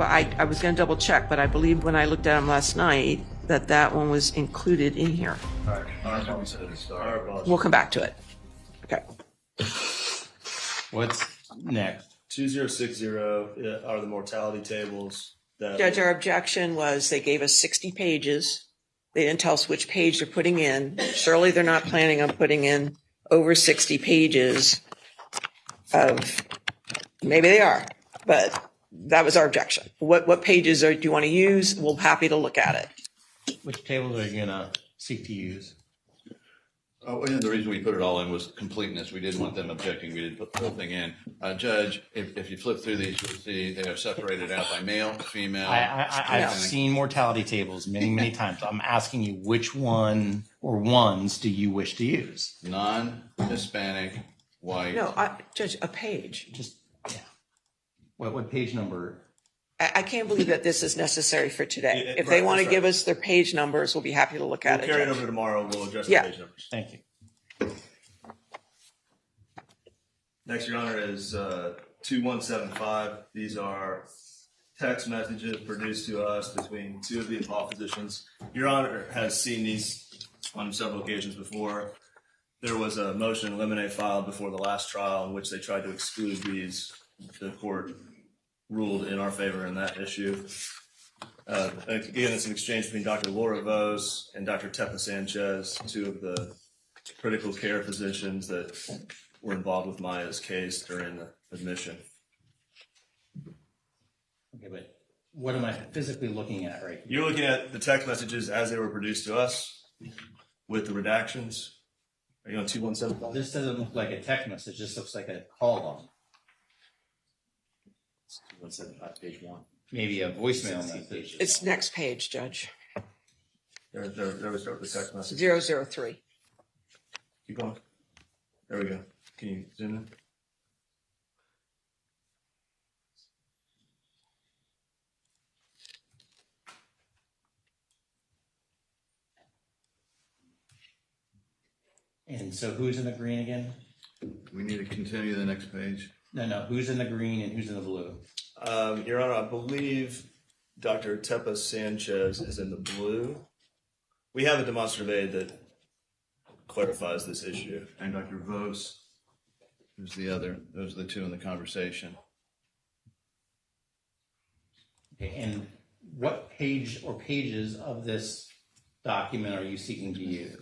well, I was going to double check, but I believe when I looked at them last night, that one was included in here. Our apologies. We'll come back to it. Okay. What's next? 2060 are the mortality tables. Judge, our objection was they gave us 60 pages. They didn't tell us which page they're putting in. Surely they're not planning on putting in over 60 pages of, maybe they are, but that was our objection. What pages do you want to use? We're happy to look at it. Which tables are you gonna seek to use? Oh, and the reason we put it all in was completeness. We didn't want them objecting. We didn't put the whole thing in. Judge, if you flip through these, you'll see they are separated out by male, female. I've seen mortality tables many times. I'm asking you which one or ones do you wish to use? Non-Hispanic, white. No, Judge, a page. Just, yeah. What page number? I can't believe that this is necessary for today. Yeah, If they right, want to that's give right. us their page numbers, we'll be happy to look at We'll it. carry it Judge. over tomorrow. We'll address Yeah. the page numbers. Thank you. Next, Your Honor, is 2175. These are text messages produced to us between two of the involved physicians. Your Honor has seen these on several occasions before. There was a motion to eliminate filed before the last trial in which they tried to exclude these. The court ruled in our favor in that issue. Again, it's an exchange between Dr. Laura Vos and Dr. Tepa Sanchez, two of the critical care physicians that were involved with Maya's case during the admission. Okay, but what am I physically looking at right here? You're looking at the text messages as they were produced to us with the redactions. Are you on 2175? This doesn't look like a text message. This looks like a call log. 2175, page 1. Maybe a voicemail message. It's next page, Judge. There was the text message. 003. Keep going. There we go. Can you zoom in? And so who's in the green again? We need to continue the next page. No, who's in the green and who's in the blue? Your Honor, I believe Dr. Tepa Sanchez is in the blue. We have a demonstrative aid that clarifies this issue. And Dr. Vos, who's the other? Those are the two in the conversation. Okay, and what page or pages of this document are you seeking to use?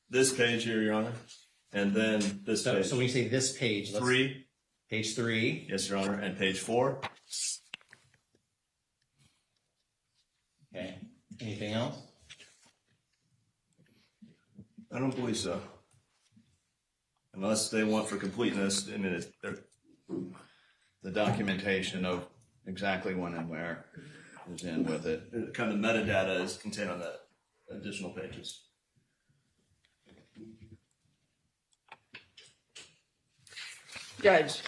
This page here, Your Honor, and then this So, page. so when you say this page, let's- 3, page 3. yes, Your Honor, and page 4. Okay. Anything else? I don't believe so. Unless they want for completeness, I mean, The documentation of exactly when and where is in with it. kind of metadata is contained on that additional pages. Judge,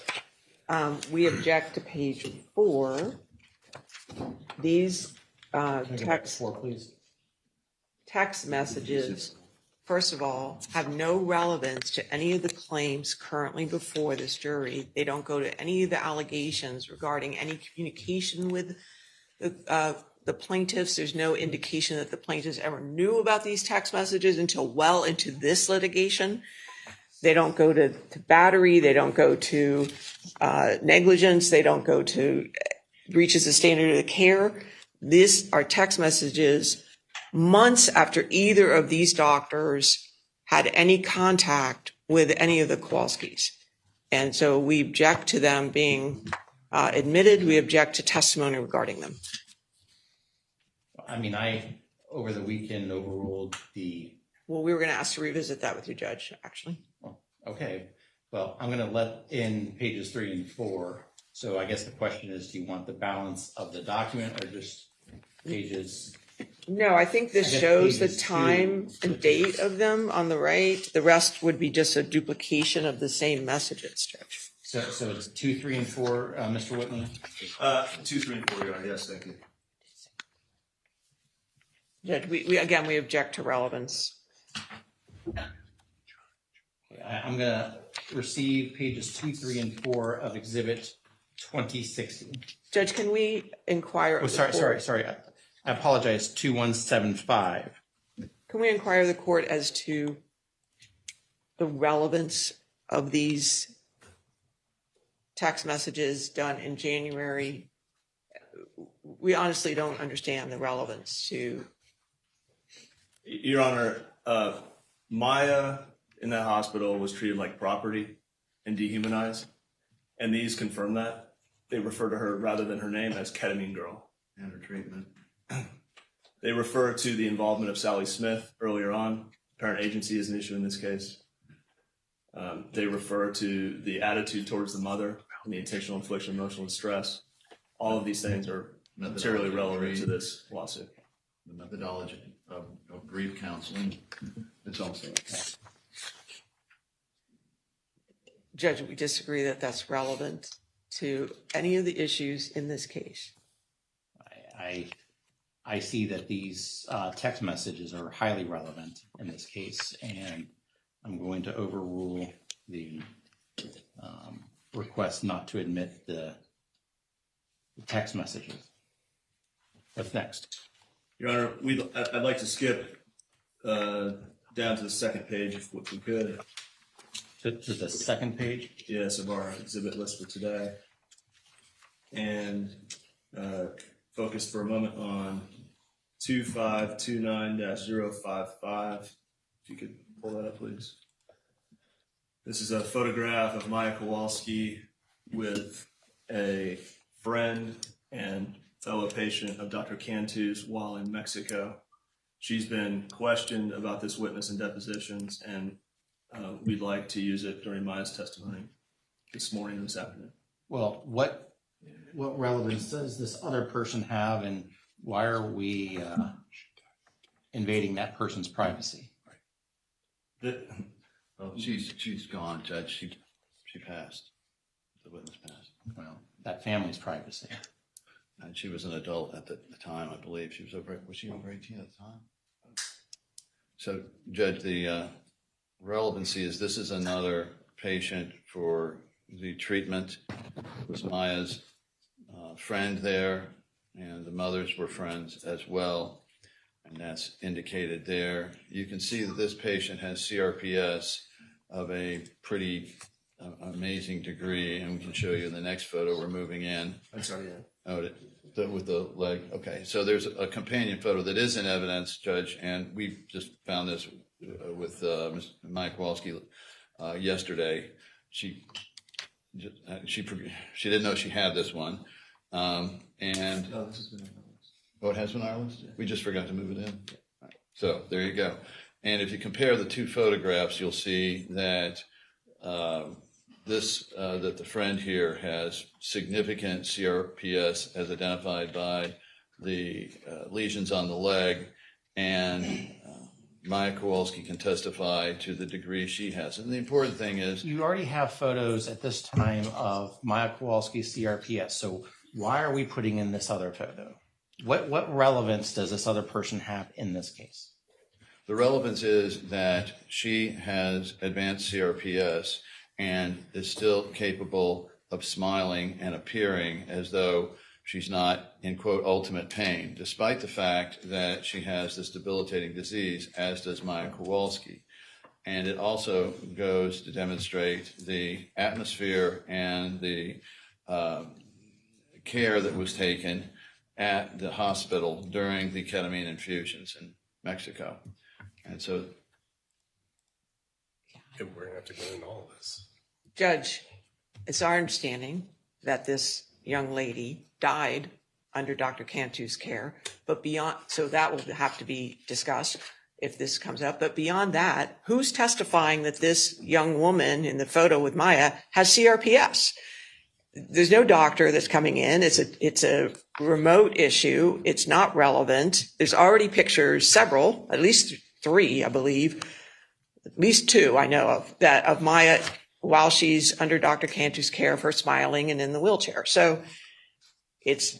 we object to page 4. These Can we go back to text 4, please? messages, first of all, have no relevance to any of the claims currently before this jury. They don't go to any of the allegations regarding any communication with the plaintiffs. There's no indication that the plaintiffs ever knew about these text messages until well into this litigation. They don't go to battery. They don't go to negligence. They don't go to breaches of standard of care. These are text messages months after either of these doctors had any contact with any of the Kowalskis. And so we object to them being admitted. We object to testimony regarding them. I mean, I, over the weekend, overruled the, Well, we were going to ask to revisit that with you, Judge, actually. okay, well, I'm going to let in pages 3 and 4. So I guess the question is, do you want the balance of the document or just pages? No, I think this I guess shows the pages time 2 and date of them on the right. The rest would be just a duplication of the same messages, Judge. So it's 2, 3, and 4, Mr. Whitney? 2, 3, and 4, Your Honor. Yes, thank you. Judge, we again, we object to relevance. I'm going to receive pages 2, 3, and 4 of Exhibit 2016. Judge, can we inquire? Oh, of the court- sorry. I apologize. 2175. Can we inquire of the court as to the relevance of these text messages done in January? We honestly don't understand the relevance to. Your Honor, Maya in that hospital was treated like property and dehumanized, and these confirm that. They refer to her rather than her name as Ketamine Girl and her treatment. They refer to the involvement of Sally Smith earlier on. Parent agency is an issue in this case. They refer to the attitude towards the mother and the intentional infliction of emotional distress. All of these things are materially relevant to this lawsuit. The methodology of grief counseling, it's also. Judge, we disagree that that's relevant to any of the issues in this case. I see that these text messages are highly relevant in this case, and I'm going to overrule the request not to admit the text messages. What's next? Your Honor, I'd like to skip down to the second page if we could. To the second page? Yes, of our exhibit list for today. And focus for a moment on 2529-055. If you could pull that up, please. This is a photograph of Maya Kowalski with a friend and fellow patient of Dr. Cantu's while in Mexico. She's been questioned about this witness in depositions, and we'd like to use it during Maya's testimony this morning and this afternoon. Well, what relevance does this other person have, and why are we invading that person's privacy? Well, she's gone, Judge. She passed. The witness passed. Well, that family's privacy. And she was an adult at the time, I believe. Was she over 18 at the time? So, Judge, the relevancy is this is another patient for the treatment. It was Maya's friend there, and the mothers were friends as well, and that's indicated there. You can see that this patient has CRPS of a pretty amazing degree, and we can show you in the next photo we're moving in. I'm sorry, yeah. Oh, with the leg. Okay, so there's a companion photo that is in evidence, Judge, and we just found this with Ms. Maya Kowalski yesterday. She didn't know she had this one, and This has been on the list. it has been on our list. We just forgot to move it in. Right. So there you go. And if you compare the two photographs, you'll see that that the friend here has significant CRPS as identified by the lesions on the leg, and Maya Kowalski can testify to the degree she has. And the important thing is, You already have photos at this time of Maya Kowalski's CRPS, so why are we putting in this other photo? What relevance does this other person have in this case? the relevance is that she has advanced CRPS and is still capable of smiling and appearing as though she's not in, quote, ultimate pain, despite the fact that she has this debilitating disease, as does Maya Kowalski. And it also goes to demonstrate the atmosphere and the care that was taken at the hospital during the ketamine infusions in Mexico. And so We're going to have to go into all of this. Judge, it's our understanding that this young lady died under Dr. Cantu's care, but beyond, so that will have to be discussed if this comes up. But beyond that, who's testifying that this young woman in the photo with Maya has CRPS? There's no doctor that's coming in. It's a remote issue. It's not relevant. There's already pictures, several, at least 3, I believe, at least 2 I know of, that of Maya while she's under Dr. Cantu's care of her smiling and in the wheelchair. So it's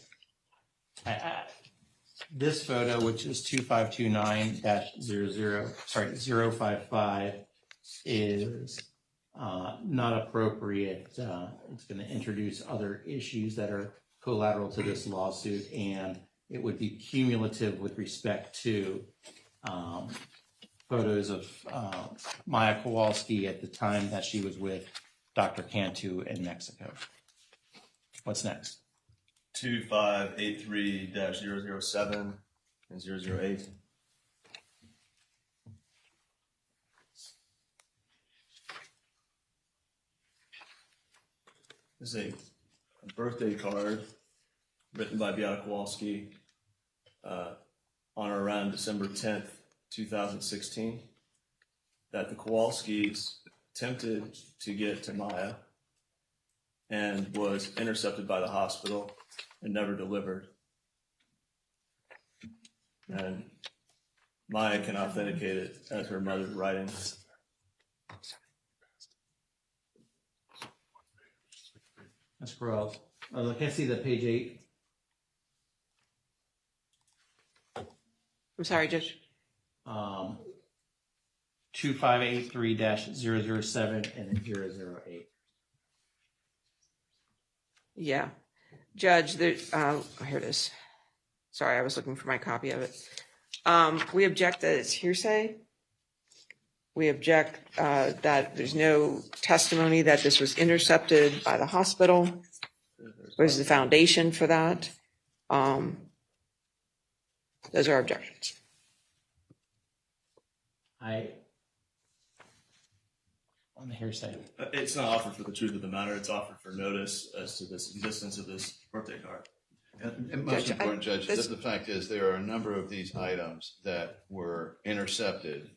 This photo, which is 2529-00, sorry, 055, is not appropriate. It's going to introduce other issues that are collateral to this lawsuit, and it would be cumulative with respect to photos of Maya Kowalski at the time that she was with Dr. Cantu in Mexico. What's next? 2583-007 and 008. This is a birthday card written by Beata Kowalski on or around December 10th, 2016, that the Kowalskis attempted to get to Maya and was intercepted by the hospital and never delivered. And Maya can authenticate it as her mother's writing. Ms. Corrales. I can't see the page 8. I'm sorry, Judge. 2583-007 and 008. Yeah. Judge, here it is. Sorry, I was looking for my copy of it. We object that it's hearsay. We object that there's no testimony that this was intercepted by the hospital. Where's the foundation for that? Those are our objections. On the hearsay. It's not offered for the truth of the matter. It's offered for notice as to this existence of this birthday card. And most Judge, important, Judge, the fact is there are a number of these items that were intercepted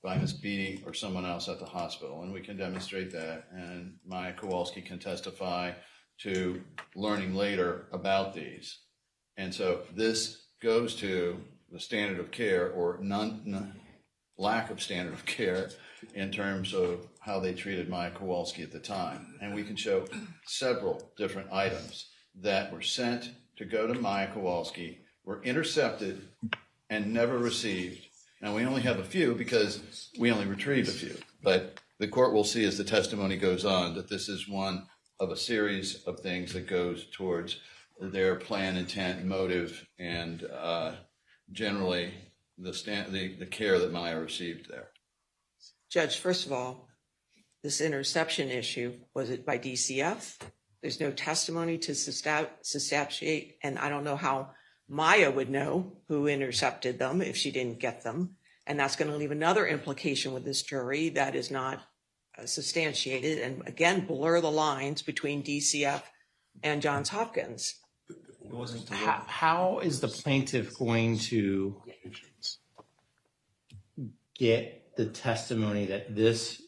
by Ms. Beatty or someone else at the hospital, and we can demonstrate that. And Maya Kowalski can testify to learning later about these. And so this goes to the standard of care or lack of standard of care in terms of how they treated Maya Kowalski at the time. And we can show several different items that were sent to go to Maya Kowalski, were intercepted and never received. Now, we only have a few because we only retrieved a few, but the court will see as the testimony goes on that this is one of a series of things that goes towards their plan, intent, motive, and generally the care that Maya received there. Judge, first of all, this interception issue, was it by DCF? There's no testimony to substantiate, and I don't know how Maya would know who intercepted them if she didn't get them. And that's going to leave another implication with this jury that is not substantiated and, again, blur the lines between DCF and Johns Hopkins. It wasn't How is the plaintiff going to get the testimony that this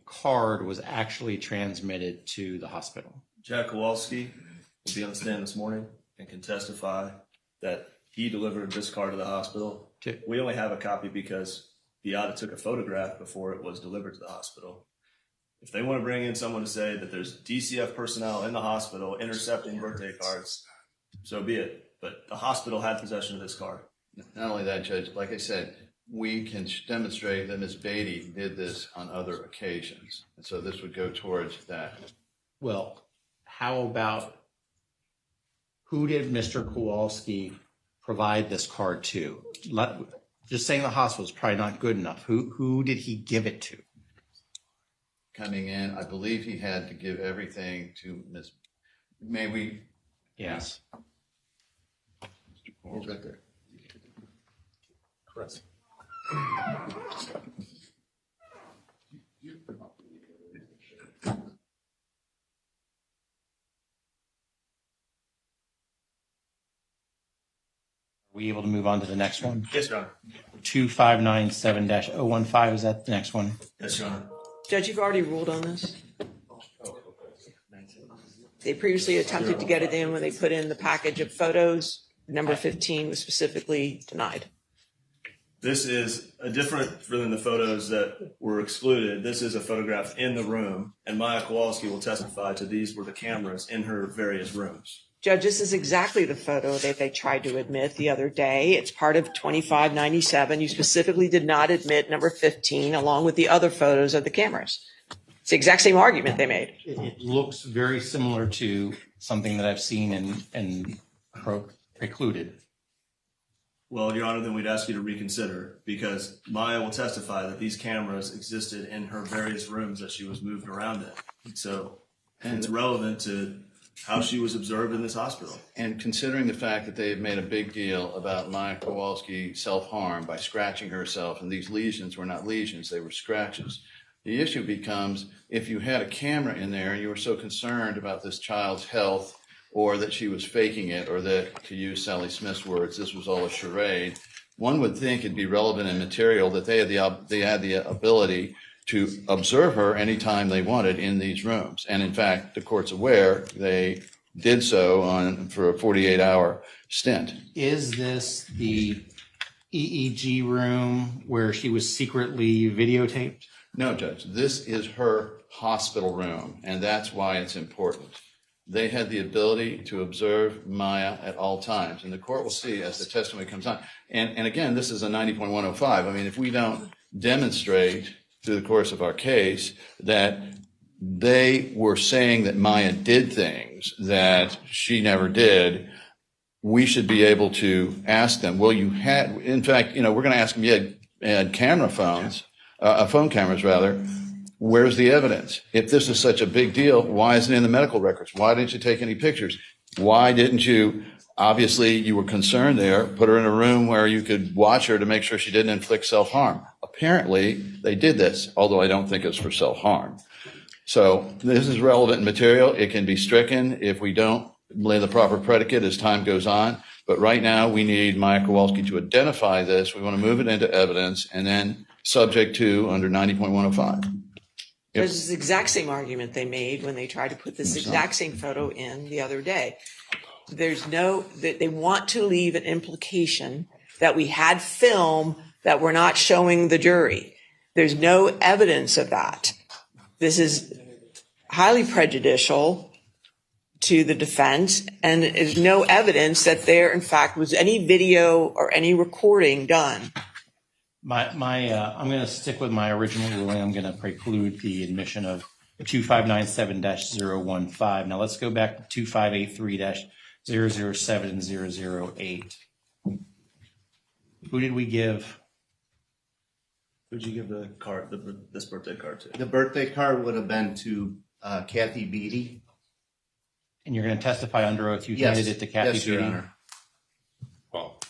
card was actually transmitted to the hospital? Jack Kowalski will be on the stand this morning and can testify that he delivered this card to the hospital. We only have a copy because Beata took a photograph before it was delivered to the hospital. If they want to bring in someone to say that there's DCF personnel in the hospital intercepting birthday cards, so be it. But the hospital had possession of this card. Not only that, Judge, like I said, we can demonstrate that Ms. Beatty did this on other occasions. And so this would go towards that. Well, how about who did Mr. Kowalski provide this card to? Just saying the hospital is probably not good enough. Who did he give it to? Coming in, I believe he had to give everything to Ms. May we? Yes. Right there. Correct. Are we able to move on to the next one? Yes, Your Honor. 2597-015, is that the next one? Yes, Your Honor. Judge, you've already ruled on this. They previously attempted to get it in when they put in the package of photos. Number 15 was specifically denied. This is a different than the photos that were excluded. This is a photograph in the room, and Maya Kowalski will testify to these were the cameras in her various rooms. Judge, this is exactly the photo that they tried to admit the other day. It's part of 2597. You specifically did not admit number 15 along with the other photos of the cameras. It's the exact same argument they made. It looks very similar to something that I've seen and precluded. Well, Your Honor, then we'd ask you to reconsider because Maya will testify that these cameras existed in her various rooms that she was moved around in. So it's relevant to how she was observed in this hospital. And considering the fact that they have made a big deal about Maya Kowalski self-harm by scratching herself, and these lesions were not lesions, they were scratches. The issue becomes if you had a camera in there and you were so concerned about this child's health or that she was faking it or that, to use Sally Smith's words, this was all a charade, one would think it'd be relevant and material that they had the ability to observe her anytime they wanted in these rooms. And in fact, the court's aware they did so for a 48-hour stint. Is this the EEG room where she was secretly videotaped? No, Judge, this is her hospital room, and that's why it's important. They had the ability to observe Maya at all times, and the court will see as the testimony comes on. And again, this is a 90.105. I mean, if we don't demonstrate through the course of our case that they were saying that Maya did things that she never did, we should be able to ask them, well, you had, in fact, we're going to ask them, you had phone cameras rather. Where's the evidence? If this is such a big deal, why isn't it in the medical records? Why didn't you take any pictures? Why didn't you, obviously you were concerned there, put her in a room where you could watch her to make sure she didn't inflict self-harm? Apparently they did this, although I don't think it's for self-harm. So this is relevant material. It can be stricken if we don't lay the proper predicate as time goes on. But right now we need Maya Kowalski to identify this. We want to move it into evidence and then subject to under 90.105. This is the exact same argument they made when they tried to put this exact same photo in the other day. They want to leave an implication that we had film that we're not showing the jury. There's no evidence of that. This is highly prejudicial to the defense, and there's no evidence that there, in fact, was any video or any recording done. I'm going to stick with my original ruling. I'm going to preclude the admission of 2597-015. Now let's go back to 2583-007 and 008. Who did we give? Who'd you give the card, this birthday card to? The birthday card would have been to Kathy Beatty. And you're going to testify under oath. You Yes. handed it to Kathy Yes, Your Beatty? Honor. Well,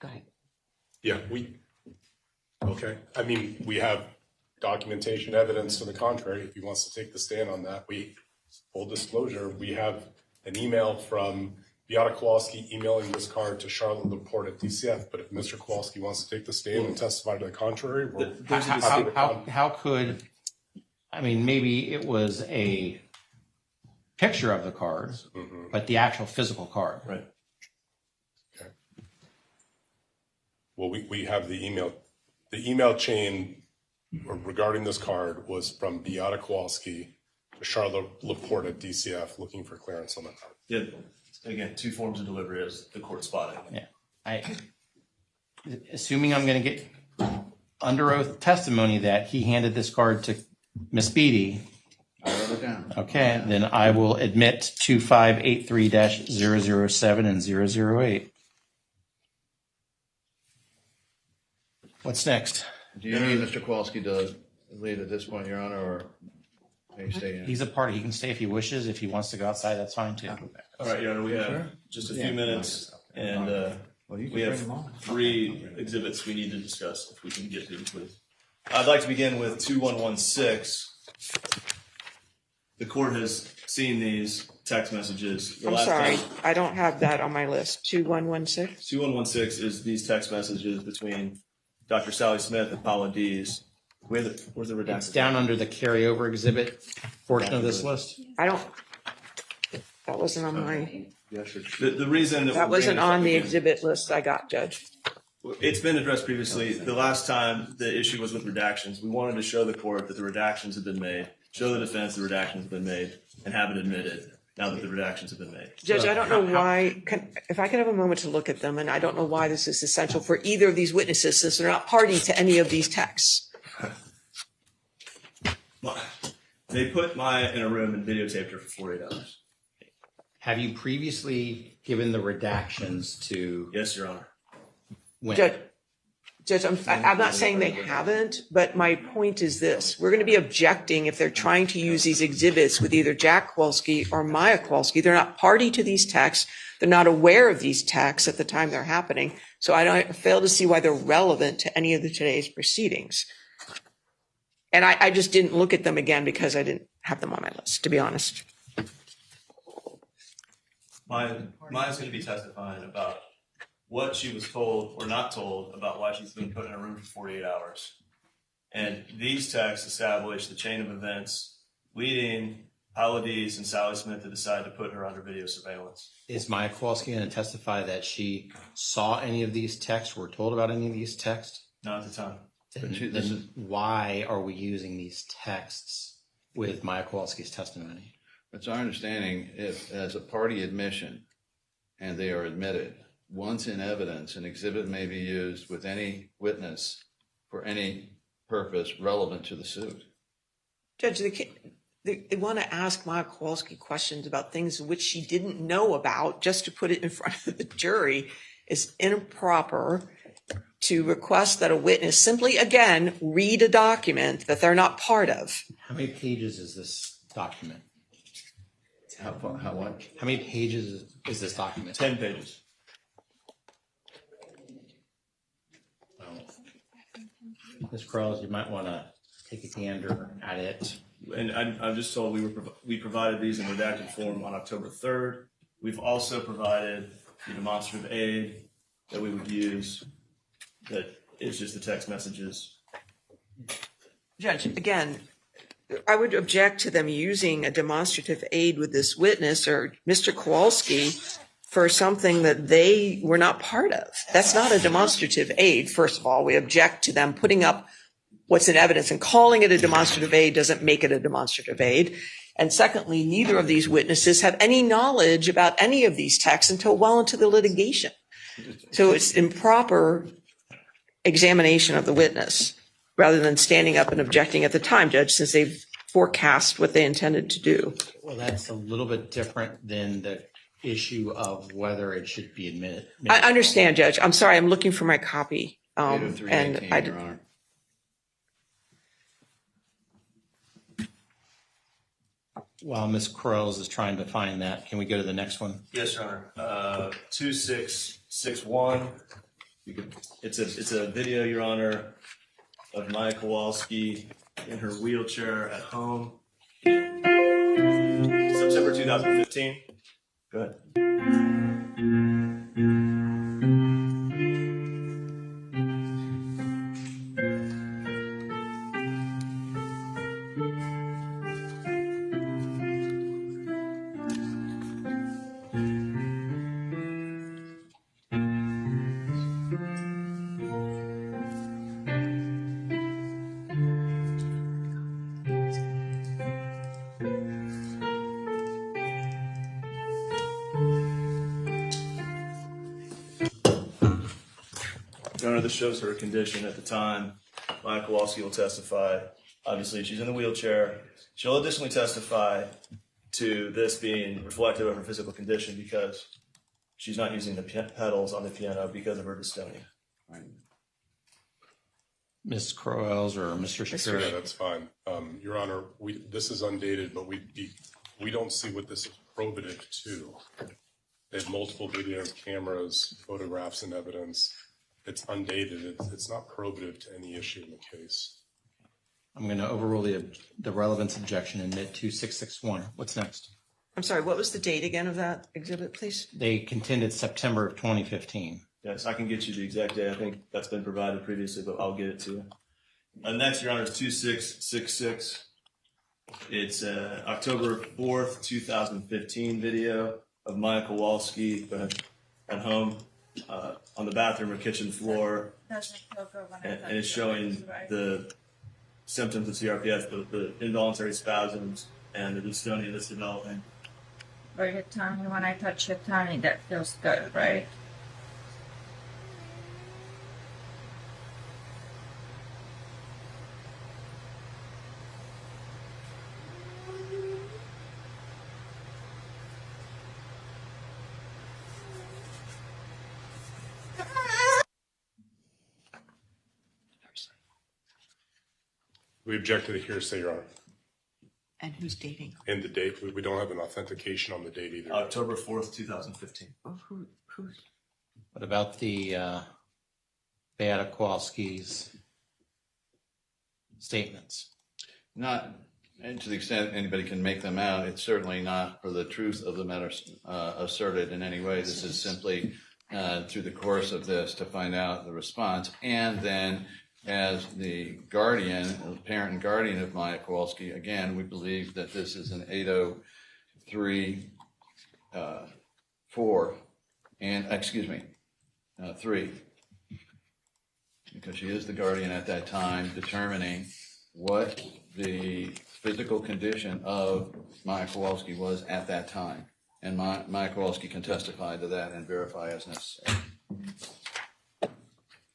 Go ahead. yeah, okay. I mean, we have documentation evidence to the contrary. If he wants to take the stand on that, full disclosure, we have an email from Beata Kowalski emailing this card to Charlotte Laporte at DCF. But if Mr. Kowalski wants to take the stand and testify to the contrary, we're happy to How could, I mean, maybe it was a picture of the card, but the actual physical card. Right. Okay. Well, we have the email. The email chain regarding this card was from Beata Kowalski to Charlotte Laporte at DCF looking for clearance on the card. Yeah. Again, two forms of delivery as the court spotted. Yeah. Assuming I'm going to get under oath testimony that he handed this card to Miss Beatty, I wrote it down. okay, then I will admit 2583-007 and 008. What's next? Do you need Mr. Kowalski to leave at this point, Your Honor, or may you stay in? He's a party. He can stay if he wishes. If he wants to go outside, that's fine too. All right, Your Honor, we have just a few minutes, and we have 3 exhibits we need to discuss, if we can get to them, please. I'd like to begin with 2116. The court has seen these text messages. I'm sorry, I don't have that on my list. 2116? 2116 is these text messages between Dr. Sally Smith and Paula Dees. Where's the redacted? It's down under the carryover exhibit portion of this list. That wasn't on my, The reason that wasn't on the exhibit. exhibit list I got, Judge. It's been addressed previously. The last time the issue was with redactions, we wanted to show the court that the redactions have been made, show the defense the redactions have been made, and have it admitted now that the redactions have been made. Judge, I don't know why, if I could have a moment to look at them, and I don't know why this is essential for either of these witnesses since they're not party to any of these texts. They put Maya in a room and videotaped her for 48 hours. Have you previously given the redactions to Yes, Your Honor. when? Judge, I'm not saying they haven't, but my point is this. We're going to be objecting if they're trying to use these exhibits with either Jack Kowalski or Maya Kowalski. They're not party to these texts. They're not aware of these texts at the time they're happening. So I fail to see why they're relevant to any of today's proceedings. And I just didn't look at them again because I didn't have them on my list, to be honest. Maya's going to be testifying about what she was told or not told about why she's been put in a room for 48 hours. And these texts establish the chain of events leading Paula Dees and Sally Smith to decide to put her under video surveillance. Is Maya Kowalski going to testify that she saw any of these texts, were told about any of these texts? Not at the time. Then why are we using these texts with Maya Kowalski's testimony? It's our understanding if, as a party admission, and they are admitted, once in evidence, an exhibit may be used with any witness for any purpose relevant to the suit. Judge, they want to ask Maya Kowalski questions about things which she didn't know about just to put it in front of the jury is improper. To request that a witness simply, again, read a document that they're not part of. How many pages is this document? How what? How many pages is this document? 10 pages. Ms. Krause, you might want to take a gander at it. And I'm just told we provided these in redacted form on October 3rd. We've also provided the demonstrative aid that we would use that is just the text messages. Judge, again, I would object to them using a demonstrative aid with this witness or Mr. Kowalski for something that they were not part of. That's not a demonstrative aid, first of all. We object to them putting up what's in evidence, and calling it a demonstrative aid doesn't make it a demonstrative aid. And secondly, neither of these witnesses have any knowledge about any of these texts until well into the litigation. So it's improper examination of the witness rather than standing up and objecting at the time, Judge, since they've forecast what they intended to do. Well, that's a little bit different than the issue of whether it should be admitted. I understand, Judge. I'm sorry. I'm looking for my copy. And 80318, I Your Honor. While Ms. Krause is trying to find that, can we go to the next one? Yes, Your Honor. 2661. It's a video, Your Honor, of Maya Kowalski in her wheelchair at home. September 2015. Go ahead. Your Honor, this shows her condition at the time. Maya Kowalski will testify. Obviously, she's in the wheelchair. She'll additionally testify to this being reflective of her physical condition because she's not using the pedals on the piano because of her dystonia. Ms. Krause or Mr. Yeah, Shapiro? that's fine. Your Honor, this is undated, but we don't see what this is probative to. They have multiple video cameras, photographs, and evidence. It's undated. It's not probative to any issue in the case. I'm going to overrule the relevance objection and admit 2661. What's next? I'm sorry, what was the date again of that exhibit, please? They contended September of 2015. Yes, I can get you the exact date. I think that's been provided previously, but I'll get it to you. Next, Your Honor, is 2666. It's October 4th, 2015 video of Maya Kowalski at home on the bathroom or kitchen floor. And it's showing the symptoms of CRPS, the involuntary spasms and the dystonia that's developing. Or your tummy, when I touch your tummy, that feels good, right? We object to the hearsay, Your Honor. And who's dating? And the date, we don't have an authentication on the date either. October 4th, 2015. Oh, who's? What about the Beata Kowalski's statements? Not, and to the extent anybody can make them out, it's certainly not for the truth of the matter asserted in any way. This is simply through the course of this to find out the response. And then as the guardian, parent and guardian of Maya Kowalski, again, we believe that this is an 803 3, because she is the guardian at that time, determining what the physical condition of Maya Kowalski was at that time. And Maya Kowalski can testify to that and verify as necessary.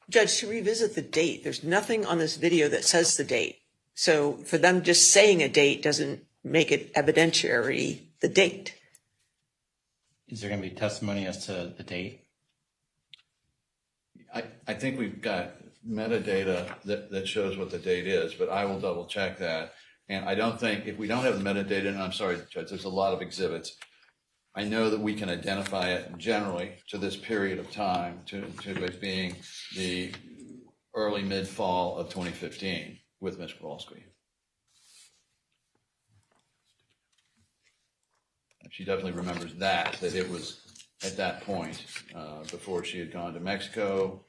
Judge, to revisit the date, there's nothing on this video that says the date. So for them just saying a date doesn't make it evidentiary, the date. Is there going to be testimony as to the date? I think we've got metadata that shows what the date is, but I will double check that. And I don't think, if we don't have the metadata, and I'm sorry, Judge, there's a lot of exhibits, I know that we can identify it generally to this period of time, to it being the early mid-fall of 2015 with Ms. Kowalski. She definitely remembers that it was at that point, before she had gone to Mexico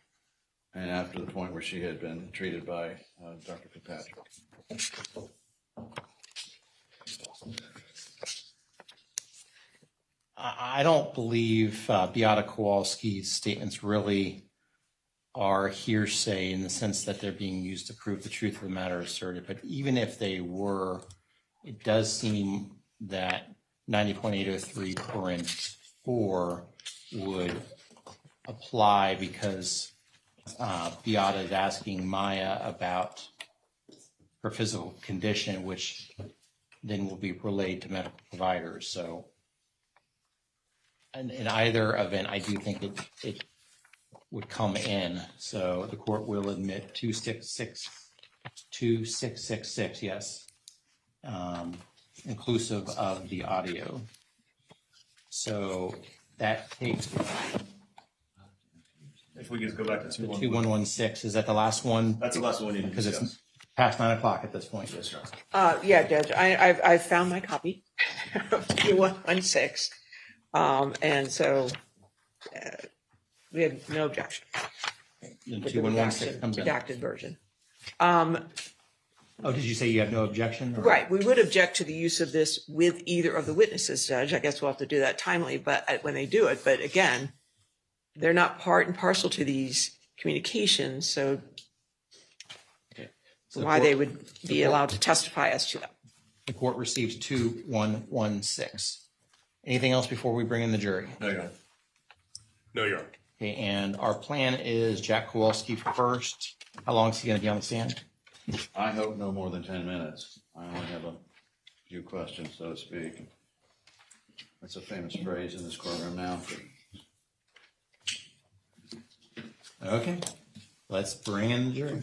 and after the point where she had been treated by Dr. Fitzpatrick. I don't believe Beata Kowalski's statements really are hearsay in the sense that they're being used to prove the truth of the matter asserted. But even if they were, it does seem that 90.803 parent 4 would apply because Beata is asking Maya about her physical condition, which then will be relayed to medical providers. So in either event, I do think it would come in. So the court will admit 2666, yes, inclusive of the audio. So that takes If we could go back to 2116. Is that the last one? That's the last one we need to Because discuss. it's past 9 o'clock at this point. Yes, Your Honor. Yeah, Judge, I've found my copy of 2116. And so we had no objection The with the 2116 comes in. redacted version. Oh, did you say you have no objection? or- Right, we would object to the use of this with either of the witnesses, Judge. I guess we'll have to do that timely, but when they do it. But again, they're not part and parcel to these communications, so So the why court- they would be allowed to testify as to them. The court receives 2116. Anything else before we bring in the jury? No, Your Honor. No, Your Honor. Okay, and our plan is Jack Kowalski first. How long is he going to be on the stand? I hope no more than 10 minutes. I only have a few questions, so to speak. That's a famous phrase in this courtroom now. Okay, let's bring in the jury.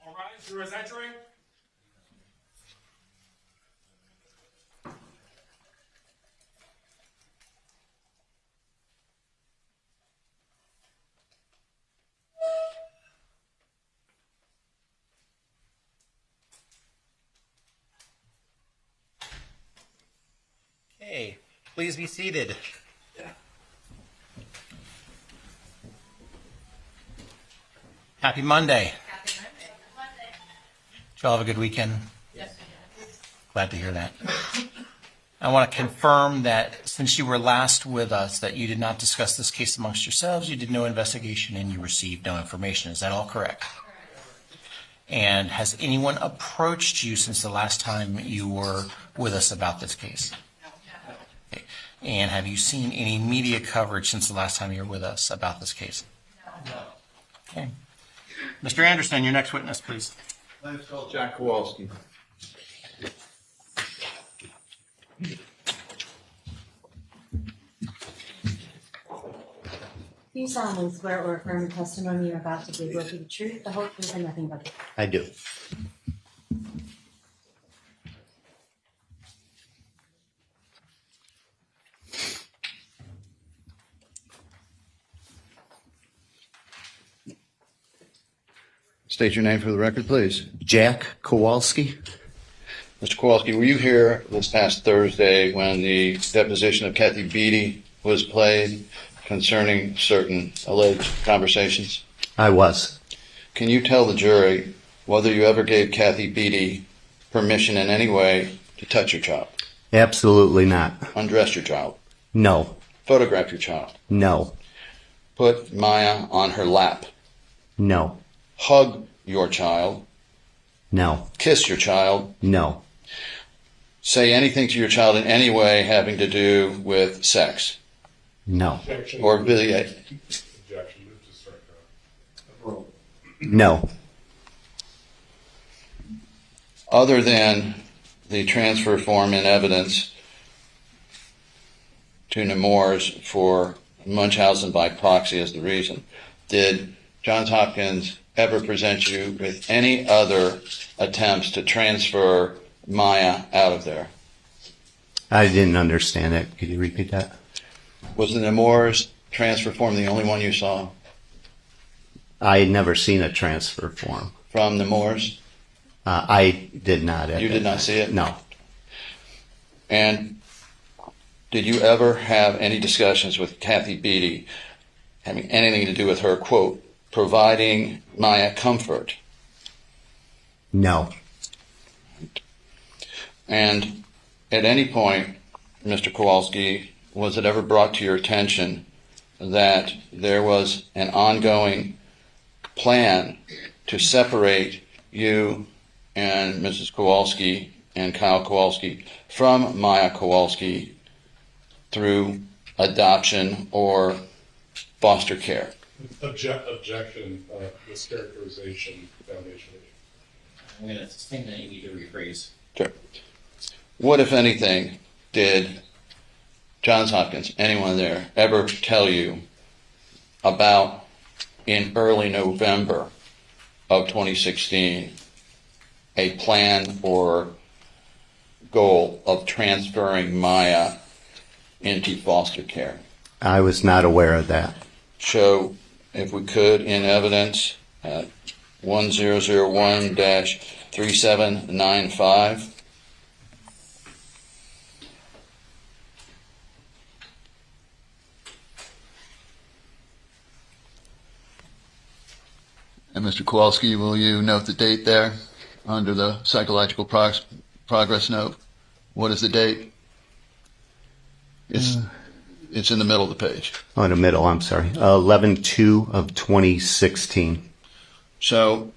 All right, juror is entering. Okay, please be seated. Happy Monday. Did y'all have a good weekend? Yes. Glad to hear that. I want to confirm that since you were last with us, that you did not discuss this case amongst yourselves, you did no investigation, and you received no information. Is that all correct? And has anyone approached you since the last time you were with us about this case? Okay. And have you seen any media coverage since the last time you were with us about this case? No. Okay. Mr. Anderson, your next witness, please. My name is Jack Kowalski. Do you solemnly swear or affirm the testimony you're about to give will be the truth, the whole truth, and nothing but the truth? I do. State your name for the record, please. Jack Kowalski? Mr. Kowalski, were you here this past Thursday when the deposition of Kathy Beatty was played concerning certain alleged conversations? I was. Can you tell the jury whether you ever gave Kathy Beatty permission in any way to touch your child, Absolutely not. undress your child, No. photograph your child, No. put Maya on her lap, No. hug your child, No. kiss your child, No. say anything to your child in any way having to do with sex No. Objection. or video? Objection. Move to strike that. No. Other than the transfer form in evidence to Nemours for Munchausen by proxy as the reason, did Johns Hopkins ever present you with any other attempts to transfer Maya out of there? I didn't understand it. Could you repeat that? Was the Nemours transfer form the only one you saw I had never seen a transfer form. from Nemours? I did not. You did not see it? No. And did you ever have any discussions with Kathy Beatty having anything to do with her, quote, providing Maya comfort? No. And at any point, Mr. Kowalski, was it ever brought to your attention that there was an ongoing plan to separate you and Mrs. Kowalski and Kyle Kowalski from Maya Kowalski through adoption or foster care? Objection, mischaracterization, foundation. I'm going to think that you need to rephrase. Sure. What, if anything, did Johns Hopkins, anyone there, ever tell you about in early November of 2016 a plan or goal of transferring Maya into foster care? I was not aware of that. Show, if we could, in evidence at 1001-3795. And Mr. Kowalski, will you note the date there under the psychological progress note? What is the date? It's in the middle of the page. Oh, in the middle, I'm sorry. 11/2 of 2016. So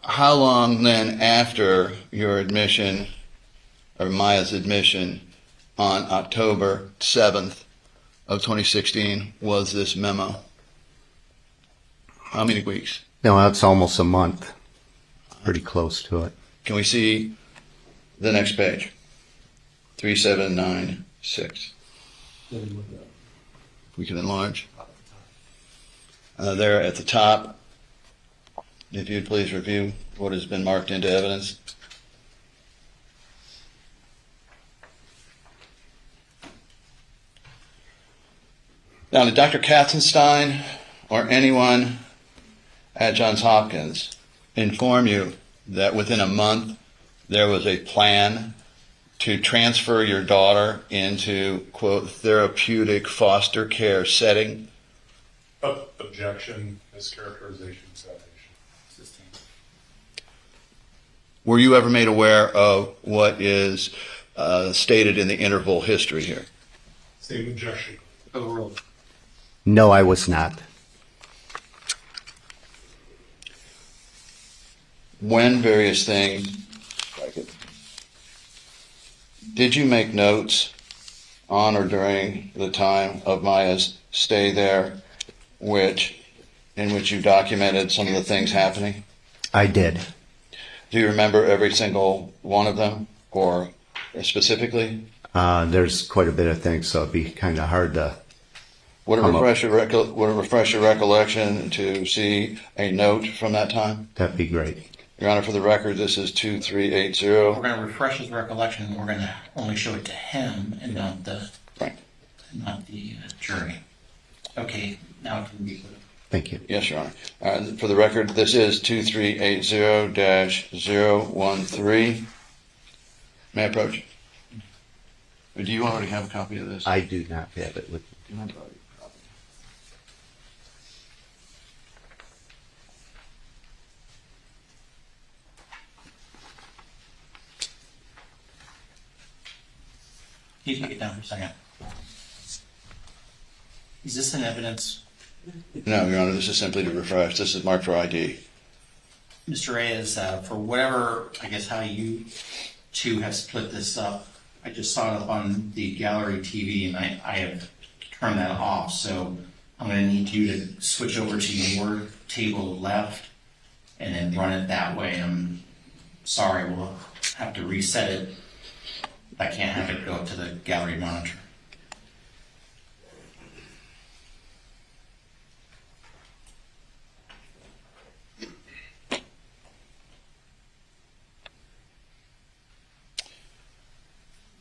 how long then after your admission, or Maya's admission, on October 7th of 2016 was this memo? How many weeks? No, that's almost a month. Pretty close to it. Can we see the next page? 3796. We can enlarge. There at the top, if you'd please review what has been marked into evidence. Now, did Dr. Katzenstein or anyone at Johns Hopkins inform you that within a month there was a plan to transfer your daughter into, quote, therapeutic foster care setting? Objection, mischaracterization, foundation. Were you ever made aware of what is stated in the interval history here? Same objection. Overruled. No, I was not. when various things, did you make notes on or during the time of Maya's stay there, in which you documented some of the things happening? I did. Do you remember every single one of them, or specifically? There's quite a bit of things, so it'd be kind of hard to. Would it refresh your recollection to see a note from that time? That'd be great. Your Honor, for the record, this is 2380. We're going to refresh his recollection. We're going to only show it to him and not the Right. jury. Okay, now it can be. Thank you. Yes, Your Honor. For the record, this is 2380-013. May I approach? Do you already have a copy of this? I do not have it with. Can you take it down for a second? Is this an evidence? No, Your Honor, this is simply to refresh. This is marked for ID. Mr. Reyes, for whatever, I guess, how you two have split this up, I just saw it up on the gallery TV and I have turned that off. So I'm going to need you to switch over to your table left and then run it that way. I'm sorry, we'll have to reset it. I can't have it go up to the gallery monitor.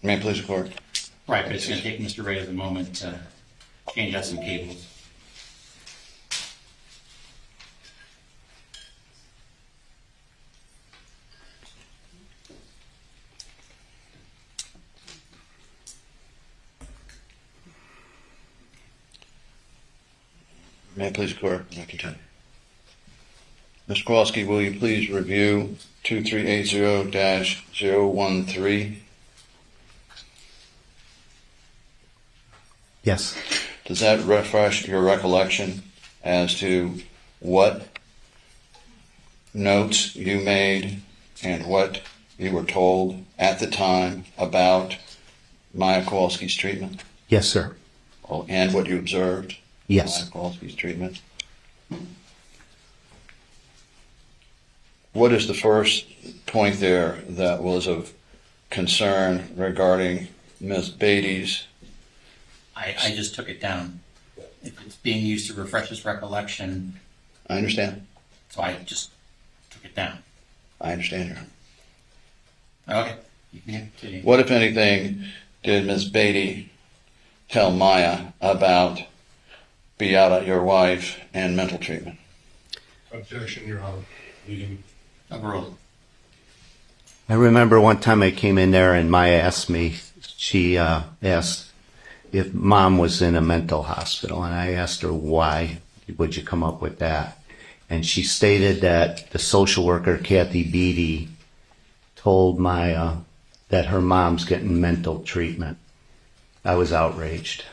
May I please record? Right, but it's going to take Mr. Reyes a moment to change out some cables. May I please record? I continue. Mr. Kowalski, will you please review 2380-013? Yes. Does that refresh your recollection as to what notes you made and what you were told at the time about Maya Kowalski's treatment? Yes, sir. And what you observed? Yes. Maya Kowalski's treatment. What is the first point there that was of concern regarding Ms. Beatty's? I just took it down. If it's being used to refresh his recollection, I understand. so I just took it down. I understand, Your Honor. Okay. You can continue. What, if anything, did Ms. Beatty tell Maya about Beata, your wife, and mental treatment? Objection, Your Honor. Leading. Overruled. I remember one time I came in there and Maya asked me, she asked if Mom was in a mental hospital, and I asked her why would you come up with that, and she stated that the social worker Kathy Beatty told Maya that her mom's getting mental treatment. I was outraged.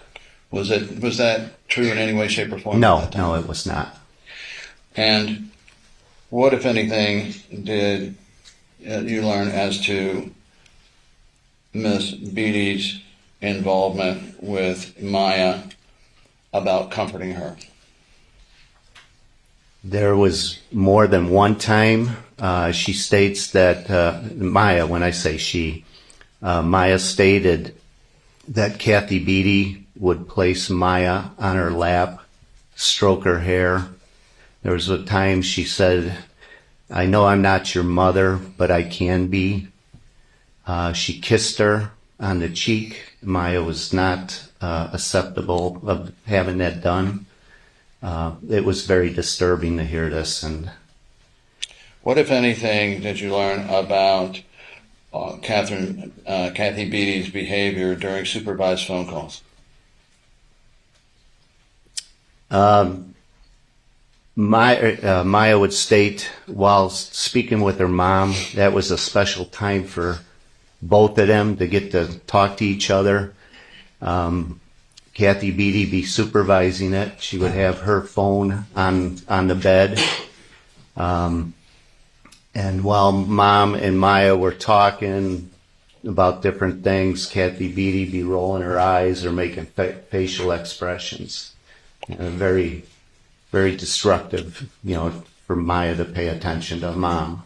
Was that true in any way, shape, or form? No, it was not. And what, if anything, did you learn as to Ms. Beatty's involvement with Maya about comforting her? There was more than one time. She states that, Maya, when I say she, Maya stated that Kathy Beatty would place Maya on her lap, stroke her hair. There was a time she said, "I know I'm not your mother, but I can be." She kissed her on the cheek. Maya was not acceptable of having that done. It was very disturbing to hear this. And what, if anything, did you learn about Kathy Beatty's behavior during supervised phone calls? Maya would state while speaking with her mom, that was a special time for both of them to get to talk to each other. Kathy Beatty be supervising it. She would have her phone on the bed. And while Mom and Maya were talking about different things, Kathy Beatty be rolling her eyes or making facial expressions. Very, very destructive, for Maya to pay attention to Mom.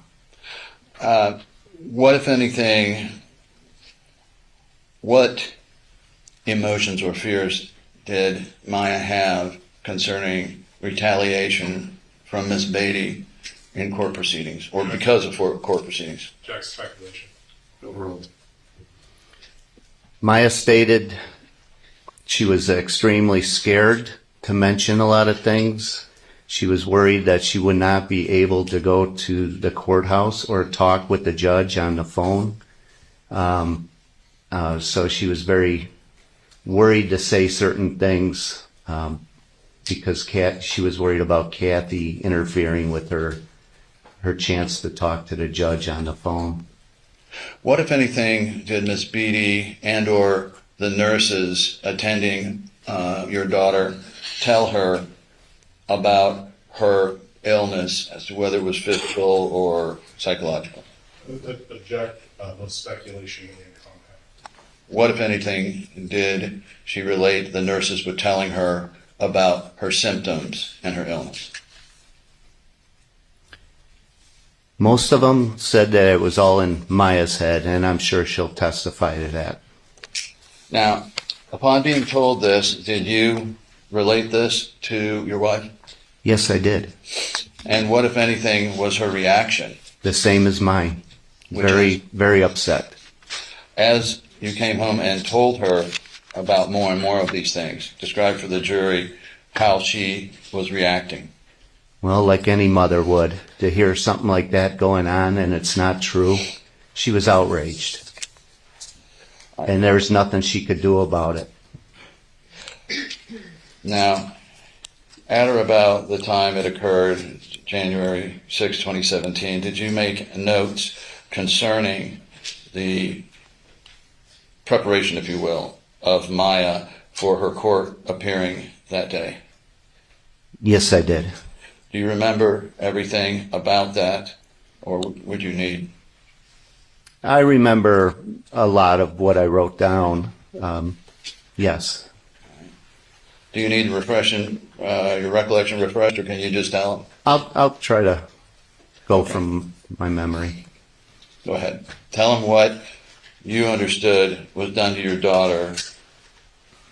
What, if anything, what emotions or fears did Maya have concerning retaliation from Miss Beatty in court proceedings, or because of court proceedings? Jack's speculation. Overruled. Maya stated she was extremely scared to mention a lot of things. She was worried that she would not be able to go to the courthouse or talk with the judge on the phone. So she was very worried to say certain things because she was worried about Kathy interfering with her chance to talk to the judge on the phone. What, if anything, did Miss Beatty and or the nurses attending your daughter tell her about her illness, as to whether it was physical or psychological? Object, both speculation and comment. What, if anything, did she relate the nurses were telling her about her symptoms and her illness? Most of them said that it was all in Maya's head, and I'm sure she'll testify to that. Now, upon being told this, did you relate this to your wife? Yes, I did. And what, if anything, was her reaction? The same as mine. Very, very upset. As you came home and told her about more and more of these things, describe for the jury how she was reacting. Well, like any mother would, to hear something like that going on and it's not true, she was outraged. And there's nothing she could do about it. Now, at or about the time it occurred, January 6, 2017, did you make notes concerning the preparation, if you will, of Maya for her court appearing that day? Yes, I did. Do you remember everything about that, or would you need? I remember a lot of what I wrote down. Yes. Do you need your recollection refreshed, or can you just tell them? I'll try to go from my memory. Go ahead. Tell them what you understood was done to your daughter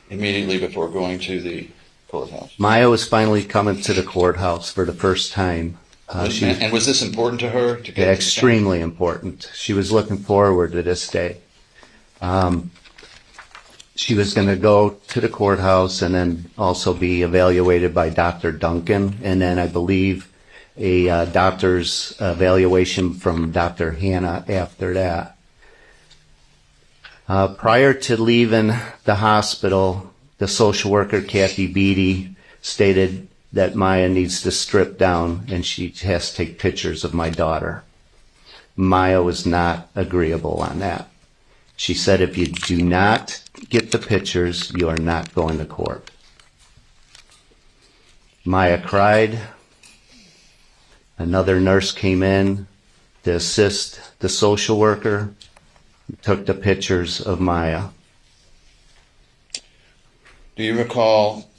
immediately before going to the courthouse. Maya was finally coming to the courthouse for the first time. And was this important to her? To get extremely important. She was looking forward to this day. She was going to go to the courthouse and then also be evaluated by Dr. Duncan, and then I believe a doctor's evaluation from Dr. Hanna after that. Prior to leaving the hospital, the social worker, Kathy Beatty, stated that Maya needs to strip down and she has to take pictures of my daughter. Maya was not agreeable on that. She said, if you do not get the pictures, you are not going to court. Maya cried. Another nurse came in to assist the social worker, took the pictures of Maya. Do you recall,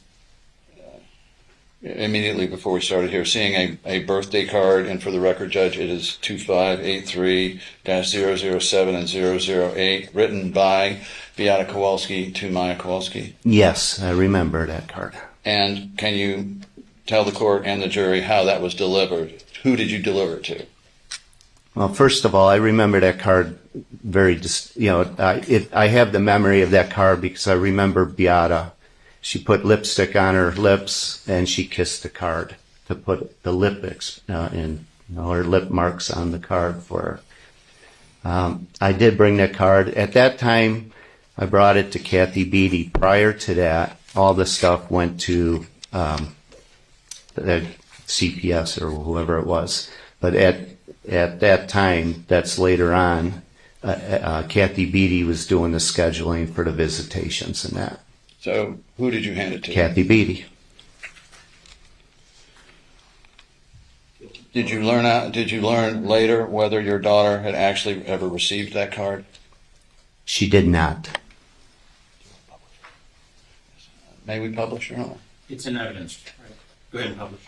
immediately before we started here, seeing a birthday card, and for the record, Judge, it is 2583-007 and 008, written by Beata Kowalski to Maya Kowalski? Yes, I remember that card. And can you tell the court and the jury how that was delivered? Who did you deliver it to? Well, first of all, I remember that card I have the memory of that card because I remember Beata. She put lipstick on her lips and she kissed the card to put the lip her lip marks on the card for her. I did bring that card. At that time, I brought it to Kathy Beatty. Prior to that, all the stuff went to the CPS or whoever it was. But at that time, that's later on, Kathy Beatty was doing the scheduling for the visitations and that. So who did you hand it to? Kathy Beatty. Did you learn later whether your daughter had actually ever received that card? She did not. May we publish or not? It's in evidence. Go ahead and publish.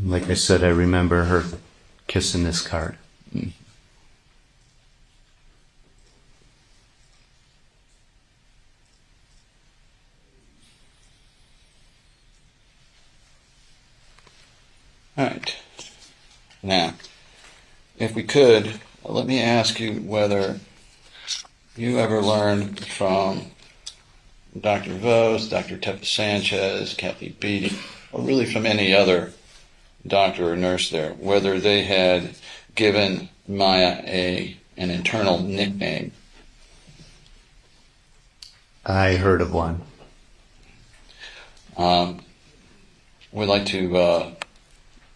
Like I said, I remember her kissing this card. All right. Now, if we could, let me ask you whether you ever learned from Dr. Vos, Dr. Tepa Sanchez, Kathy Beatty, or really from any other doctor or nurse there, whether they had given Maya an internal nickname. I heard of one. We'd like to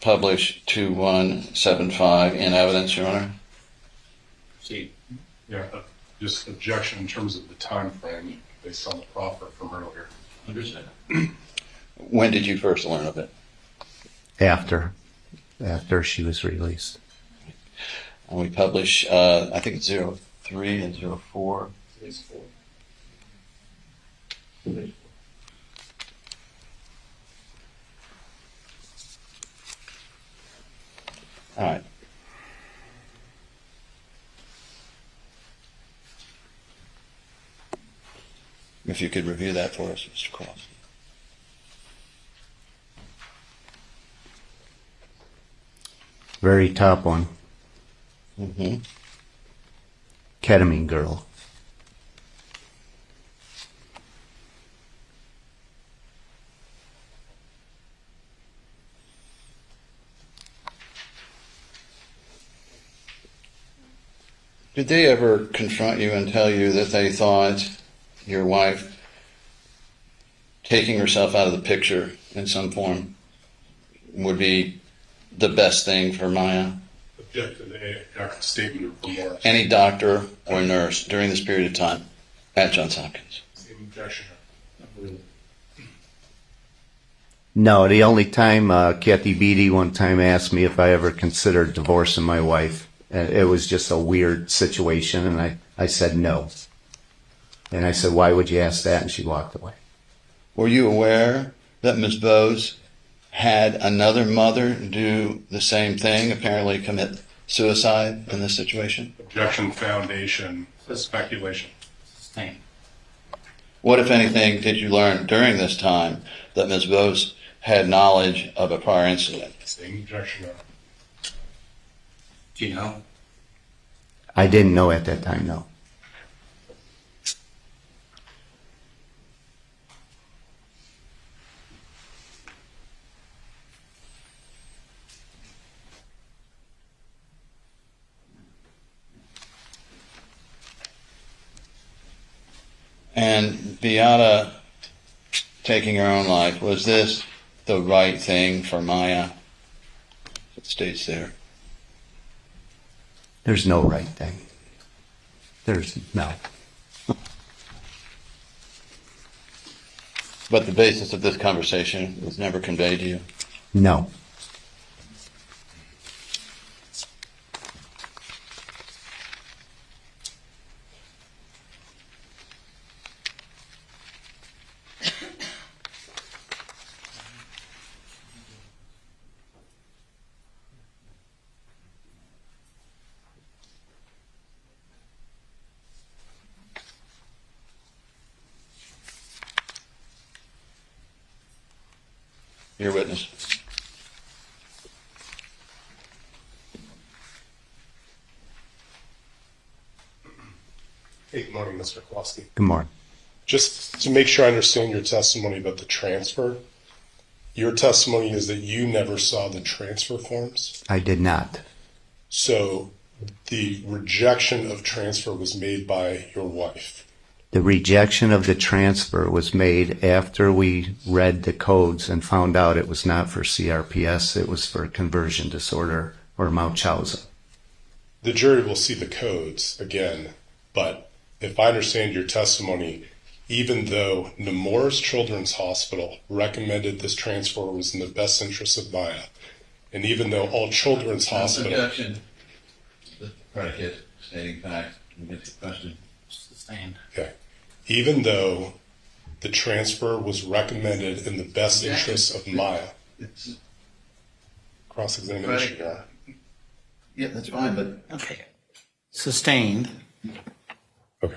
publish 2175 in evidence, Your Honor. See, Yeah, just objection in terms of the time frame based on the proffer from earlier. understood. When did you first learn of it? After she was released. And we publish, I think it's 03 and 04. All right. If you could review that for us, Mr. Cross. Very top one. Mm-hmm. Ketamine girl. Did they ever confront you and tell you that they thought your wife taking herself out of the picture in some form would be the best thing for Maya? Object to the statement of remorse. Any doctor or nurse during this period of time at Johns Hopkins? Same objection. No, the only time Kathy Beatty one time asked me if I ever considered divorcing my wife. It was just a weird situation, and I said no. And I said, why would you ask that? And she walked away. Were you aware that Ms. Bose had another mother do the same thing, apparently commit suicide in this situation? Objection, foundation, speculation. Sustained. What, if anything, did you learn during this time that Ms. Bose had knowledge of a prior incident? Same objection. Do you know? I didn't know at that time, no. And Beata taking her own life, was this the right thing for Maya? It states there. There's no right thing. There's no. But the basis of this conversation was never conveyed to you? No. Your witness. Hey, good morning, Mr. Kowalski. Good morning. Just to make sure I understand your testimony about the transfer, your testimony is that you never saw the transfer forms? I did not. So the rejection of transfer was made by your wife? The rejection of the transfer was made after we read the codes and found out it was not for CRPS, it was for conversion disorder or Mauchausen. The jury will see the codes again, but if I understand your testimony, even though Nemours Children's Hospital recommended this transfer was in the best interest of Maya, and even though all Children's Hospital... Objection. The predicate stating fact. You get the question. Sustained. Okay. Even though the transfer was recommended in the best interest of Maya. It's, Cross-examination, Your Honor. yeah, that's fine, but Okay. Sustained. Okay.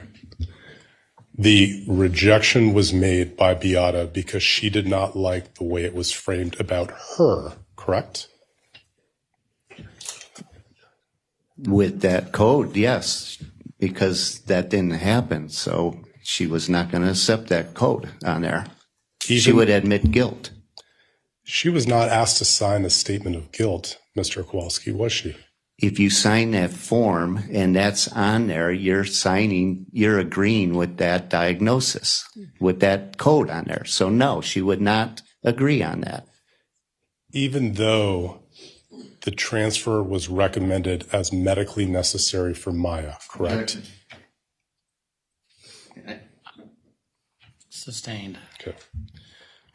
The rejection was made by Beata because she did not like the way it was framed about her, correct? With that code, yes, because that didn't happen. So she was not going to accept that code on there. She would admit guilt. She was not asked to sign a statement of guilt, Mr. Kowalski, was she? If you sign that form and that's on there, you're agreeing with that diagnosis, with that code on there. So no, she would not agree on that. Even though the transfer was recommended as medically necessary for Maya, correct? Sustained. Okay.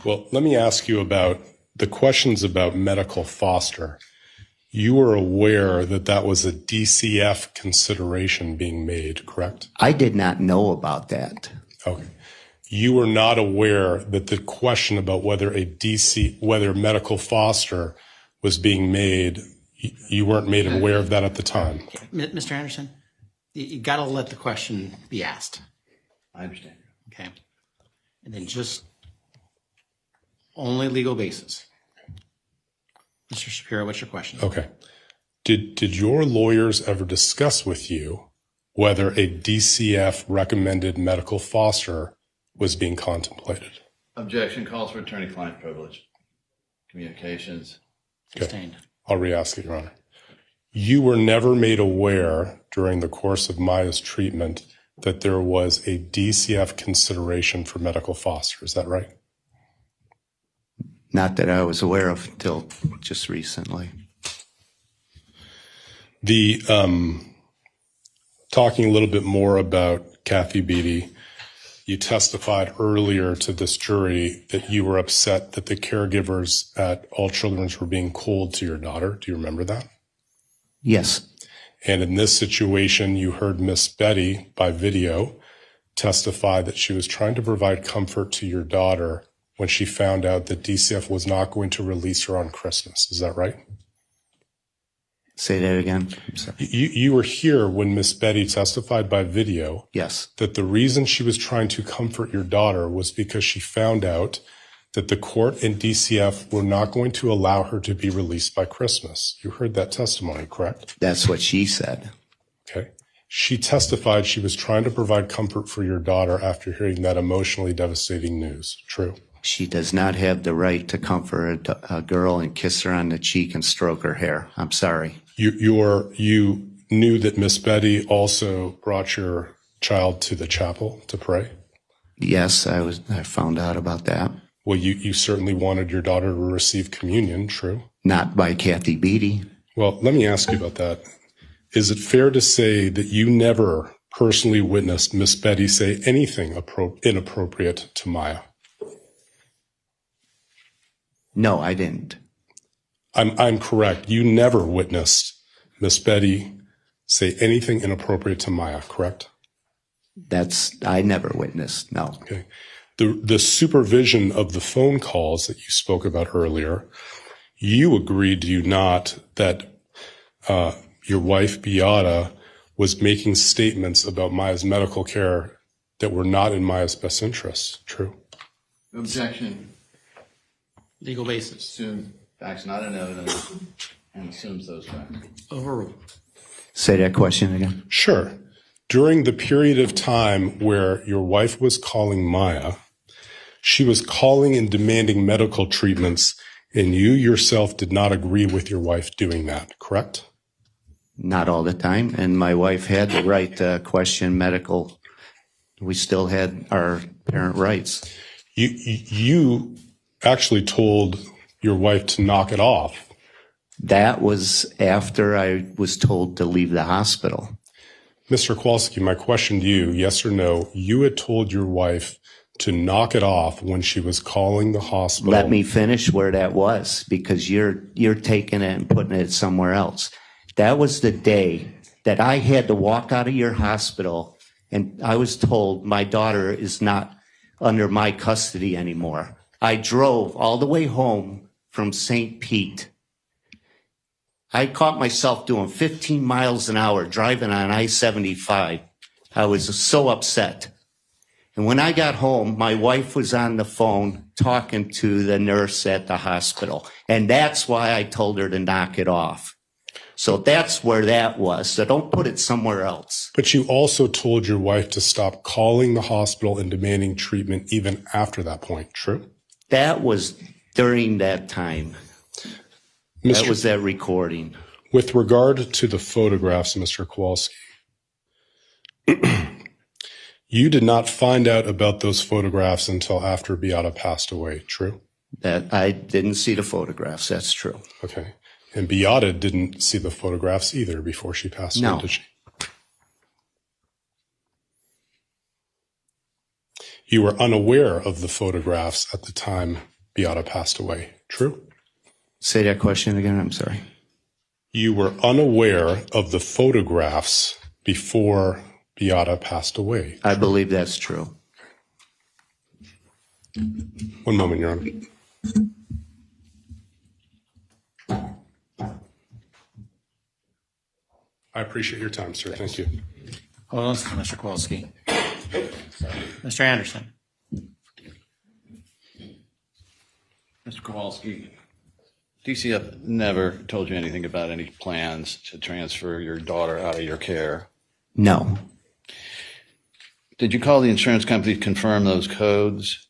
Well, let me ask you about the questions about medical foster. You were aware that that was a DCF consideration being made, correct? I did not know about that. Okay. You were not aware that the question about whether whether medical foster was being made, you weren't made aware of that at the time. Mr. Anderson, you got to let the question be asked. I understand. Okay. And then just only legal basis. Mr. Shapiro, what's your question? Okay. Did your lawyers ever discuss with you whether a DCF recommended medical foster was being contemplated? Objection calls for attorney-client privilege. Communications. Sustained. I'll re-ask it, Your Honor. You were never made aware during the course of Maya's treatment that there was a DCF consideration for medical foster. Is that right? Not that I was aware of until just recently. The talking a little bit more about Kathy Beatty, you testified earlier to this jury that you were upset that the caregivers at All Children's were being cold to your daughter. Do you remember that? Yes. And in this situation, you heard Miss Betty by video testify that she was trying to provide comfort to your daughter when she found out that DCF was not going to release her on Christmas. Is that right? Say that again. I'm sorry. You were here when Miss Betty testified by video. Yes. That the reason she was trying to comfort your daughter was because she found out that the court and DCF were not going to allow her to be released by Christmas. You heard that testimony, correct? That's what she said. Okay. She testified she was trying to provide comfort for your daughter after hearing that emotionally devastating news. True? She does not have the right to comfort a girl and kiss her on the cheek and stroke her hair. I'm sorry. You knew that Miss Betty also brought your child to the chapel to pray? Yes, I found out about that. Well, you certainly wanted your daughter to receive communion, true? Not by Kathy Beatty. Well, let me ask you about that. Is it fair to say that you never personally witnessed Miss Betty say anything inappropriate to Maya? No, I didn't. I'm correct. You never witnessed Miss Betty say anything inappropriate to Maya, correct? I never witnessed, no. Okay. The supervision of the phone calls that you spoke about earlier, you agreed, do you not, that your wife, Beata, was making statements about Maya's medical care that were not in Maya's best interests, true? Objection. Legal basis. Assume facts not in evidence and assumes those facts. Overruled. Say that question again. Sure. During the period of time where your wife was calling Maya, she was calling and demanding medical treatments, and you yourself did not agree with your wife doing that, correct? Not all the time, and my wife had the right to question medical. We still had our parent rights. You actually told your wife to knock it off That was after I was told to leave the hospital. Mr. Kowalski, my question to you, yes or no, you had told your wife to knock it off when she was calling the hospital. Let me finish where that was, because you're taking it and putting it somewhere else. That was the day that I had to walk out of your hospital, and I was told my daughter is not under my custody anymore. I drove all the way home from St. Pete. I caught myself doing 15 miles an hour driving on I-75. I was so upset. And when I got home, my wife was on the phone talking to the nurse at the hospital. And that's why I told her to knock it off. So that's where that was. So don't put it somewhere else. But you also told your wife to stop calling the hospital and demanding treatment even after that point, true? That was during that time. That was that recording. With regard to the photographs, Mr. Kowalski, you did not find out about those photographs until after Beata passed away, true? That I didn't see the photographs. That's true. Okay. And Beata didn't see the photographs either before she passed away, No. did she? You were unaware of the photographs at the time Beata passed away, true? Say that question again. I'm sorry. You were unaware of the photographs before Beata passed away. I believe that's true. One moment, Your Honor. I appreciate your time, sir. Thank you. Hold on a second, Mr. Kowalski. Mr. Anderson. Mr. Kowalski, DCF never told you anything about any plans to transfer your daughter out of your care. No. Did you call the insurance company to confirm those codes,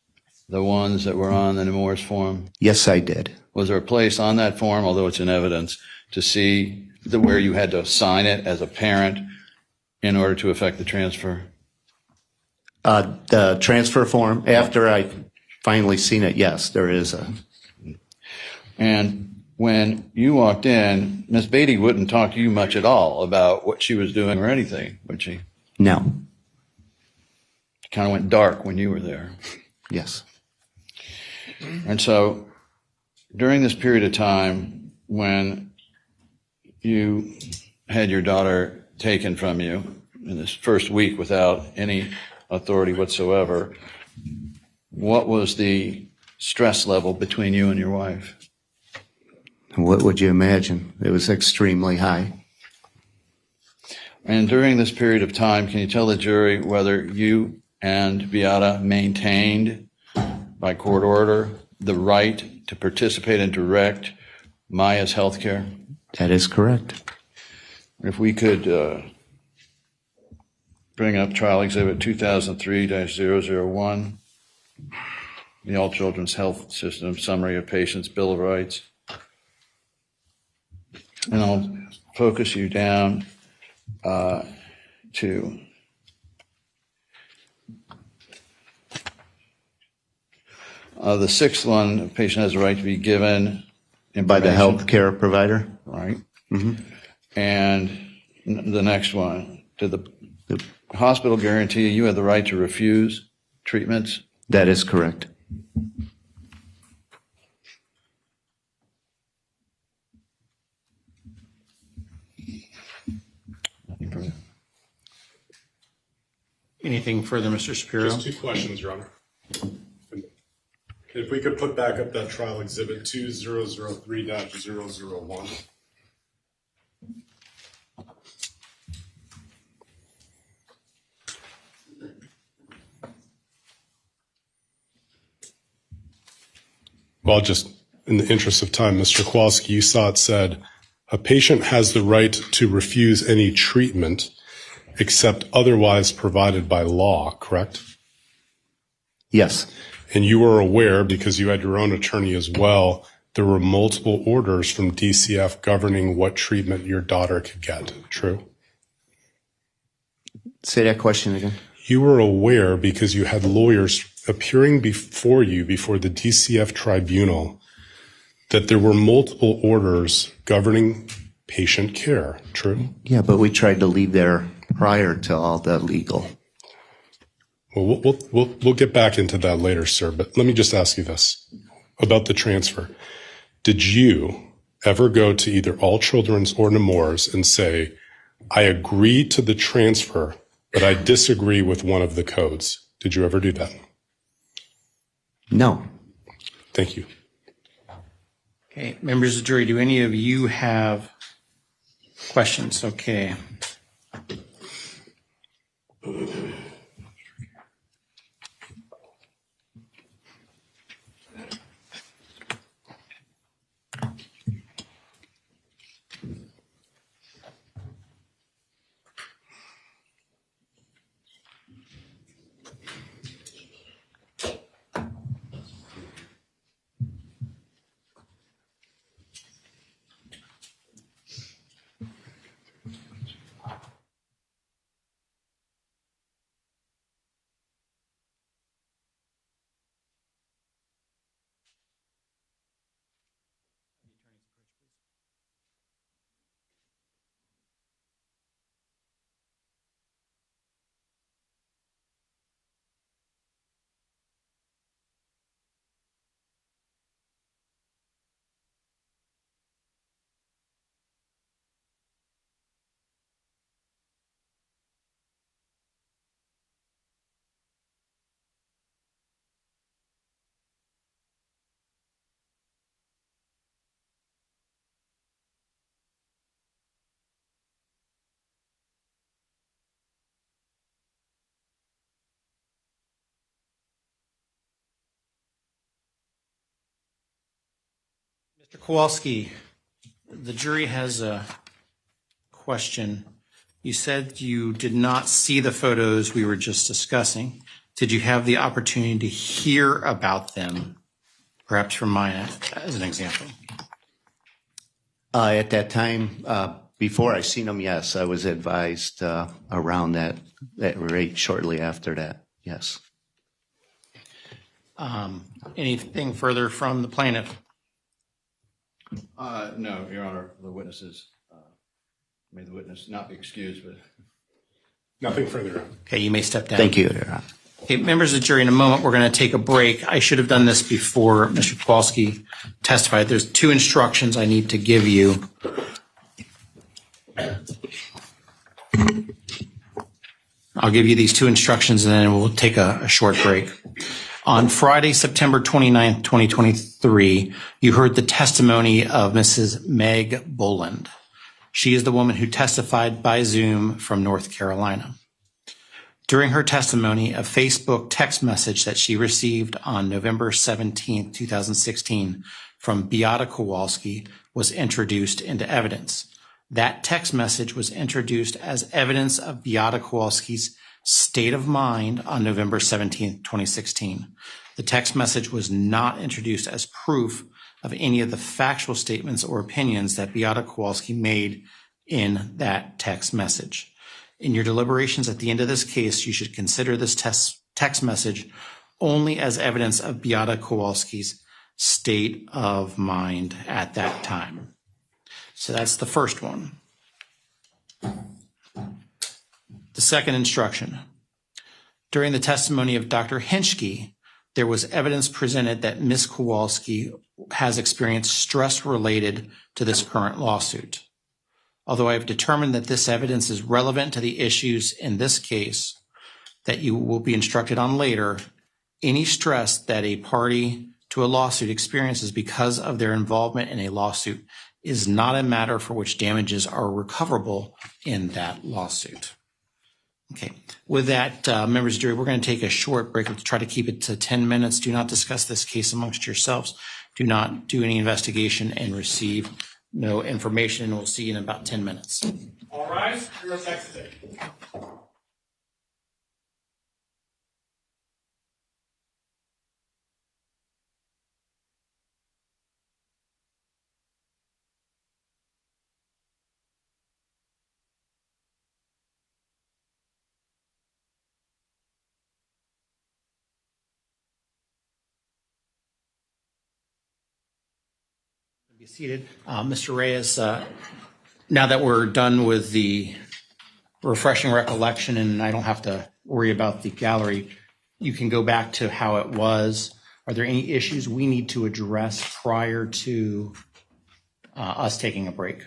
the ones that were on the Nemours form? Yes, I did. Was there a place on that form, although it's in evidence, to see where you had to sign it as a parent in order to effect the transfer? The transfer form, after I finally seen it, yes, there is a. And when you walked in, Miss Beatty wouldn't talk to you much at all about what she was doing or anything, would she? No. It kind of went dark when you were there. Yes. And so during this period of time when you had your daughter taken from you in this first week without any authority whatsoever, what was the stress level between you and your wife? What would you imagine? It was extremely high. And during this period of time, can you tell the jury whether you and Beata maintained, by court order, the right to participate and direct Maya's health care? That is correct. If we could bring up Trial Exhibit 2003-001, the All Children's Health System Summary of Patients' Bill of Rights. And I'll focus you down to the sixth one. The patient has a right to be given By the health care provider? right? Mm-hmm. And the next one, did the hospital guarantee you had the right to refuse treatments? That is correct. Anything further, Mr. Shapiro? Just two questions, Your Honor. If we could put back up that trial exhibit 2003-001. Well, just in the interest of time, Mr. Kowalski, you saw it said, a patient has the right to refuse any treatment except otherwise provided by law, correct? Yes. And you were aware, because you had your own attorney as well, there were multiple orders from DCF governing what treatment your daughter could get, true? Say that question again. You were aware because you had lawyers appearing before you, before the DCF tribunal, that there were multiple orders governing patient care. True? Yeah, but we tried to leave there prior to all the legal. Well, we'll get back into that later, sir. But let me just ask you this about the transfer. Did you ever go to either All Children's or Nemours and say, I agree to the transfer, but I disagree with one of the codes? Did you ever do that? No. Thank you. Okay, members of the jury, do any of you have questions? Okay. Mr. Kowalski, the jury has a question. You said you did not see the photos we were just discussing. Did you have the opportunity to hear about them, perhaps from Maya, as an example? At that time, before I seen them, yes, I was advised around that rate shortly after that, yes. Anything further from the plaintiff? No, Your Honor, the witnesses, may the witness not be excused, but. Nothing further. Okay, you may step down. Thank you, Your Honor. Okay, members of the jury, in a moment, we're going to take a break. I should have done this before Mr. Kowalski testified. There's 2 instructions I need to give you. I'll give you these 2 instructions and then we'll take a short break. On Friday, September 29th, 2023, you heard the testimony of Mrs. Meg Boland. She is the woman who testified by Zoom from North Carolina. During her testimony, a Facebook text message that she received on November 17, 2016 from Beata Kowalski was introduced into evidence. That text message was introduced as evidence of Beata Kowalski's state of mind on November 17, 2016. The text message was not introduced as proof of any of the factual statements or opinions that Beata Kowalski made in that text message. In your deliberations at the end of this case, you should consider this text message only as evidence of Beata Kowalski's state of mind at that time. So that's the first one. The second instruction. During the testimony of Dr. Hinchke, there was evidence presented that Ms. Kowalski has experienced stress related to this current lawsuit. Although I have determined that this evidence is relevant to the issues in this case that you will be instructed on later, any stress that a party to a lawsuit experiences because of their involvement in a lawsuit is not a matter for which damages are recoverable in that lawsuit. Okay, with that, members of the jury, we're going to take a short break. Let's try to keep it to 10 minutes. Do not discuss this case amongst yourselves. Do not do any investigation and receive no information. And we'll see you in about 10 minutes. All rise. Your exit. Be seated. Mr. Reyes, now that we're done with the refreshing recollection and I don't have to worry about the gallery, you can go back to how it was. Are there any issues we need to address prior to us taking a break?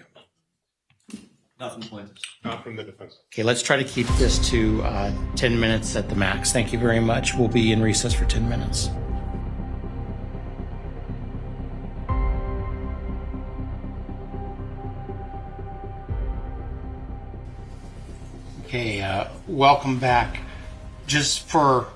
Nothing plaintiffs. Not from the defense. Okay, let's try to keep this to 10 minutes at the max. Thank you very much. We'll be in recess for 10 minutes. Okay, welcome back. Just for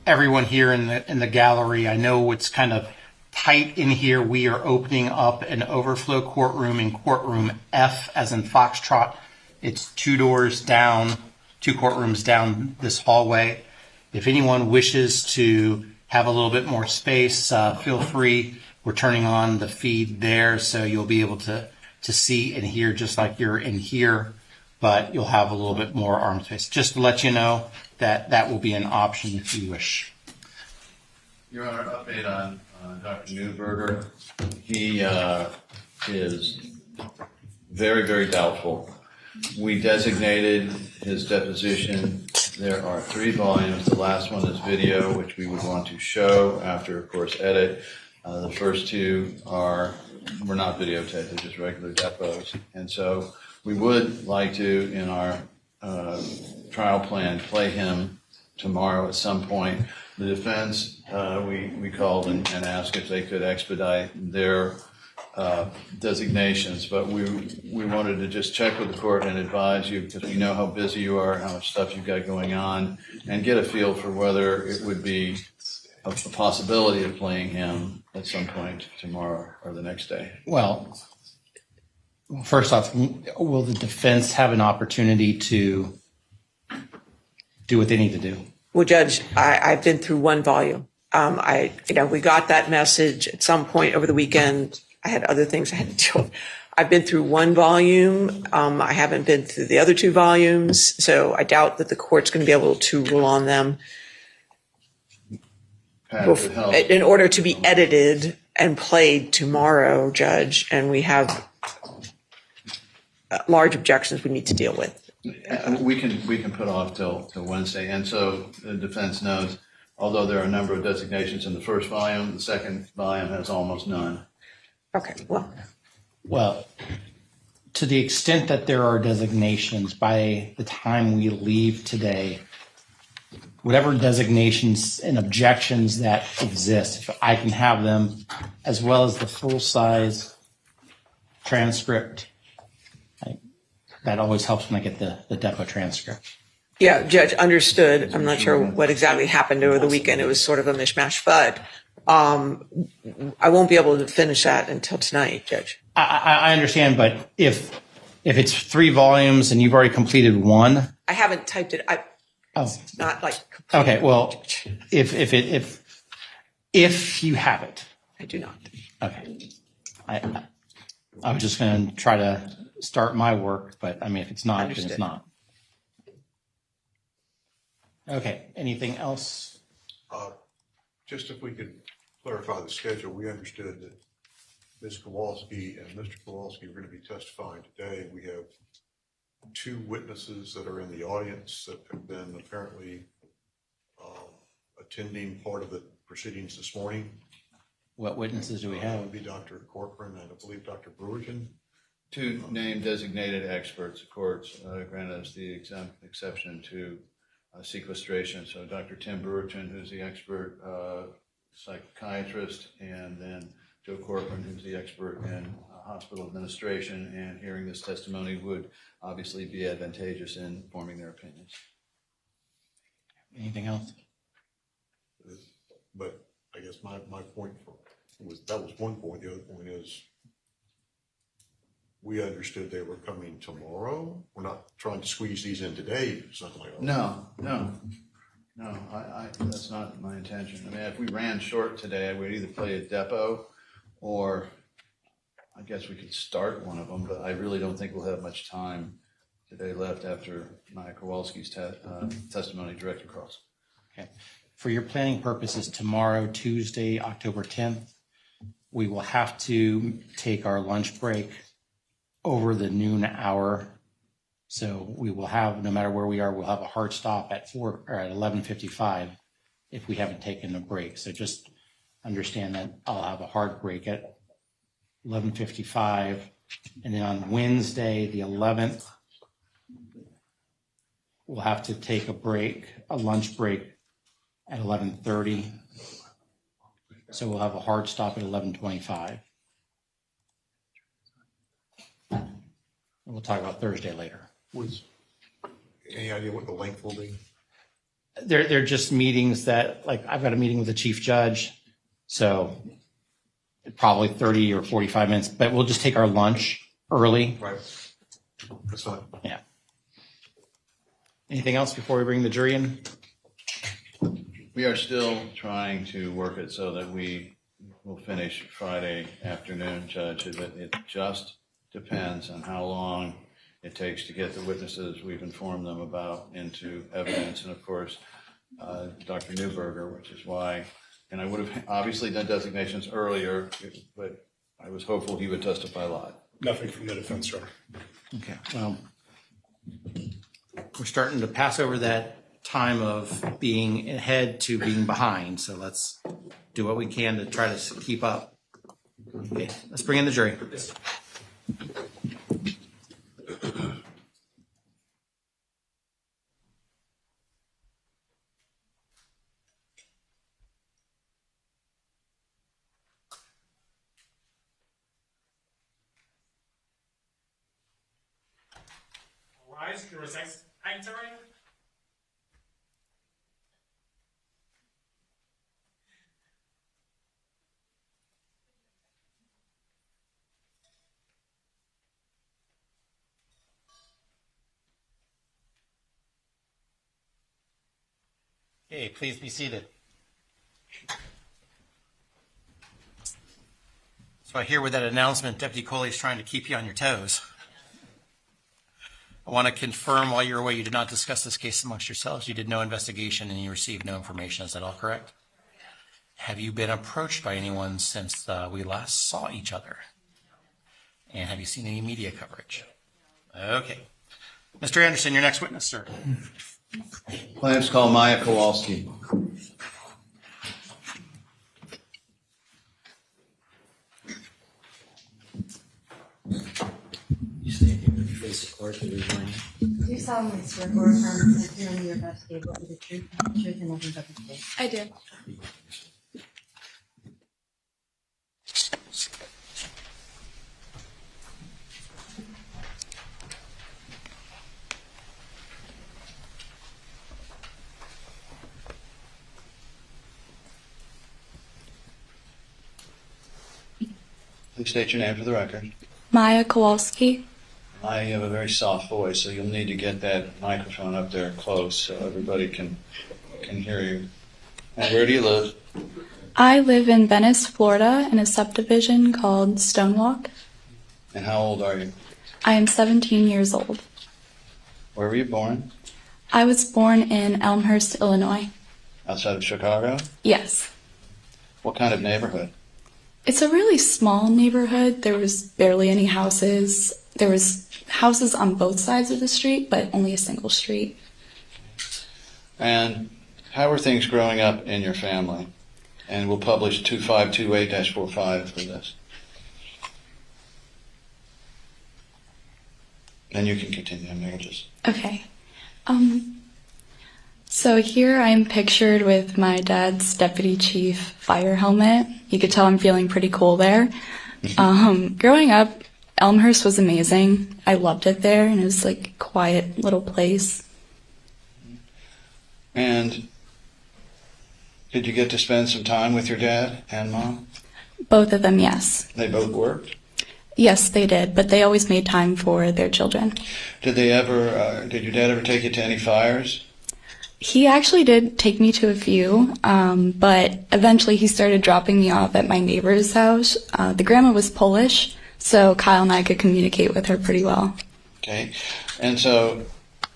everyone here in the gallery, I know it's kind of tight in here. We are opening up an overflow courtroom in courtroom F as in Foxtrot. It's 2 doors down, 2 courtrooms down this hallway. If anyone wishes to have a little bit more space, feel free. We're turning on the feed there, so you'll be able to see and hear just like you're in here, but you'll have a little bit more arm space. Just to let you know that that will be an option if you wish. Your Honor, update on Dr. Newberger. He is very, very doubtful. We designated his deposition. There are 3 volumes. The last one is video, which we would want to show after, of course, edit. The first 2 were not videotaped, they're just regular depots. And so we would like to, in our trial plan, play him tomorrow at some point. The defense, we called and asked if they could expedite their designations, but we wanted to just check with the court and advise you, because we know how busy you are, how much stuff you've got going on, and get a feel for whether it would be a possibility of playing him at some point tomorrow or the next day. Well, first off, will the defense have an opportunity to do what they need to do? Well, Judge, I've been through 1 volume. We got that message at some point over the weekend. I had other things I had to deal with. I've been through 1 volume. I haven't been through the other 2 volumes, so I doubt that the court's going to be able to rule on them in order to be edited and played tomorrow, Judge. And we have large objections we need to deal with. We can put off till Wednesday, and so the defense knows, although there are a number of designations in the first volume, the second volume has almost none. Okay, Well, to the extent that there are designations, by the time we leave today, whatever designations and objections that exist, if I can have them, as well as the full-size transcript. That always helps when I get the depot transcript. Yeah, Judge, understood. I'm not sure what exactly happened over the weekend. It was sort of a mishmash, but I won't be able to finish that until tonight, Judge. I understand, but if it's 3 volumes and you've already completed 1. I haven't typed it. It's not like complete. Okay, well, if you have it. I do not. Okay. I was just going to try to start my work, but I mean, if it's not, then it's not. Okay, anything else? Just if we could clarify the schedule, we understood that Ms. Kowalski and Mr. Kowalski are going to be testifying today. We have 2 witnesses that are in the audience that have been apparently attending part of the proceedings this morning. What witnesses do we have? That would be Dr. Corcoran and I believe Dr. Brewerton. 2 named designated experts, of course, granted us the exception to sequestration. So Dr. Tim Brewerton, who's the expert psychiatrist, and then Joe Corcoran, who's the expert in hospital administration, and hearing this testimony would obviously be advantageous in forming their opinions. Anything else? But I guess my point was, that was one point. The other point is, we understood they were coming tomorrow. We're not trying to squeeze these in today, something like that. No, that's not my intention. I mean, if we ran short today, we'd either play a depot or I guess we could start one of them, but I really don't think we'll have much time today left after Maya Kowalski's testimony direct across. Okay. For your planning purposes, tomorrow, Tuesday, October 10th, We will have to take our lunch break over the noon hour. So we will have, no matter where we are, we'll have a hard stop at 11:55 if we haven't taken a break. So just understand that I'll have a hard break at 11:55. And then on Wednesday, the 11th, we'll have to take a lunch break at 11:30. So we'll have a hard stop at 11:25. We'll talk about Thursday later. Any idea what the length will be? They're just meetings that, like, I've got a meeting with the chief judge, so probably 30 or 45 minutes, but we'll just take our lunch early. Right. That's fine. Yeah. Anything else before we bring the jury in? We are still trying to work it so that we will finish Friday afternoon, Judge. It just depends on how long it takes to get the witnesses we've informed them about into evidence. And of course, Dr. Newberger, which is why, and I would have obviously done designations earlier, but I was hopeful he would testify live. Nothing from the defense, Your Honor. Okay, well, we're starting to pass over that time of being ahead to being behind, so let's do what we can to try to keep up. Okay, let's bring in the jury. Rise, your sex entering. Okay, please be seated. So I hear with that announcement, Deputy Coley is trying to keep you on your toes. I want to confirm while you're away, you did not discuss this case amongst yourselves. You did no investigation and you received no information. Is that all correct? Have you been approached by anyone since we last saw each other? And have you seen any media coverage? Okay. Mr. Anderson, your next witness, sir. Plaintiff's call Maya Kowalski. You stand here and face the court and resign. Do you solemnly swear or affirm that testimony you're about to give will be the truth, and nothing but the truth? I do. Please state your name for the record. Maya Kowalski. You have a very soft voice, so you'll need to get that microphone up there close so everybody can hear you. And where do you live? I live in Venice, Florida, in a subdivision called Stonewalk. And how old are you? I am 17 years old. Where were you born? I was born in Elmhurst, Illinois. Outside of Chicago? Yes. What kind of neighborhood? It's a really small neighborhood. There was barely any houses. There was houses on both sides of the street, but only a single street. And how were things growing up in your family? And we'll publish 2528-45 for this. Then you can continue. I mean, we'll just... Okay. So here I'm pictured with my dad's deputy chief fire helmet. You could tell I'm feeling pretty cool there. Growing up, Elmhurst was amazing. I loved it there, and it was like a quiet little place. And did you get to spend some time with your dad and mom? Both of them, yes. They both worked? Yes, they did, but they always made time for their children. Did your dad ever take you to any fires? He actually did take me to a few, but eventually he started dropping me off at my neighbor's house. The grandma was Polish, so Kyle and I could communicate with her pretty well. Okay. And so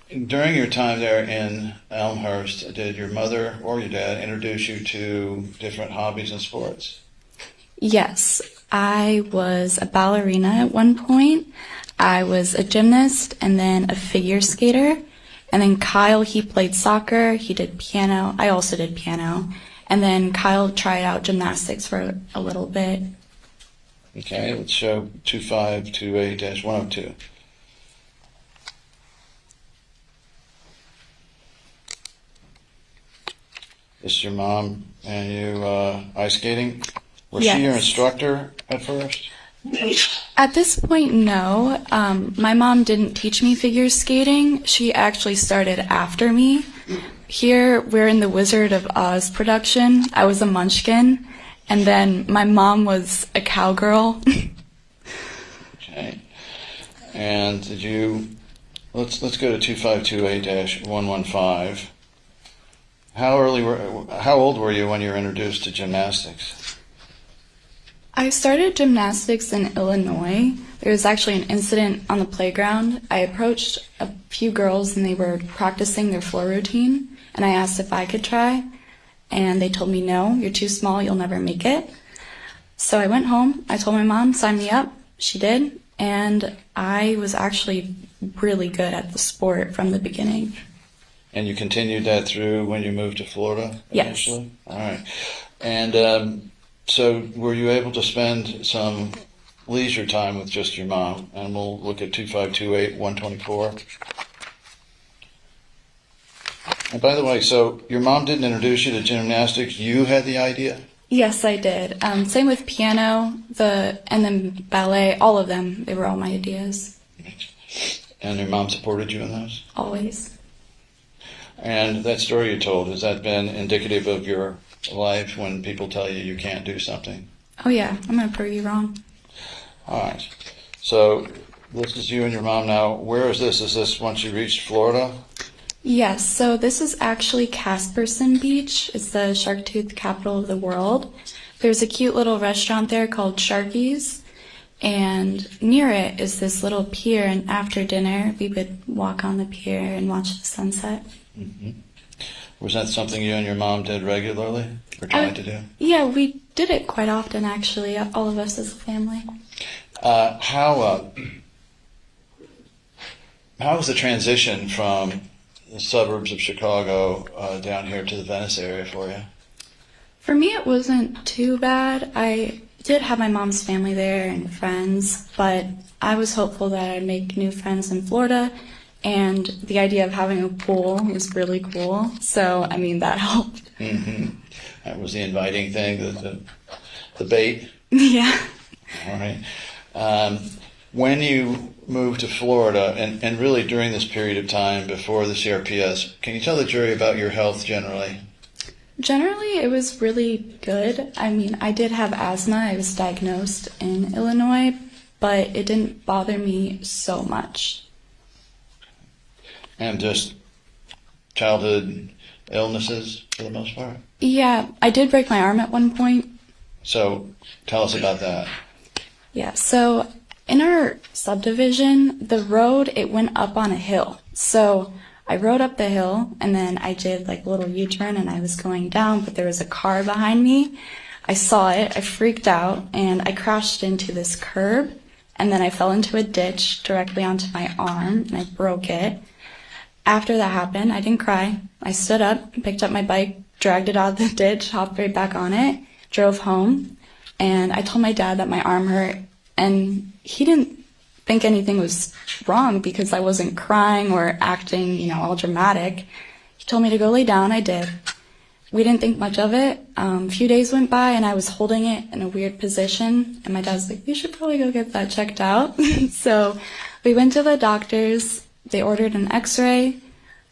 during your time there in Elmhurst, did your mother or your dad introduce you to different hobbies and sports? Yes, I was a ballerina at one point. I was a gymnast and then a figure skater. And then Kyle, he played soccer, he did piano. I also did piano. And then Kyle tried out gymnastics for a little bit. Okay, let's show 2528-102. This is your mom and you ice skating. Was she your Yes. instructor at first? At this point, no. My mom didn't teach me figure skating. She actually started after me. Here, we're in the Wizard of Oz production. I was a munchkin, and then my mom was a cowgirl. Okay. And did you? Let's go to 2528-115. How old were you when you were introduced to gymnastics? I started gymnastics in Illinois. There was actually an incident on the playground. I approached a few girls and they were practicing their floor routine, and I asked if I could try, and they told me, no, you're too small, you'll never make it. So I went home, I told my mom, sign me up. She did, and I was actually really good at the sport from the beginning. And you continued that through when you moved to Florida eventually? Yes. All right. And so were you able to spend some leisure time with just your mom? And we'll look at 2528-124. And by the way, so your mom didn't introduce you to gymnastics. You had the idea? Yes, I did. Same with piano, and then ballet, all of them. They were all my ideas. And your mom supported you in those? Always. And that story you told, has that been indicative of your life when people tell you you can't do something? Oh yeah, I'm going to prove you wrong. All right. So this is you and your mom now. Where is this? Is this once you reached Florida? Yes, so this is actually Casperson Beach. It's the shark tooth capital of the world. There's a cute little restaurant there called Sharky's, and near it is this little pier, and after dinner we would walk on the pier and watch the sunset. Mm-hmm. Was that something you and your mom did regularly or tried to do? Yeah, we did it quite often actually, all of us as a family. How was the transition from the suburbs of Chicago down here to the Venice area for you? For me, it wasn't too bad. I did have my mom's family there and friends, but I was hopeful that I'd make new friends in Florida, and the idea of having a pool was really cool. So, I mean, that helped. Mm-hmm. That was the inviting thing, the bait? Yeah. All right. When you moved to Florida, and really during this period of time before the CRPS, can you tell the jury about your health generally? Generally, it was really good. I mean, I did have asthma. I was diagnosed in Illinois, but it didn't bother me so much. And just childhood illnesses for the most part? Yeah, I did break my arm at one point. So tell us about that. Yeah, so in our subdivision, the road, it went up on a hill. So I rode up the hill, and then I did like a little U-turn, and I was going down, but there was a car behind me. I saw it, I freaked out, and I crashed into this curb, and then I fell into a ditch directly onto my arm, and I broke it. After that happened, I didn't cry. I stood up, picked up my bike, dragged it out of the ditch, hopped right back on it, drove home, and I told my dad that my arm hurt, and he didn't think anything was wrong because I wasn't crying or acting, all dramatic. He told me to go lay down. I did. We didn't think much of it. A few days went by, and I was holding it in a weird position, and my dad's like, you should probably go get that checked out. So we went to the doctors. They ordered an x-ray.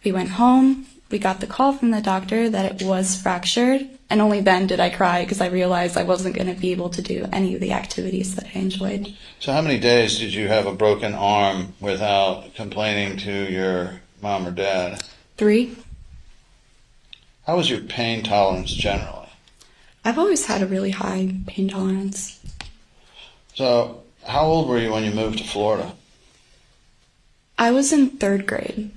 We went home. We got the call from the doctor that it was fractured, and only then did I cry because I realized I wasn't going to be able to do any of the activities that I enjoyed. So how many days did you have a broken arm without complaining to your mom or dad? 3. How was your pain tolerance generally? I've always had a really high pain tolerance. So how old were you when you moved to Florida? I was in 3rd grade,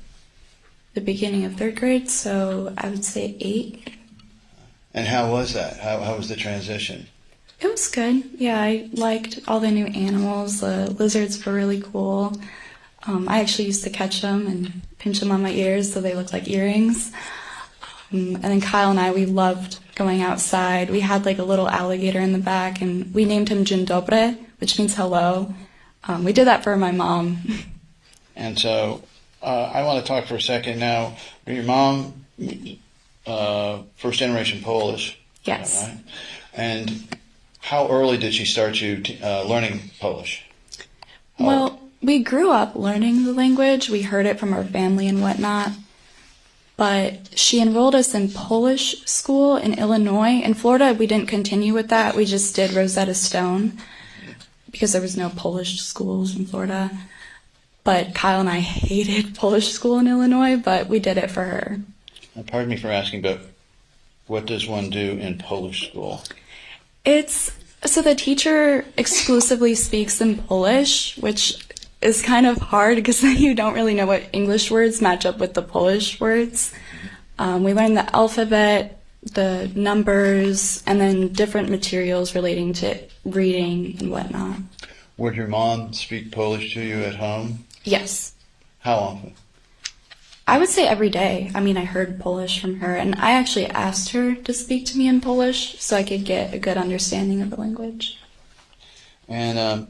the beginning of 3rd grade, so I would say 8. And how was that? How was the transition? It was good. Yeah, I liked all the new animals. The lizards were really cool. I actually used to catch them and pinch them on my ears so they looked like earrings. And then Kyle and I, we loved going outside. We had like a little alligator in the back, and we named him Dzień dobry, which means hello. We did that for my mom. And so I want to talk for a second now. Your mom, first generation Polish. Yes. Right? And how early did she start you learning Polish? Well, we grew up learning the language. We heard it from our family and whatnot. But she enrolled us in Polish school in Illinois. In Florida, we didn't continue with that. We just did Rosetta Stone because there was no Polish schools in Florida. But Kyle and I hated Polish school in Illinois, but we did it for her. Pardon me for asking, but what does one do in Polish school? So the teacher exclusively speaks in Polish, which is kind of hard because then you don't really know what English words match up with the Polish words. We learned the alphabet, the numbers, and then different materials relating to reading and whatnot. Would your mom speak Polish to you at home? Yes. How often? I would say every day. I mean, I heard Polish from her, and I actually asked her to speak to me in Polish so I could get a good understanding of the language. And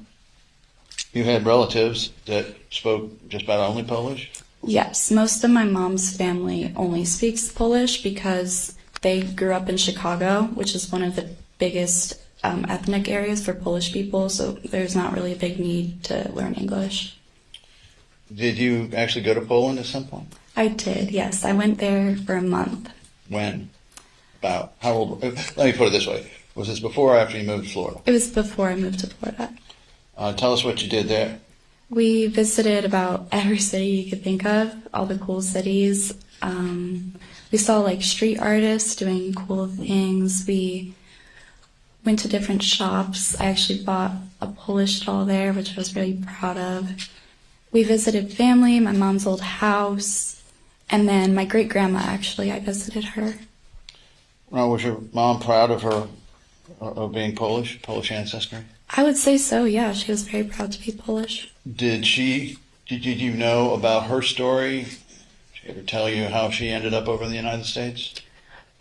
you had relatives that spoke just about only Polish? Yes, most of my mom's family only speaks Polish because they grew up in Chicago, which is one of the biggest ethnic areas for Polish people, so there's not really a big need to learn English. Did you actually go to Poland at some point? I did, yes. I went there for a month. When? About how old? Let me put it this way. Was this before or after you moved to Florida? It was before I moved to Florida. Tell us what you did there. We visited about every city you could think of, all the cool cities. We saw like street artists doing cool things. We went to different shops. I actually bought a Polish doll there, which I was really proud of. We visited family, my mom's old house, and then my great-grandma, actually, I visited her. Well, was your mom proud of her, of being Polish ancestry? I would say so, yeah. She was very proud to be Polish. Did you know about her story? Did she ever tell you how she ended up over in the United States?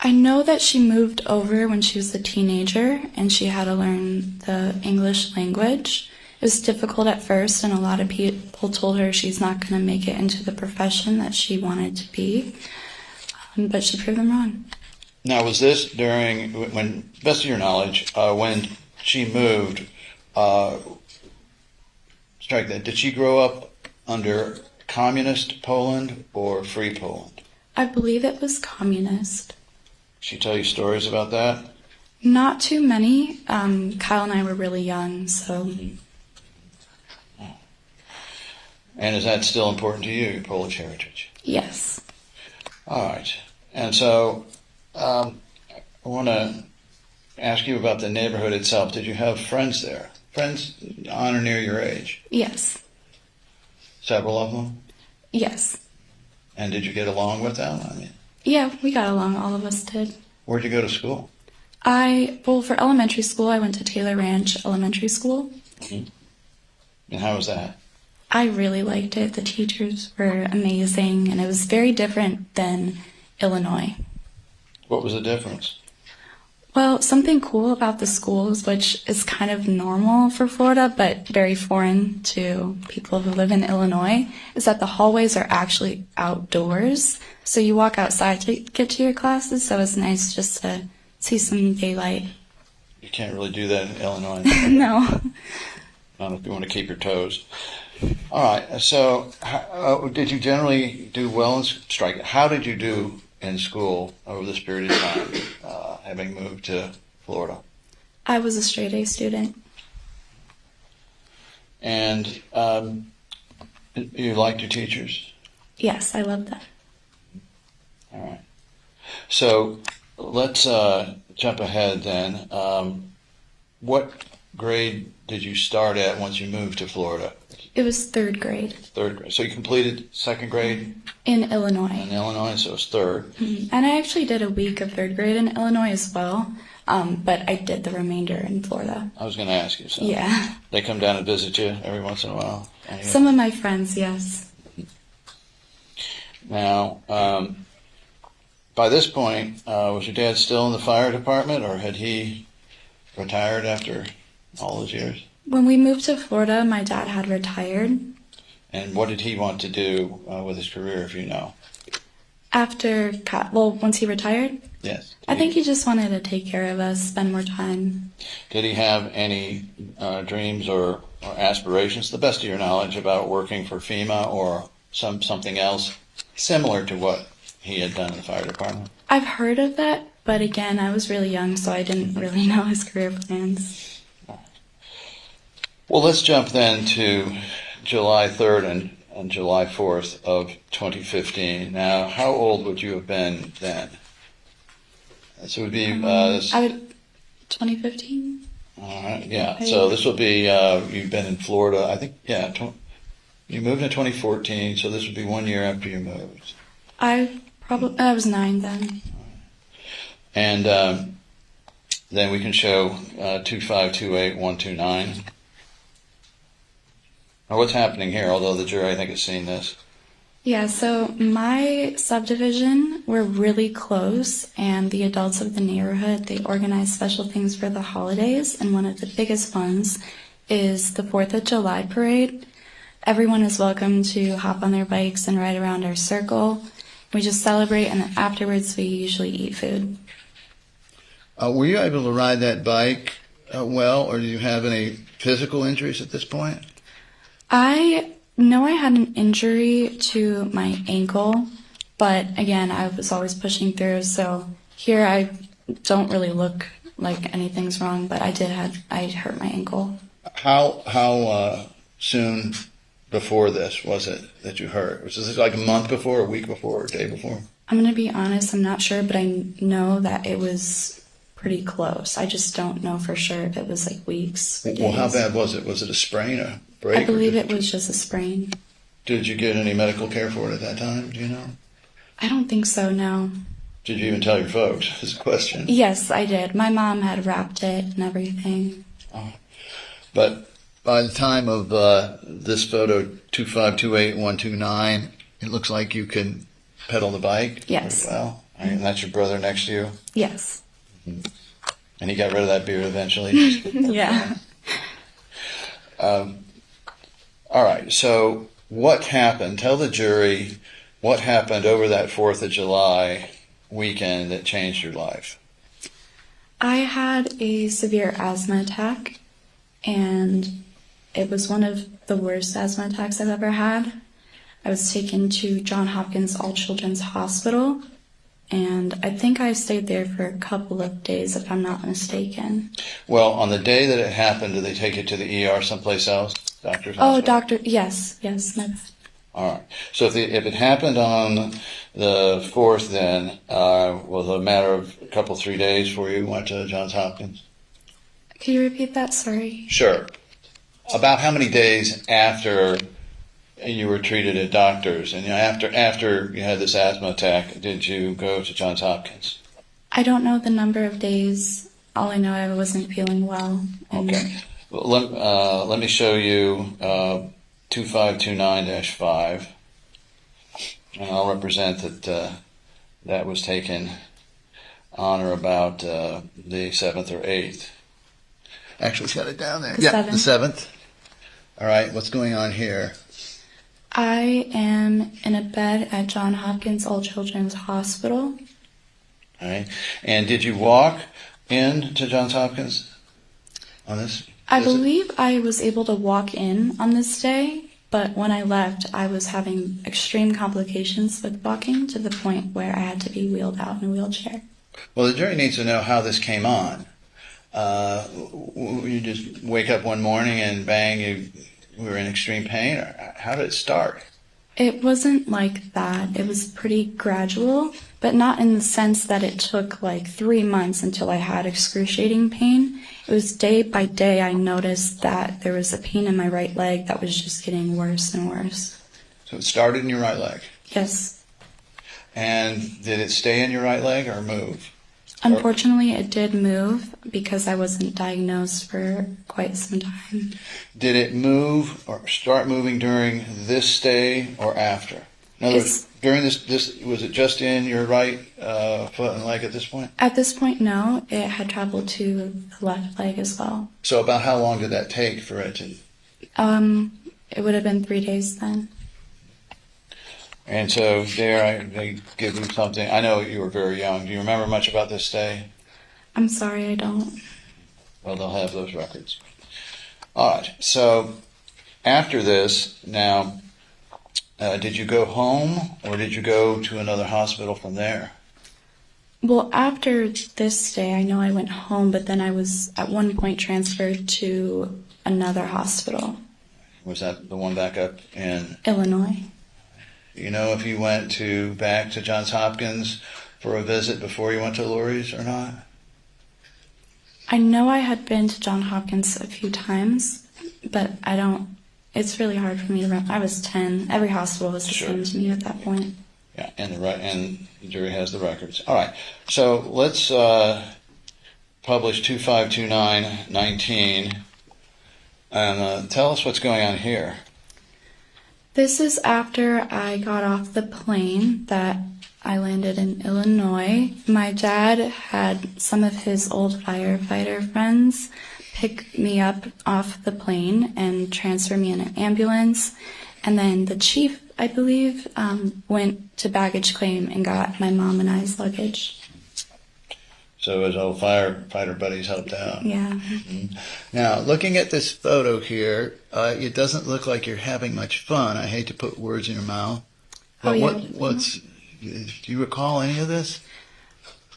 I know that she moved over when she was a teenager, and she had to learn the English language. It was difficult at first, and a lot of people told her she's not going to make it into the profession that she wanted to be, but she proved them wrong. Now, was this during, when, best of your knowledge, when she moved, strike that, did she grow up under communist Poland or free Poland? I believe it was communist. She tell you stories about that? Not too many. Kyle and I were really young, so... And is that still important to you, your Polish heritage? Yes. All right. And so I want to ask you about the neighborhood itself. Did you have friends there? Friends on or near your age? Yes. Several of them? Yes. And did you get along with them? I mean, Yeah, we got along, all of us did. where'd you go to school? Well, for elementary school, I went to Taylor Ranch Elementary School. Mm-hmm. And how was that? I really liked it. The teachers were amazing, and it was very different than Illinois. What was the difference? Well, something cool about the schools, which is kind of normal for Florida, but very foreign to people who live in Illinois, is that the hallways are actually outdoors. So you walk outside to get to your classes, so it's nice just to see some daylight. You can't really do that in Illinois. No. Not if you want to keep your toes. All right. So did you generally do well in strike? How did you do in school over this period of time, having moved to Florida? I was a straight A student. And you liked your teachers? Yes, I loved them. All right. So let's jump ahead then. What grade did you start at once you moved to Florida? It was third grade. Third grade. So you completed second grade in Illinois. In Illinois, so it's third. And I actually did a week of third grade in Illinois as well. But I did the remainder in Florida. I was going to ask you. So Yeah. they come down and visit you every once in a while. Some of my friends, yes. Now, by this point, was your dad still in the fire department, or had he retired after all those years? When we moved to Florida, my dad had retired. And what did he want to do with his career, if you know? Once he retired, Yes. I think he just wanted to take care of us, spend more time. Did he have any dreams or aspirations, to the best of your knowledge, about working for FEMA or something else similar to what he had done in the fire department? I've heard of that, but again, I was really young, so I didn't really know his career plans. Well, let's jump then to July 3rd and July 4th of 2015. Now, how old would you have been then? So it would be... I would... 2015? All right, yeah. So this will be... you've been in Florida, I think, yeah. You moved in 2014, so this would be 1 year after you moved. I was 9 then. And then we can show 2528129. Now, what's happening here, although the jury, I think, has seen this? Yeah, so my subdivision, we're really close, and the adults of the neighborhood, they organize special things for the holidays, and one of the biggest ones is the 4th of July parade. Everyone is welcome to hop on their bikes and ride around our circle. We just celebrate, and then afterwards we usually eat food. Were you able to ride that bike well, or do you have any physical injuries at this point? I know I had an injury to my ankle, but again, I was always pushing through, so here I don't really look like anything's wrong, but I hurt my ankle. How soon before this was it that you hurt? Was this like a month before, a week before, a day before? I'm going to be honest, I'm not sure, but I know that it was pretty close. I just don't know for sure if it was like weeks or days. Well, how bad was it? Was it a sprain, a break? I believe it was just a sprain. Did you get any medical care for it at that time? Do you know? I don't think so, no. Did you even tell your folks? Is the question. Yes, I did. My mom had wrapped it and everything. Oh. But by the time of this photo, 2528129, it looks like you can pedal the bike. Yes. Well, and that's your brother next to you. Yes. And he got rid of that beard eventually. Yeah. All right. So what happened? Tell the jury what happened over that 4th of July weekend that changed your life. I had a severe asthma attack, and it was one of the worst asthma attacks I've ever had. I was taken to Johns Hopkins All Children's Hospital, and I think I stayed there for a couple of days, if I'm not mistaken. Well, on the day that it happened, did they take you to the ER someplace else? Doctor's hospital? Yes, my bad. All right. So if it happened on the 4th, then was it a matter of a couple, 3 days before you went to Johns Hopkins? Could you repeat that? Sorry. Sure. About how many days after you were treated at doctors, and after you had this asthma attack, did you go to Johns Hopkins? I don't know the number of days. All I know, I wasn't feeling well. Okay. Well, let me show you 2529-5, and I'll represent that that was taken on or about the 7th or 8th. Actually, it's got it down there. The yeah, 7th. The 7th. All right, what's going on here? I am in a bed at Johns Hopkins All Children's Hospital. All right, and did you walk in to Johns Hopkins on this? I believe I was able to walk in on this day, but when I left, I was having extreme complications with walking to the point where I had to be wheeled out in a wheelchair. Well, the jury needs to know how this came on. You just wake up one morning and bang, you were in extreme pain, or how did it start? It wasn't like that. It was pretty gradual, but not in the sense that it took like 3 months until I had excruciating pain. It was day by day I noticed that there was a pain in my right leg that was just getting worse and worse. So it started in your right leg? Yes. And did it stay in your right leg or move? Unfortunately, it did move because I wasn't diagnosed for quite some time. Did it move or start moving during this stay or after? In other words, during this was it just in your right foot and leg at this point? At this point, no. It had traveled to the left leg as well. So about how long did that take for it to? It would have been 3 days then. And so they give you something. I know you were very young. Do you remember much about this stay? I'm sorry, I don't. Well, they'll have those records. All right. So after this, now, did you go home or did you go to another hospital from there? Well, after this stay, I know I went home, but then I was at one point transferred to another hospital. Was that the one back up in Illinois? You know if you went back to Johns Hopkins for a visit before you went to Lurie's or not? I know I had been to Johns Hopkins a few times, but I don't. It's really hard for me to remember. I was 10. Every hospital was the same to me at that point. Yeah, and the jury has the records. All right, so let's publish 252919 and tell us what's going on here. This is after I got off the plane that I landed in Illinois. My dad had some of his old firefighter friends pick me up off the plane and transfer me in an ambulance. And then the chief, I believe, went to baggage claim and got my mom and I's luggage. So his old firefighter buddies helped out. Yeah. Mm-hmm. Now, looking at this photo here, it doesn't look like you're having much fun. I hate to put words in your mouth. But do you recall any of this?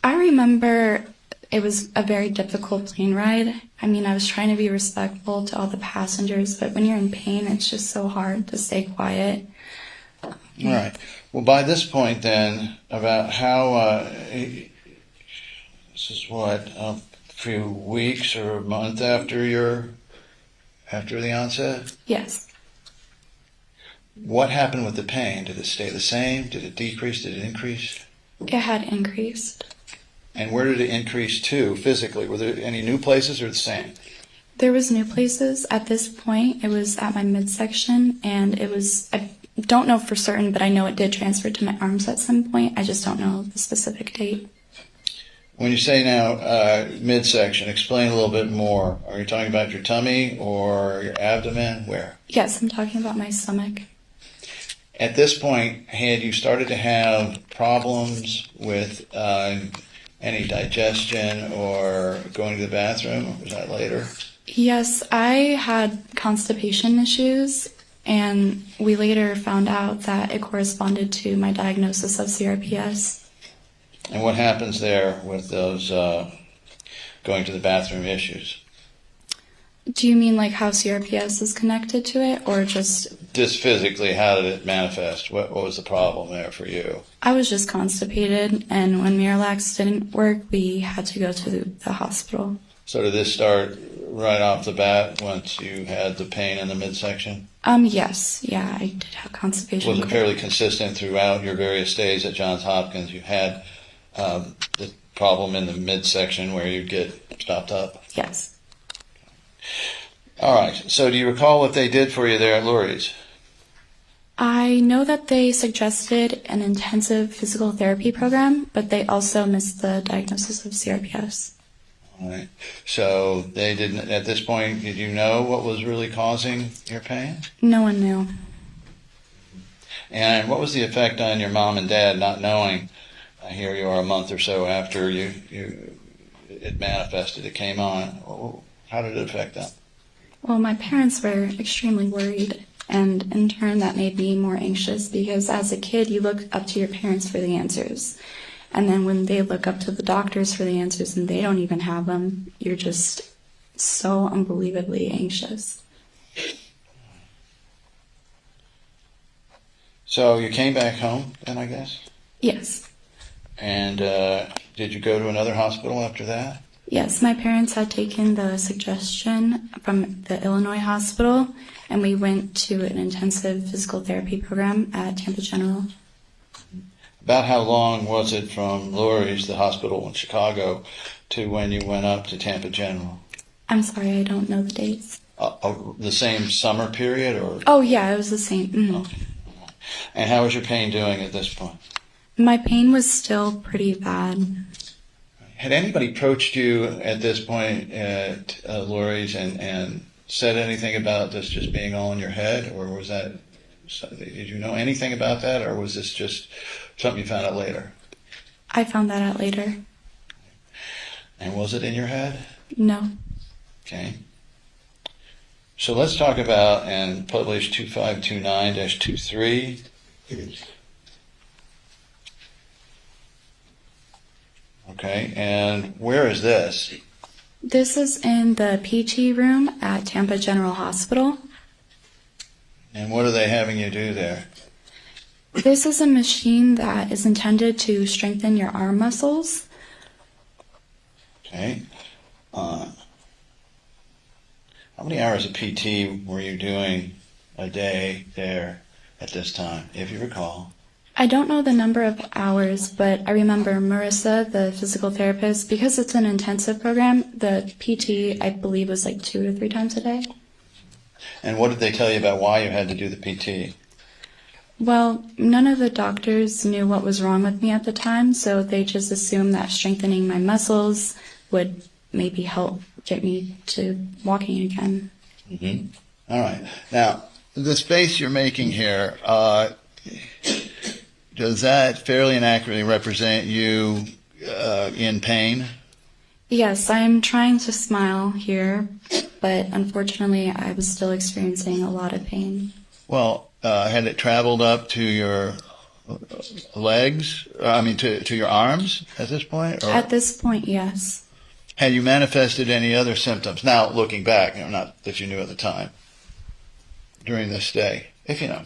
I remember it was a very difficult plane ride. I mean, I was trying to be respectful to all the passengers, but when you're in pain, it's just so hard to stay quiet. All right. Well, by this point then, about how... this is what, a few weeks or a month after the onset? Yes. What happened with the pain? Did it stay the same? Did it decrease? Did it increase? It had increased. And where did it increase to physically? Were there any new places or the same? There was new places. At this point, it was at my midsection, and it was, I don't know for certain, but I know it did transfer to my arms at some point. I just don't know the specific date. When you say now midsection, explain a little bit more. Are you talking about your tummy or your abdomen? Where? Yes, I'm talking about my stomach. At this point, had you started to have problems with any digestion or going to the bathroom? Or was that later? Yes, I had constipation issues, and we later found out that it corresponded to my diagnosis of CRPS. And what happens there with those going to the bathroom issues? Do you mean like how CRPS is connected to it, or just... Just physically, how did it manifest? What was the problem there for you? I was just constipated, and when Miralax didn't work, we had to go to the hospital. So did this start right off the bat once you had the pain in the midsection? Yes. Yeah, I did have constipation. Was it fairly consistent throughout your various stays at Johns Hopkins? You had the problem in the midsection where you'd get stopped up? Yes. All right. So do you recall what they did for you there at Lurie's? I know that they suggested an intensive physical therapy program, but they also missed the diagnosis of CRPS. All right. So they didn't, at this point, did you know what was really causing your pain? No one knew. And what was the effect on your mom and dad not knowing? Here you are a month or so after it manifested, it came on. How did it affect them? Well, my parents were extremely worried, and in turn that made me more anxious because as a kid you look up to your parents for the answers. And then when they look up to the doctors for the answers and they don't even have them, you're just so unbelievably anxious. So you came back home then, I guess? Yes. And did you go to another hospital after that? Yes, my parents had taken the suggestion from the Illinois hospital, and we went to an intensive physical therapy program at Tampa General. About how long was it from Lurie's, the hospital in Chicago, to when you went up to Tampa General? I'm sorry, I don't know the dates. The same summer period, or? Oh, yeah, it was the same. And how was your pain doing at this point? My pain was still pretty bad. Had anybody approached you at this point at Lurie's and said anything about this just being all in your head, or was that, did you know anything about that, or was this just something you found out later? I found that out later. And was it in your head? No. Okay. So let's talk about and publish 2529-23. Okay, and where is this? This is in the PT room at Tampa General Hospital. And what are they having you do there? This is a machine that is intended to strengthen your arm muscles. Okay. How many hours of PT were you doing a day there at this time, if you recall? I don't know the number of hours, but I remember Marissa, the physical therapist, because it's an intensive program, the PT, I believe, was like 2 to 3 times a day. And what did they tell you about why you had to do the PT? Well, none of the doctors knew what was wrong with me at the time, so they just assumed that strengthening my muscles would maybe help get me to walking again. Mm-hmm. All right. Now, the space you're making here, does that fairly and accurately represent you in pain? Yes, I'm trying to smile here, but unfortunately I was still experiencing a lot of pain. Well, had it traveled up to your legs? To your arms at this point? Or At this point, yes. had you manifested any other symptoms? Now, looking back, not that you knew at the time, during this stay, if you know.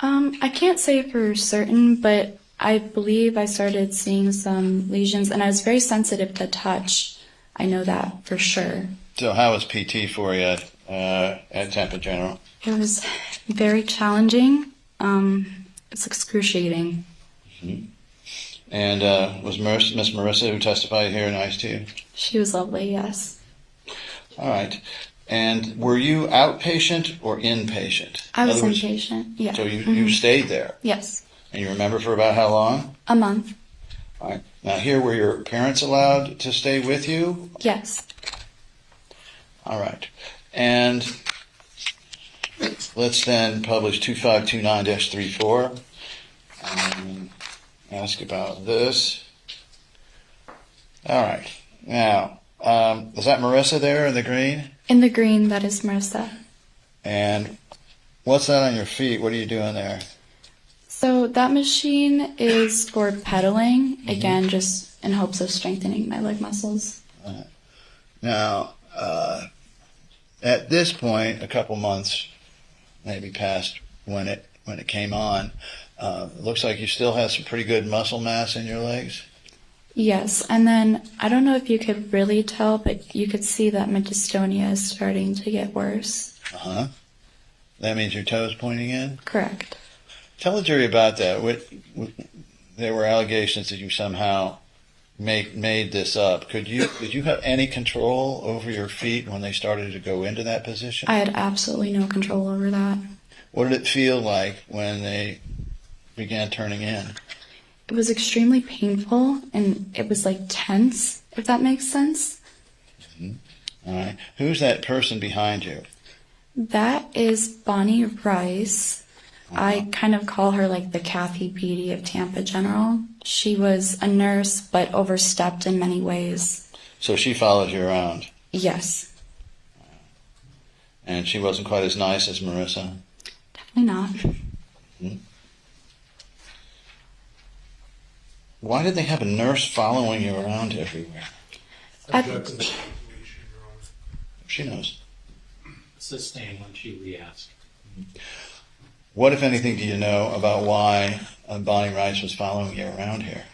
I can't say for certain, but I believe I started seeing some lesions, and I was very sensitive to touch. I know that for sure. So how was PT for you at Tampa General? It was very challenging. It's excruciating. Mm-hmm. And was Miss Marissa, who testified here, nice to you? She was lovely, yes. All right. And were you outpatient or inpatient? I was inpatient, yeah. So you stayed there? Yes. And you remember for about how long? A month. All right. Now here, were your parents allowed to stay with you? Yes. All right. And let's then publish 2529-34. Ask about this. All right. Now, is that Marissa there in the green? In the green, that is Marissa. And what's that on your feet? What are you doing there? So that machine is for pedaling, again, just in hopes of strengthening my leg muscles. Now, at this point, a couple months maybe past when it came on, it looks like you still have some pretty good muscle mass in your legs. Yes, and then I don't know if you could really tell, but you could see that my dystonia is starting to get worse. Uh-huh. That means your toes pointing in? Correct. Tell the jury about that. There were allegations that you somehow made this up. Did you have any control over your feet when they started to go into that position? I had absolutely no control over that. What did it feel like when they began turning in? It was extremely painful, and it was like tense, if that makes sense. Mm-hmm. All right. Who's that person behind you? That is Bonnie Rice. I kind of call her like the Kathy Beatty of Tampa General. She was a nurse, but overstepped in many ways. So she followed you around? Yes. And she wasn't quite as nice as Marissa? Definitely not. Mm-hmm. Why did they have a nurse following you around everywhere? She knows. Sustain when she re-asked. What, if anything, do you know about why Bonnie Rice was following you around here?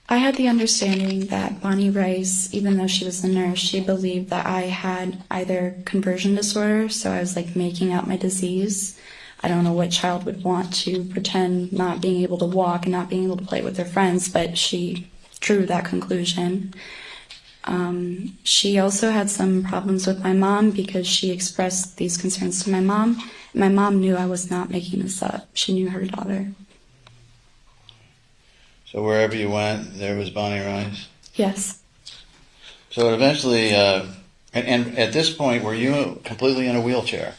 I had the understanding that Bonnie Rice, even though she was a nurse, she believed that I had either conversion disorder, so I was like making up my disease, I don't know what child would want to pretend not being able to walk and not being able to play with their friends, but she drew that conclusion. She also had some problems with my mom because she expressed these concerns to my mom. My mom knew I was not making this up. She knew her daughter. So wherever you went, there was Bonnie Rice? Yes. So eventually, and at this point, were you completely in a wheelchair?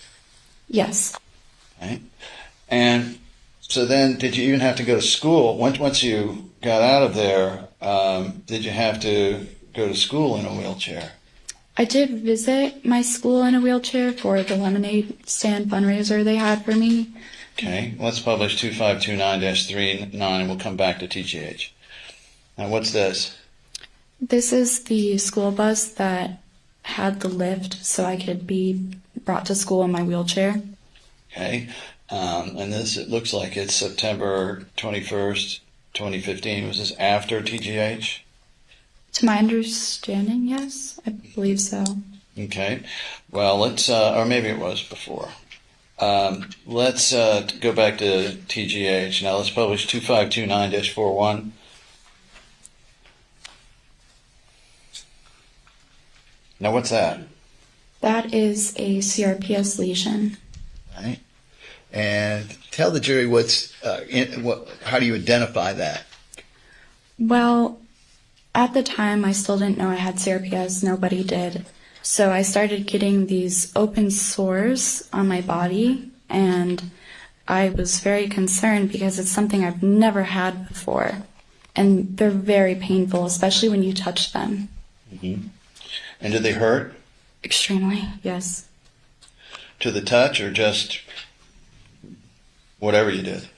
Yes. Right? And so then, did you even have to go to school? Once you got out of there, did you have to go to school in a wheelchair? I did visit my school in a wheelchair for the lemonade stand fundraiser they had for me. Okay, let's publish 2529-39 and we'll come back to TGH. Now, what's this? This is the school bus that had the lift so I could be brought to school in my wheelchair. Okay, and this, it looks like it's September 21st, 2015. Was this after TGH? To my understanding, yes, I believe so. Okay, well, let's, or maybe it was before. Let's go back to TGH. Now let's publish 2529-41. Now what's that? That is a CRPS lesion. Right. And tell the jury how do you identify that? Well, at the time, I still didn't know I had CRPS. Nobody did. So I started getting these open sores on my body, and I was very concerned because it's something I've never had before. And they're very painful, especially when you touch them. Mm-hmm. And did they hurt? Extremely, yes. To the touch or just whatever you did?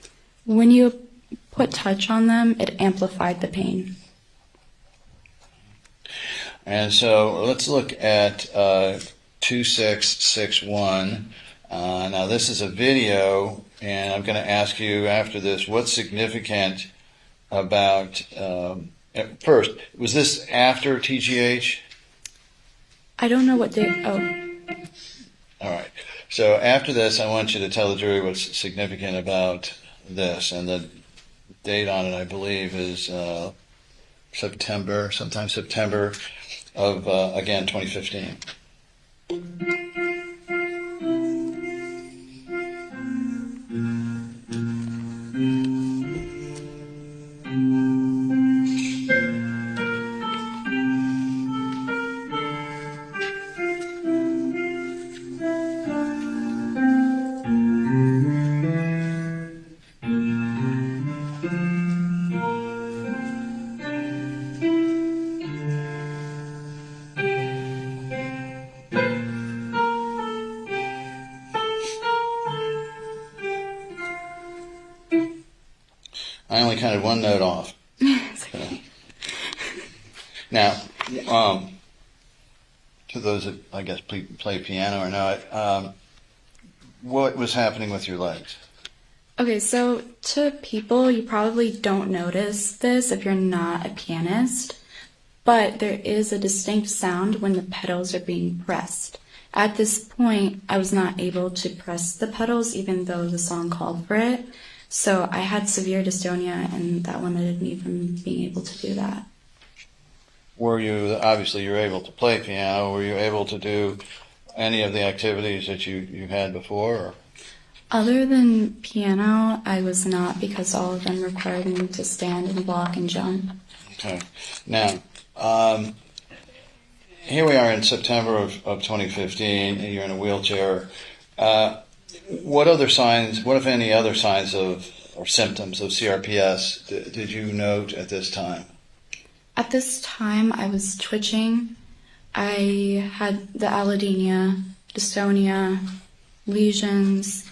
When you put touch on them, it amplified the pain. And so let's look at 2661. Now this is a video, and I'm going to ask you after this, what's significant about, first, was this after TGH? I don't know what they, oh. All right. So after this, I want you to tell the jury what's significant about this. And the date on it, I believe, is September, sometime September of, again, 2015. I only counted one note off. Now, to those that, I guess, play piano or not, what was happening with your legs? Okay, so to people, you probably don't notice this if you're not a pianist, but there is a distinct sound when the pedals are being pressed. At this point, I was not able to press the pedals even though the song called for it. So I had severe dystonia, and that limited me from being able to do that. Were you, obviously you're able to play piano, were you able to do any of the activities that you had before? Or? Other than piano, I was not, because all of them required me to stand and walk and jump. Okay. Now, here we are in September of 2015, and you're in a wheelchair. What other signs, what if any other signs of or symptoms of CRPS did you note at this time? At this time, I was twitching. I had the allodynia, dystonia, lesions.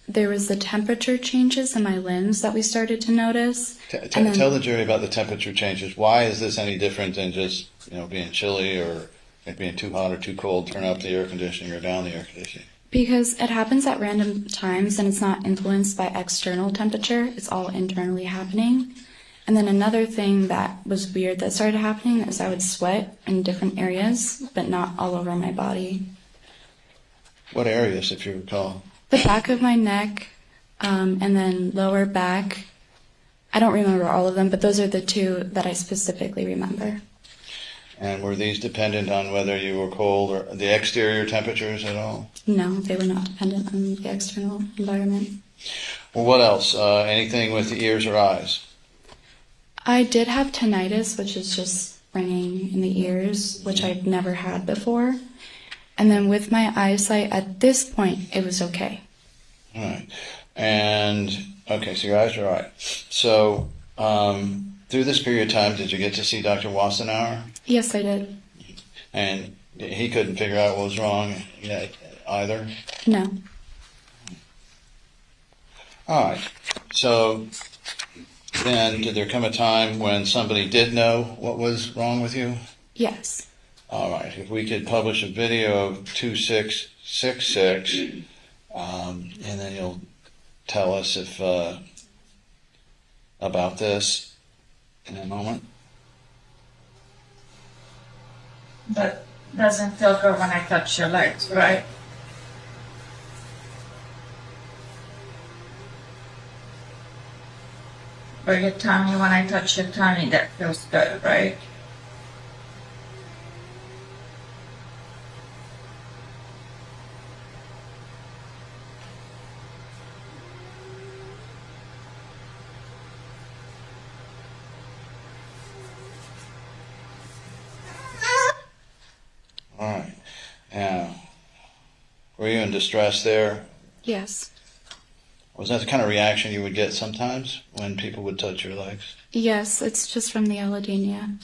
There was the temperature changes in my limbs that we started to notice. Tell the jury about the temperature changes. Why is this any different than just, being chilly or it being too hot or too cold, turn up the air conditioning or down the air conditioning? Because it happens at random times and it's not influenced by external temperature. It's all internally happening. And then another thing that was weird that started happening is I would sweat in different areas, but not all over my body. What areas, if you recall? The back of my neck, and then lower back. I don't remember all of them, but those are the two that I specifically remember. And were these dependent on whether you were cold or the exterior temperatures at all? No, they were not dependent on the external environment. Well, what else? Anything with the ears or eyes? I did have tinnitus, which is just ringing in the ears, which I've never had before. And then with my eyesight, at this point, it was okay. All right. And, okay, so your eyes are all right. So, through this period of time, did you get to see Dr. Wassenauer? Yes, I did. And he couldn't figure out what was wrong yet either? No. All right. So then did there come a time when somebody did know what was wrong with you? Yes. All right. If we could publish a video of 2666, and then you'll tell us if about this in a moment. But doesn't feel good when I touch your legs, right? Or your tummy, when I touch your tummy, that feels good, right? All right. Now, were you in distress there? Yes. Was that the kind of reaction you would get sometimes when people would touch your legs? Yes, it's just from the allodynia.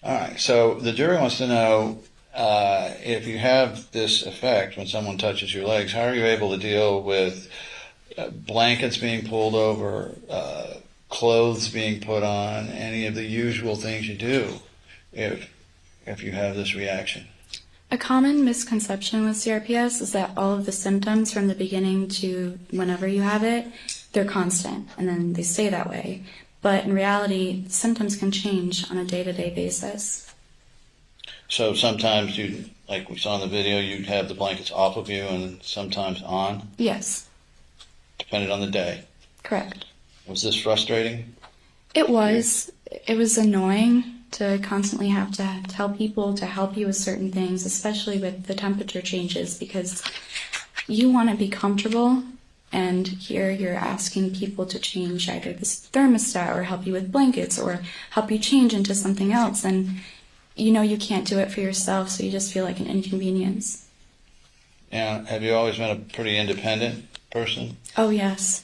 All right. So the jury wants to know if you have this effect when someone touches your legs, how are you able to deal with blankets being pulled over, clothes being put on, any of the usual things you do if you have this reaction? A common misconception with CRPS is that all of the symptoms from the beginning to whenever you have it, they're constant, and then they stay that way. But in reality, symptoms can change on a day-to-day basis. So sometimes you, like we saw in the video, you'd have the blankets off of you and sometimes on? Yes. Depending on the day? Correct. Was this frustrating? It was. It was annoying to constantly have to tell people to help you with certain things, especially with the temperature changes, because you want to be comfortable, and here you're asking people to change either this thermostat or help you with blankets or help you change into something else, and you know you can't do it for yourself, so you just feel like an inconvenience. Yeah. Have you always been a pretty independent person? Oh, yes.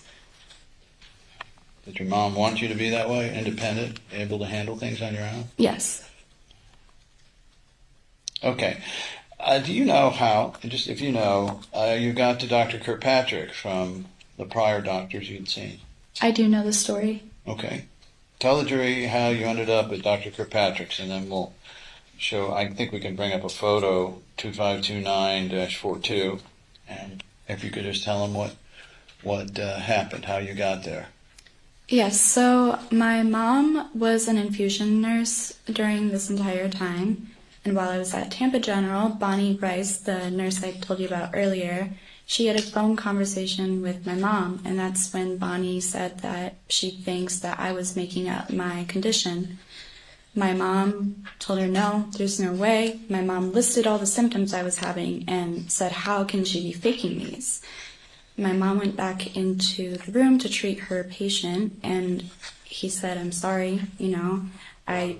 Did your mom want you to be that way, independent, able to handle things on your own? Yes. Okay. Do you know how, just if you know, you got to Dr. Kirkpatrick from the prior doctors you'd seen? I do know the story. Okay. Tell the jury how you ended up at Dr. Kirkpatrick's, and then we'll show, I think we can bring up a photo, 2529-42, and if you could just tell them what happened, how you got there. Yes, so my mom was an infusion nurse during this entire time, and while I was at Tampa General, Bonnie Rice, the nurse I told you about earlier, she had a phone conversation with my mom, and that's when Bonnie said that she thinks that I was making up my condition. My mom told her, no, there's no way. My mom listed all the symptoms I was having and said, how can she be faking these? My mom went back into the room to treat her patient, and he said, I'm sorry, I...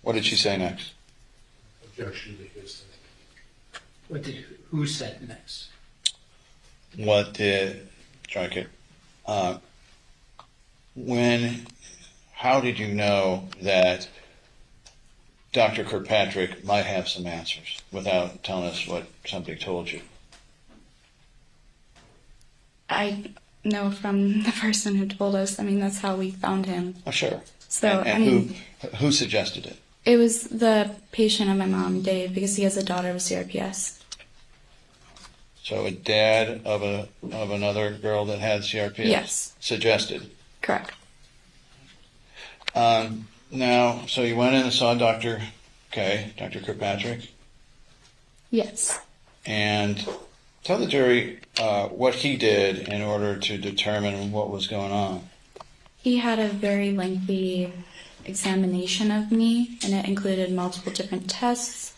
What did she say next? Objection to his statement. Who said next? What did, strike it, how did you know that Dr. Kirkpatrick might have some answers without telling us what somebody told you? I know from the person who told us. I mean, that's how we found him. Oh, sure. So, and who suggested it? It was the patient of my mom, Dave, because he has a daughter with CRPS. So a dad of another girl that had CRPS? Yes. Suggested? Correct. Now, so you went in and saw Dr. Kirkpatrick? Yes. And Tell the jury what he did in order to determine what was going on. He had a very lengthy examination of me, and it included multiple different tests.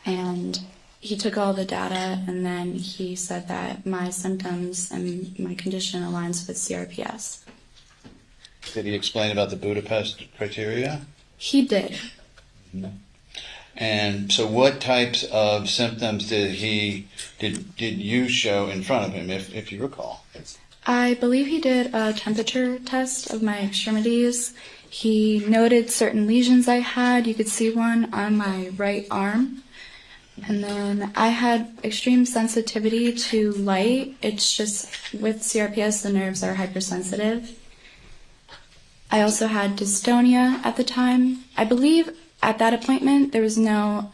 And he took all the data, and then he said that my symptoms and my condition aligns with CRPS. Did he explain about the Budapest criteria? He did. And so what types of symptoms did you show in front of him, if you recall? I believe he did a temperature test of my extremities. He noted certain lesions I had. You could see one on my right arm. And then I had extreme sensitivity to light. It's just with CRPS, the nerves are hypersensitive. I also had dystonia at the time. I believe at that appointment there was no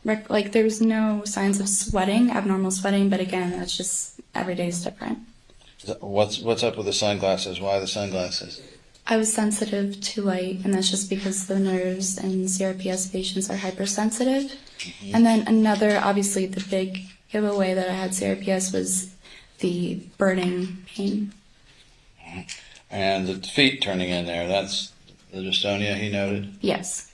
there was no signs of sweating, abnormal sweating, but again, that's just every day is different. What's up with the sunglasses? Why the sunglasses? I was sensitive to light, and that's just because the nerves in CRPS patients are hypersensitive. And then another, obviously the big giveaway that I had CRPS was the burning pain. And the feet turning in there, that's the dystonia he noted? Yes.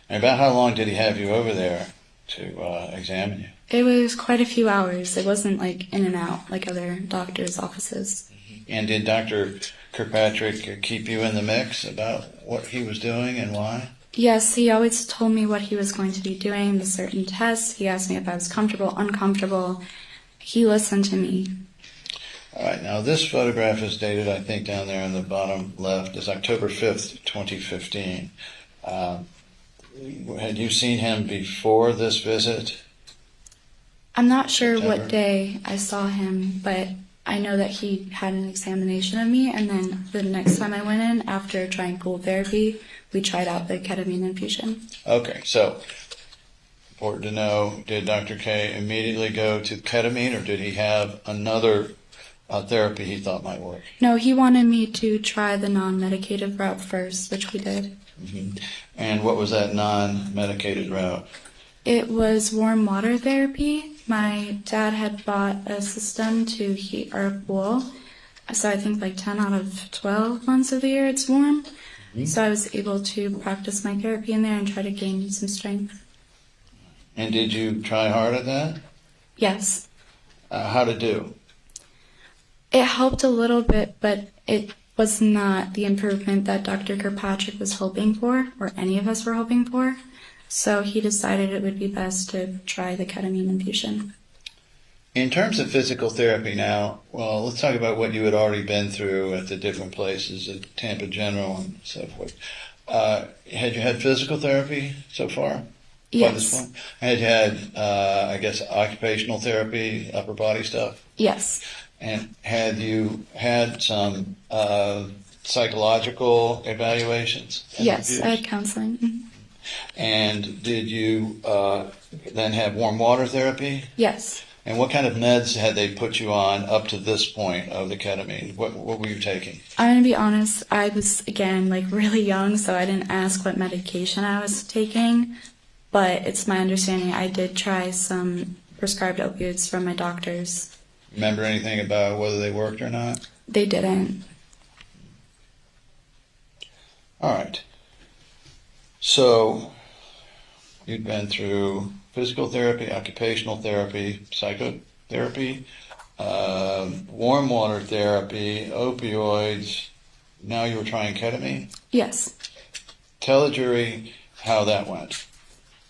And about how long did he have you over there to examine you? It was quite a few hours. It wasn't like in and out like other doctors' offices. And did Dr. Kirkpatrick keep you in the mix about what he was doing and why? Yes, he always told me what he was going to be doing, the certain tests. He asked me if I was comfortable, uncomfortable. He listened to me. All right, now this photograph is dated, I think, down there in the bottom left. It's October 5th, 2015. Had you seen him before this visit? I'm not sure September? what day I saw him, but I know that he had an examination of me, and then the next time I went in, after trying pool therapy, we tried out the ketamine infusion. Okay, so important to know, did Dr. K immediately go to ketamine, or did he have another therapy he thought might work? No, he wanted me to try the non-medicative route first, which we did. Mm-hmm. And what was that non-medicated route? It was warm water therapy. My dad had bought a system to heat our pool. So I think like 10 out of 12 months of the year it's warm. Mm-hmm. So I was able to practice my therapy in there and try to gain some strength. And did you try hard at that? Yes. How'd it do? It helped a little bit, but it was not the improvement that Dr. Kirkpatrick was hoping for, or any of us were hoping for. So he decided it would be best to try the ketamine infusion. In terms of physical therapy now, well, let's talk about what you had already been through at the different places at Tampa General and so forth. Had you had physical therapy so far? Yes. By this point? Had you had, I guess, occupational therapy, upper body stuff? Yes. And had you had some psychological evaluations? Yes, I had counseling. Mm-hmm. And did you then have warm water therapy? Yes. And what kind of meds had they put you on up to this point of the ketamine? What were you taking? I'm going to be honest, I was, again, like really young, so I didn't ask what medication I was taking. But it's my understanding I did try some prescribed opioids from my doctors. Remember anything about whether they worked or not? They didn't. All right. So you'd been through physical therapy, occupational therapy, psychotherapy, warm water therapy, opioids. Now you were trying ketamine? Yes. Tell the jury how that went.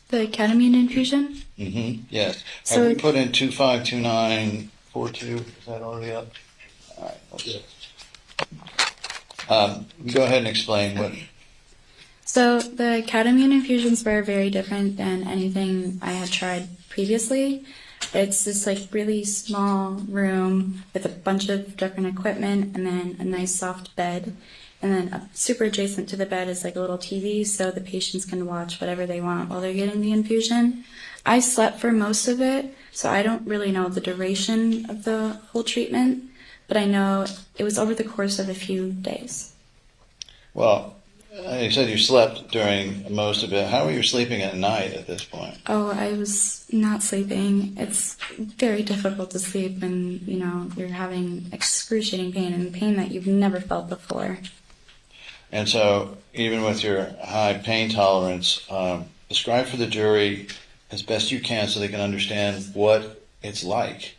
The ketamine infusion? Mm-hmm. Yes. So Have we put in 252942? Is that already up? All right. Let's do it. Go ahead and explain what. So the ketamine infusions were very different than anything I had tried previously. It's this like really small room with a bunch of different equipment and then a nice soft bed. And then super adjacent to the bed is like a little TV so the patients can watch whatever they want while they're getting the infusion. I slept for most of it, so I don't really know the duration of the whole treatment, but I know it was over the course of a few days. Well, You said you slept during most of it. How were you sleeping at night at this point? Oh, I was not sleeping. It's very difficult to sleep when, you're having excruciating pain and pain that you've never felt before. And so, even with your high pain tolerance, describe for the jury as best you can so they can understand what it's like,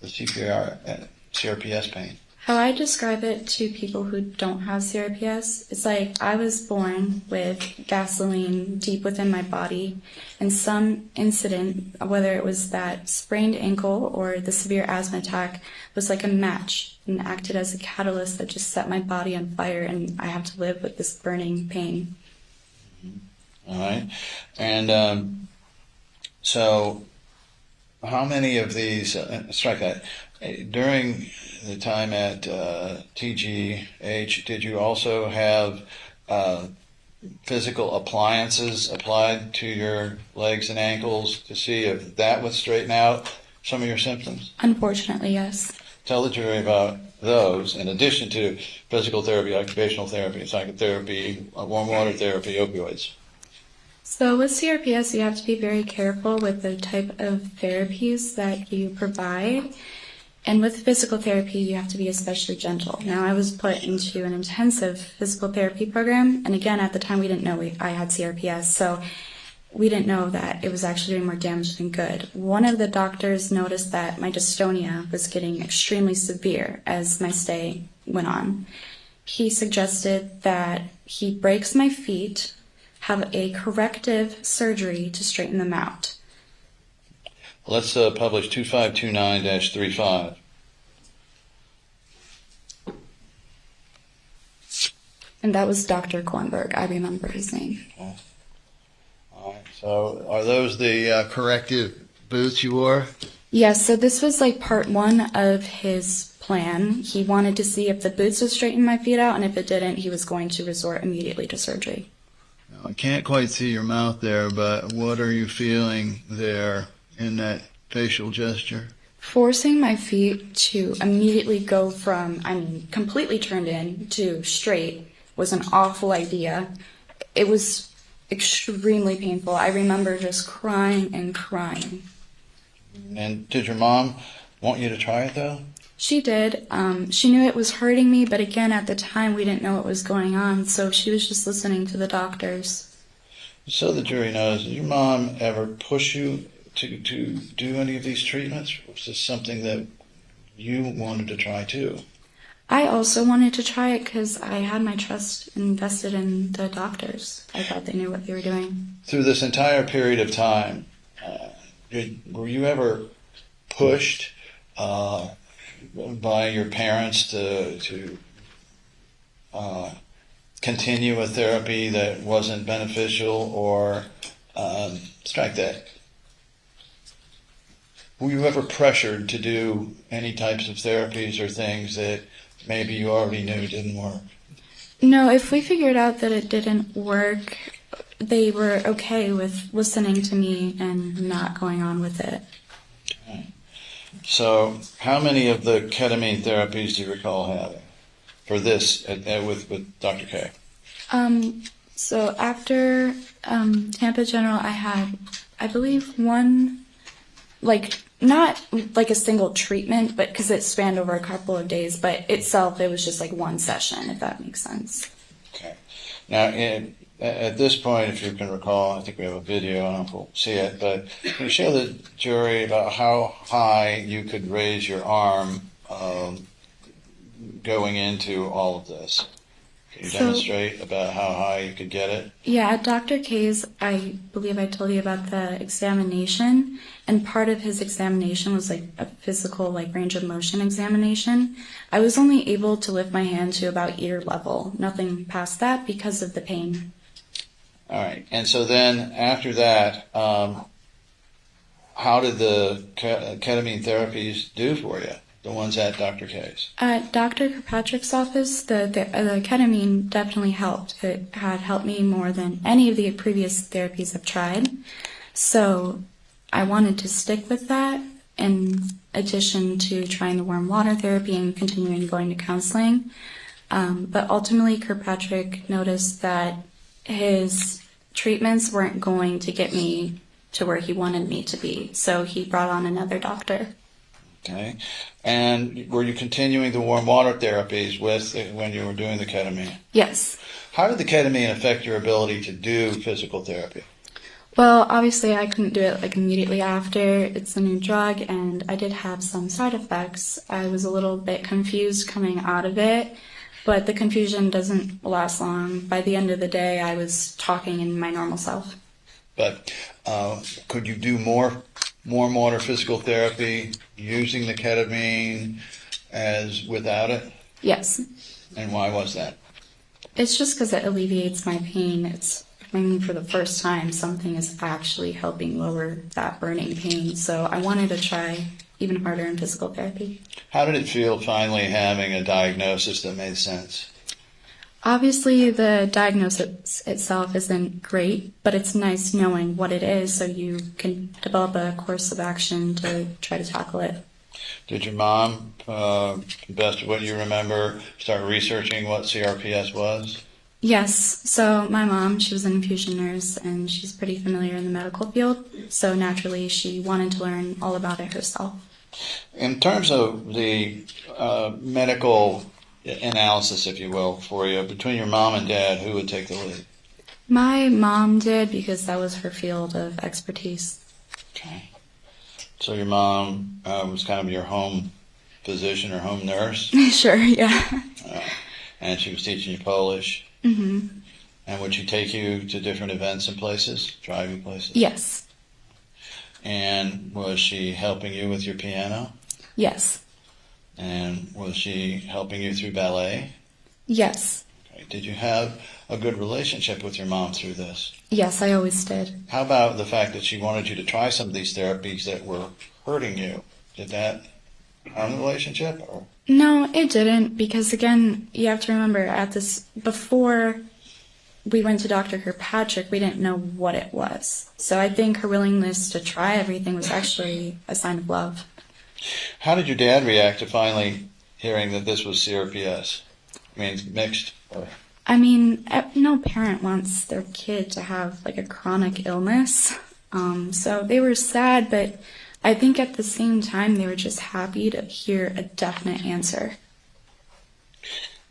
the CRPS pain. How I describe it to people who don't have CRPS, it's like I was born with gasoline deep within my body, and some incident, whether it was that sprained ankle or the severe asthma attack, was like a match and acted as a catalyst that just set my body on fire, and I have to live with this burning pain. All right. And so how many of these, strike that, during the time at TGH, did you also have physical appliances applied to your legs and ankles to see if that would straighten out some of your symptoms? Unfortunately, yes. Tell the jury about those, in addition to physical therapy, occupational therapy, psychotherapy, warm water therapy, opioids. So with CRPS, you have to be very careful with the type of therapies that you provide. And with physical therapy, you have to be especially gentle. Now, I was put into an intensive physical therapy program, and again, at the time, we didn't know I had CRPS, so we didn't know that it was actually doing more damage than good. One of the doctors noticed that my dystonia was getting extremely severe as my stay went on. He suggested that he breaks my feet, have a corrective surgery to straighten them out. Let's publish 2529-35. And that was Dr. Kornberg. I remember his name. All right. So are those the corrective boots you wore? Yes, so this was like part one of his plan. He wanted to see if the boots would straighten my feet out, and if it didn't, he was going to resort immediately to surgery. I can't quite see your mouth there, but what are you feeling there in that facial gesture? Forcing my feet to immediately go from, completely turned in to straight was an awful idea. It was extremely painful. I remember just crying and crying. And did your mom want you to try it, though? She did. She knew it was hurting me, but again, at the time, we didn't know what was going on, so she was just listening to the doctors. So the jury knows, did your mom ever push you to do any of these treatments? Was this something that you wanted to try, too? I also wanted to try it because I had my trust invested in the doctors. I thought they knew what they were doing. Through this entire period of time, were you ever pushed by your parents to continue a therapy that wasn't beneficial, or strike that? Were you ever pressured to do any types of therapies or things that maybe you already knew didn't work? No, if we figured out that it didn't work, they were okay with listening to me and not going on with it. Okay. So how many of the ketamine therapies do you recall having for this with Dr. K? So after Tampa General, I had, I believe, one, not like a single treatment, but because it spanned over a couple of days, but itself, it was just like one session, if that makes sense. Okay. Now, at this point, if you can recall, I think we have a video, I don't know if we'll see it, but can you show the jury about how high you could raise your arm going into all of this? Can you demonstrate about how high you could get it? Yeah, at Dr. K's, I believe I told you about the examination, and part of his examination was like a physical range of motion examination. I was only able to lift my hand to about ear level, nothing past that because of the pain. All right, and so then after that, how did the ketamine therapies do for you? The ones at Dr. K's? At Dr. Kirkpatrick's office, the ketamine definitely helped. It had helped me more than any of the previous therapies I've tried. So I wanted to stick with that in addition to trying the warm water therapy and continuing going to counseling. But ultimately, Kirkpatrick noticed that his treatments weren't going to get me to where he wanted me to be. So he brought on another doctor. Okay. And were you continuing the warm water therapies when you were doing the ketamine? Yes. How did the ketamine affect your ability to do physical therapy? Well, obviously I couldn't do it immediately after. It's a new drug and I did have some side effects. I was a little bit confused coming out of it, but the confusion doesn't last long. By the end of the day, I was talking in my normal self. But could you do more warm water physical therapy using the ketamine as without it? Yes. And why was that? It's just because it alleviates my pain. For the first time, something is actually helping lower that burning pain. So I wanted to try even harder in physical therapy. How did it feel finally having a diagnosis that made sense? Obviously, the diagnosis itself isn't great, but it's nice knowing what it is so you can develop a course of action to try to tackle it. Did your mom, best of what you remember, start researching what CRPS was? Yes. So my mom, she was an infusion nurse, and she's pretty familiar in the medical field. So naturally, she wanted to learn all about it herself. In terms of the medical analysis, if you will, for you, between your mom and dad, who would take the lead? My mom did because that was her field of expertise. Okay. So your mom was kind of your home physician or home nurse? Sure, yeah. And she was teaching you Polish? Mm-hmm. And would she take you to different events and places, drive you places? Yes. And was she helping you with your piano? Yes. And was she helping you through ballet? Yes. Okay. Did you have a good relationship with your mom through this? Yes, I always did. How about the fact that she wanted you to try some of these therapies that were hurting you? Did that harm the relationship? Or? No, it didn't, because again, you have to remember before we went to Dr. Kirkpatrick, we didn't know what it was. So I think her willingness to try everything was actually a sign of love. How did your dad react to finally hearing that this was CRPS? I mean, mixed? Or? I mean, no parent wants their kid to have like a chronic illness. So they were sad, but I think at the same time they were just happy to hear a definite answer.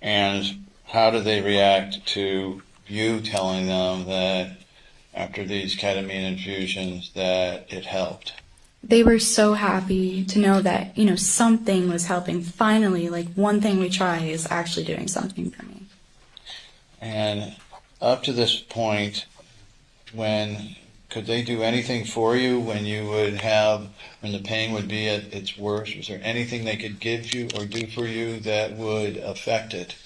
And how did they react to you telling them that after these ketamine infusions that it helped? They were so happy to know that, something was helping. Finally, like one thing we try is actually doing something for me. And up to this point, could they do anything for you when the pain would be at its worst? Was there anything they could give you or do for you that would affect it?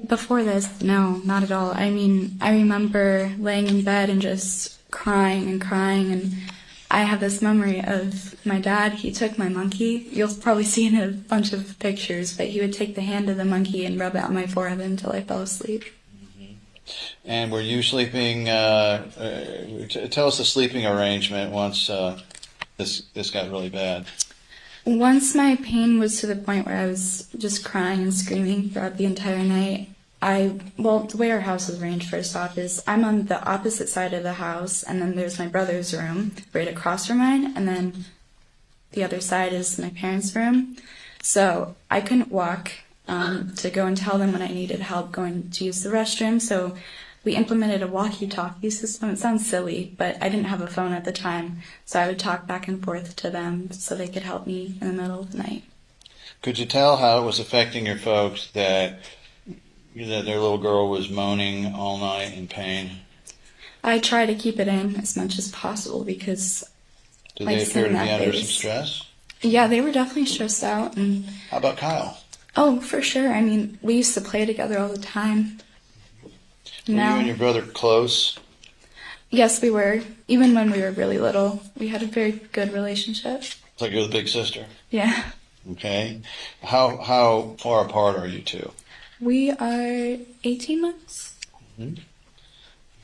Before this, no, not at all. I mean, I remember laying in bed and just crying, and I have this memory of my dad. He took my monkey. You'll probably see it in a bunch of pictures, but he would take the hand of the monkey and rub it on my forehead until I fell asleep. Mm-hmm. And were you sleeping, tell us the sleeping arrangement once this got really bad. Once my pain was to the point where I was just crying and screaming throughout the entire night, the way our house is arranged, first off, is I'm on the opposite side of the house, and then there's my brother's room right across from mine, and then the other side is my parents' room. So I couldn't walk to go and tell them when I needed help going to use the restroom, so we implemented a walkie-talkie system. It sounds silly, but I didn't have a phone at the time, so I would talk back and forth to them so they could help me in the middle of the night. Could you tell how it was affecting your folks that their little girl was moaning all night in pain? I try to keep it in as much as possible because... Did they appear to be under some stress? Yeah, they were definitely stressed out. And how about Kyle? Oh, for sure. I mean, we used to play together all the time. Were you and your brother close? Yes, we were. Even when we were really little, we had a very good relationship. It's like you're the big sister. Yeah. Okay. How far apart are you two? We are 18 months. Mm-hmm.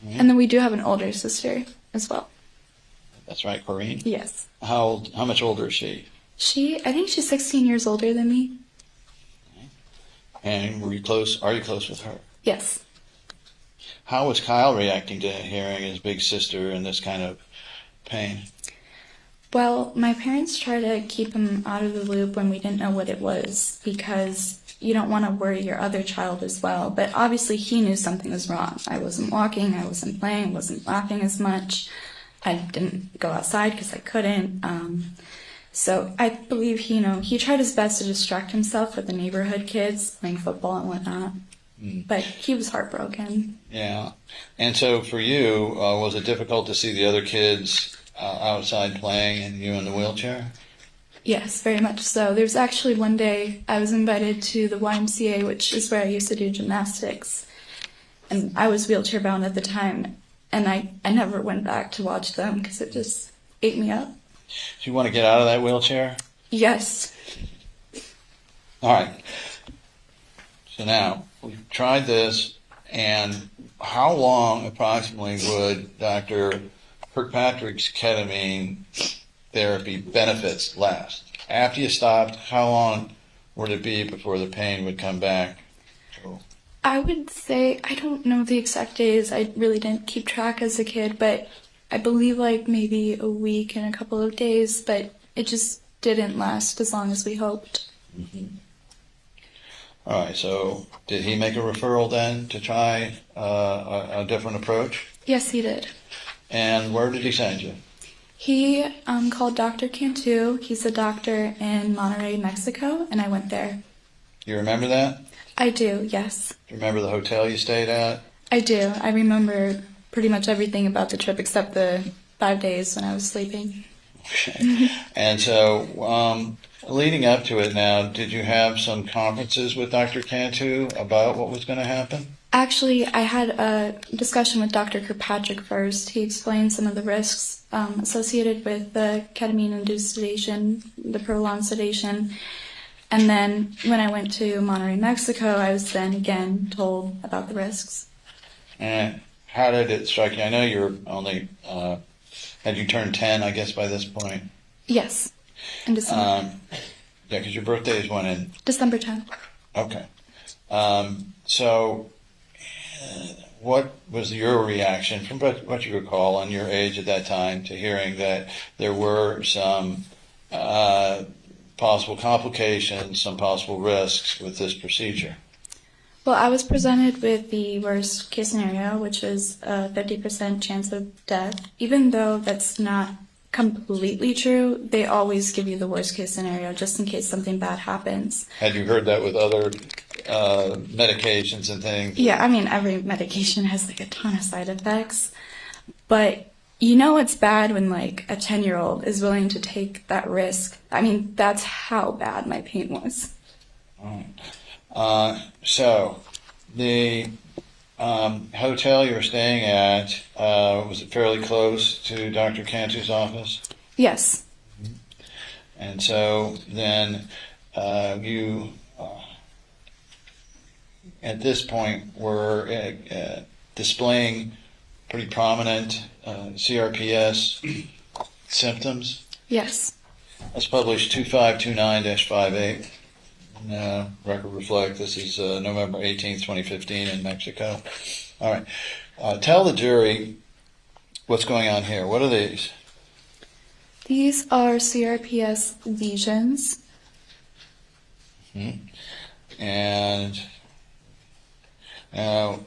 Mm-hmm. And then we do have an older sister as well. That's right, Corrine? Yes. How much older is she? I think she's 16 years older than me. And were you close? Are you close with her? Yes. How was Kyle reacting to hearing his big sister in this kind of pain? Well, my parents tried to keep him out of the loop when we didn't know what it was because you don't want to worry your other child as well. But obviously he knew something was wrong. I wasn't walking, I wasn't playing, wasn't laughing as much. I didn't go outside because I couldn't. So I believe he tried his best to distract himself with the neighborhood kids playing football and whatnot. But he was heartbroken. Yeah. And so for you, was it difficult to see the other kids outside playing and you in the wheelchair? Yes, very much so. There was actually one day I was invited to the YMCA, which is where I used to do gymnastics. And I was wheelchair bound at the time. And I never went back to watch them because it just ate me up. Do you want to get out of that wheelchair? Yes. All right. So now, we've tried this, and how long approximately would Dr. Kirkpatrick's ketamine therapy benefits last? After you stopped, how long would it be before the pain would come back? I would say, I don't know the exact days. I really didn't keep track as a kid, but I believe like maybe a week and a couple of days, but it just didn't last as long as we hoped. Mm-hmm. All right, so did he make a referral then to try a different approach? Yes, he did. And where did he send you? He called Dr. Cantu. He's a doctor in Monterrey, Mexico, and I went there. You remember that? I do, yes. Do you remember the hotel you stayed at? I do. I remember pretty much everything about the trip except the 5 days when I was sleeping. Okay. And so, leading up to it now, did you have some conferences with Dr. Cantu about what was going to happen? Actually, I had a discussion with Dr. Kirkpatrick first. He explained some of the risks associated with the ketamine-induced sedation, the prolonged sedation. And then when I went to Monterrey, Mexico, I was then again told about the risks. And how did it strike you? I know you were only, had you turned 10, I guess, by this point? Yes, in December. Yeah, because your birthday is when in? December 10th. Okay. So what was your reaction, from what you recall on your age at that time, to hearing that there were some possible complications, some possible risks with this procedure? Well, I was presented with the worst case scenario, which was a 50% chance of death. Even though that's not completely true, they always give you the worst case scenario just in case something bad happens. Had you heard that with other medications and things? Yeah, I mean, every medication has like a ton of side effects. But you know it's bad when like a 10-year-old is willing to take that risk. I mean, that's how bad my pain was. So the hotel you were staying at, was it fairly close to Dr. Cantu's office? Yes. And so then you, at this point, were displaying pretty prominent CRPS symptoms? Yes. That's published 2529-58. Record reflect, this is November 18th, 2015 in Mexico. All right. Tell the jury what's going on here. What are these? These are CRPS lesions. And now,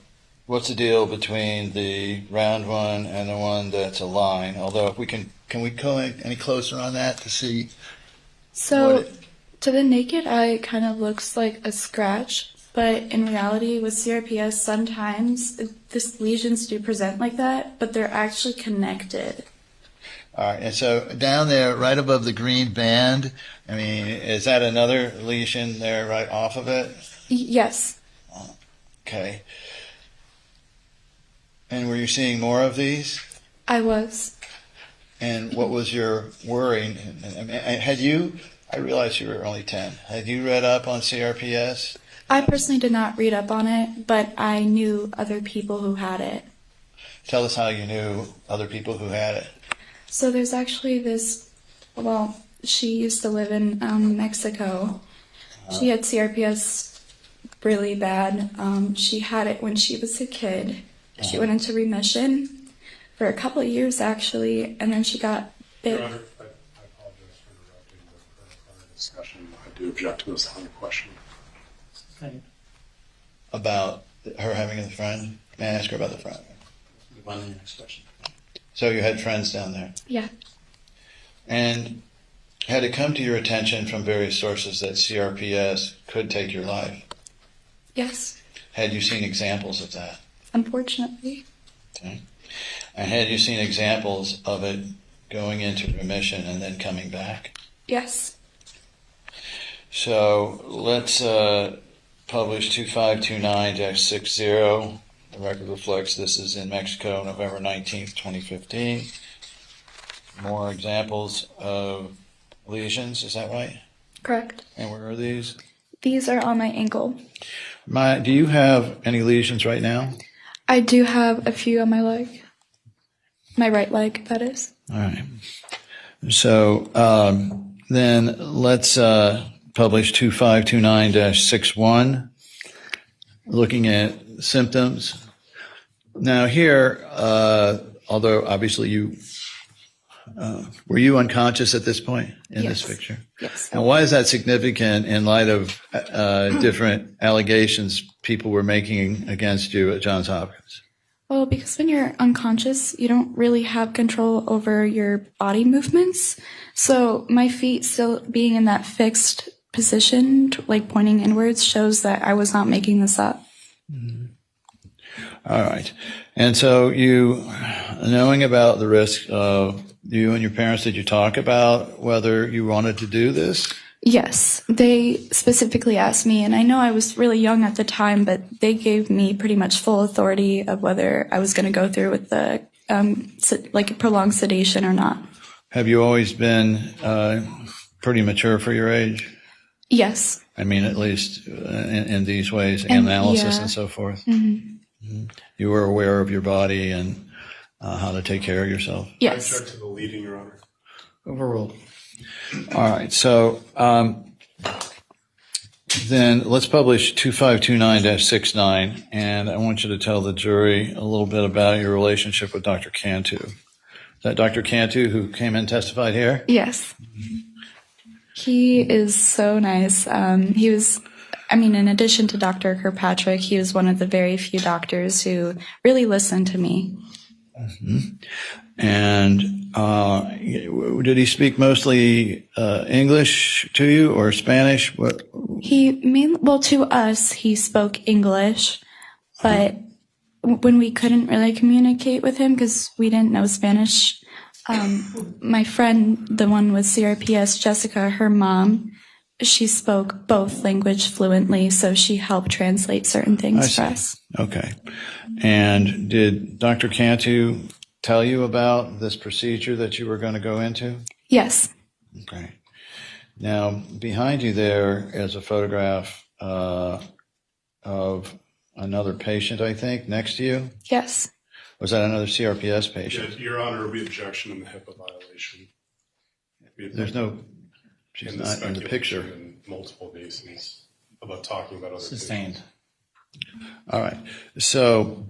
what's the deal between the round one and the one that's a line? Although, if we can we go any closer on that to see? So, to the naked eye, it kind of looks like a scratch, but in reality, with CRPS, sometimes these lesions do present like that, but they're actually connected. All right, and so down there, right above the green band, I mean, is that another lesion there right off of it? Yes. Okay. And were you seeing more of these? I was. And what was your worry? Had you, I realize you were only 10, had you read up on CRPS? I personally did not read up on it, but I knew other people who had it. Tell us how you knew other people who had it. So there's actually this, well, she used to live in Mexico. She had CRPS really bad. She had it when she was a kid. She went into remission for a couple of years, actually, and then she got bit. Your Honor, I apologize for interrupting the current discussion. I do object to this line of questioning. About her having a friend? May I ask her about the friend? Move on to the next question. So you had friends down there. Yeah. And had it come to your attention from various sources that CRPS could take your life? Yes, Had you seen examples of that? unfortunately. Okay. And had you seen examples of it going into remission and then coming back? Yes. So let's publish 2529-60. The record reflects this is in Mexico, November 19th, 2015. More examples of lesions, is that right? Correct. And where are these? These are on my ankle. Do you have any lesions right now? I do have a few on my leg. My right leg, that is. All right. So then let's publish 2529-61, looking at symptoms. Now here, although obviously you, were you unconscious at this point in Yes. this picture? Yes. And why is that significant in light of different allegations people were making against you at Johns Hopkins? Well, because when you're unconscious, you don't really have control over your body movements. So my feet still being in that fixed position, like pointing inwards, shows that I was not making this up. All right. And so you, knowing about the risk, you and your parents, did you talk about whether you wanted to do this? Yes, they specifically asked me, and I know I was really young at the time, but they gave me pretty much full authority of whether I was going to go through with the like prolonged sedation or not. Have you always been pretty mature for your age? Yes. I mean, at least in these ways, And, analysis yeah. and so forth. Mm-hmm. You were aware of your body and how to take care of yourself. Yes. I object to the leading, Your Honor. Overruled. All right. So then let's publish 2529-69, and I want you to tell the jury a little bit about your relationship with Dr. Cantu. Is that Dr. Cantu who came and testified here? Yes. He is so nice. He was, in addition to Dr. Kirkpatrick, he was one of the very few doctors who really listened to me. Mm-hmm. And did he speak mostly English to you or Spanish? What? To us, he spoke English, but when we couldn't really communicate with him because we didn't know Spanish, my friend, the one with CRPS, Jessica, her mom, she spoke both language fluently, so she helped translate certain things for us. Okay. And did Dr. Cantu tell you about this procedure that you were going to go into? Yes. Okay. Now, behind you there is a photograph of another patient, I think, next to you. Yes. Was that another CRPS patient? Your Honor, we objection in the HIPAA violation. There's no, she's And the not in the picture. speculation in multiple bases about talking about other Sustained. patients. All right. So,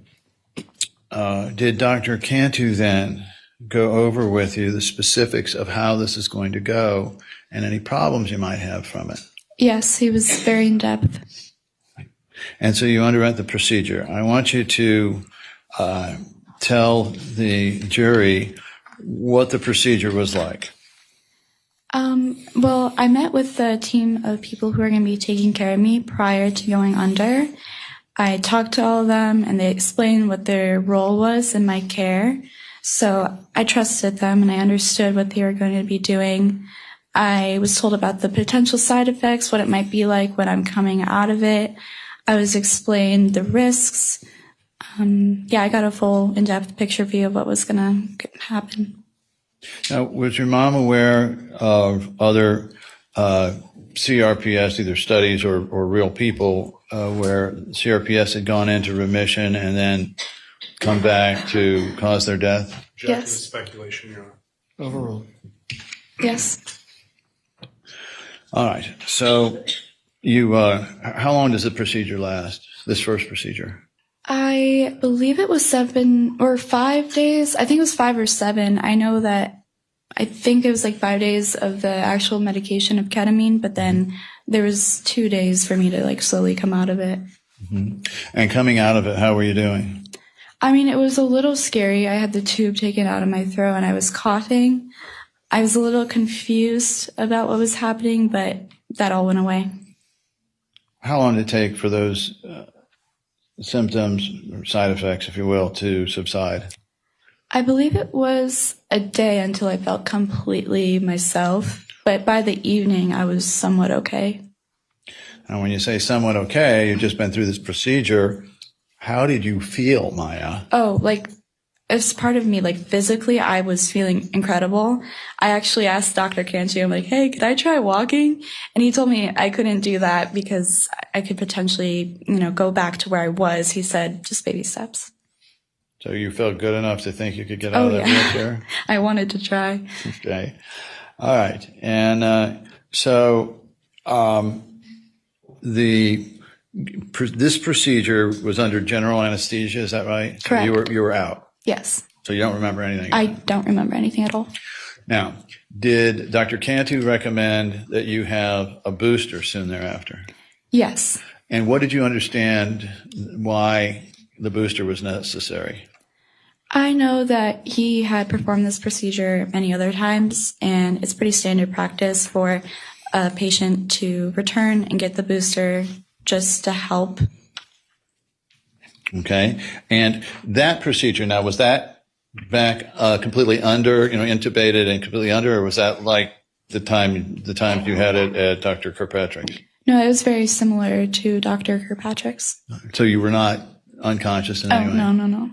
did Dr. Cantu then go over with you the specifics of how this is going to go and any problems you might have from it? Yes, he was very in depth. And so you underwent the procedure. I want you to tell the jury what the procedure was like. Well, I met with the team of people who are going to be taking care of me prior to going under. I talked to all of them and they explained what their role was in my care. So I trusted them and I understood what they were going to be doing. I was told about the potential side effects, what it might be like when I'm coming out of it. I was explained the risks. I got a full in-depth picture view of what was going to happen. Now, was your mom aware of other CRPS, either studies or real people, where CRPS had gone into remission and then come back to cause their death? Object to the Yes. speculation, Your Honor. Overruled. Yes. All right. So You, how long does the procedure last? This first procedure? I believe it was 7 or 5 days. I think it was 5 or 7. I think it was like 5 days of the actual medication of ketamine, but then there was 2 days for me to like slowly come out of it. Mm-hmm. And coming out of it, how were you doing? I mean, it was a little scary. I had the tube taken out of my throat and I was coughing. I was a little confused about what was happening, but that all went away. How long did it take for those symptoms or side effects, if you will, to subside? I believe it was a day until I felt completely myself, but by the evening I was somewhat okay. And when you say somewhat okay, you've just been through this procedure. How did you feel, Maya? Oh, like as part of me, like physically, I was feeling incredible. I actually asked Dr. Cantu, I'm like, hey, could I try walking? And he told me I couldn't do that because I could potentially, go back to where I was. He said, just baby steps. So you felt good enough to think you could get out of that wheelchair? I wanted to try. Okay. All right. And this procedure was under general anesthesia, is that right? Correct. So you were out. Yes. So you don't remember anything? I don't remember anything at all. Now, did Dr. Cantu recommend that you have a booster soon thereafter? Yes. And what did you understand why the booster was necessary? I know that he had performed this procedure many other times, and it's pretty standard practice for a patient to return and get the booster just to help. Okay. And that procedure, now, was that back completely under, intubated and completely under, or was that like the time you had it at Dr. Kirkpatrick's? No, it was very similar to Dr. Kirkpatrick's. So you were not unconscious in any way? No.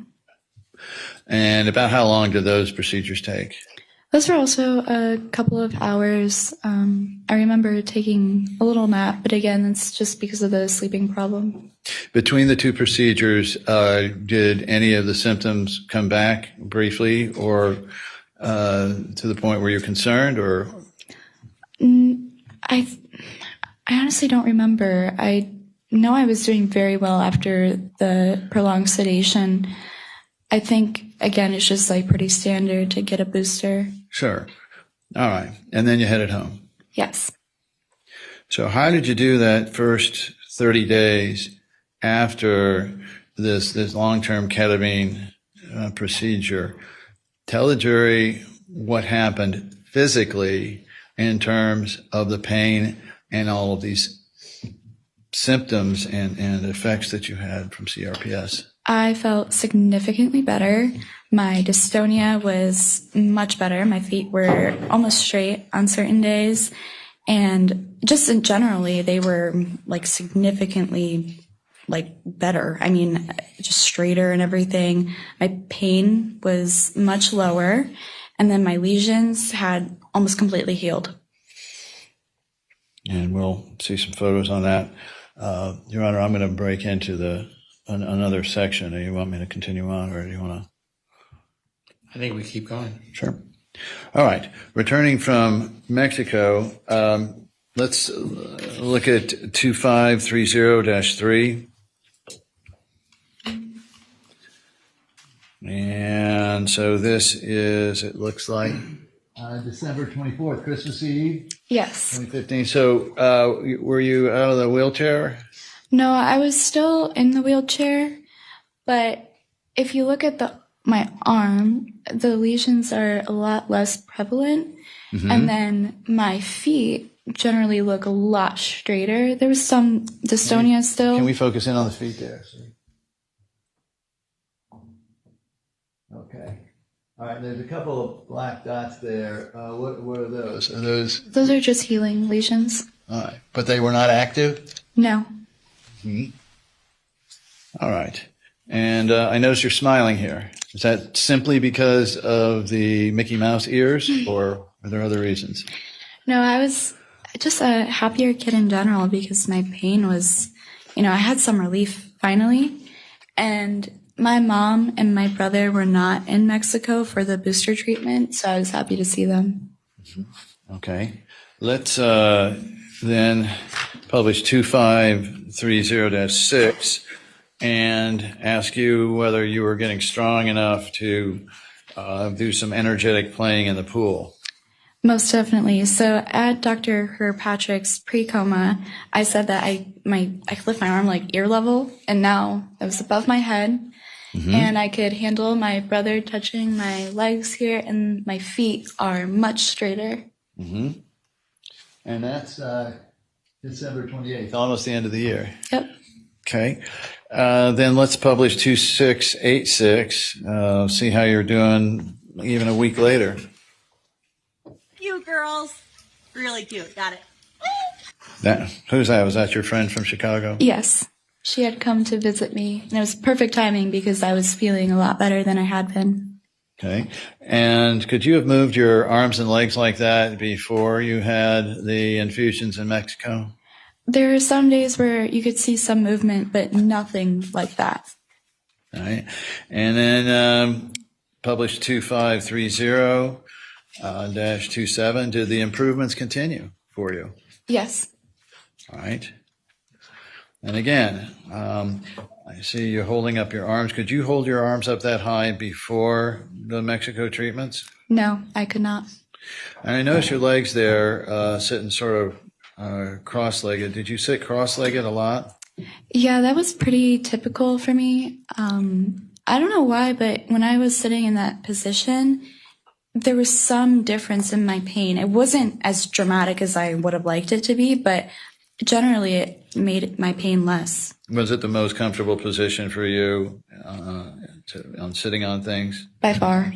And about how long did those procedures take? Those were also a couple of hours. I remember taking a little nap, but again, it's just because of the sleeping problem. Between the two procedures, did any of the symptoms come back briefly or to the point where you're concerned, or? I honestly don't remember. I know I was doing very well after the prolonged sedation. I think, again, it's just like pretty standard to get a booster. Sure. All right. And then you headed home. Yes. So how did you do that first 30 days after this long-term ketamine procedure? Tell the jury what happened physically in terms of the pain and all of these symptoms and effects that you had from CRPS. I felt significantly better. My dystonia was much better. My feet were almost straight on certain days. And just in generally, they were like significantly like better. I mean, just straighter and everything. My pain was much lower. And then my lesions had almost completely healed. And we'll see some photos on that. Your Honor, I'm going to break into another section. Do you want me to continue on, or do you want to? I think we keep going. Sure. All right. Returning from Mexico, let's look at 2530-3. And so this is, it looks like, December 24th, Christmas Eve? Yes. 2015. So were you out of the wheelchair? No, I was still in the wheelchair, but if you look at my arm, the lesions are a lot less prevalent, and then my feet generally look a lot straighter. There was some dystonia still. Can we focus in on the feet there? Okay. All right, there's a couple of black dots there. What are those? Those are just healing lesions. All right, but they were not active? No. All right. And I notice you're smiling here. Is that simply because of the Mickey Mouse ears, or are there other reasons? No, I was just a happier kid in general because my pain was, I had some relief finally. And my mom and my brother were not in Mexico for the booster treatment, so I was happy to see them. Okay. Let's then publish 2530-6 and ask you whether you were getting strong enough to do some energetic playing in the pool. Most definitely. So at Dr. Kirkpatrick's pre-coma, I said that I could lift my arm like ear level, and now it was above my head, and I could handle my brother touching my legs here, and my feet are much straighter. And that's December 28th, almost the end of the year. Yep. Okay. Then let's publish 2686, see how you're doing even a week later. Cute girls. Really cute. Got it. Who's that? Was that your friend from Chicago? Yes. She had come to visit me, and it was perfect timing because I was feeling a lot better than I had been. Okay. And could you have moved your arms and legs like that before you had the infusions in Mexico? There are some days where you could see some movement, but nothing like that. All right. And then published 2530-27. Did the improvements continue for you? Yes. All right. And again, I see you're holding up your arms. Could you hold your arms up that high before the Mexico treatments? No, I could not. And I noticed your legs there sitting sort of cross-legged. Did you sit cross-legged a lot? Yeah, that was pretty typical for me. I don't know why, but when I was sitting in that position, there was some difference in my pain. It wasn't as dramatic as I would have liked it to be, but generally it made my pain less. Was it the most comfortable position for you on sitting on things? By far.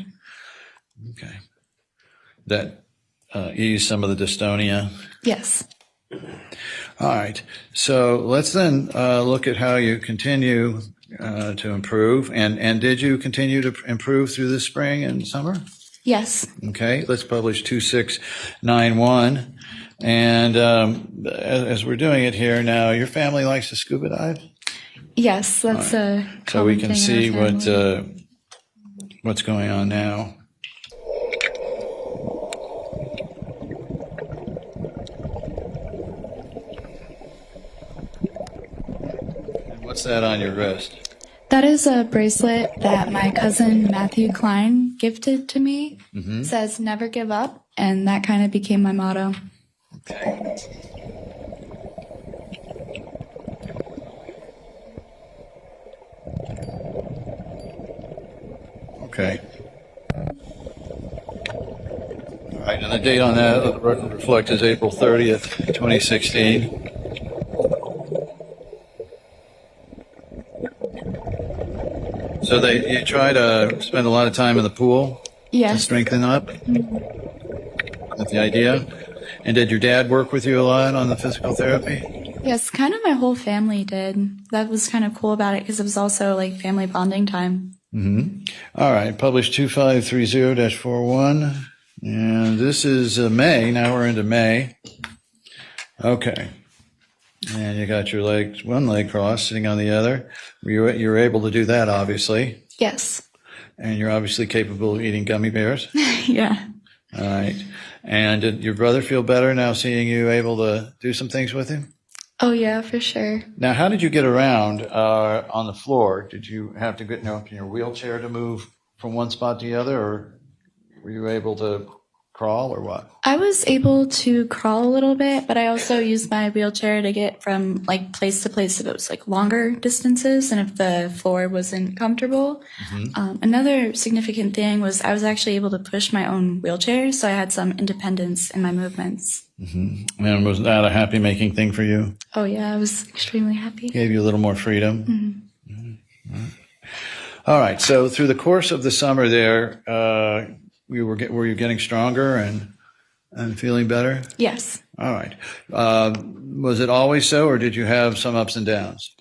Okay. That eased some of the dystonia? Yes. All right. So let's then look at how you continue to improve. And did you continue to improve through the spring and summer? Yes. Okay. Let's publish 2691. And as we're doing it here now, your family likes to scuba dive? Yes, that's a So we can common see thing in our family. what's going on now. And what's that on your wrist? That is a bracelet that my cousin Matthew Klein gifted to me. Mm-hmm. It says never give up, and that kind of became my motto. Okay. Okay. All right, and the date on that, the record reflect is April 30th, 2016. So you try to spend a lot of time in the pool to Yes. strengthen up? That's the idea? And did your dad work with you a lot on the physical therapy? Yes, kind of my whole family did. That was kind of cool about it because it was also like family bonding time. Mm-hmm. All right, published 2530-41. And this is May. Now we're into May. Okay. And you got your legs, one leg crossed, sitting on the other. You're able to do that, obviously. Yes. And you're obviously capable of eating gummy bears. Yeah. All right. And did your brother feel better now seeing you able to do some things with him? Oh, yeah, for sure. Now, how did you get around on the floor? Did you have to get up in your wheelchair to move from one spot to the other, or were you able to crawl, or what? I was able to crawl a little bit, but I also used my wheelchair to get from like place to place if it was like longer distances and if the floor wasn't comfortable. Mm-hmm. Another significant thing was I was actually able to push my own wheelchair, so I had some independence in my movements. Mm-hmm. And was that a happy-making thing for you? Oh yeah, I was extremely happy. Gave you a little more freedom? Mhm. Mm-hmm. All right. So through the course of the summer there, were you getting stronger and feeling better? Yes. All right. Was it always so, or did you have some ups and downs?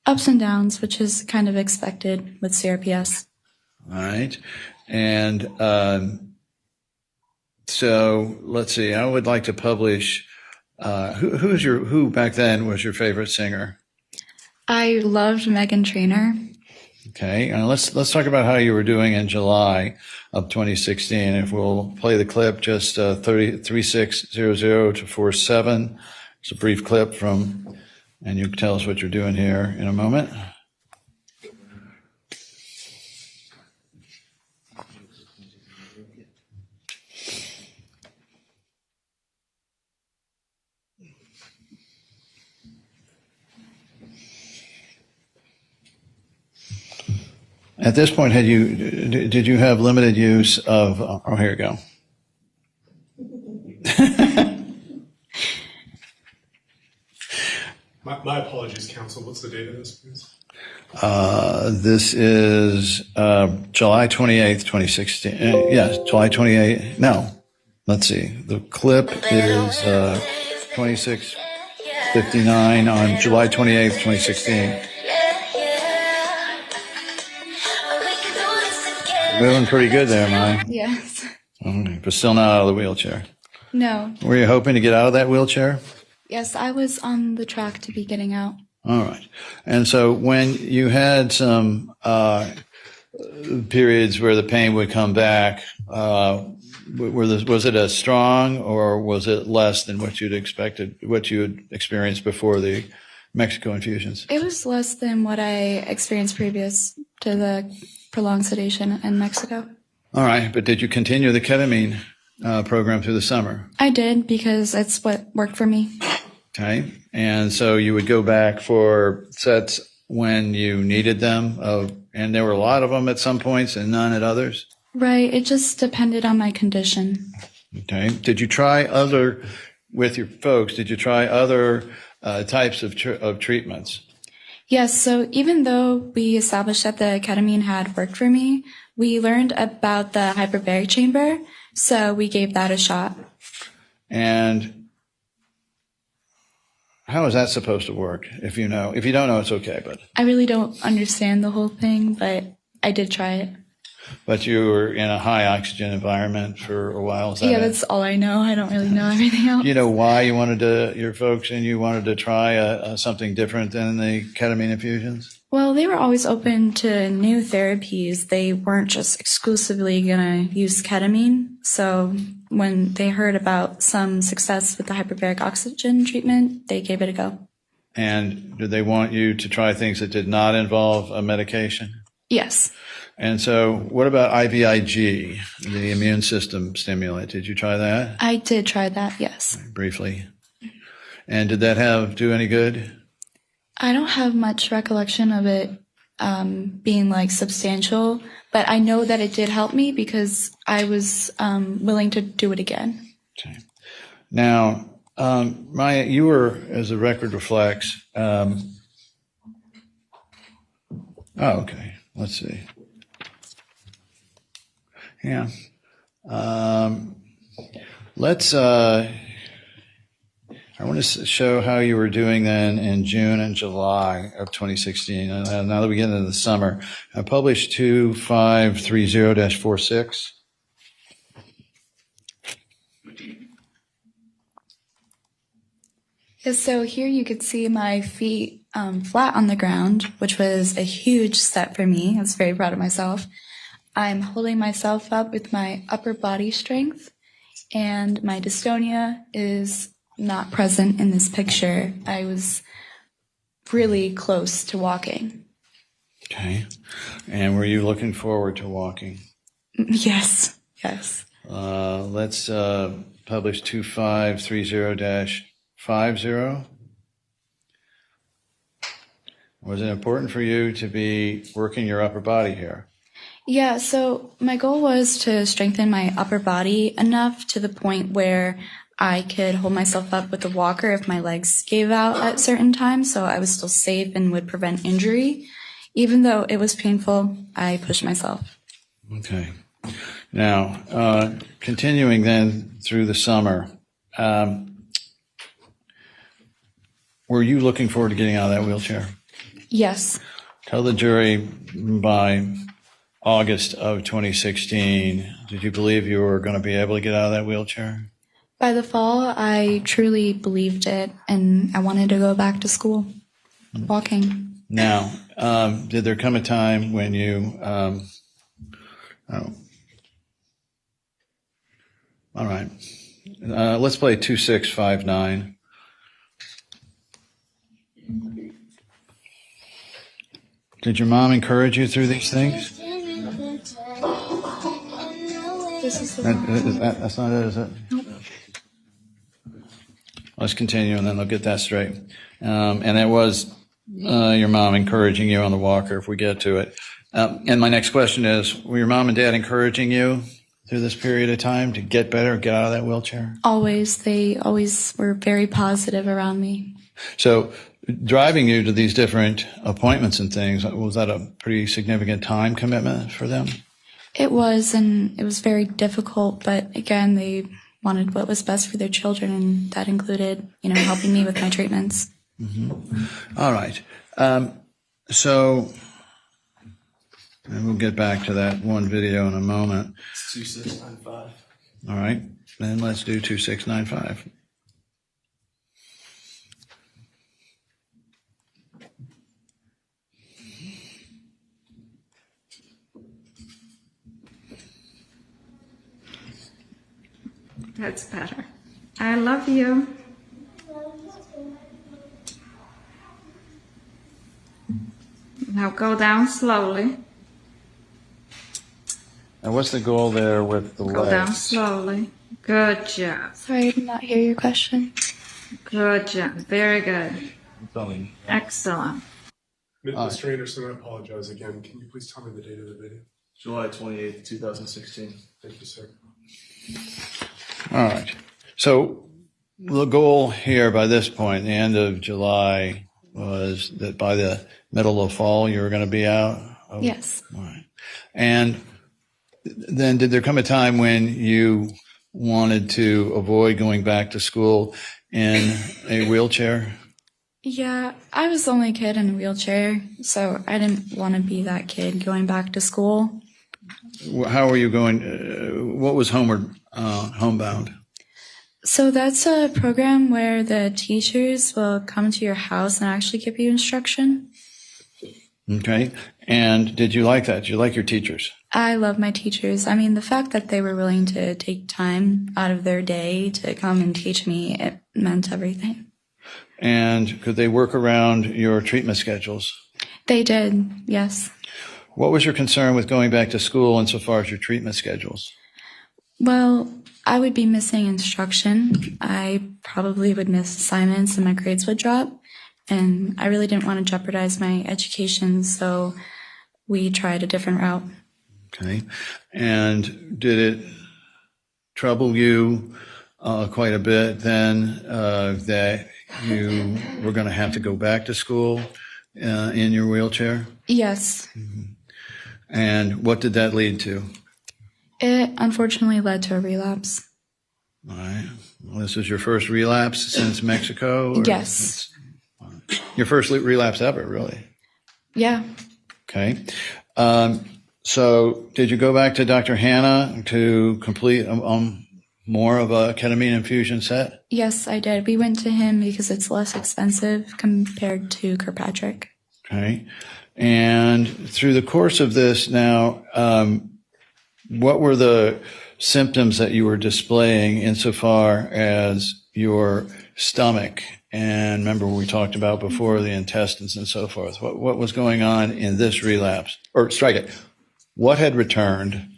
Ups and downs, which is kind of expected with CRPS. All right. And so let's see. I would like to publish. Who back then was your favorite singer? I loved Meghan Trainor. Okay. And let's talk about how you were doing in July of 2016. If we'll play the clip, just 3600 to 47, It's a brief clip from, and you can tell us what you're doing here in a moment. At this point, did you have limited use of? Oh, here you go. My apologies, counsel. What's the date of this, please? This is July 28th, 2016. Yes, July 28th. No, let's see. The clip is 26:59 on July 28th, 2016. Moving pretty good there, Maya. Yes. Okay, but still not out of the wheelchair. No. Were you hoping to get out of that wheelchair? Yes, I was on the track to be getting out. All right. And so when you had some periods where the pain would come back, was it as strong or was it less than what you'd expected, what you had experienced before the Mexico infusions? It was less than what I experienced previous to the prolonged sedation in Mexico. All right. But did you continue the ketamine program through the summer? I did because it's what worked for me. Okay. And so you would go back for sets when you needed them, and there were a lot of them at some points and none at others? Right. It just depended on my condition. Okay. Did you try with your folks, did you try other types of treatments? Yes. So even though we established that the ketamine had worked for me, we learned about the hyperbaric chamber. So we gave that a shot. And how is that supposed to work? If you know, if you don't know, it's okay, but I really don't understand the whole thing, but I did try it. But you were in a high oxygen environment for a while. Is that that's all I know. I don't really know everything else. You know why you wanted your folks and you wanted to try something different than the ketamine infusions? Well, they were always open to new therapies. They weren't just exclusively going to use ketamine. So when they heard about some success with the hyperbaric oxygen treatment, they gave it a go. And did they want you to try things that did not involve a medication? Yes. And so what about IVIG, the immune system stimulant? Did you try that? I did try that, yes. Briefly. And did that do any good? I don't have much recollection of it being like substantial, but I know that it did help me because I was willing to do it again. Okay. Now, Maya, you were, as the record reflects, okay, let's see. Yeah. I want to show how you were doing then in June and July of 2016. And now that we get into the summer, I published 2530-46. Yeah, so here you could see my feet flat on the ground, which was a huge step for me. I was very proud of myself. I'm holding myself up with my upper body strength, and my dystonia is not present in this picture. I was really close to walking. Okay. And were you looking forward to walking? Yes, yes. Let's publish 2530-50. Was it important for you to be working your upper body here? Yeah, so my goal was to strengthen my upper body enough to the point where I could hold myself up with a walker if my legs gave out at certain times, so I was still safe and would prevent injury. Even though it was painful, I pushed myself. Okay. Now, continuing then through the summer, were you looking forward to getting out of that wheelchair? Yes. Tell the jury by August of 2016, did you believe you were going to be able to get out of that wheelchair? By the fall, I truly believed it, and I wanted to go back to school, walking. Now, did there come a time when you, all right, let's play 2659. Did your mom encourage you through these things? This is the That's not it, is it? Nope. Let's continue, and then they'll get that straight. And it was your mom encouraging you on the walker, if we get to it. And my next question is, were your mom and dad encouraging you through this period of time to get better, get out of that wheelchair? Always. They always were very positive around me. So driving you to these different appointments and things, was that a pretty significant time commitment for them? It was, and it was very difficult, but again, they wanted what was best for their children, and that included, helping me with my treatments. Mm-hmm. All right. So, and we'll get back to that one video in a moment. It's 2695. All right. Then let's do 2695. That's better. I love you. Now go down slowly. And what's the goal there with the Go legs? down slowly. Good job. Sorry, I did not hear your question. Good job. Very good. Excellent. Mr. Anderson, I apologize again. Can you please tell me the date of the video? July 28th, 2016. Thank you, sir. All right. So the goal here by this point, the end of July, was that by the middle of fall you were going to be out? Yes. All right. And then did there come a time when you wanted to avoid going back to school in a wheelchair? Yeah, I was the only kid in a wheelchair, so I didn't want to be that kid going back to school. How were you going? What was Homebound? So that's a program where the teachers will come to your house and actually give you instruction. Okay. And did you like that? Did you like your teachers? I love my teachers. I mean, the fact that they were willing to take time out of their day to come and teach me, it meant everything. And could they work around your treatment schedules? They did, yes. What was your concern with going back to school insofar as your treatment schedules? Well, I would be missing instruction. I probably would miss assignments and my grades would drop. And I really didn't want to jeopardize my education, so we tried a different route. Okay. And did it trouble you quite a bit then that you were going to have to go back to school in your wheelchair? Yes. Mm-hmm. And what did that lead to? It unfortunately led to a relapse. All right. Well, this is your first relapse since Mexico? Yes. Your first relapse ever, really? Yeah. Okay. So did you go back to Dr. Hanna to complete more of a ketamine infusion set? Yes, I did. We went to him because it's less expensive compared to Kirkpatrick. Okay. And through the course of this now, what were the symptoms that you were displaying insofar as your stomach? And remember what we talked about before, the intestines and so forth. What was going on in this relapse? Or strike it. What had returned?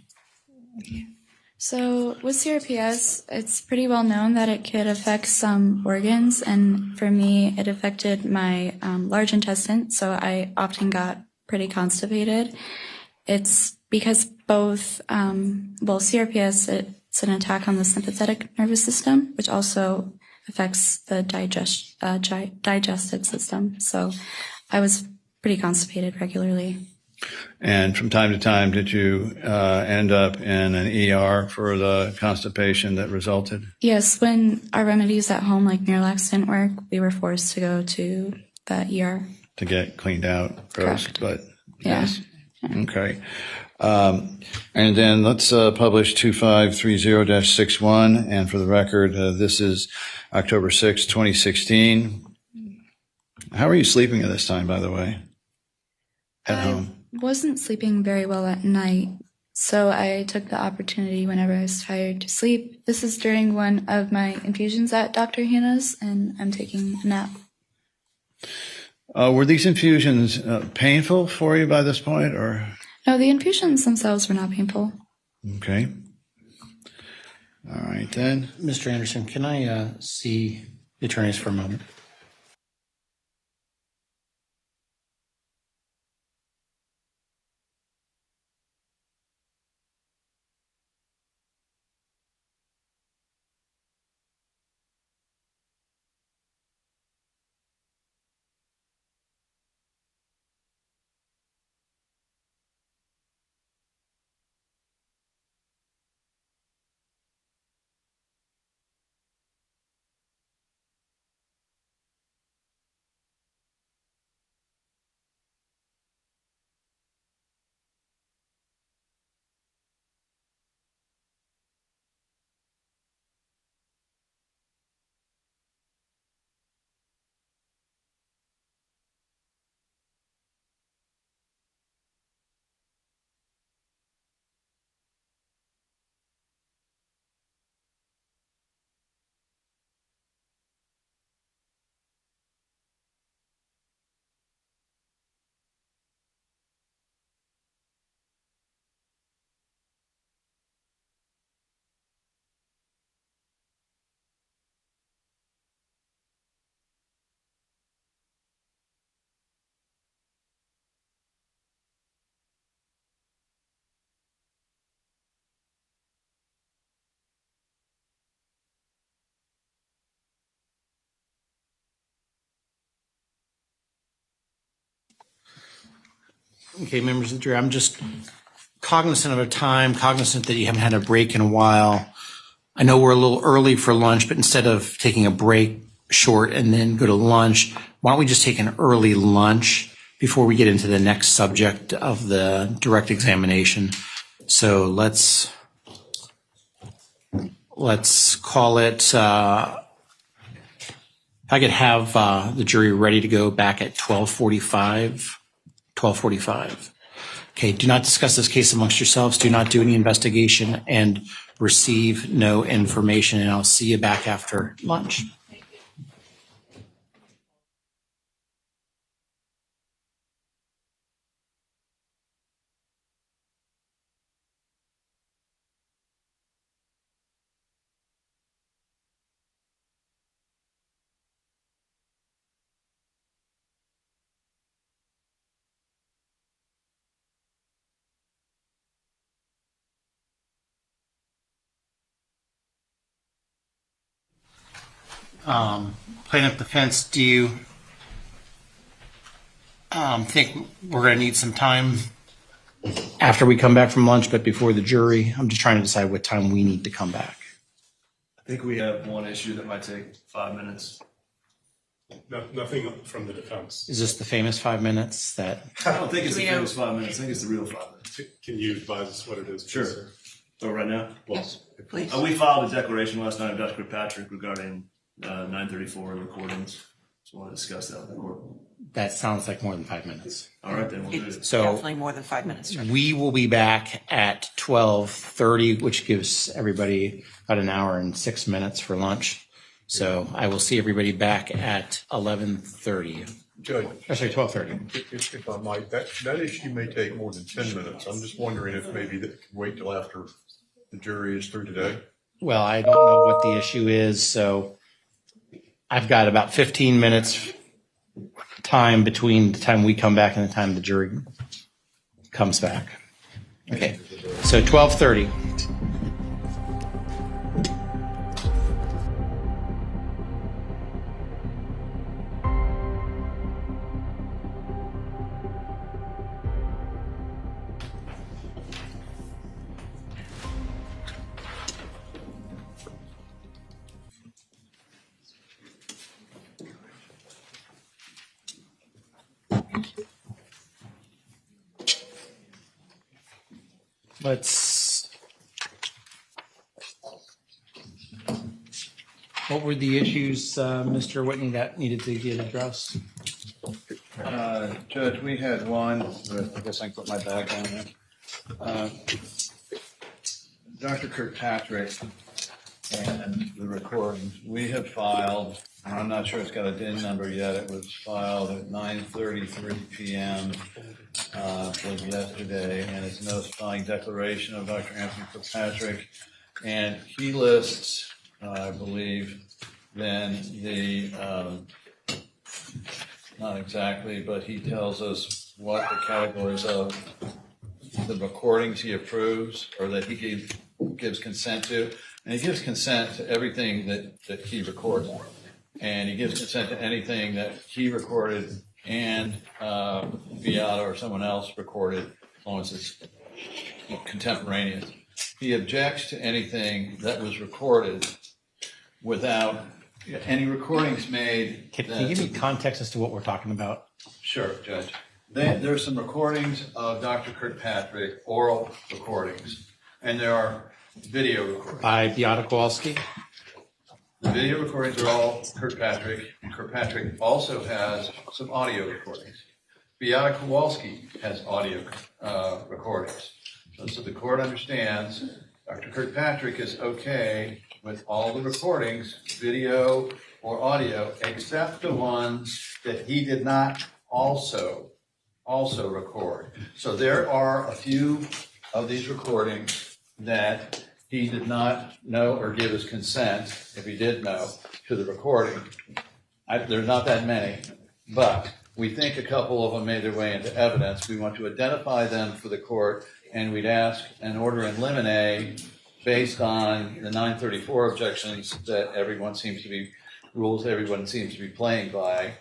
So with CRPS, it's pretty well known that it could affect some organs. And for me, it affected my large intestine. So I often got pretty constipated. It's because both CRPS, it's an attack on the sympathetic nervous system, which also affects the digestive system. So I was pretty constipated regularly. And from time to time, did you end up in an ER for the constipation that resulted? Yes, when our remedies at home like Miralax didn't work, we were forced to go to the ER. To get cleaned out. Gross. Correct. But Yeah. yes. Okay. And then let's publish 2530-61. And for the record, this is October 6, 2016. How are you sleeping at this time, by the way? At home? Wasn't sleeping very well at night, so I took the opportunity whenever I was tired to sleep. This is during one of my infusions at Dr. Hanna's, and I'm taking a nap. Were these infusions painful for you by this point, or? No, the infusions themselves were not painful. Okay. All right, then. Mr. Anderson, can I see the attorneys for a moment? Okay, members of the jury, I'm just cognizant of our time, cognizant that you haven't had a break in a while. I know we're a little early for lunch, but instead of taking a break short and then go to lunch, why don't we just take an early lunch before we get into the next subject of the direct examination? So let's call it, if I could have the jury ready to go back at 12:45. 12:45. Okay, do not discuss this case amongst yourselves. Do not do any investigation and receive no information. And I'll see you back after lunch. Plaintiff defense, do you think we're going to need some time after we come back from lunch, but before the jury? I'm just trying to decide what time we need to come back. I think we have one issue that might take 5 minutes. Nothing from the defense. Is this the famous 5 minutes that? I don't think it's the famous 5 minutes. I think it's the real 5 minutes. Can you advise us what it is? Sure. Sir? So right now? Yes. Please. We filed a declaration last night of Dr. Kirkpatrick regarding 934 recordings. So I want to discuss that with the court. That sounds like more than 5 minutes. All right, then we'll do It's it. So definitely more than 5 minutes. Sir. we will be back at 12:30, which gives everybody about an hour and 6 minutes for lunch. So I will see everybody back at 11:30. Judge, Or sorry, 12:30. if I might, that issue may take more than 10 minutes. I'm just wondering if maybe that could wait till after the jury is through today. Well, I don't know what the issue is, so I've got about 15 minutes time between the time we come back and the time the jury comes back. Okay, so 12:30. What were the issues, Mr. Whitney, that needed to get addressed? Judge, we had one, I guess I can put my bag on there. Dr. Kirkpatrick and the recordings. We have filed, and I'm not sure it's got a DIN number yet, it was filed at 9:33 p.m. Was yesterday, and it's notifying declaration of Dr. Anthony Kirkpatrick, and he lists, I believe, then the, not exactly, but he tells us what the categories of the recordings he approves or that he gives consent to. And he gives consent to everything that he records. And he gives consent to anything that he recorded and Beata or someone else recorded, as long as it's contemporaneous. He objects to anything that was recorded without any recordings made. Can you give me context as to what we're talking about? Sure, Judge. There's some recordings of Dr. Kirkpatrick, oral recordings, and there are video recordings. By Beata Kowalski? The video recordings are all Kirkpatrick, and Kirkpatrick also has some audio recordings. Beata Kowalski has audio recordings. So the court understands Dr. Kirkpatrick is okay with all the recordings, video or audio, except the ones that he did not also record. So there are a few of these recordings that he did not know or give his consent, if he did know, to the recording. There's not that many, but we think a couple of them made their way into evidence. We want to identify them for the court, and we'd ask an order in limine based on the 934 objections that everyone seems to be playing by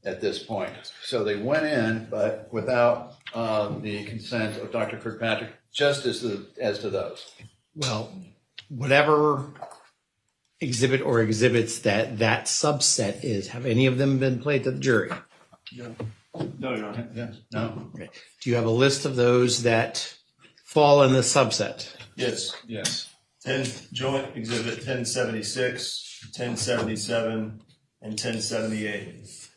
at this point. So they went in, but without the consent of Dr. Kirkpatrick, just as to those. Well, whatever exhibit or exhibits that subset is, have any of them been played to the jury? No, Your Honor. Yes. No. Okay. Do you have a list of those that fall in the subset? Yes. 10 Joint Exhibit 1076, 1077, and 1078.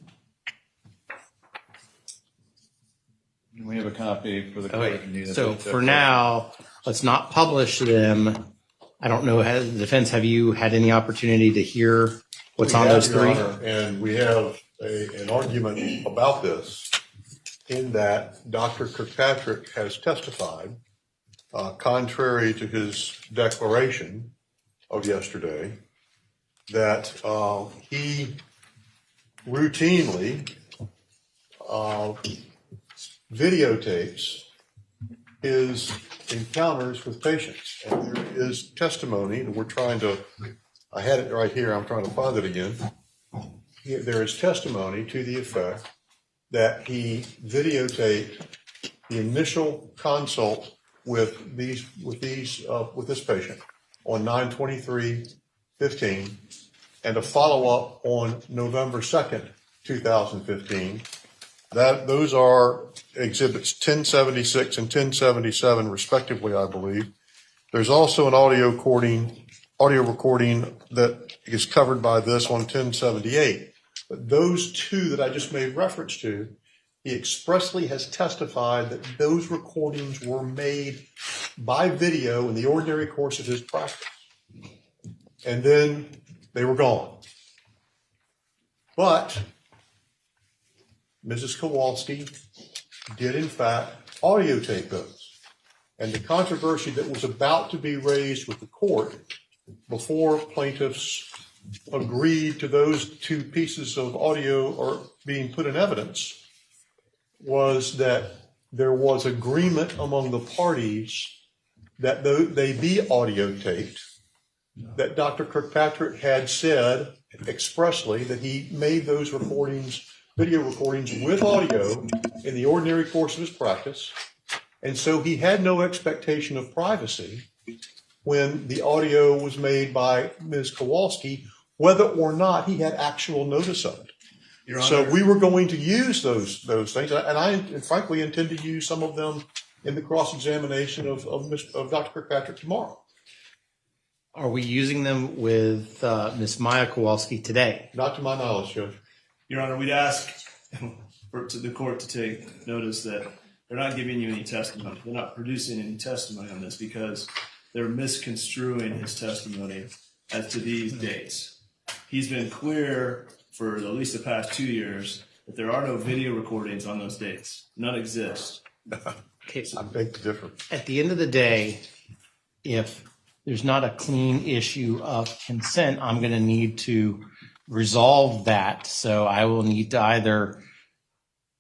We have a copy for the court. if you need it. So for now, let's not publish them. I don't know, the defense, have you had any opportunity to hear what's on those three? And we have an argument about this in that Dr. Kirkpatrick has testified, contrary to his declaration of yesterday, that he routinely videotapes his encounters with patients. And there is testimony, and I had it right here, I'm trying to find it again. There is testimony to the effect that he videotaped the initial consult with this patient on 9/23/15 and a follow-up on November 2nd, 2015. Those are exhibits 1076 and 1077 respectively, I believe. There's also an audio recording that is covered by this on 1078. But those two that I just made reference to, he expressly has testified that those recordings were made by video in the ordinary course of his practice. And then they were gone. But Mrs. Kowalski did, in fact, audio tape those. And the controversy that was about to be raised with the court before plaintiffs agreed to those two pieces of audio or being put in evidence was that there was agreement among the parties that they be audio taped, that Dr. Kirkpatrick had said expressly that he made those recordings, video recordings with audio in the ordinary course of his practice. And so he had no expectation of privacy when the audio was made by Ms. Kowalski, whether or not he had actual notice of it. Your Honor, So we were going to use those things, and I frankly intend to use some of them in the cross-examination of Dr. Kirkpatrick tomorrow. Are we using them with Ms. Maya Kowalski today? Not to my knowledge, Judge. Your Honor, we'd ask the court to take notice that they're not giving you any testimony. They're not producing any testimony on this because they're misconstruing his testimony as to these dates. He's been clear for at least the past 2 years that there are no video recordings on those dates. None exist. Okay, so I beg to differ. at the end of the day, if there's not a clean issue of consent, I'm going to need to resolve that. So I will need to either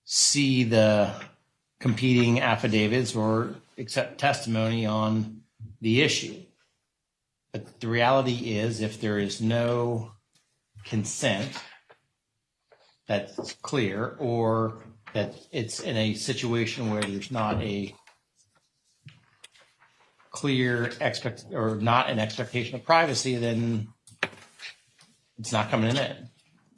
see the competing affidavits or accept testimony on the issue. But the reality is, if there is no consent that's clear, or that it's in a situation where there's not a clear or not an expectation of privacy, then it's not coming in,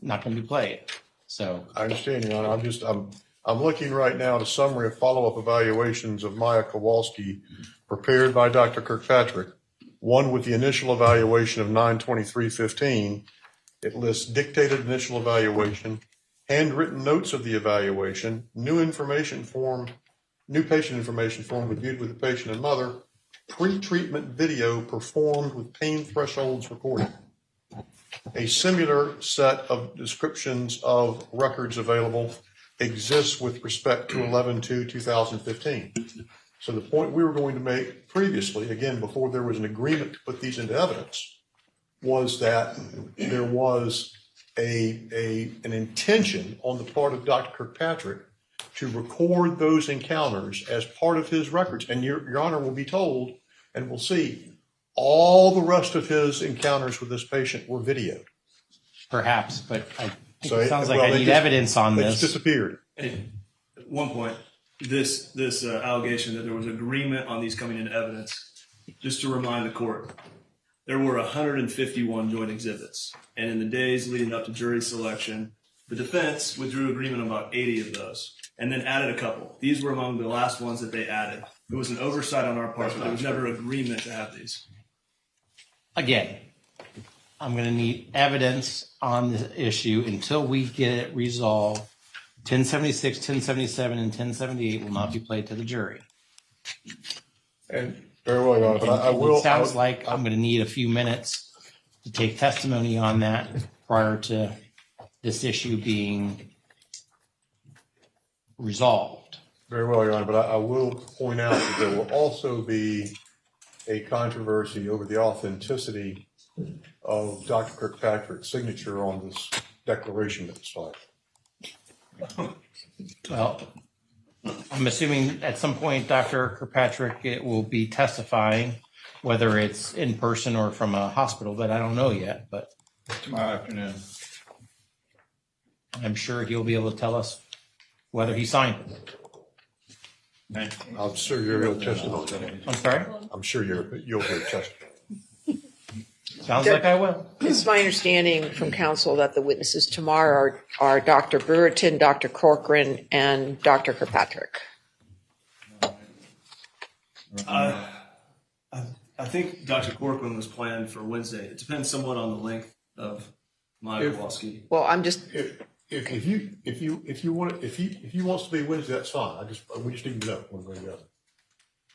not going to be played. So I understand, Your Honor. I'm looking right now at a summary of follow-up evaluations of Maya Kowalski prepared by Dr. Kirkpatrick. One with the initial evaluation of 9/23/15. It lists dictated initial evaluation, handwritten notes of the evaluation, new patient information form reviewed with the patient and mother, pre-treatment video performed with pain thresholds recorded. A similar set of descriptions of records available exists with respect to 11/2/2015. So the point we were going to make previously, again, before there was an agreement to put these into evidence, was that there was an intention on the part of Dr. Kirkpatrick to record those encounters as part of his records. And Your Honor will be told, and we'll see, all the rest of his encounters with this patient were videoed. perhaps, but I think So it sounds like well, I they need just- evidence on They this. just disappeared. At one point, this allegation that there was agreement on these coming into evidence, just to remind the court, there were 151 joint exhibits. And in the days leading up to jury selection, the defense withdrew agreement on about 80 of those and then added a couple. These were among the last ones that they added. It was an oversight on our part, but there was never agreement to have these. Again, I'm going to need evidence on this issue until we get it resolved. 1076, 1077, and 1078 will not be played to the jury. And very well, Your Honor, but I will. It sounds like I'm going to need a few minutes to take testimony on that prior to this issue being resolved. Very well, Your Honor, but I will point out that there will also be a controversy over the authenticity of Dr. Kirkpatrick's signature on this declaration that's filed. Well, I'm assuming at some point Dr. Kirkpatrick will be testifying, whether it's in person or from a hospital, but I don't know yet. But Tomorrow afternoon. I'm sure he'll be able to tell us whether he signed it. I'm sure you'll hear testimony. I'm sorry? I'm sure you'll hear testimony. Sounds like I will. It's my understanding from counsel that the witnesses tomorrow are Dr. Brereton, Dr. Corcoran, and Dr. Kirkpatrick. I think Dr. Corcoran was planned for Wednesday. It depends somewhat on the length of Maya Kowalski. Well, I'm just, If he wants to be Wednesday, that's fine. We just need to know one way or the other.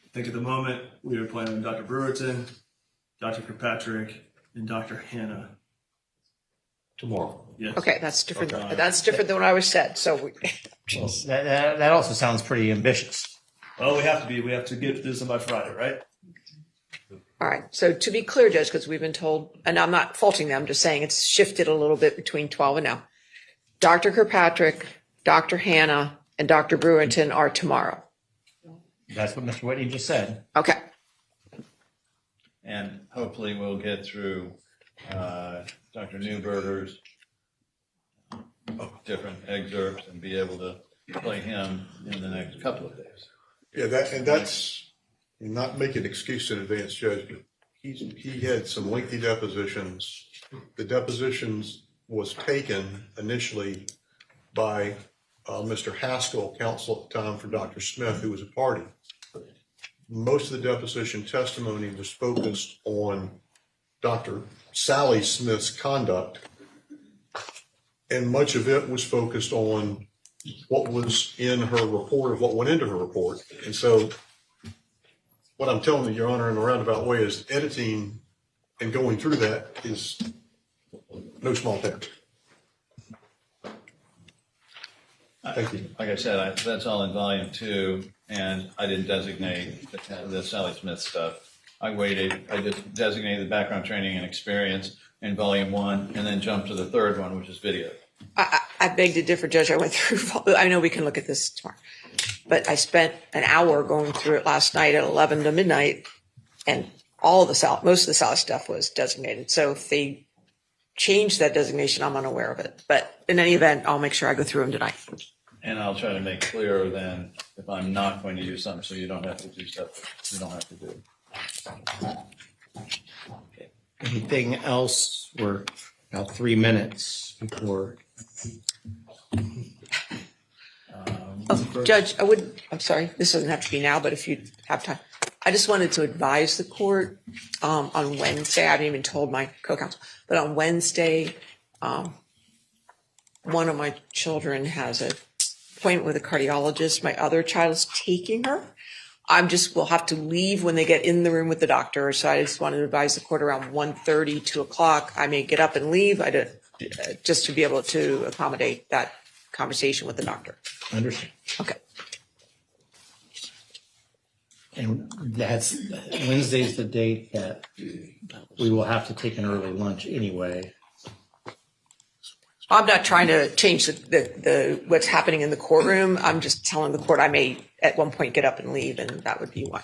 I think at the moment we are planning Dr. Brereton, Dr. Kirkpatrick, and Dr. Hannah. Tomorrow. Yes. okay, that's different. Okay. That's different than what I was said. So, Well, that also sounds pretty ambitious. Well, we have to get this in by Friday, right? all right. So to be clear, Judge, because we've been told, and I'm not faulting them, I'm just saying it's shifted a little bit between 12 and now. Dr. Kirkpatrick, Dr. Hannah, and Dr. Brereton are tomorrow. That's what Mr. Whitney just said. Okay. And hopefully we'll get through Dr. Newberger's different excerpts and be able to play him in the next couple of days. Yeah, that's not making an excuse in advance judgment. He had some lengthy depositions. The depositions was taken initially by Mr. Haskell, counsel at the time for Dr. Smith, who was a party. Most of the deposition testimony was focused on Dr. Sally Smith's conduct, and much of it was focused on what was in her report, or what went into her report. And so what I'm telling you, Your Honor, in a roundabout way, is editing And going through that is no small task. Thank you. Like I said, that's all in volume 2, and I didn't designate the Sally Smith stuff. I just designated the background training and experience in volume 1, and then jumped to the third one, which is video. I beg to differ, Judge. I went through, I know we can look at this tomorrow, but I spent an hour going through it last night at 11 to midnight, and most of the Sally stuff was designated. So if they change that designation, I'm unaware of it. But in any event, I'll make sure I go through them tonight. And I'll try to make clearer then if I'm not going to do something, so you don't have to do stuff you don't have to do. Anything else? We're about 3 minutes before. Judge, I'm sorry, this doesn't have to be now, but if you have time, I just wanted to advise the court on Wednesday. I haven't even told my co-counsel, but on Wednesday, one of my children has an appointment with a cardiologist. My other child is taking her. We'll have to leave when they get in the room with the doctor. So I just wanted to advise the court around 1:30, 2 o'clock. I may get up and leave. Just to be able to accommodate that conversation with the doctor. Understand. Okay. And that's Wednesday's the date that we will have to take an early lunch anyway. I'm not trying to change the what's happening in the courtroom. I'm just telling the court I may at one point get up and leave, and that would be why.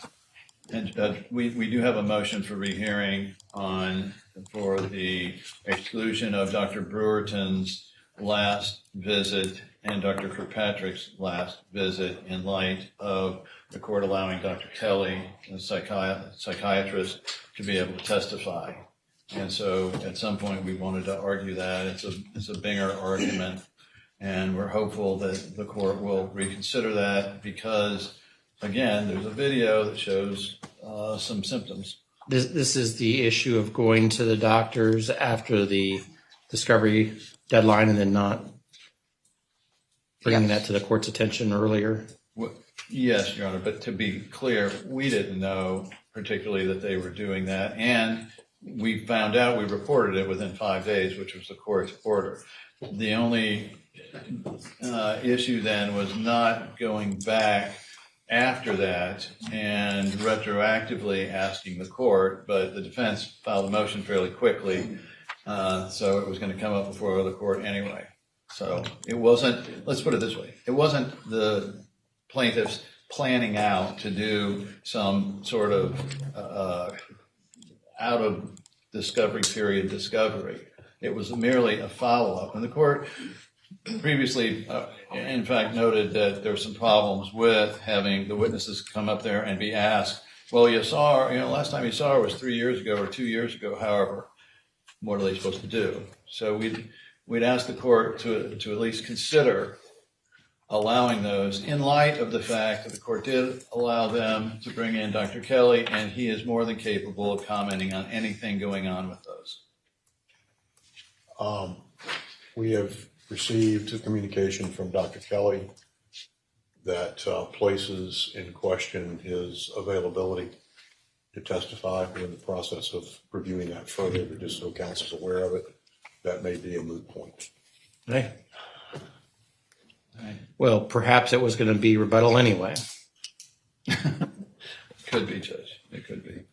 And we do have a motion for rehearing for the exclusion of Dr. Brewerton's last visit and Dr. Kirkpatrick's last visit in light of the court allowing Dr. Kelly, the psychiatrist, to be able to testify. And so at some point we wanted to argue that. It's a Binger argument, and we're hopeful that the court will reconsider that because, again, there's a video that shows some symptoms. This is the issue of going to the doctors after the discovery deadline and then not bringing that to the court's attention earlier. Yes, Your Honor, but to be clear, we didn't know particularly that they were doing that, and we found out, we reported it within 5 days, which was the court's order. The only issue then was not going back after that and retroactively asking the court, but the defense filed a motion fairly quickly, so it was going to come up before the court anyway. So it wasn't, let's put it this way, it wasn't the plaintiffs planning out to do some sort of out of discovery period discovery. It was merely a follow-up. And the court previously, in fact, noted that there were some problems with having the witnesses come up there and be asked, well, you saw her, last time you saw her was 3 years ago or 2 years ago, however, what are they supposed to do? So we'd ask the court to at least consider allowing those in light of the fact that the court did allow them to bring in Dr. Kelly, and he is more than capable of commenting on anything going on with those. We have received a communication from Dr. Kelly that places in question his availability to testify. We're in the process of reviewing that further, but just so counsel's aware of it, that may be a moot point. Hey. Well, perhaps it was going to be rebuttal anyway. Could be, Judge. It could be.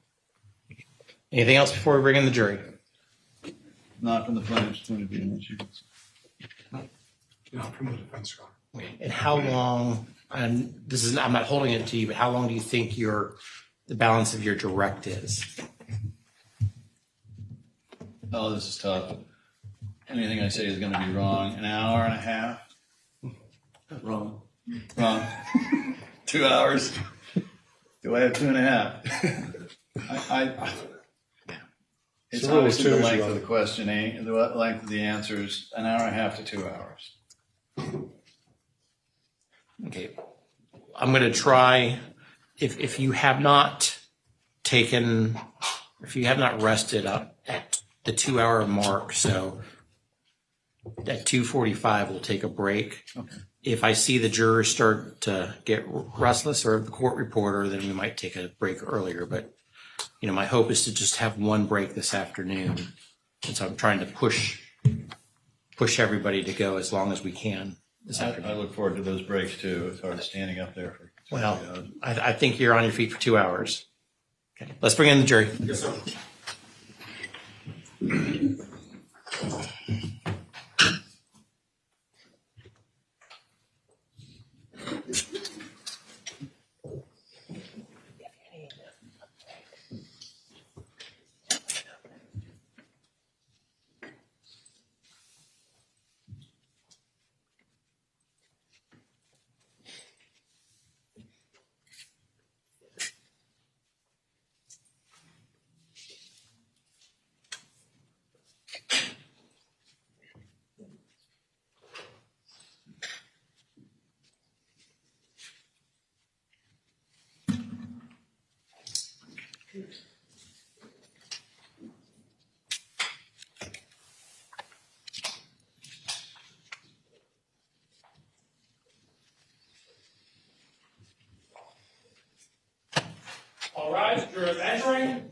Anything else before we bring in the jury? Not from the plaintiff's point of view. Not from the defense. And how long, and this is, I'm not holding it to you, but how long do you think the balance of your direct is? Oh, this is tough. Anything I say is going to be wrong. An hour and a half? Wrong. 2 hours? Do I have 2.5? It's So obviously the two, length Your of the Honor. questioning, the length of the answers, an hour and a half to 2 hours. Okay. I'm going to try, if you have not rested up at the 2 hour mark, so at 2:45 we'll take a break. Okay. If I see the jurors start to get restless or the court reporter, then we might take a break earlier, but my hope is to just have one break this afternoon. And so I'm trying to push everybody to go as long as we can this afternoon. I look forward to those breaks too, as far as standing up there for. Well, I think you're on your feet for 2 hours. Okay, let's bring in the jury. Yes, sir. All rise, jurors entering.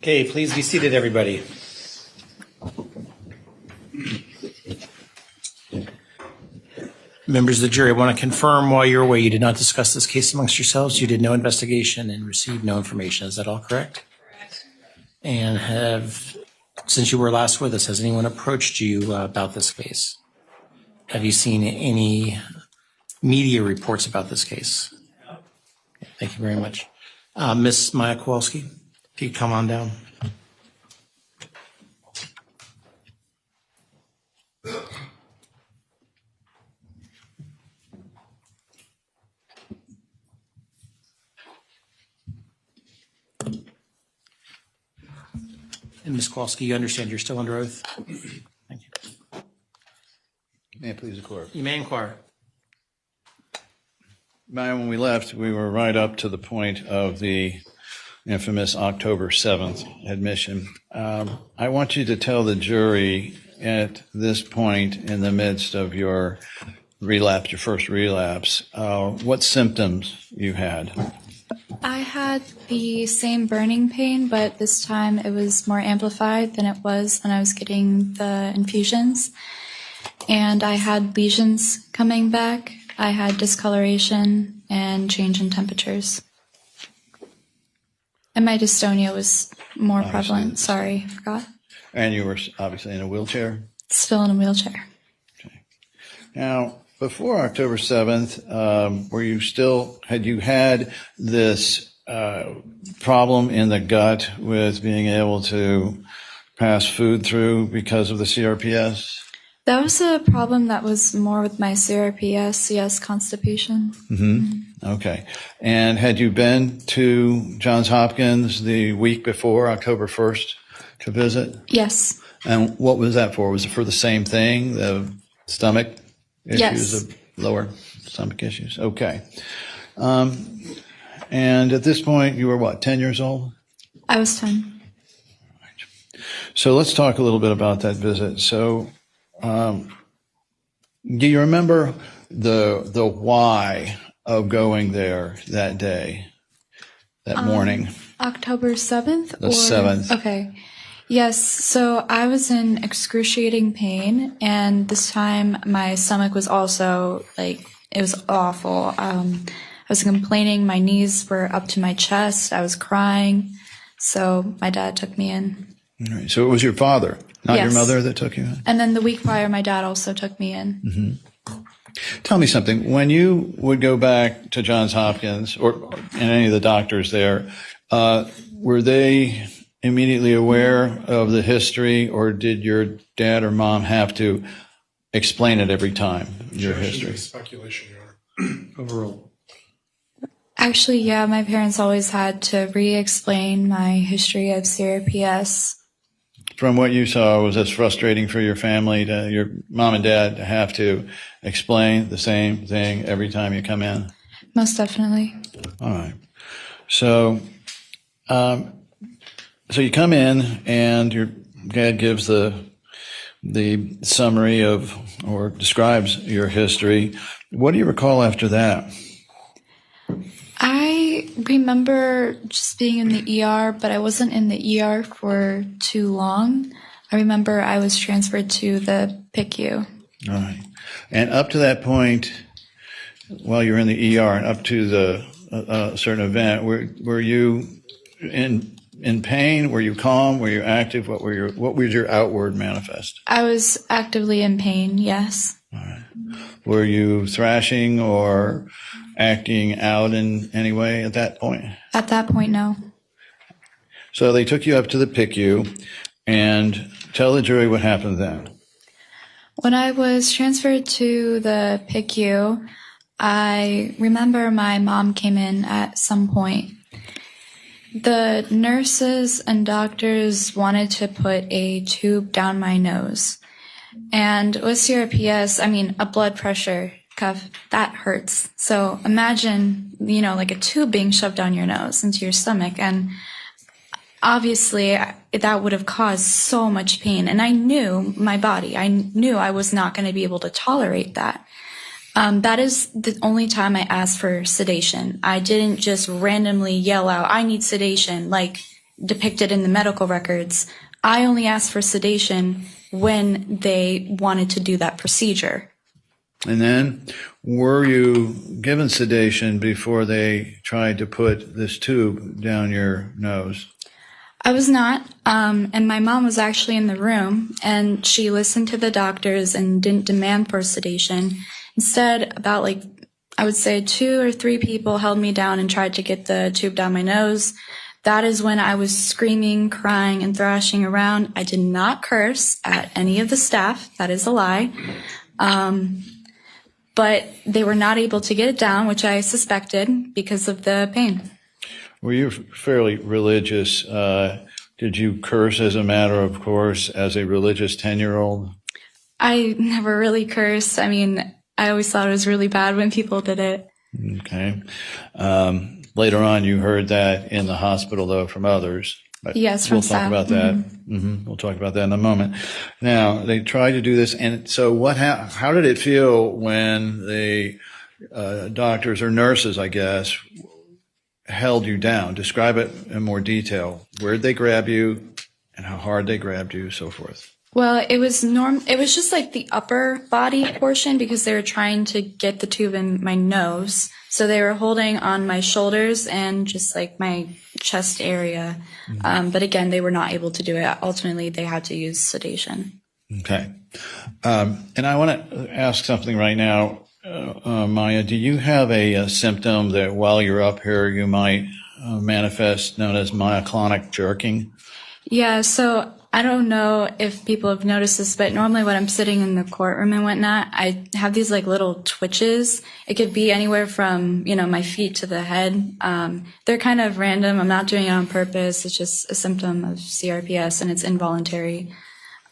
Okay, please be seated, everybody. Members of the jury, I want to confirm while you're away, you did not discuss this case amongst yourselves. You did no investigation and received no information. Is that all correct? Correct. And since you were last with us, has anyone approached you about this case? Have you seen any media reports about this case? No. Okay, thank you very much. Ms. Maya Kowalski, if you come on down. And Ms. Kowalski, you understand you're still under oath? Thank you. May it please the court. You may inquire. When we left, we were right up to the point of the infamous October 7th admission. I want you to tell the jury at this point in the midst of your relapse, your first relapse, what symptoms you had. I had the same burning pain, but this time it was more amplified than it was when I was getting the infusions. And I had lesions coming back. I had discoloration and change in temperatures. And my dystonia was more prevalent. Sorry, I forgot. And you were obviously in a wheelchair? Still in a wheelchair. Okay. Now, before October 7th, had you had this problem in the gut with being able to pass food through because of the CRPS? That was a problem that was more with my CRPS, yes, constipation. Mm-hmm. Okay. And had you been to Johns Hopkins the week before, October 1st, to visit? Yes. And what was that for? Was it for the same thing, the stomach issues, yes. Of lower stomach issues? Okay. And at this point, you were what, 10 years old? I was 10. So let's talk a little bit about that visit. So, do you remember the why of going there that day, that morning? October 7th? The 7th. Okay. Yes, so I was in excruciating pain, and this time my stomach was also, it was awful. I was complaining, my knees were up to my chest, I was crying, so my dad took me in. All right. So it was your father, not Yes. your mother, that took you in? And then the week prior, my dad also took me in. Mm-hmm. Tell me something. When you would go back to Johns Hopkins or any of the doctors there, were they immediately aware of the history, or did your dad or mom have to explain it every time, your history? Speculation, Your Honor. Overall. Actually, yeah, my parents always had to re-explain my history of CRPS. from what you saw, was this frustrating for your family, to your mom and dad, to have to explain the same thing every time you come in? Most definitely. All right. So, so you come in and your dad gives the summary of, or describes your history. What do you recall after that? I remember just being in the ER, but I wasn't in the ER for too long. I remember I was transferred to the PICU. All right. And up to that point, while you're in the ER and up to the certain event, were you in pain? Were you calm? Were you active? What was your outward manifest? I was actively in pain, yes. All right. Were you thrashing or acting out in any way at that point? At that point, no. So they took you up to the PICU, and tell the jury what happened then. When I was transferred to the PICU, I remember my mom came in at some point. The nurses and doctors wanted to put a tube down my nose. And with CRPS, a blood pressure cuff, that hurts. So imagine, like a tube being shoved down your nose into your stomach. And obviously that would have caused so much pain. And I knew my body. I knew I was not going to be able to tolerate that. That is the only time I asked for sedation. I didn't just randomly yell out, "I need sedation," like depicted in the medical records. I only asked for sedation when they wanted to do that procedure. And then, were you given sedation before they tried to put this tube down your nose? I was not, and my mom was actually in the room, and she listened to the doctors and didn't demand for sedation. Instead, about I would say 2 or 3 people held me down and tried to get the tube down my nose. That is when I was screaming, crying, and thrashing around. I did not curse at any of the staff. That is a lie. But they were not able to get it down, which I suspected because of the pain. Were you fairly religious? Did you curse as a matter of course as a religious 10-year-old? I never really cursed. I always thought it was really bad when people did it. Okay. Later on, you heard that in the hospital, though, from others. But yes, from staff. We'll talk about that. Mm-hmm. We'll talk about that in a moment. Now, they tried to do this, and so how did it feel when the doctors or nurses, I guess, held you down? Describe it in more detail. Where'd they grab you, and how hard they grabbed you, so forth? Well, it was just like the upper body portion because they were trying to get the tube in my nose. So they were holding on my shoulders and just like my chest area. But again, they were not able to do it. Ultimately, they had to use sedation. Okay. And I want to ask something right now, Maya. Do you have a symptom that while you're up here you might manifest known as myoclonic jerking? Yeah, so I don't know if people have noticed this, but normally when I'm sitting in the courtroom and whatnot, I have these like little twitches. It could be anywhere from, my feet to the head. They're kind of random. I'm not doing it on purpose. It's just a symptom of CRPS and it's involuntary.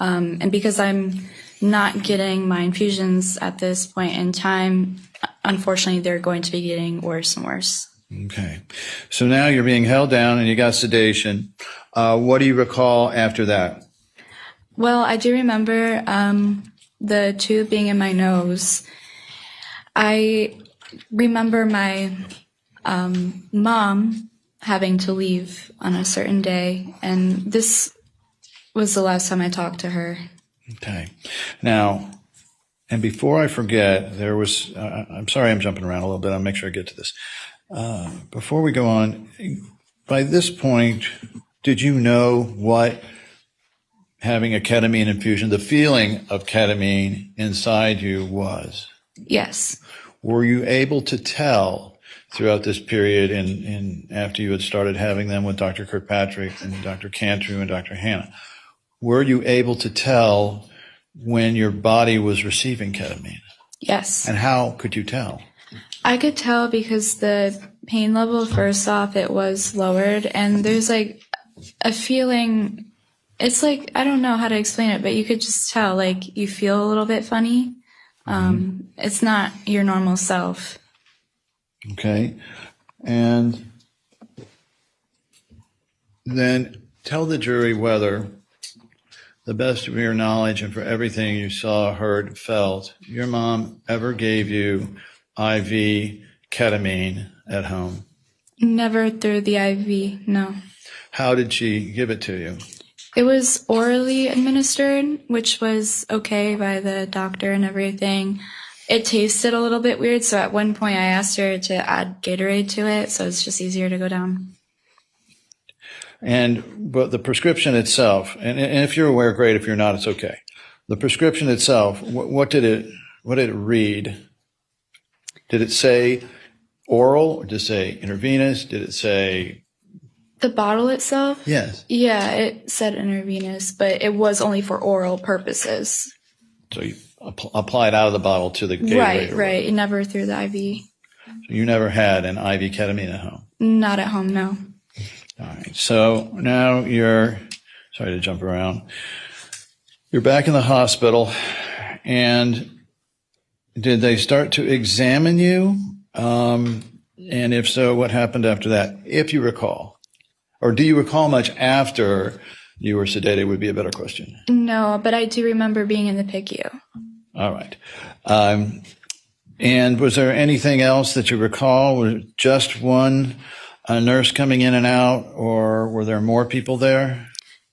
And because I'm not getting my infusions at this point in time, unfortunately, they're going to be getting worse and worse. Okay. So now you're being held down and you got sedation. What do you recall after that? Well, I do remember the tube being in my nose. I remember my mom having to leave on a certain day, and this was the last time I talked to her. Okay. Now, and before I forget, there was, I'm sorry I'm jumping around a little bit. I'll make sure I get to this. Before we go on, by this point, did you know what having a ketamine infusion, the feeling of ketamine inside you was? Yes. Were you able to tell throughout this period and after you had started having them with Dr. Kirkpatrick and Dr. Cantu and Dr. Hanna, were you able to tell when your body was receiving ketamine? Yes. And how could you tell? I could tell because the pain level, first off, it was lowered, and there's like a feeling It's like, I don't know how to explain it, but you could just tell, like, you feel a little bit funny. It's not your normal self. Okay. And then tell the jury whether, the best of your knowledge and for everything you saw, heard, felt, your mom ever gave you IV ketamine at home. Never through the IV, no. How did she give it to you? It was orally administered, which was okay by the doctor and everything. It tasted a little bit weird, so at one point I asked her to add Gatorade to it, so it's just easier to go down. But the prescription itself, and if you're aware, great. If you're not, it's okay. The prescription itself, what did it read? Did it say oral, or did it say intravenous? Did it say? The bottle itself? Yes. Yeah, it said intravenous, but it was only for oral purposes. So you apply it out of the bottle to the Gatorade. Right. Never through the IV. So you never had an IV ketamine at home? Not at home, no. All right. So now sorry to jump around. You're back in the hospital, and did they start to examine you? And if so, what happened after that, if you recall? Or do you recall much after you were sedated would be a better question. No, but I do remember being in the PICU. All right. And was there anything else that you recall? Was it just one nurse coming in and out, or were there more people there?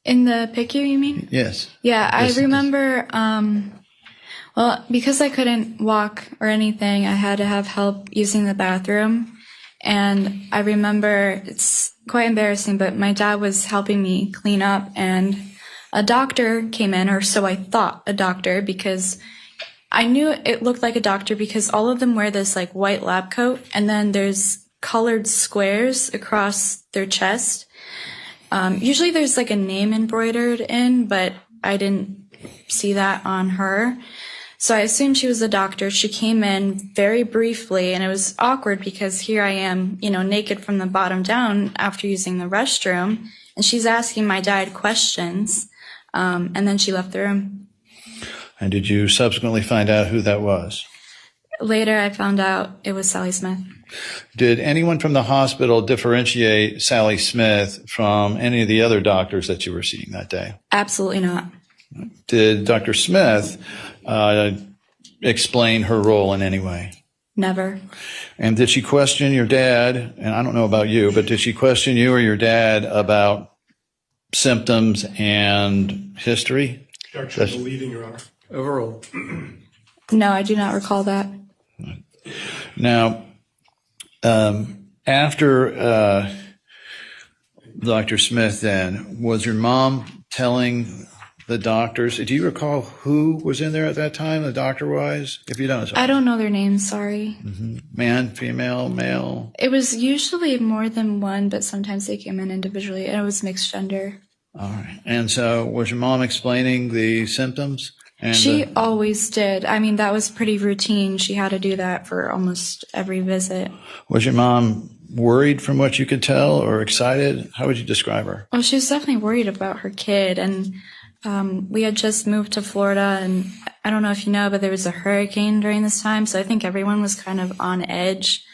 In the PICU, you mean? Yes. Yeah, I remember, well, because I couldn't walk or anything, I had to have help using the bathroom. And I remember, it's quite embarrassing, but my dad was helping me clean up, and a doctor came in, or so I thought, a doctor, because I knew it looked like a doctor because all of them wear this like white lab coat, and then there's colored squares across their chest. Usually there's like a name embroidered in, but I didn't see that on her. So I assumed she was a doctor. She came in very briefly, and it was awkward because here I am, naked from the bottom down after using the restroom, and she's asking my dad questions, and then she left the room. And did you subsequently find out who that was? Later, I found out it was Sally Smith. Did anyone from the hospital differentiate Sally Smith from any of the other doctors that you were seeing that day? Absolutely not. Did Dr. Smith explain her role in any way? Never. And did she question your dad? And I don't know about you, but did she question you or your dad about symptoms and history? Objection to leading, Your Honor. Overruled. No, I do not recall that. Now, after Dr. Smith then, was your mom telling the doctors, do you recall who was in there at that time, the doctor-wise? If you don't, I don't know their names, sorry. Mm-hmm. Man, female, male? It was usually more than one, but sometimes they came in individually, and it was mixed gender. All right. And so was your mom explaining the symptoms? And she always did. I mean, that was pretty routine. She had to do that for almost every visit. Was your mom worried from what you could tell, or excited? How would you describe her? Well, she was definitely worried about her kid, and we had just moved to Florida, and I don't know if you know, but there was a hurricane during this time, so I think everyone was kind of on edge.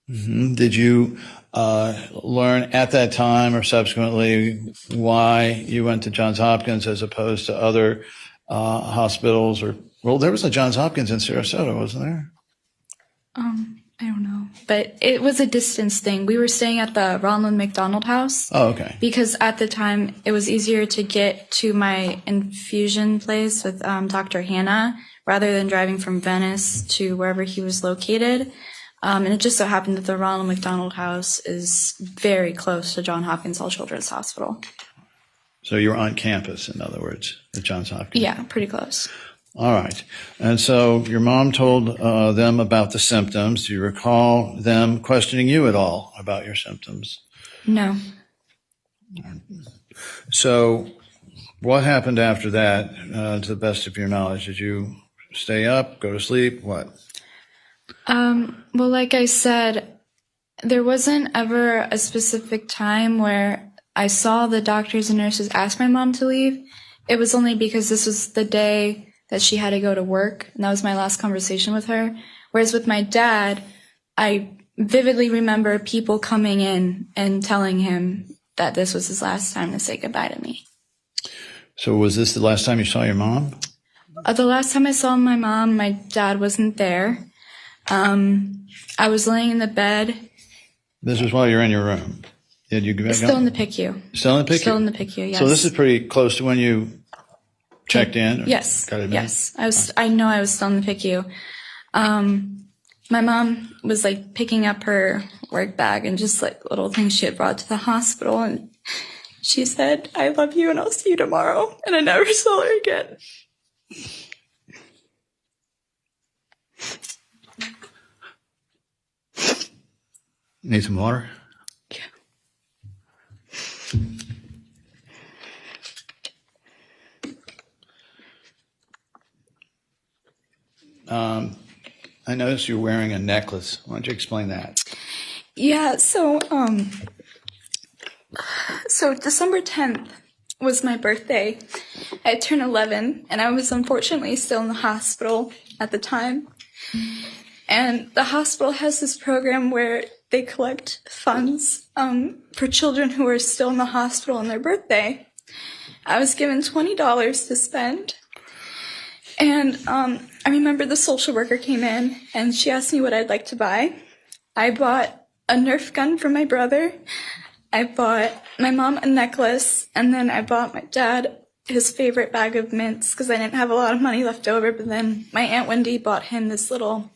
Mm-hmm. Did you learn at that time or subsequently why you went to Johns Hopkins as opposed to other hospitals? Or, well, there was a Johns Hopkins in Sarasota, wasn't there? I don't know, but it was a distance thing. We were staying at the Ronald McDonald House. Oh, okay. Because at the time, it was easier to get to my infusion place with Dr. Hannah rather than driving from Venice to wherever he was located. And it just so happened that the Ronald McDonald House is very close to Johns Hopkins All Children's Hospital. So you were on campus, in other words, at Johns Hopkins? Yeah, pretty close. All right. And so your mom told them about the symptoms. Do you recall them questioning you at all about your symptoms? No. So what happened after that, to the best of your knowledge? Did you stay up, go to sleep, what? Well, like I said, there wasn't ever a specific time where I saw the doctors and nurses ask my mom to leave, it was only because this was the day that she had to go to work, and that was my last conversation with her. Whereas with my dad, I vividly remember people coming in and telling him that this was his last time to say goodbye to me. So was this the last time you saw your mom? The last time I saw my mom, my dad wasn't there. I was laying in the bed. This was while you're in your room. Did you go back Still up? in the PICU. Still in the PICU? Still in the PICU, yes. So this is pretty close to when you checked in? Or Yes, got admitted? yes. I know I was still in the PICU. My mom was like picking up her work bag and just like little things she had brought to the hospital, and she said, "I love you and I'll see you tomorrow." And I never saw her again. Need some water? I noticed you're wearing a necklace. Why don't you explain that? Yeah, so December 10th was my birthday. I turned 11, and I was unfortunately still in the hospital at the time. And the hospital has this program where they collect funds for children who are still in the hospital on their birthday. I was given $20 to spend. And I remember the social worker came in, and she asked me what I'd like to buy. I bought a Nerf gun for my brother. I bought my mom a necklace, and then I bought my dad his favorite bag of mints because I didn't have a lot of money left over. But then my Aunt Wendy bought him this little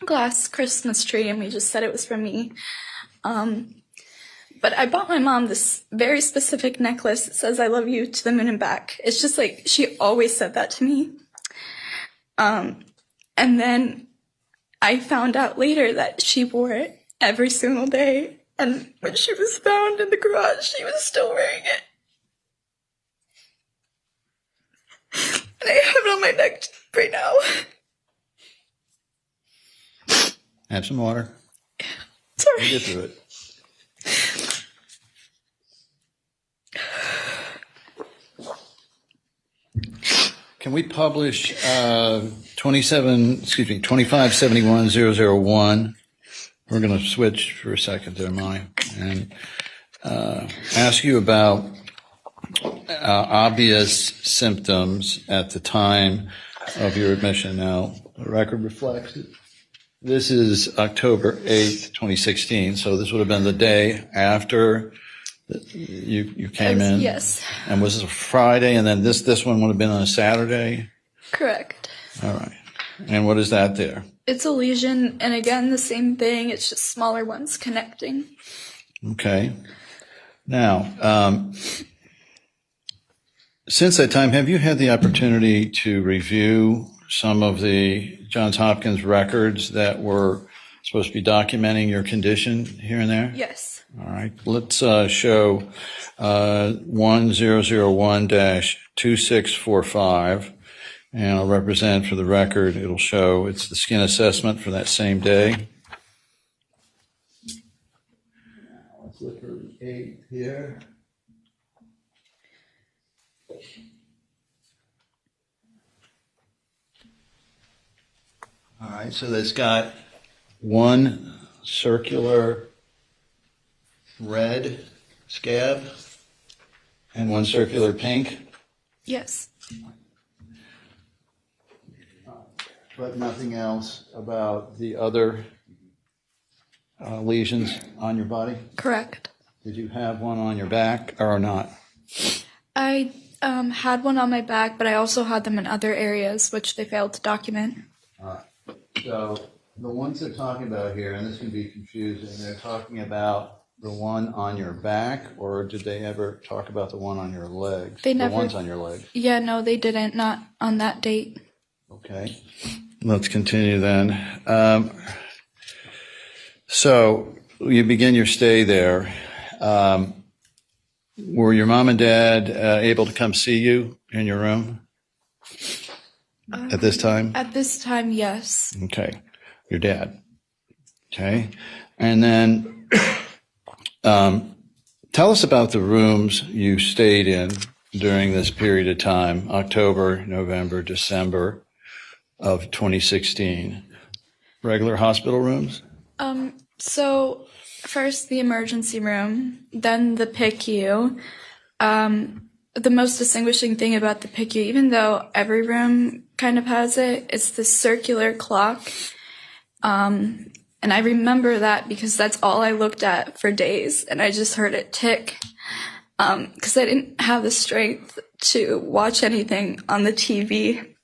glass Christmas tree, and we just said it was for me. But I bought my mom this very specific necklace that says "I love you to the moon and back." It's just like she always said that to me. And then I found out later that she wore it every single day. And when she was found in the garage, she was still wearing it. And I have it on my neck right now. Have some water. Sorry. We'll get through it. Can we publish 2571-001? We're going to switch for a second there, Maya, and ask you about obvious symptoms at the time of your admission. Now, the record reflects it. This is October 8th, 2016, so this would have been the day after you came in? Yes. And was this a Friday, and then this one would have been on a Saturday? Correct. All right. And what is that there? It's a lesion, and again, the same thing. It's just smaller ones connecting. Okay. Now, since that time, have you had the opportunity to review some of the Johns Hopkins records that were supposed to be documenting your condition here and there? Yes. All right. Let's show 1001-2645, and I'll represent for the record. It'll show it's the skin assessment for that same day. Let's look for 8 here. All right, so that's got one circular red scab and one circular pink. Yes. But nothing else about the other lesions on your body? Correct. Did you have one on your back or not? I had one on my back, but I also had them in other areas, which they failed to document. All right. So the ones they're talking about here, and this can be confusing, they're talking about the one on your back, or did they ever talk about the one on your legs? They never. The ones on your leg. Yeah, no, they didn't. Not on that date. Okay. Let's continue then. So you begin your stay there. Were your mom and dad able to come see you in your room at this time? At this time, yes. Okay. Your dad. Okay. And then Tell us about the rooms you stayed in during this period of time, October, November, December of 2016. Regular hospital rooms? So first the emergency room, then the PICU. The most distinguishing thing about the PICU, even though every room kind of has it, it's the circular clock. And I remember that because that's all I looked at for days, and I just heard it tick. Because I didn't have the strength to watch anything on the TV.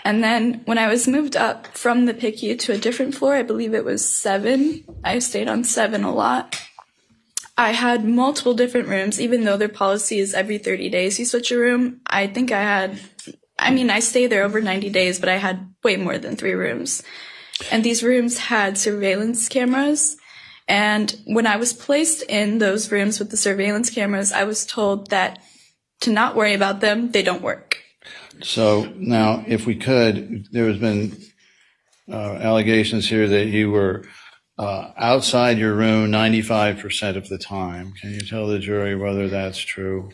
And then when I was moved up from the PICU to a different floor, I believe it was 7. I stayed on 7 a lot. I had multiple different rooms, even though their policy is every 30 days you switch a room. I think I stayed there over 90 days, but I had way more than 3 rooms. And these rooms had surveillance cameras. And when I was placed in those rooms with the surveillance cameras, I was told that to not worry about them, they don't work. So now, if we could, there has been allegations here that you were outside your room 95% of the time. Can you tell the jury whether that's true?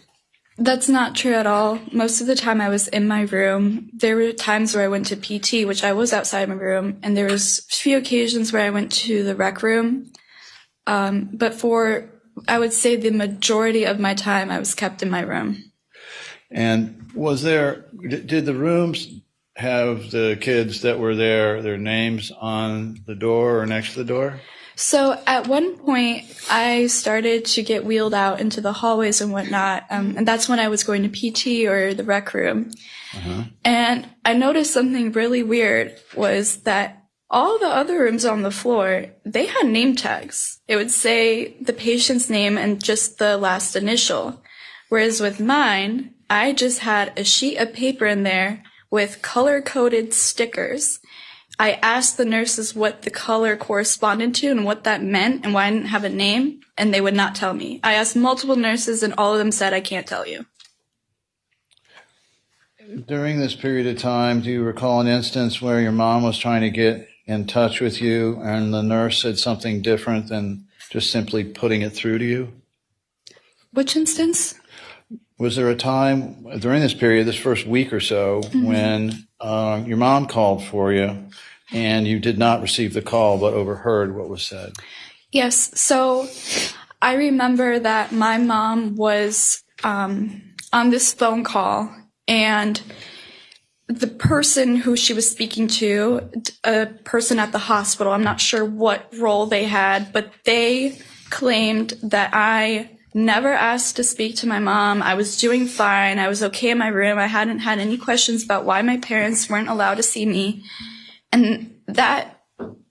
That's not true at all. Most of the time I was in my room. There were times where I went to PT, which I was outside my room, and there was a few occasions where I went to the rec room. But for, I would say, the majority of my time, I was kept in my room. And did the rooms have the kids that were there, their names on the door or next to the door? So at one point, I started to get wheeled out into the hallways and whatnot, and that's when I was going to PT or the rec room. Uh-huh. And I noticed something really weird was that all the other rooms on the floor, they had name tags. It would say the patient's name and just the last initial. Whereas with mine, I just had a sheet of paper in there with color-coded stickers. I asked the nurses what the color corresponded to and what that meant and why I didn't have a name, and they would not tell me. I asked multiple nurses, and all of them said, I can't tell you. During this period of time, do you recall an instance where your mom was trying to get in touch with you and the nurse said something different than just simply putting it through to you? Which instance? Was there a time during this period, this first week or so, when your mom called for you and you did not receive the call but overheard what was said? Yes. So I remember that my mom was on this phone call, and the person who she was speaking to, a person at the hospital, I'm not sure what role they had, but they claimed that I never asked to speak to my mom. I was doing fine. I was okay in my room. I hadn't had any questions about why my parents weren't allowed to see me. And that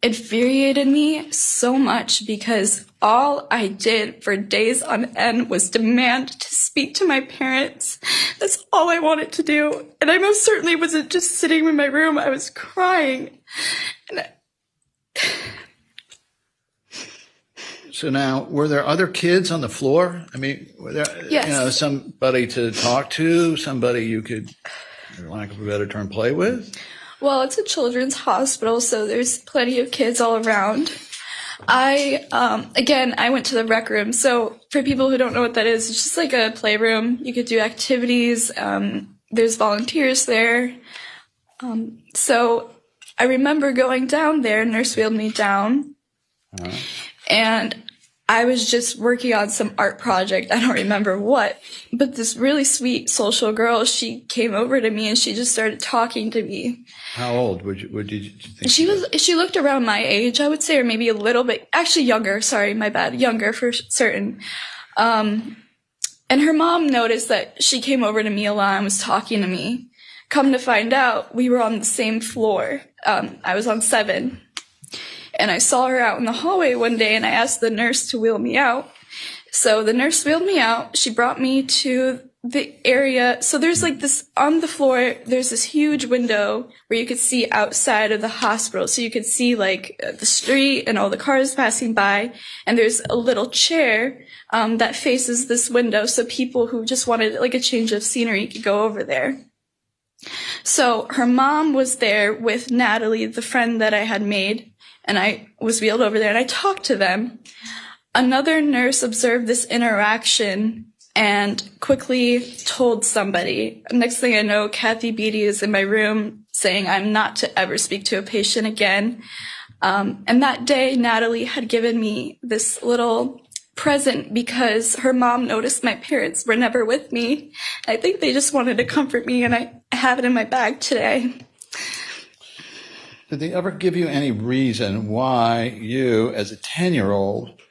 infuriated me so much because all I did for days on end was demand to speak to my parents. That's all I wanted to do. And I most certainly wasn't just sitting in my room. I was crying. So now, were there other kids on the floor? I mean, were there, yes. Somebody to talk to, somebody you could, for lack of a better term, play with? Well, it's a children's hospital, so there's plenty of kids all around. I went to the rec room. So for people who don't know what that is, it's just like a playroom. You could do activities. There's volunteers there. So I remember going down there, nurse wheeled me down. Uh-huh. And I was just working on some art project. I don't remember what, but this really sweet social girl, she came over to me and she just started talking to me. How old would you think? She looked around my age, I would say, or maybe a little bit, actually younger. Sorry, my bad. Younger for certain. And her mom noticed that she came over to me a lot and was talking to me. Come to find out, we were on the same floor. I was on 7. And I saw her out in the hallway one day, and I asked the nurse to wheel me out. So the nurse wheeled me out. She brought me to the area. So there's like this, on the floor, there's this huge window where you could see outside of the hospital. So you could see like the street and all the cars passing by. And there's a little chair that faces this window. So people who just wanted like a change of scenery could go over there. So her mom was there with Natalie, the friend that I had made. And I was wheeled over there and I talked to them. Another nurse observed this interaction and quickly told somebody. Next thing I know, Kathy Beatty is in my room saying I'm not to ever speak to a patient again. And that day, Natalie had given me this little present because her mom noticed my parents were never with me. I think they just wanted to comfort me, and I have it in my bag today. Did they ever give you any reason why you, as a 10-year-old,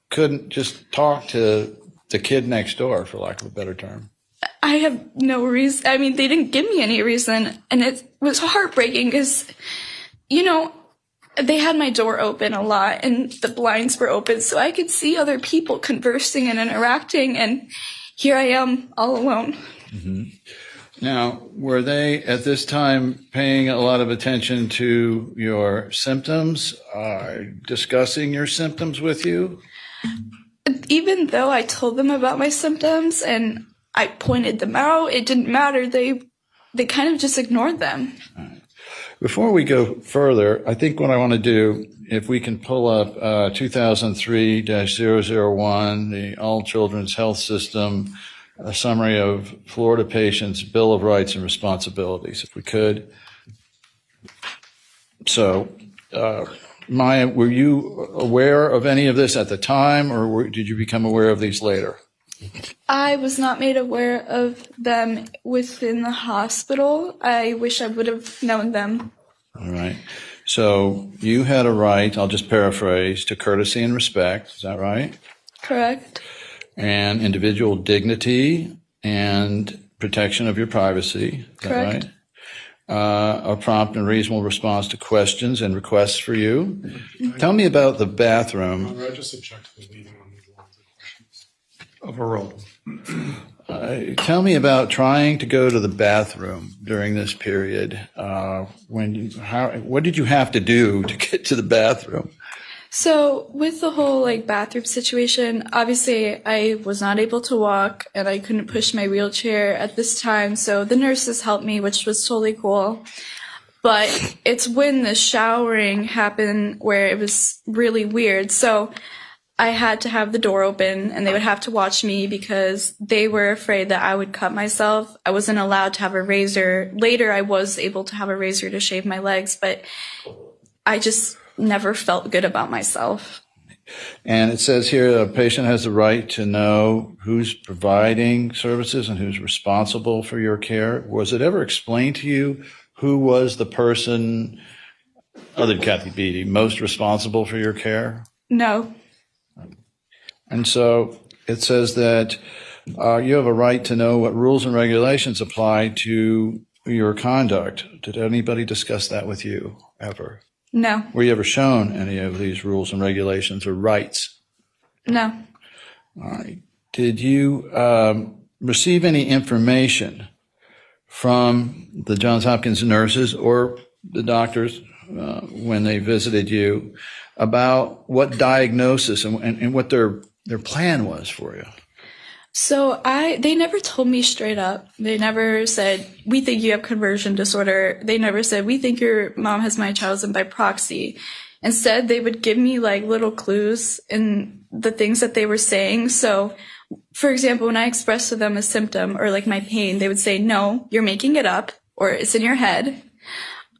couldn't just talk to the kid next door, for lack of a better term? I have no reason. I mean, they didn't give me any reason, and it was heartbreaking because, you know, they had my door open a lot and the blinds were open so I could see other people conversing and interacting, and here I am all alone. Mm-hmm. Now, were they at this time paying a lot of attention to your symptoms, discussing your symptoms with you? Even though I told them about my symptoms and I pointed them out, it didn't matter. They kind of just ignored them. Before we go further, I think what I want to do, if we can pull up 2003-001, the All Children's Health System, a summary of Florida patients' Bill of Rights and Responsibilities, if we could. So, Maya, were you aware of any of this at the time, or did you become aware of these later? I was not made aware of them within the hospital. I wish I would have known them. All right. So you had a right, I'll just paraphrase, to courtesy and respect. Is that right? Correct. And individual dignity and protection of your privacy. Is Correct. That right? A prompt and reasonable response to questions and requests for you. Tell me about the bathroom. I just object to the leading on these lines of questions. Overruled. Tell me about trying to go to the bathroom during this period. What did you have to do to get to the bathroom? So with the whole bathroom situation, obviously I was not able to walk and I couldn't push my wheelchair at this time. So the nurses helped me, which was totally cool. But it's when the showering happened where it was really weird. So I had to have the door open and they would have to watch me because they were afraid that I would cut myself. I wasn't allowed to have a razor. Later, I was able to have a razor to shave my legs, but I just never felt good about myself. And it says here a patient has the right to know who's providing services and who's responsible for your care. Was it ever explained to you who was the person, other than Kathy Beatty, most responsible for your care? No. And so it says that you have a right to know what rules and regulations apply to your conduct. Did anybody discuss that with you ever? No. Were you ever shown any of these rules and regulations or rights? No. All right. Did you receive any information from the Johns Hopkins nurses or the doctors when they visited you about what diagnosis and what their plan was for you? So they never told me straight up. They never said, we think you have conversion disorder. They never said, we think your mom has Munchausen by proxy. Instead, they would give me little clues in the things that they were saying. So, for example, when I expressed to them a symptom or my pain, they would say, no, you're making it up, or it's in your head.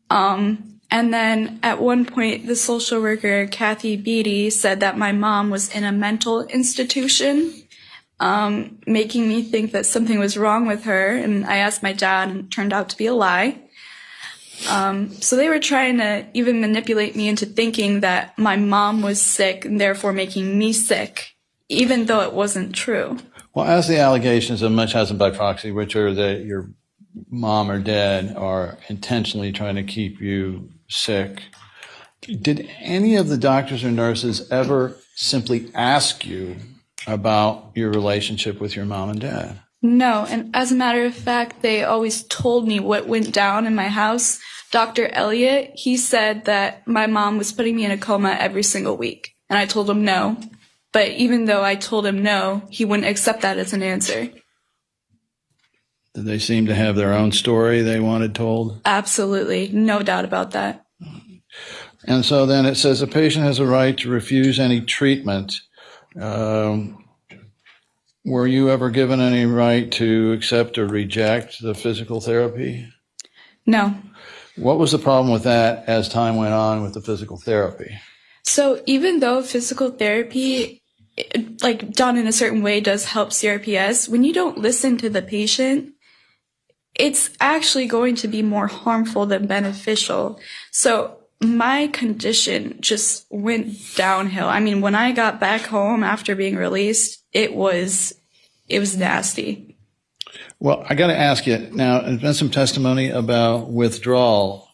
And then at one point, the social worker, Kathy Beatty, said that my mom was in a mental institution, making me think that something was wrong with her. And I asked my dad, and it turned out to be a lie. So they were trying to even manipulate me into thinking that my mom was sick and therefore making me sick, even though it wasn't true. Well, as the allegations of Munchausen by proxy, which are that your mom or dad are intentionally trying to keep you sick, did any of the doctors or nurses ever simply ask you about your relationship with your mom and dad? No, and as a matter of fact, they always told me what went down in my house. Dr. Elliott, he said that my mom was putting me in a coma every single week, and I told him no. But even though I told him no, he wouldn't accept that as an answer. Did they seem to have their own story they wanted told? Absolutely, no doubt about that. And so then it says a patient has a right to refuse any treatment Were you ever given any right to accept or reject the physical therapy? No. What was the problem with that as time went on with the physical therapy? So even though physical therapy, like done in a certain way, does help CRPS, when you don't listen to the patient, it's actually going to be more harmful than beneficial. So my condition just went downhill. I mean, when I got back home after being released, it was nasty. Well, I got to ask you now. There's been some testimony about withdrawal.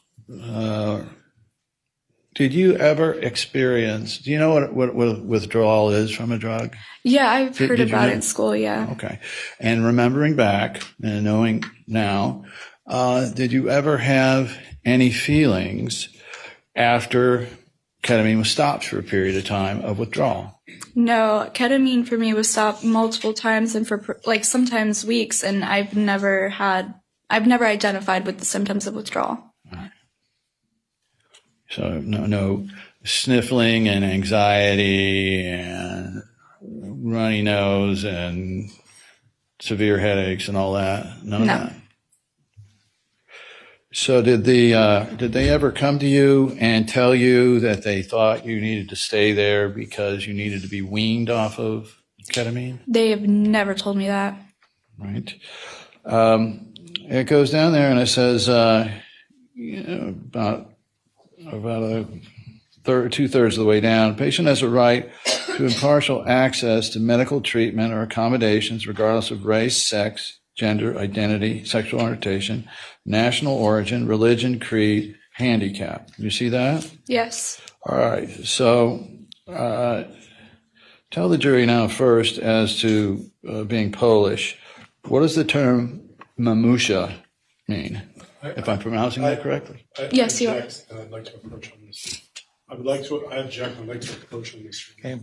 Did you ever experience? Do you know what withdrawal is from a drug? Yeah, I've heard Did you about know? it in school. Yeah. Okay. And remembering back and knowing now, did you ever have any feelings after ketamine was stopped for a period of time of withdrawal? No, ketamine for me was stopped multiple times and for like sometimes weeks, and I've never identified with the symptoms of withdrawal. So no sniffling and anxiety and runny nose and severe headaches and all that. None of that. So did they ever come to you and tell you that they thought you needed to stay there because you needed to be weaned off of ketamine? They have never told me that. Right. It goes down there and it says, about two-thirds of the way down, patient has a right to impartial access to medical treatment or accommodations regardless of race, sex, gender, identity, sexual orientation, national origin, religion, creed, handicap. You see that? Yes. All right. So tell the jury now first as to being Polish. What does the term mamusha mean? If I'm pronouncing that correctly? Yes, you are. And I'd like to approach on this. I object. I'd like to approach on this. Okay.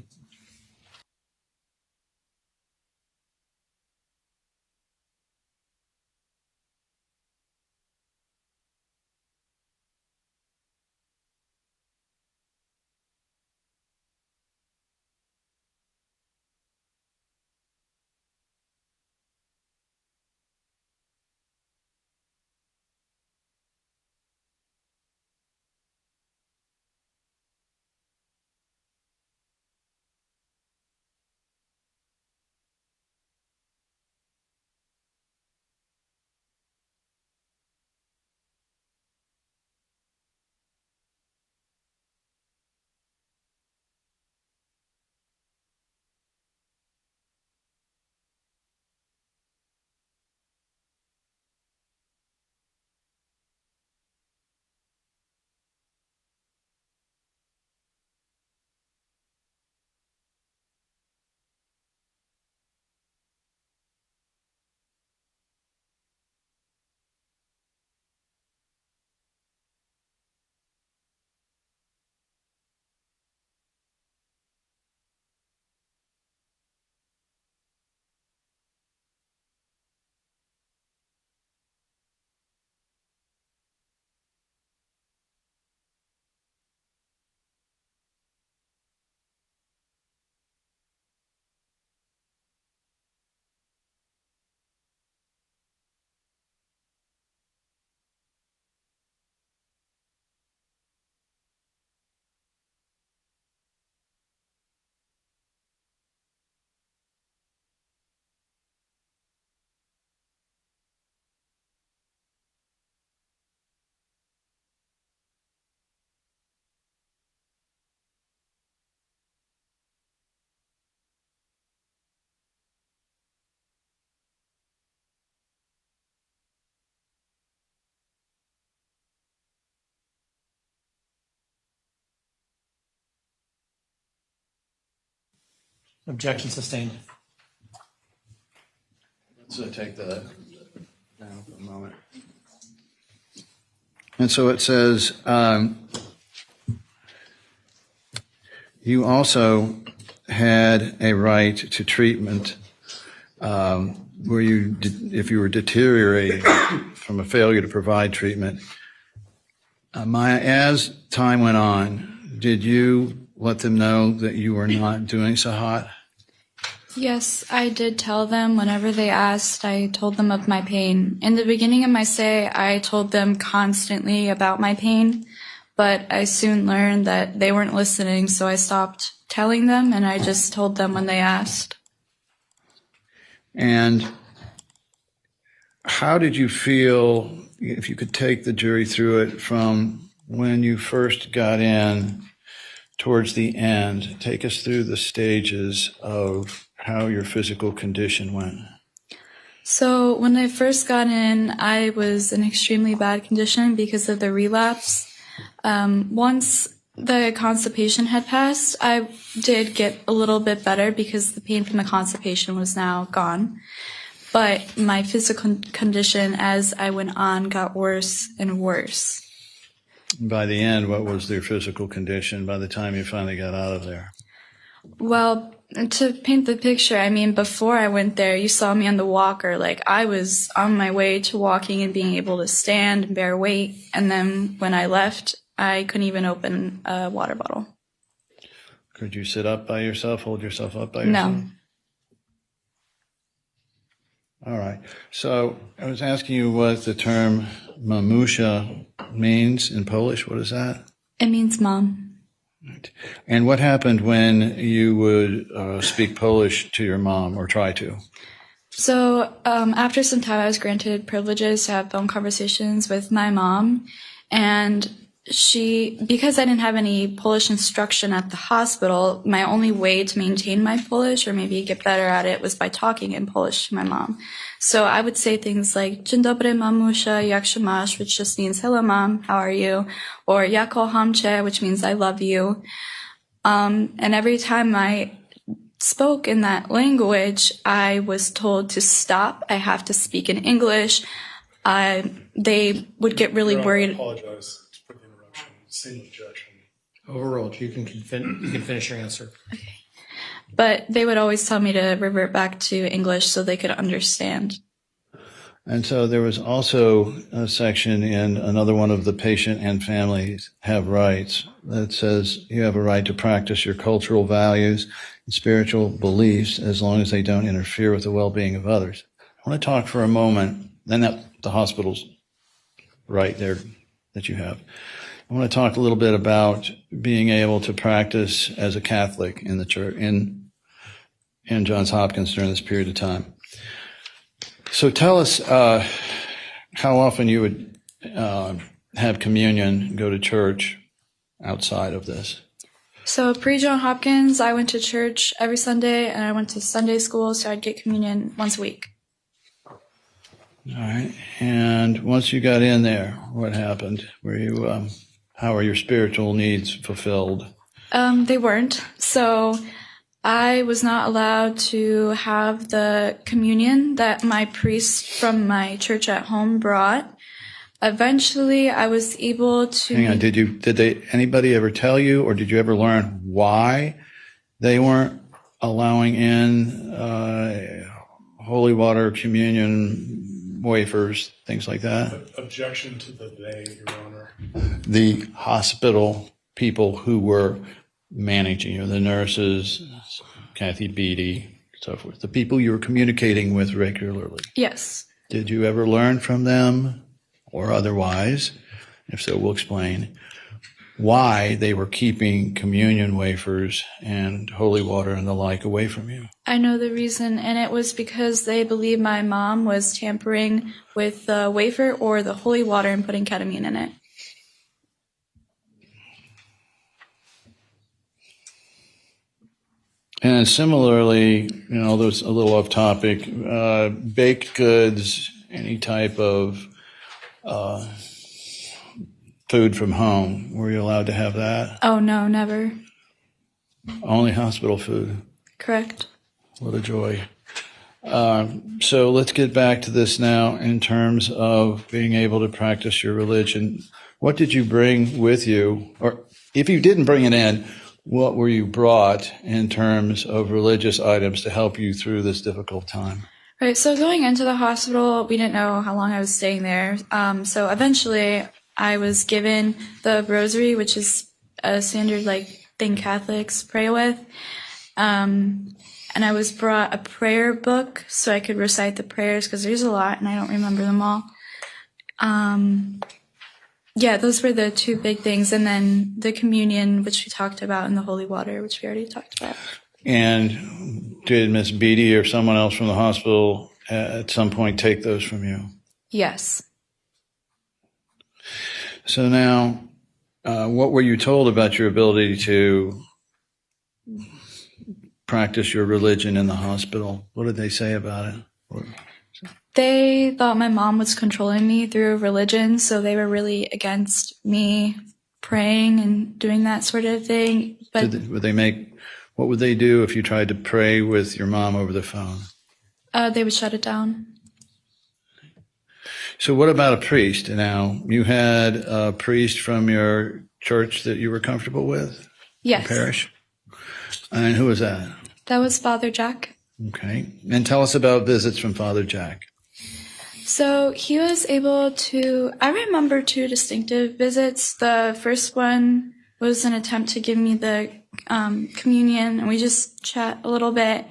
Objection sustained. Let's take that down for a moment. And so it says, you also had a right to treatment where if you were deteriorating from a failure to provide treatment. Maya, as time went on, did you let them know that you were not doing so hot? Yes, I did tell them whenever they asked. I told them of my pain. In the beginning of my stay, I told them constantly about my pain, but I soon learned that they weren't listening, so I stopped telling them, and I just told them when they asked. And how did you feel, if you could take the jury through it from when you first got in towards the end? Take us through the stages of how your physical condition went. So when I first got in, I was in extremely bad condition because of the relapse. Once the constipation had passed, I did get a little bit better because the pain from the constipation was now gone. But my physical condition as I went on got worse and worse. By the end, what was your physical condition by the time you finally got out of there? Well, to paint the picture, I mean, before I went there, you saw me on the walker. Like, I was on my way to walking and being able to stand and bear weight. And then when I left, I couldn't even open a water bottle. Could you sit up by yourself, hold yourself up by yourself? No. All right. So I was asking you what the term mamusha means in Polish. What is that? It means mom. Right. And what happened when you would speak Polish to your mom or try to? So after some time, I was granted privileges to have phone conversations with my mom. And because I didn't have any Polish instruction at the hospital, my only way to maintain my Polish or maybe get better at it was by talking in Polish to my mom. So I would say things like, Dzień dobry, mamusza, jak się masz, which just means, hello, mom, how are you? Or ja kocham cię, which means I love you. And every time I spoke in that language, I was told to stop. I have to speak in English. They would get really worried. I apologize for the interruption. Same objection. Overruled. You can finish your answer. Okay. But they would always tell me to revert back to English so they could understand. And so there was also a section in another one of the patient and families have rights that says you have a right to practice your cultural values and spiritual beliefs as long as they don't interfere with the well-being of others. I want to talk for a moment, then the hospital's right there that you have. I want to talk a little bit about being able to practice as a Catholic in the church, in Johns Hopkins during this period of time. So tell us how often you would have communion, go to church outside of this. So pre-John Hopkins, I went to church every Sunday, and I went to Sunday school, so I'd get communion once a week. All right. And once you got in there, what happened? Were you, how are your spiritual needs fulfilled? They weren't. So I was not allowed to have the communion that my priest from my church at home brought. Eventually, I was able to. Hang on. Did anybody ever tell you, or did you ever learn why they weren't allowing in holy water, communion, wafers, things like that? Objection to the they, Your Honor. The hospital people who were managing you, the nurses, Kathy Beatty, so forth, the people you were communicating with regularly. Yes. Did you ever learn from them or otherwise, if so, we'll explain, why they were keeping communion wafers and holy water and the like away from you? I know the reason, and it was because they believed my mom was tampering with the wafer or the holy water and putting ketamine in it. And similarly, there's a little off topic, baked goods, any type of food from home. Were you allowed to have that? Oh, no, never. Only hospital food. Correct. What a joy. So let's get back to this now in terms of being able to practice your religion. What did you bring with you? Or if you didn't bring it in, what were you brought in terms of religious items to help you through this difficult time? Right, so going into the hospital, we didn't know how long I was staying there. So eventually I was given the rosary, which is a standard thing Catholics pray with. And I was brought a prayer book so I could recite the prayers because there's a lot and I don't remember them all. Yeah, those were the two big things. And then the communion, which we talked about, and the holy water, which we already talked about. And did Miss Beatty or someone else from the hospital at some point take those from you? Yes. So now, what were you told about your ability to practice your religion in the hospital? What did they say about it? They thought my mom was controlling me through religion, so they were really against me praying and doing that sort of thing. But what would they do if you tried to pray with your mom over the phone? They would shut it down. So what about a priest? Now, you had a priest from your church that you were comfortable with? Yes. Parish? And who was that? That was Father Jack. Okay. And tell us about visits from Father Jack. So he was able to, I remember two distinctive visits. The first one was an attempt to give me the communion, and we just chat a little bit.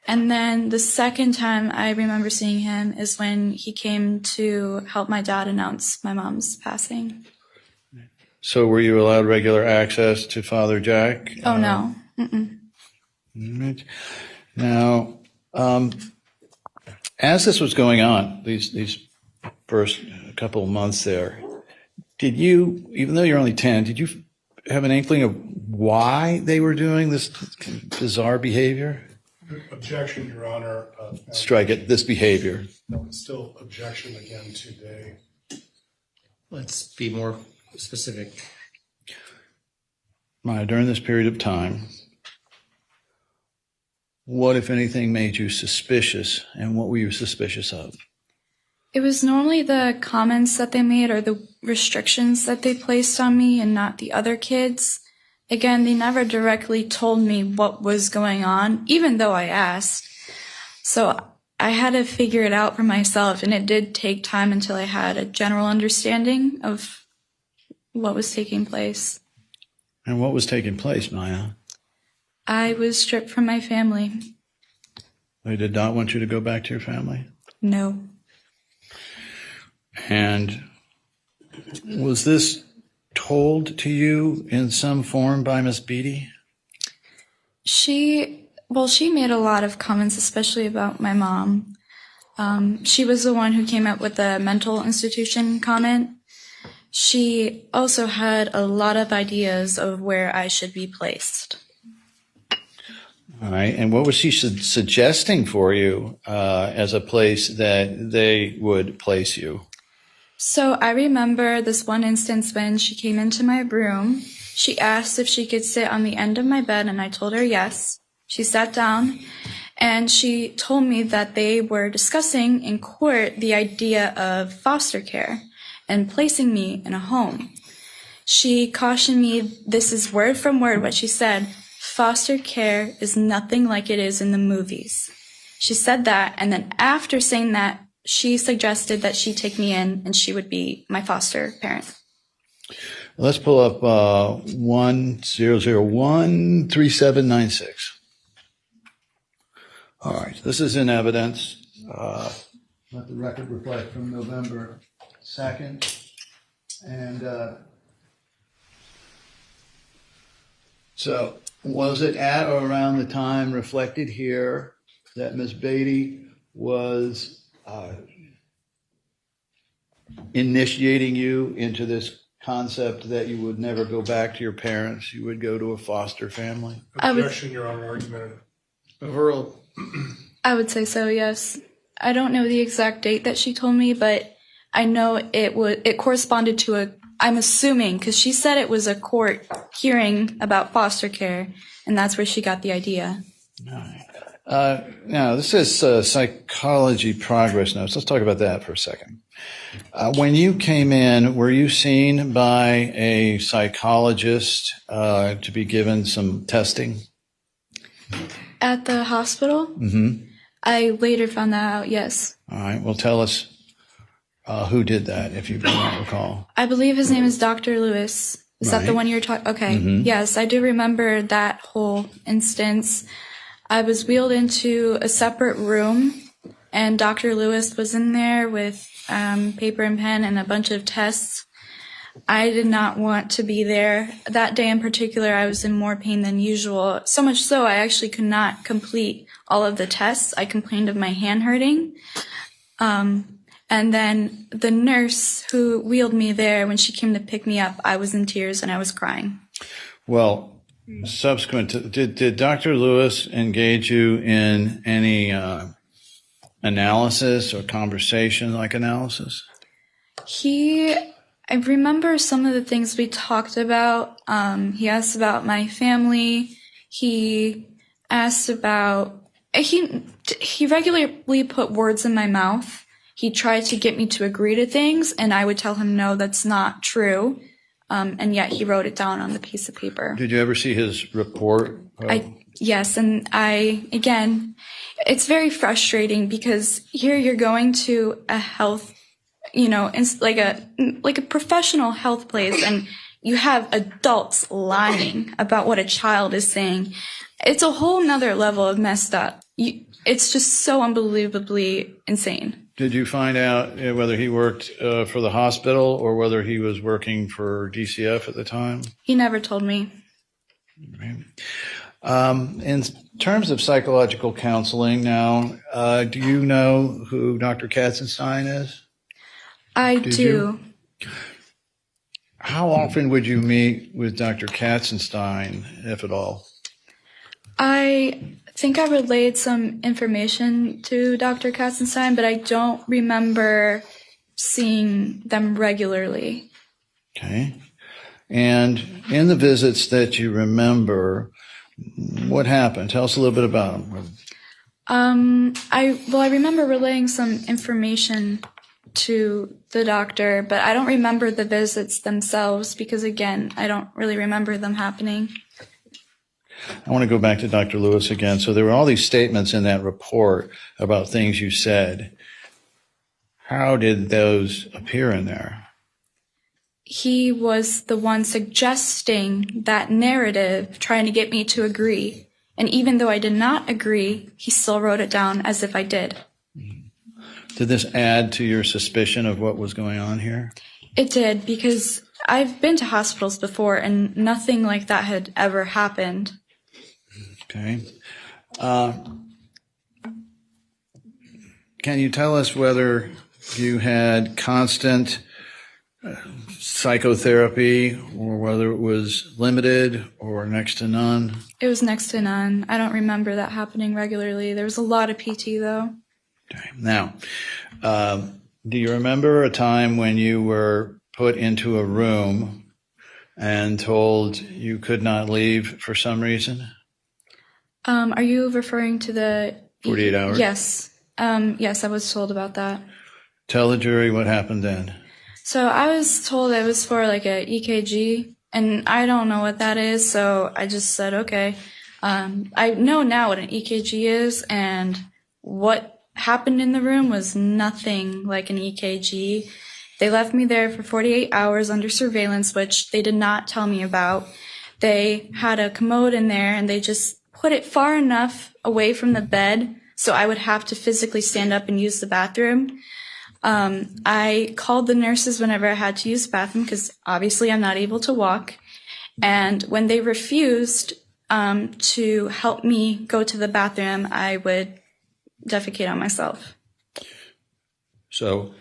And then the second time I remember seeing him is when he came to help my dad announce my mom's passing. So were you allowed regular access to Father Jack? Oh, no. Mm-mm. Right. Now, as this was going on, these first couple of months there, did you, even though you're only 10, did you have an inkling of why they were doing this bizarre behavior? Objection, Your Honor. Strike it, this behavior. No, still objection again today. Let's be more specific. Maya, during this period of time, what, if anything, made you suspicious, and what were you suspicious of? It was normally the comments that they made or the restrictions that they placed on me and not the other kids. Again, they never directly told me what was going on, even though I asked. So I had to figure it out for myself, and it did take time until I had a general understanding of what was taking place. And what was taking place, Maya? I was stripped from my family. They did not want you to go back to your family? No. And was this told to you in some form by Miss Beatty? She made a lot of comments, especially about my mom. She was the one who came up with the mental institution comment. She also had a lot of ideas of where I should be placed. All right. And what was she suggesting for you as a place that they would place you? So I remember this one instance when she came into my room. She asked if she could sit on the end of my bed, and I told her yes. She sat down, and she told me that they were discussing in court the idea of foster care and placing me in a home. She cautioned me, this is word from word what she said, foster care is nothing like it is in the movies. She said that, and then after saying that, she suggested that she take me in and she would be my foster parent. Let's pull up 10013796. All right, this is in evidence. Let the record reflect from November 2nd. And so was it at or around the time reflected here that Ms. Beatty was initiating you into this concept that you would never go back to your parents, you would go to a foster family? Objection, Your Honor, argument. Overruled. I would say so, yes. I don't know the exact date that she told me, but I know it corresponded to I'm assuming, because she said it was a court hearing about foster care, and that's where she got the idea. Now, this is psychology progress notes. Let's talk about that for a second. When you came in, were you seen by a psychologist to be given some testing? At the hospital? Mm-hmm. I later found that out, yes. All right. Well, tell us who did that, if you don't recall. I believe his name is Dr. Lewis. Is that the Right. one you're talking? Okay. Mhm. Yes, I do remember that whole instance. I was wheeled into a separate room, and Dr. Lewis was in there with paper and pen and a bunch of tests. I did not want to be there. That day in particular, I was in more pain than usual. So much so, I actually could not complete all of the tests. I complained of my hand hurting. And then the nurse who wheeled me there, when she came to pick me up, I was in tears and I was crying. Well, subsequent to, did Dr. Lewis engage you in any analysis or conversation like analysis? I remember some of the things we talked about. He asked about my family. He asked about, he regularly put words in my mouth. He tried to get me to agree to things, and I would tell him, no, that's not true. And yet he wrote it down on the piece of paper. Did you ever see his report? Yes, and again, it's very frustrating because here you're going to a health, like a professional health place, and you have adults lying about what a child is saying. It's a whole nother level of messed up. It's just so unbelievably insane. Did you find out whether he worked for the hospital or whether he was working for DCF at the time? He never told me. In terms of psychological counseling now, do you know who Dr. Katzenstein is? I Did do. you? How often would you meet with Dr. Katzenstein, if at all? I think I relayed some information to Dr. Katzenstein, but I don't remember seeing them regularly. Okay. And in the visits that you remember, what happened? Tell us a little bit about them. I remember relaying some information to the doctor, but I don't remember the visits themselves because, again, I don't really remember them happening. I want to go back to Dr. Lewis again. So there were all these statements in that report about things you said. How did those appear in there? He was the one suggesting that narrative, trying to get me to agree. And even though I did not agree, he still wrote it down as if I did. Did this add to your suspicion of what was going on here? It did, because I've been to hospitals before and nothing like that had ever happened. Okay. Can you tell us whether you had constant psychotherapy or whether it was limited or next to none? It was next to none. I don't remember that happening regularly. There was a lot of PT, though. Okay. Now, do you remember a time when you were put into a room and told you could not leave for some reason? Are you referring to the 48 hours? Yes. Yes, I was told about that. Tell the jury what happened then. So I was told it was for like a EKG, and I don't know what that is, so I just said, okay. I know now what an EKG is, and what happened in the room was nothing like an EKG. They left me there for 48 hours under surveillance, which they did not tell me about. They had a commode in there, and they just put it far enough away from the bed so I would have to physically stand up and use the bathroom. I called the nurses whenever I had to use the bathroom because obviously I'm not able to walk. And when they refused to help me go to the bathroom, I would defecate on myself. So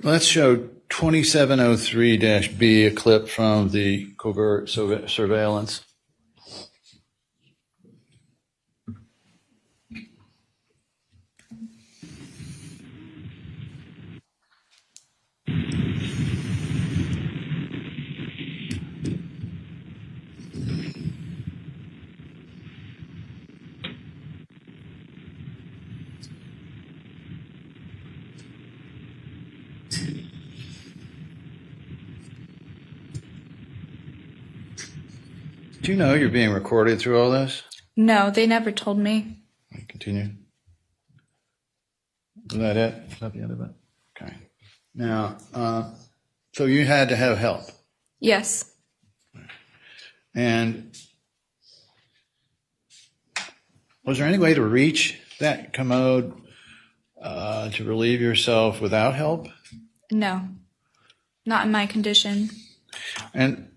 let's show 2703-B, a clip from the covert surveillance. Do you know you're being recorded through all this? No, they never told me. Continue. Is that it? Is that the end of it? Okay. Now, so you had to have help. Yes. And was there any way to reach that commode to relieve yourself without help? No. Not in my condition. And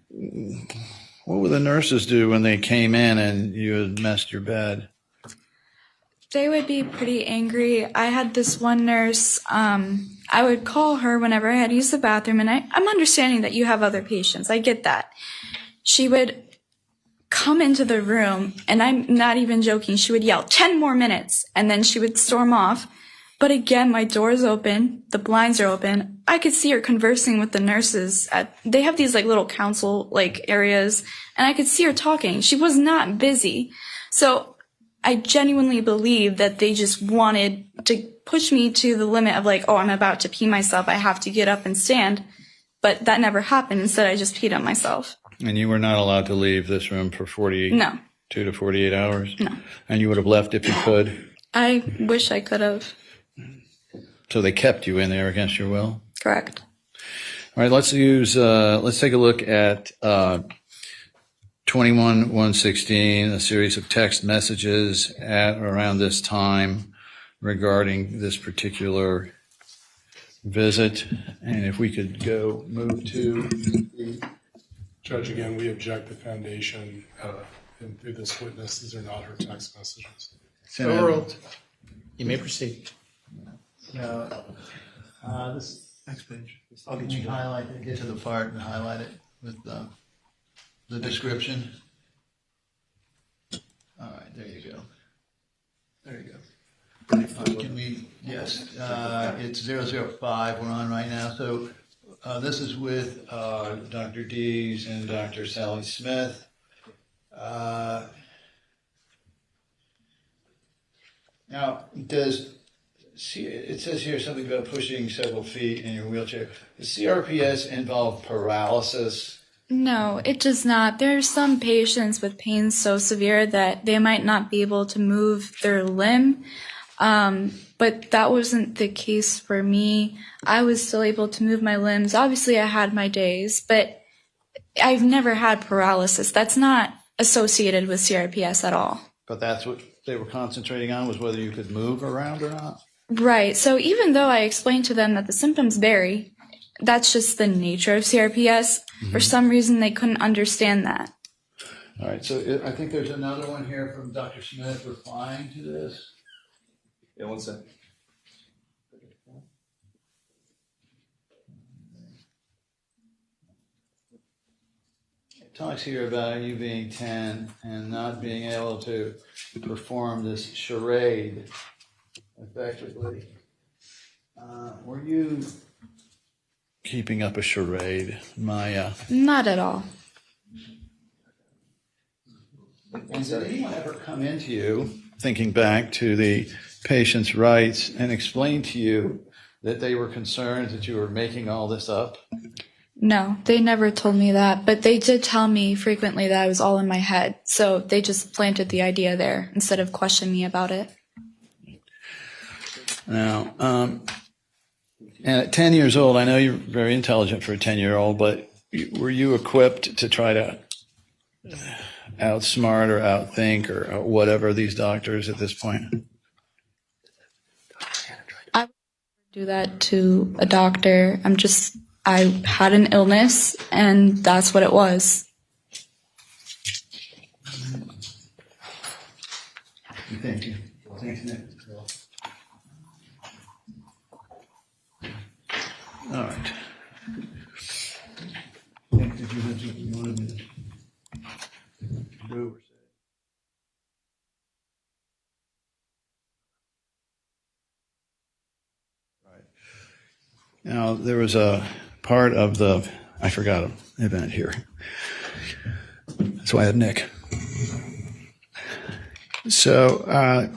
what would the nurses do when they came in and you had messed your bed? They would be pretty angry. I had this one nurse, I would call her whenever I had to use the bathroom, and I'm understanding that you have other patients. I get that. She would come into the room, and I'm not even joking, she would yell, 10 more minutes, and then she would storm off. But again, my door's open, the blinds are open. I could see her conversing with the nurses. They have these like little council like areas, and I could see her talking. She was not busy. So I genuinely believe that they just wanted to push me to the limit of like, oh, I'm about to pee myself, I have to get up and stand. But that never happened. Instead, I just peed on myself. And you were not allowed to leave this room for 2 to 48 hours? No. And you would have left if you could? I wish I could have. So they kept you in there against your will? Correct. All right, let's take a look at 21-116, a series of text messages at around this time regarding this particular visit. And if we could move to the Judge, again, we object the foundation and through this witness, these are not her text messages. Overruled. You may proceed. No, this next page. I'll get you highlight it. Get to the part and highlight it with the description. All right, there you go. There you go. Can we? Yes, it's 005. We're on right now. So this is with Dr. Dees and Dr. Sally Smith. Now, it says here something about pushing several feet in your wheelchair. Does CRPS involve paralysis? No, it does not. There are some patients with pain so severe that they might not be able to move their limb, but that wasn't the case for me. I was still able to move my limbs. Obviously, I had my days, but I've never had paralysis. That's not associated with CRPS at all. But that's what they were concentrating on, was whether you could move around or not? Right. So even though I explained to them that the symptoms vary, that's just the nature of CRPS. For some reason, they couldn't understand that. All right. So I think there's another one here from Dr. Smith replying to this. Yeah, one second. It talks here about you being 10 and not being able to perform this charade effectively. Were you keeping up a charade, Maya? Not at all. And did anyone ever come into you, thinking back to the patient's rights, and explain to you that they were concerned that you were making all this up? No, they never told me that, but they did tell me frequently that I was all in my head. So they just planted the idea there instead of questioning me about it. Now, and at 10 years old, I know you're very intelligent for a 10-year-old, but were you equipped to try to outsmart or outthink or whatever these doctors at this point? I would do that to a doctor. I had an illness, and that's what it was. Thank you. Thanks, Nick. All right. Nick, did you have something you wanted me to do or say? Right. Now, there was a part of I forgot an event here. That's why I had Nick. So,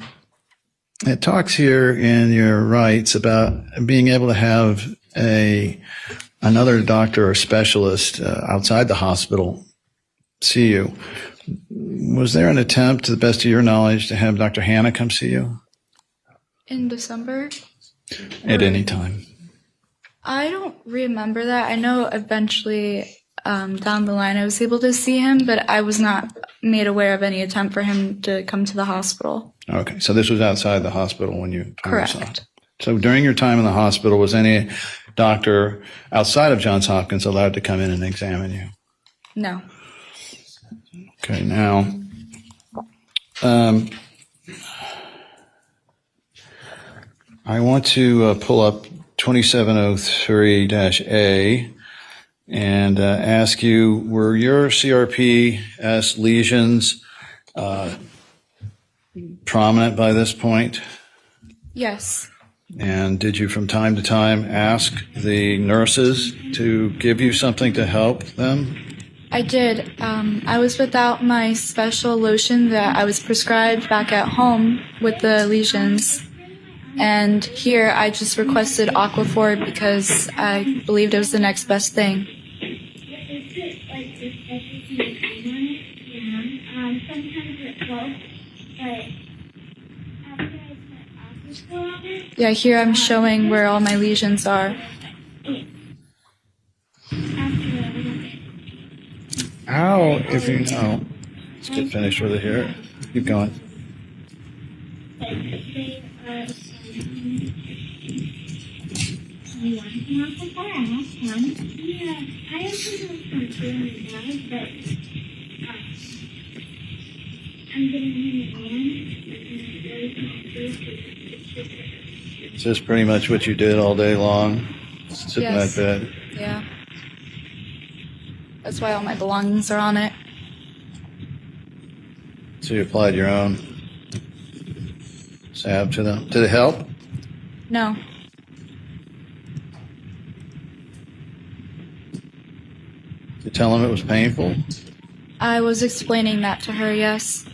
it talks here in your rights about being able to have another doctor or specialist outside the hospital see you. Was there an attempt, to the best of your knowledge, to have Dr. Hannah come see you? In December? At any time? I don't remember that. I know eventually down the line, I was able to see him, but I was not made aware of any attempt for him to come to the hospital. Okay, so this was outside the hospital when you finally saw him. Correct. So during your time in the hospital, was any doctor outside of Johns Hopkins allowed to come in and examine you? No. Okay, now, I want to pull up 2703-A and ask you, were your CRPS lesions prominent by this point? Yes. And did you from time to time ask the nurses to give you something to help them? I did. I was without my special lotion that I was prescribed back at home with the lesions. And here I just requested Aquaphor because I believed it was the next best thing. Yeah, here I'm showing where all my lesions are. How, if you know, let's get finished with it here. Keep going. Is this pretty much what you did all day long? Sit in that Yes. bed? Yeah. That's why all my belongings are on it. So you applied your own salve to them. Did it help? No. Did you tell them it was painful? I was explaining that to her, yes.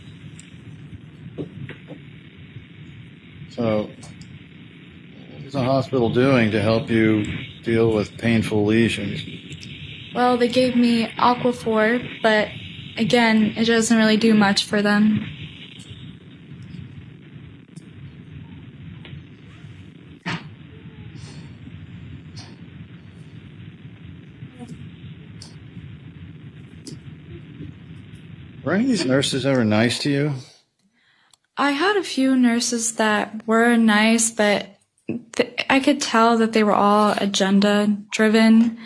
So what was the hospital doing to help you deal with painful lesions? Well, they gave me Aquaphor, but again, it doesn't really do much for them. Were any of these nurses ever nice to you? I had a few nurses that were nice, but I could tell that they were all agenda driven.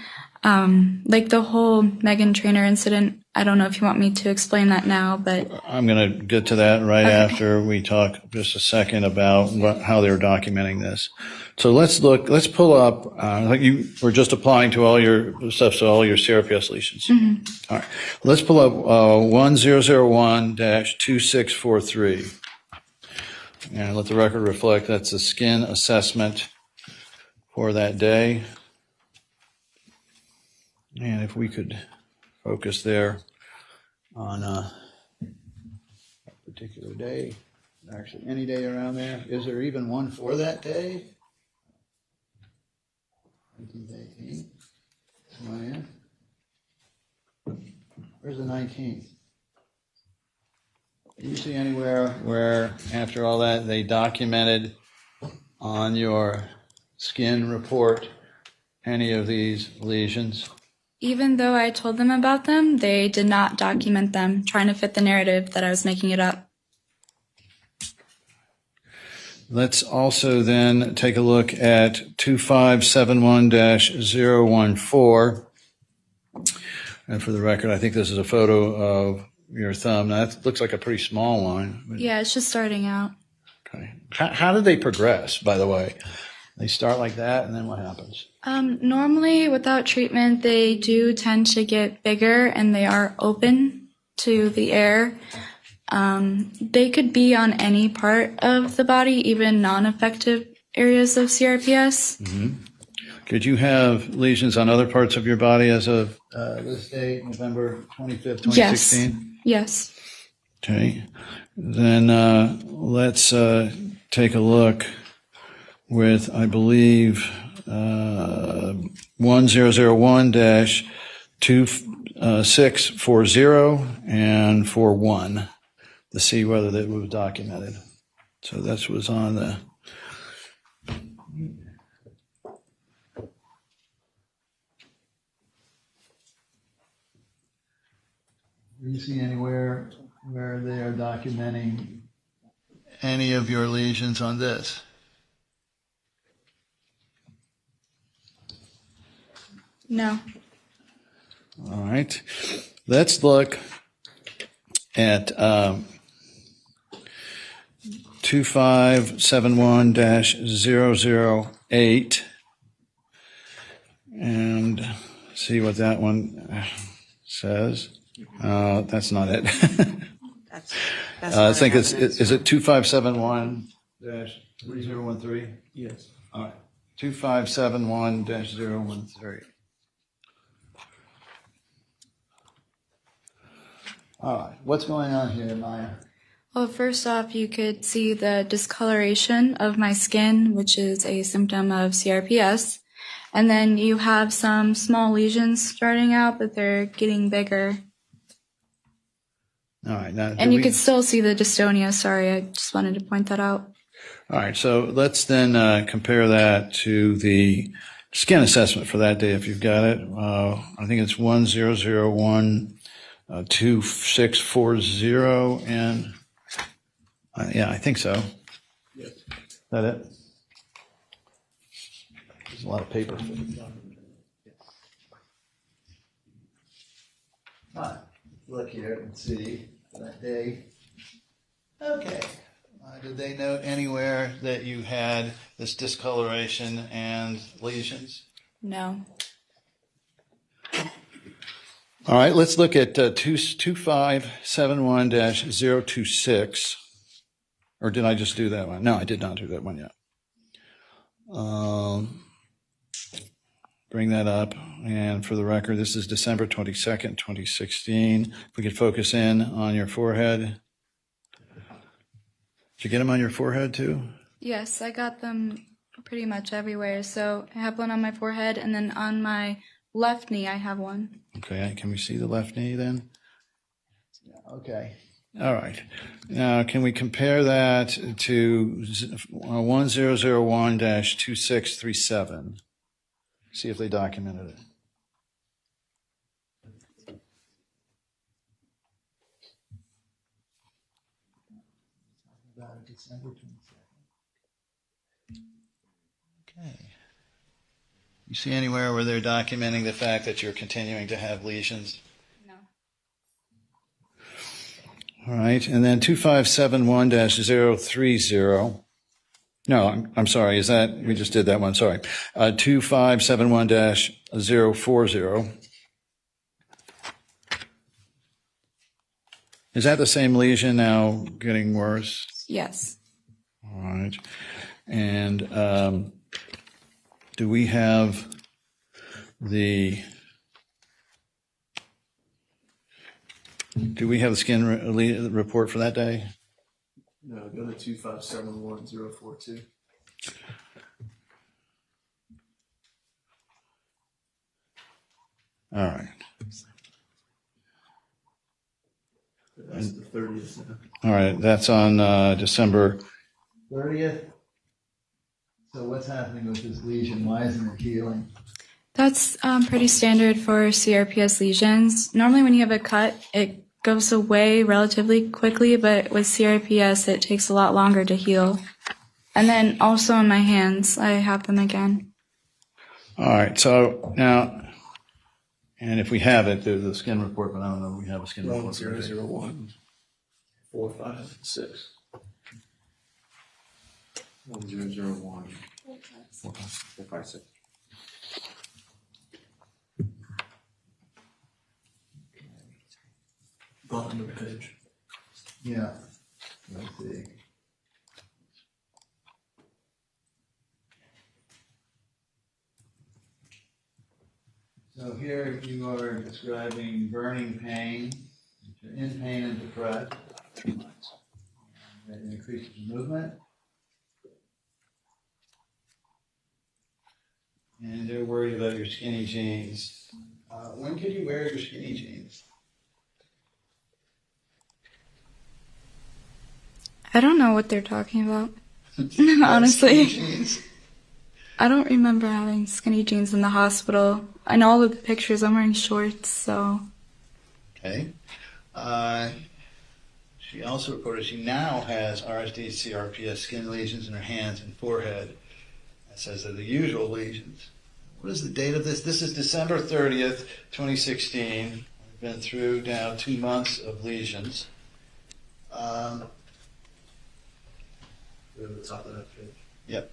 Like the whole Meghan Trainor incident. I don't know if you want me to explain that now, but I'm going to get to that right Okay. after we talk just a second about how they're documenting this. So let's pull up, like you were just applying to all your stuff, so all your CRPS lesions. All right. Let's pull up 1001-2643. And let the record reflect that's a skin assessment for that day. And if we could focus there on a particular day, actually any day around there. Is there even one for that day? 19th, 18th. Come on in. Where's the 19th? Do you see anywhere where, after all that, they documented on your skin report any of these lesions? even though I told them about them, they did not document them, trying to fit the narrative that I was making it up. Let's also then take a look at 2571-014. And for the record, I think this is a photo of your thumb. Now, that looks like a pretty small line. Yeah, it's just starting out. Okay. How did they progress, by the way? They start like that, and then what happens? Normally, without treatment, they do tend to get bigger and they are open to the air. They could be on any part of the body, even non-effective areas of CRPS. Mm-hmm. Could you have lesions on other parts of your body as of this date, November 25th, 2016? Yes. Okay. Then let's take a look with, I believe, 1001-2640 and 41 to see whether that was documented. So that was on the Do you see anywhere where they are documenting any of your lesions on this? No. All right. Let's look at 2571-008 and see what that one says. That's not it. That's I not think evidence. is it 2571-3013? Yes. All right. 2571-013. All right. What's going on here, Maya? Well, first off, you could see the discoloration of my skin, which is a symptom of CRPS. And then you have some small lesions starting out, but they're getting bigger. All right. Now, And you could still see the dystonia. Sorry, I just wanted to point that out. All right. So let's then compare that to the skin assessment for that day if you've got it. I think it's 1001-2640 and yeah, I think so. Yes. Is that it? There's a lot of paper. All right. Look here and see that day. Okay. Did they note anywhere that you had this discoloration and lesions? No. All right, let's look at 2571-026. Or did I just do that one? No, I did not do that one yet. Bring that up. And for the record, this is December 22nd, 2016. If we could focus in on your forehead. Did you get them on your forehead too? Yes, I got them pretty much everywhere. So I have one on my forehead, and then on my left knee, I have one. Okay, can we see the left knee then? Yeah, okay. All right. Now, can we compare that to 1001-2637? See if they documented it. December 22nd. Okay. You see anywhere where they're documenting the fact that you're continuing to have lesions? No. All right. And then 2571-030. No, I'm sorry. Is that, we just did that one. Sorry. 2571-040. Is that the same lesion now getting worse? Yes. All right. And do we have the skin report for that day? No, go to 2571-042. All right. That's the 30th now. All right. That's on December 30th. So what's happening with this lesion? Why isn't it healing? That's pretty standard for CRPS lesions. Normally when you have a cut, it goes away relatively quickly, but with CRPS, it takes a lot longer to heal. And then also on my hands, I have them again. All right. So now, and if we have it, there's a skin report, but I don't know if we have a skin report. 1001 456. 1001 456. Bottom of the page. Yeah. Let's see. So here you are describing burning pain. You're in pain and depressed. 3 months. That increases movement. And they're worried about your skinny jeans. When could you wear your skinny jeans? I don't know what they're talking about. Honestly. I don't remember having skinny jeans in the hospital. I know all of the pictures I'm wearing shorts, so. Okay. She also reported she now has RSD, CRPS skin lesions in her hands and forehead. It says they're the usual lesions. What is the date of this? This is December 30th, 2016. We've been through now 2 months of lesions. Go to the top of that page. Yep.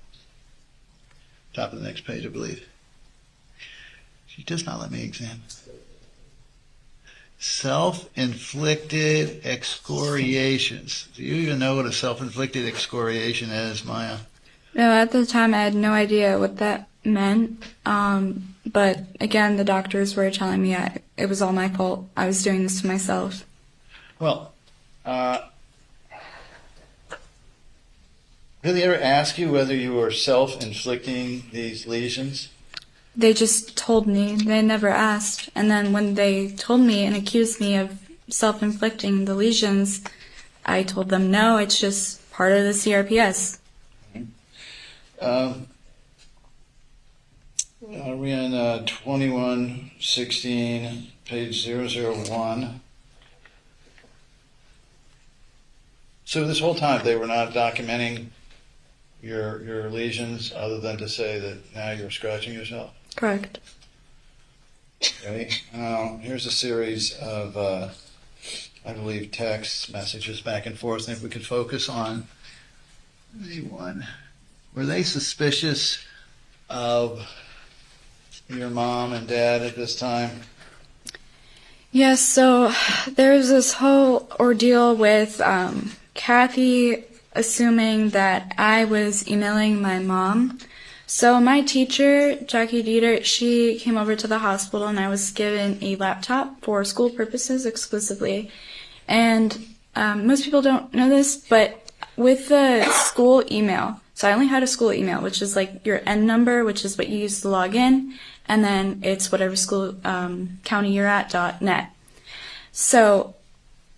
Top of the next page, I believe. She does not let me examine. Self-inflicted excoriations. Do you even know what a self-inflicted excoriation is, Maya? No, at the time I had no idea what that meant. But again, the doctors were telling me it was all my fault. I was doing this to myself. Well, did they ever ask you whether you were self-inflicting these lesions? They just told me. They never asked. And then when they told me and accused me of self-inflicting the lesions, I told them, no, it's just part of the CRPS. Are we on 2116, page 001? So this whole time they were not documenting your lesions other than to say that now you're scratching yourself? Correct. Okay. Here's a series of, I believe, texts, messages back and forth. And if we could focus on one. Were they suspicious of your mom and dad at this time? Yes, so there was this whole ordeal with Kathy assuming that I was emailing my mom. So my teacher, Jackie Dieter, she came over to the hospital and I was given a laptop for school purposes exclusively. And most people don't know this, but with the school email, so I only had a school email, which is like your N number, which is what you use to log in, and then it's whatever school, county you're at, .net. So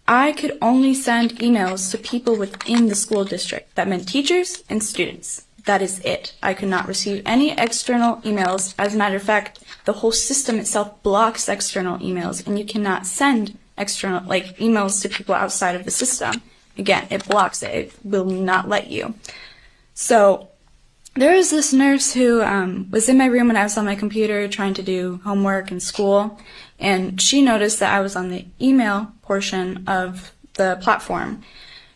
I could only send emails to people within the school district. That meant teachers and students. That is it. I could not receive any external emails. As a matter of fact, the whole system itself blocks external emails, and you cannot send external, like, emails to people outside of the system. Again, it blocks it. It will not let you. So there was this nurse who was in my room when I was on my computer trying to do homework in school, and she noticed that I was on the email portion of the platform.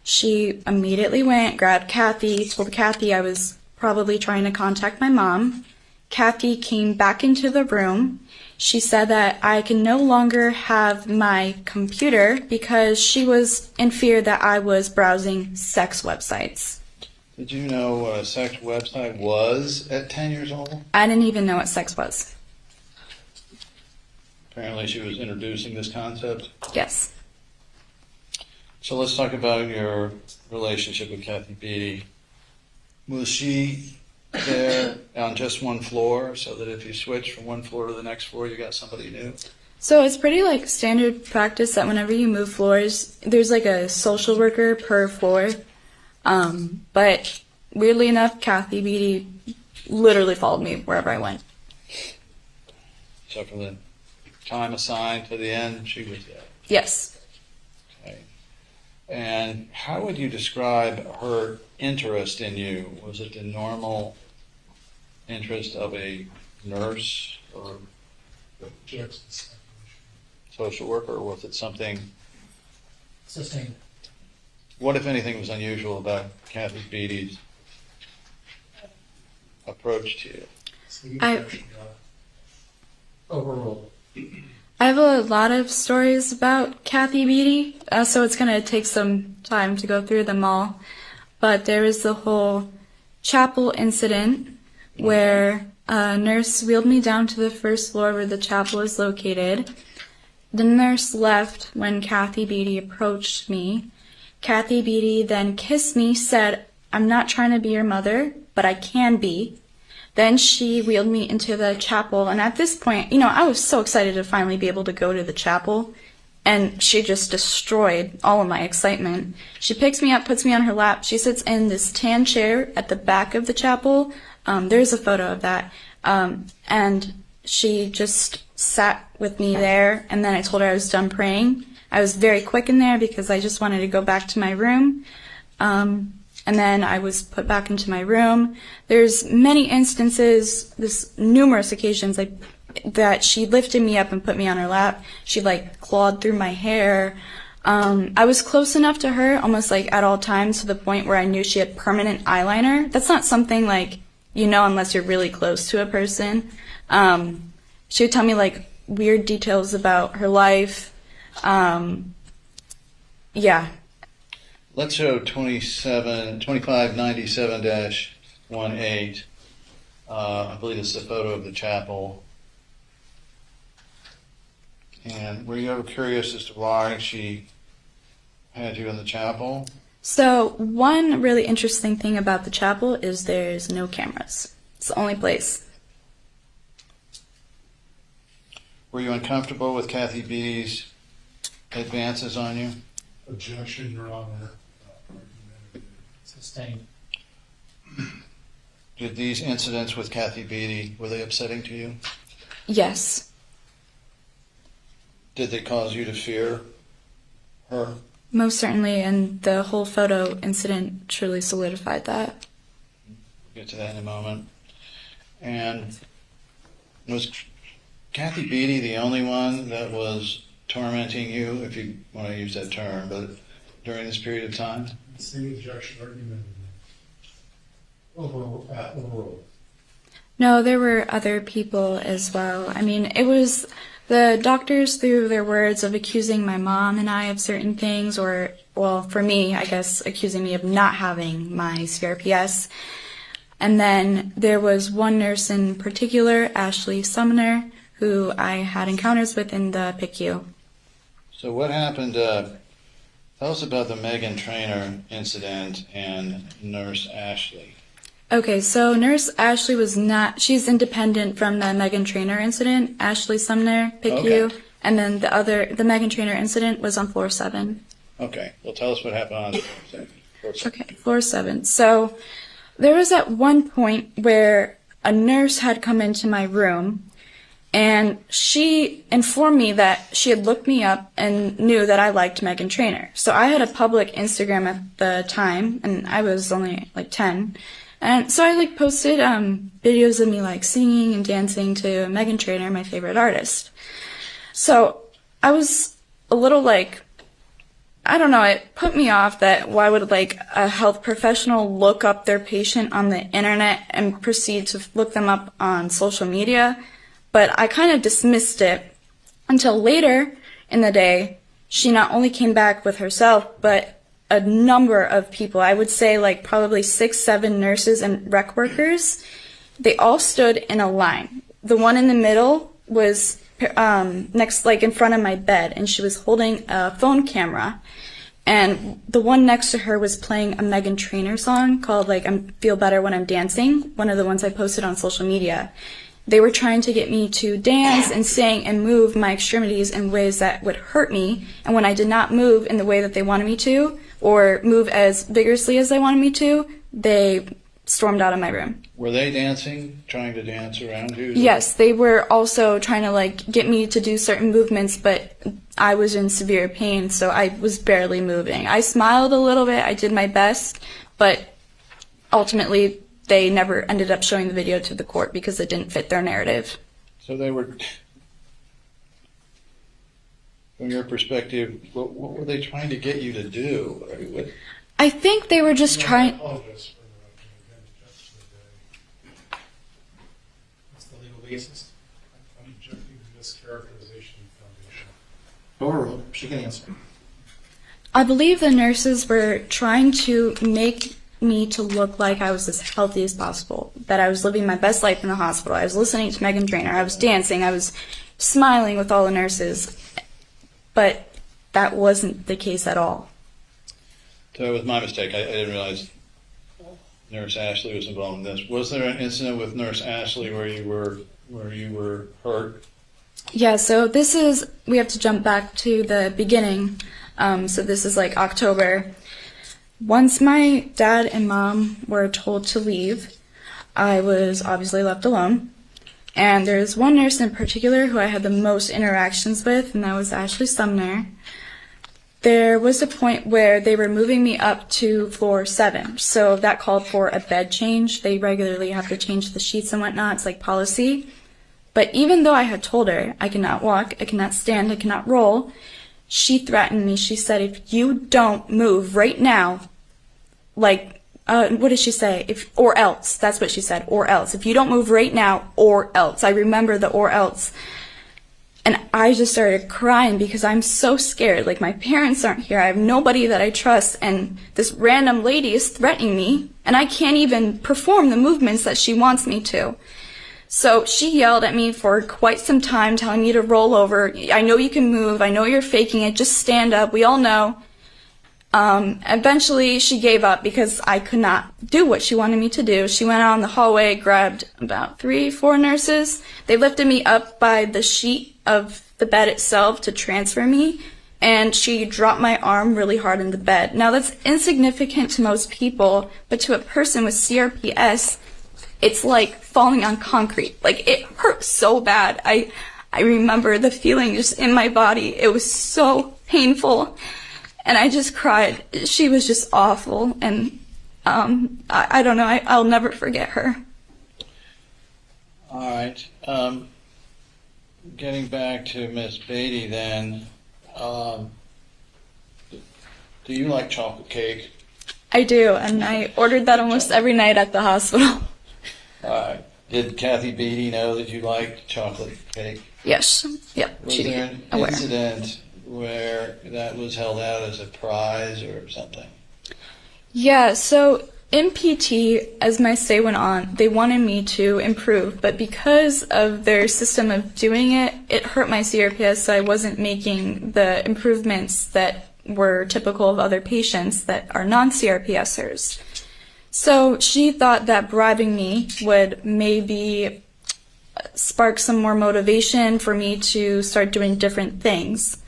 She immediately went, grabbed Kathy, told Kathy I was probably trying to contact my mom. Kathy came back into the room. She said that I can no longer have my computer because she was in fear that I was browsing sex websites. Did you know what a sex website was at 10 years old? I didn't even know what sex was. Apparently she was introducing this concept. Yes. So let's talk about your relationship with Kathy Beatty. Was she there on just one floor so that if you switch from one floor to the next floor, you got somebody new? So it's pretty like standard practice that whenever you move floors, there's like a social worker per floor. But weirdly enough, Kathy Beatty literally followed me wherever I went. So from the time assigned to the end, she was there? Yes. Okay. And how would you describe her interest in you? Was it the normal interest of a nurse or social worker, or was it something? Sustained. What, if anything, was unusual about Kathy Beatty's approach to you? Overruled. I have a lot of stories about Kathy Beatty, so it's going to take some time to go through them all. But there was the whole chapel incident where a nurse wheeled me down to the first floor where the chapel is located. The nurse left when Kathy Beatty approached me. Kathy Beatty then kissed me, said, "I'm not trying to be your mother, but I can be." Then she wheeled me into the chapel, and at this point, I was so excited to finally be able to go to the chapel, and she just destroyed all of my excitement. She picks me up, puts me on her lap. She sits in this tan chair at the back of the chapel. There's a photo of that. And she just sat with me there, and then I told her I was done praying. I was very quick in there because I just wanted to go back to my room. And then I was put back into my room. There's many instances, numerous occasions, that she lifted me up and put me on her lap. She clawed through my hair. I was close enough to her, almost at all times, to the point where I knew she had permanent eyeliner. That's not something unless you're really close to a person. She would tell me weird details about her life. Yeah. Let's show 2597-18. I believe it's a photo of the chapel. And were you ever curious as to why she had you in the chapel? So one really interesting thing about the chapel is there's no cameras. It's the only place. Were you uncomfortable with Kathy Beatty's advances on you? Objection, Your Honor. Sustained. Did these incidents with Kathy Beatty, were they upsetting to you? Yes. Did they cause you to fear her? Most certainly, and the whole photo incident truly solidified that. We'll get to that in a moment. And was Kathy Beatty the only one that was tormenting you, if you want to use that term, but during this period of time? Same objection argument. Overall. No, there were other people as well. I mean, it was the doctors, through their words of accusing my mom and I of certain things, or, well, for me, I guess, accusing me of not having my CRPS. And then there was one nurse in particular, Ashley Sumner, who I had encounters with in the PICU. So what happened, tell us about the Megan Trainor incident and Nurse Ashley. Okay, so Nurse Ashley she's independent from the Megan Trainor incident, Ashley Sumner, PICU, Okay. and then the Megan Trainor incident was on floor 7. Okay, well tell us what happened on floor 7. Okay, floor 7. So there was at one point where a nurse had come into my room, and she informed me that she had looked me up and knew that I liked Megan Trainor. So I had a public Instagram at the time, and I was only 10. And so I posted videos of me singing and dancing to Megan Trainor, my favorite artist. So I was a little I don't know, it put me off that why would a health professional look up their patient on the internet and proceed to look them up on social media. But I kind of dismissed it until later in the day. She not only came back with herself, but a number of people, I would say probably 6-7 nurses and rec workers. They all stood in a line. The one in the middle was next, in front of my bed, and she was holding a phone camera. And the one next to her was playing a Megan Trainor song called I Feel Better When I'm Dancing, one of the ones I posted on social media. They were trying to get me to dance and sing and move my extremities in ways that would hurt me. And when I did not move in the way that they wanted me to, or move as vigorously as they wanted me to, they stormed out of my room. Were they dancing, trying to dance around you? Yes, they were also trying to get me to do certain movements, but I was in severe pain, so I was barely moving. I smiled a little bit, I did my best, but ultimately they never ended up showing the video to the court because it didn't fit their narrative. So they were, from your perspective, what were they trying to get you to do? I think they were just trying... What's the legal basis? I'm objecting to mischaracterization foundation. Overruled. She can answer. I believe the nurses were trying to make me to look like I was as healthy as possible, that I was living my best life in the hospital. I was listening to Megan Trainor, I was dancing, I was smiling with all the nurses, but that wasn't the case at all. So it was my mistake. I didn't realize Nurse Ashley was involved in this. Was there an incident with Nurse Ashley where you were hurt? Yeah, so we have to jump back to the beginning. So this is October. Once my dad and mom were told to leave, I was obviously left alone. And there's one nurse in particular who I had the most interactions with, and that was Ashley Sumner. there was a point where they were moving me up to floor 7. So that called for a bed change. They regularly have to change the sheets and whatnot. It's like policy. But even though I had told her I cannot walk, I cannot stand, I cannot roll, she threatened me. She said, if you don't move right now, like, what did she say? Or else. That's what she said. Or else. If you don't move right now, or else. I remember the or else. And I just started crying because I'm so scared. Like, my parents aren't here. I have nobody that I trust. And this random lady is threatening me. And I can't even perform the movements that she wants me to. So she yelled at me for quite some time, telling me to roll over. I know you can move. I know you're faking it. Just stand up. We all know. Eventually she gave up because I could not do what she wanted me to do. She went out in the hallway, grabbed about 3-4 nurses. They lifted me up by the sheet of the bed itself to transfer me, and she dropped my arm really hard in the bed. Now that's insignificant to most people, but to a person with CRPS, it's like falling on concrete. Like, it hurt so bad. I remember the feeling just in my body. It was so painful. And I just cried. She was just awful. And I don't know. I'll never forget her. All right. Getting back to Miss Beatty then, do you like chocolate cake? I do. And I ordered that almost every night at the hospital. All right. Did Kathy Beatty know that you liked chocolate cake? Yes. Yep. Was there an incident where that was held out as a prize or something? Yeah, so in PT, as my stay went on, they wanted me to improve, but because of their system of doing it, it hurt my CRPS, so I wasn't making the improvements that were typical of other patients that are non-CRPSers. So she thought that bribing me would maybe spark some more motivation for me to start doing different things.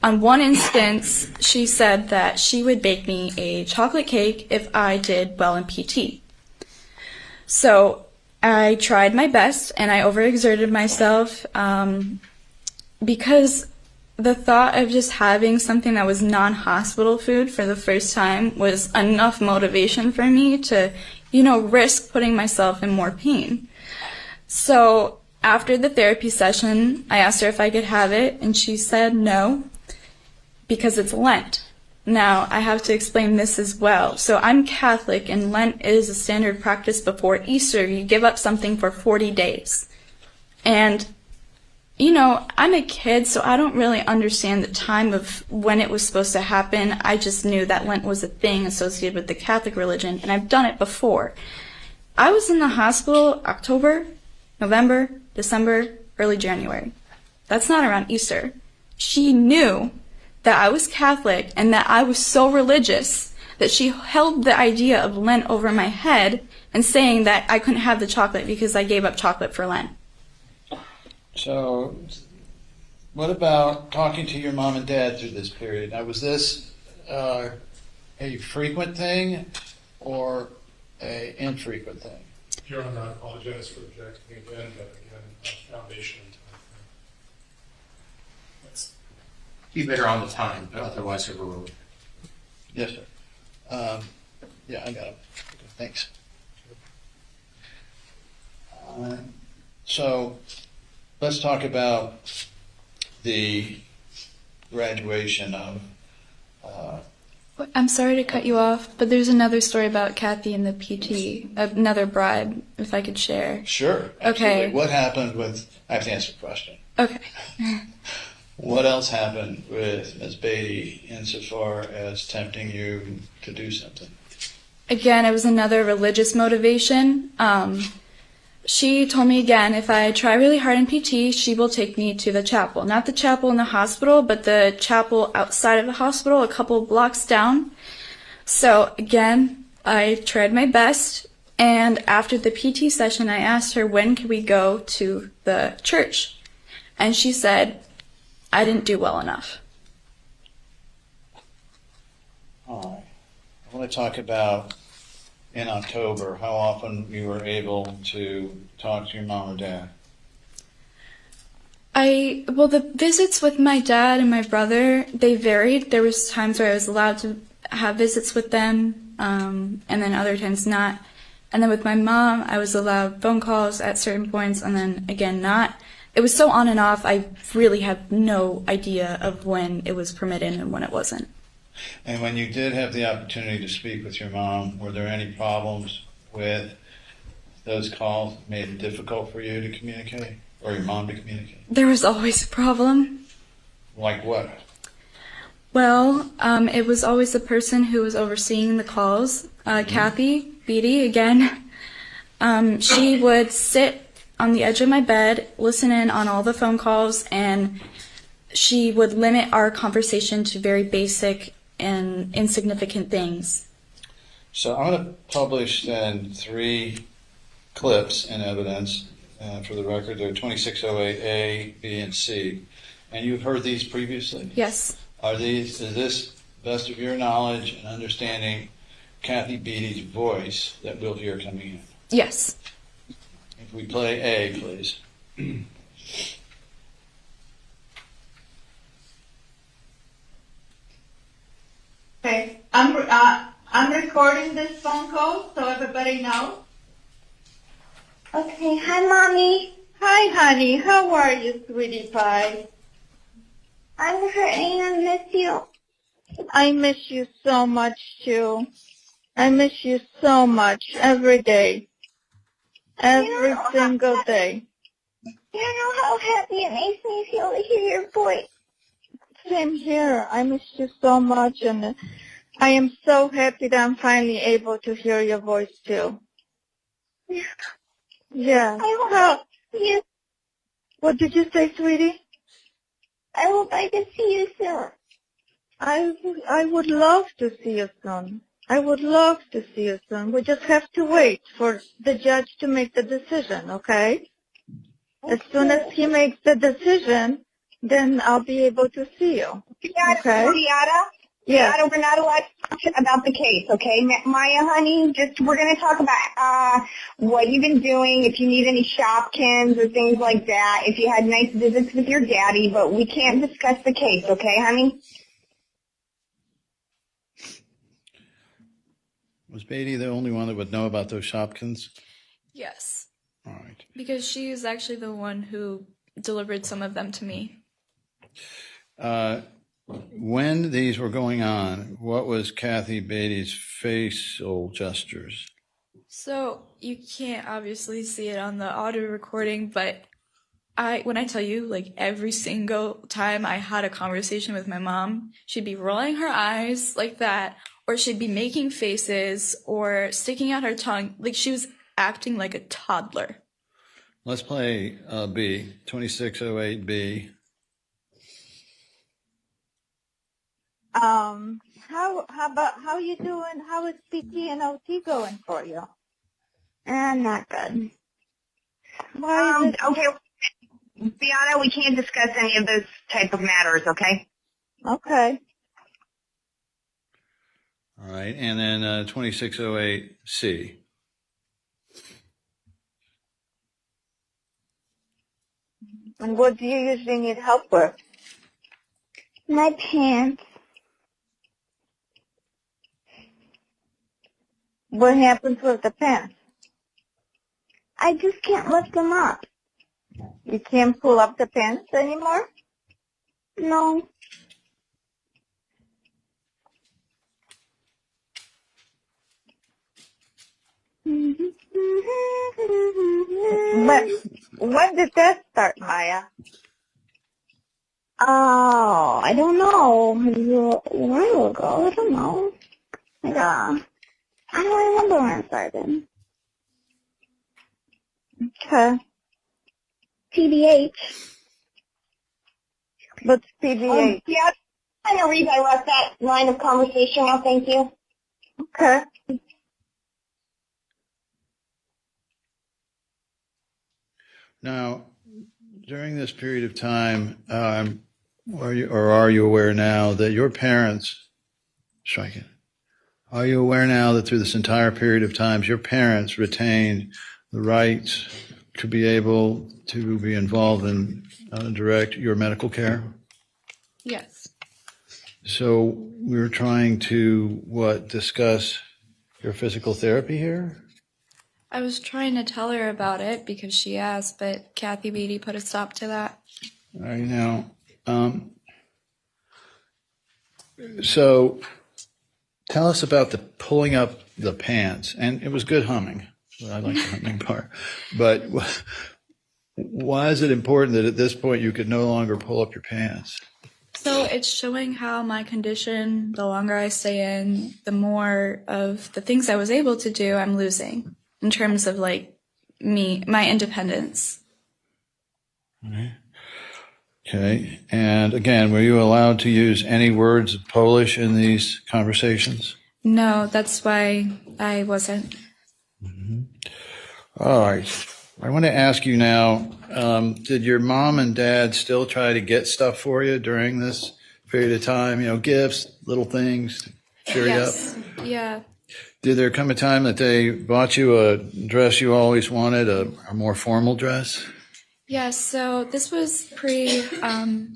On one instance, she said that she would bake me a chocolate cake if I did well in PT. So I tried my best and I overexerted myself because the thought of just having something that was non-hospital food for the first time was enough motivation for me to, risk putting myself in more pain. So after the therapy session, I asked her if I could have it, and she said no, because it's Lent. Now, I have to explain this as well. So I'm Catholic, and Lent is a standard practice before Easter. You give up something for 40 days. And, I'm a kid, so I don't really understand the time of when it was supposed to happen. I just knew that Lent was a thing associated with the Catholic religion, and I've done it before. I was in the hospital October, November, December, early January. That's not around Easter. She knew that I was Catholic and that I was so religious that she held the idea of Lent over my head and saying that I couldn't have the chocolate because I gave up chocolate for Lent. So, what about talking to your mom and dad through this period? Now, was this a frequent thing or an infrequent thing? Your Honor, I apologize for objecting again, but again, foundation and time. Let's keep it on the time, but otherwise it will. Yes, sir. Yeah, I got it. Thanks. So, let's talk about the graduation of. I'm sorry to cut you off, but there's another story about Kathy and the PT, another bribe, if I could share. Sure. Absolutely. Okay. What happened with? I have to answer the question. Okay. What else happened with Ms. Beatty insofar as tempting you to do something? Again, it was another religious motivation. She told me again, if I try really hard in PT, she will take me to the chapel. Not the chapel in the hospital, but the chapel outside of the hospital, a couple blocks down. So again, I tried my best. And after the PT session, I asked her, when can we go to the church? And she said, I didn't do well enough. All right. I want to talk about in October, how often you were able to talk to your mom or dad. Well, the visits with my dad and my brother, they varied. There was times where I was allowed to have visits with them, and then other times not. And then with my mom, I was allowed phone calls at certain points, and then again not. It was so on and off, I really had no idea of when it was permitted and when it wasn't. And when you did have the opportunity to speak with your mom, were there any problems with those calls that made it difficult for you to communicate, or your mom to communicate? There was always a problem. Like what? Well, it was always the person who was overseeing the calls, Kathy Beatty, again. She would sit on the edge of my bed, listen in on all the phone calls, and she would limit our conversation to very basic and insignificant things. So I'm going to publish then 3 clips in evidence. For the record, they're 2608A, B, and C. And you've heard these previously? Yes. Is this, best of your knowledge and understanding, Kathy Beatty's voice that we'll hear coming in? Yes. If we play A, please. Okay, I'm recording this phone call so everybody knows. Okay, hi mommy. Hi honey, how are you, sweetie pie? I'm hurting, I miss you. I miss you so much too. I miss you so much every day. Every single day. You know how happy it makes me feel to hear your voice. Same here. I miss you so much, and I am so happy that I'm finally able to hear your voice too. Yeah. I hope you. What did you say, sweetie? I hope I can see you soon. I would love to see you soon. I would love to see you soon. We just have to wait for the judge to make the decision, okay? As soon as he makes the decision, then I'll be able to see you. Okay? Yeah. We're not allowed to talk about the case, okay? Maya, honey, we're going to talk about what you've been doing, if you need any Shopkins or things like that, if you had nice visits with your daddy, but we can't discuss the case, okay, honey? Was Beatty the only one that would know about those Shopkins? Yes. All right. Because she is actually the one who delivered some of them to me. When these were going on, what was Kathy Beatty's facial gestures? So you can't obviously see it on the audio recording, but when I tell you, like every single time I had a conversation with my mom, she'd be rolling her eyes like that, or she'd be making faces or sticking out her tongue. Like she was acting like a toddler. Let's play B, 2608B. How you doing? How is PT and OT going for you? Not good. Why is it? Okay, Beata, we can't discuss any of those type of matters, okay? Okay. All right, and then 2608C. And what do you usually need help with? My pants. What happens with the pants? I just can't lift them up. You can't pull up the pants anymore? No. When did that start, Maya? Oh, I don't know. A while ago. I don't know. I don't remember when it started. Okay. TBH. What's TBH? Yeah, I'm going to redirect that line of conversation now, thank you. Okay. Now, during this period of time, are you aware now that your parents, strike it, are you aware now that through this entire period of time, your parents retained the rights to be able to be involved in direct your medical care? Yes. So we're trying to, discuss your physical therapy here? I was trying to tell her about it because she asked, but Kathy Beatty put a stop to that. All right, now, so tell us about the pulling up the pants. And it was good humming. I like the humming part. But why is it important that at this point you could no longer pull up your pants? So it's showing how my condition, the longer I stay in, the more of the things I was able to do, I'm losing in terms of like my independence. Okay. And again, were you allowed to use any words of Polish in these conversations? No, that's why I wasn't. All right. I want to ask you now, did your mom and dad still try to get stuff for you during this period of time? You know, gifts, little things to cheer you up? Yeah. Did there come a time that they bought you a dress you always wanted, a more formal dress? Yes, so this was pre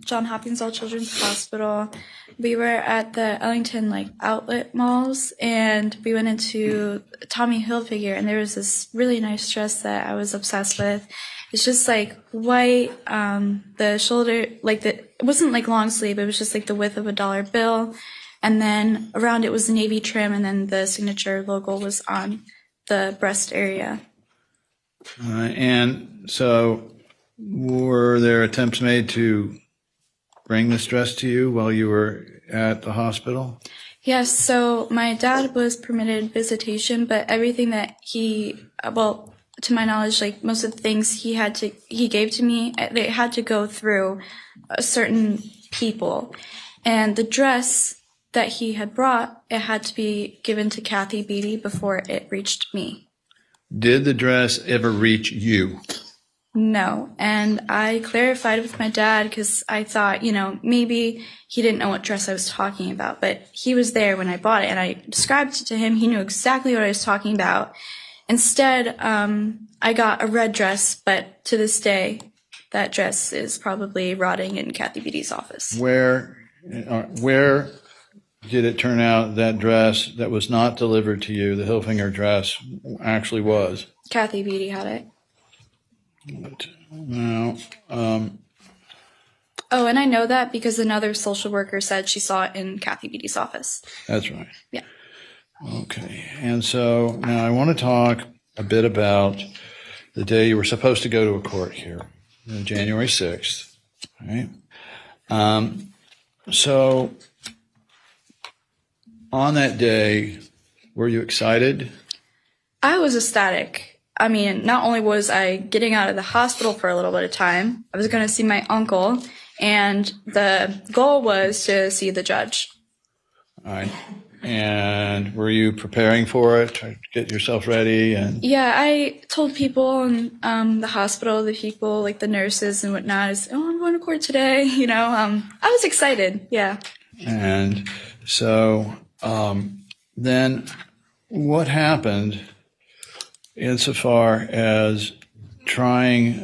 John Hopkins All Children's Hospital. We were at the Ellington outlet malls, and we went into Tommy Hilfiger, and there was this really nice dress that I was obsessed with. It's just white, the shoulder, it wasn't long sleeve, it was just the width of a dollar bill, and then around it was navy trim, and then the signature logo was on the breast area. And so were there attempts made to bring this dress to you while you were at the hospital? Yes, so my dad was permitted visitation, but everything that to my knowledge, most of the things he gave to me, they had to go through certain people. And the dress that he had brought, it had to be given to Kathy Beatty before it reached me. Did the dress ever reach you? No, and I clarified with my dad because I thought, maybe he didn't know what dress I was talking about, but he was there when I bought it, and I described it to him. He knew exactly what I was talking about. Instead, I got a red dress, but to this day, that dress is probably rotting in Kathy Beatty's office. Where did it turn out that dress that was not delivered to you, the Hilfiger dress, actually was? Kathy Beatty had it. Now, oh, and I know that because another social worker said she saw it in Kathy Beatty's office. That's right. Yeah. Okay. And so now I want to talk a bit about the day you were supposed to go to a court here, January 6th. Right? So on that day, were you excited? I was ecstatic. I mean, not only was I getting out of the hospital for a little bit of time, I was going to see my uncle, and the goal was to see the judge. All right. And were you preparing for it, to get yourself ready? And yeah, I told people in the hospital, the people, the nurses and whatnot, I'm going to court today, I was excited, yeah. And so then what happened insofar as trying,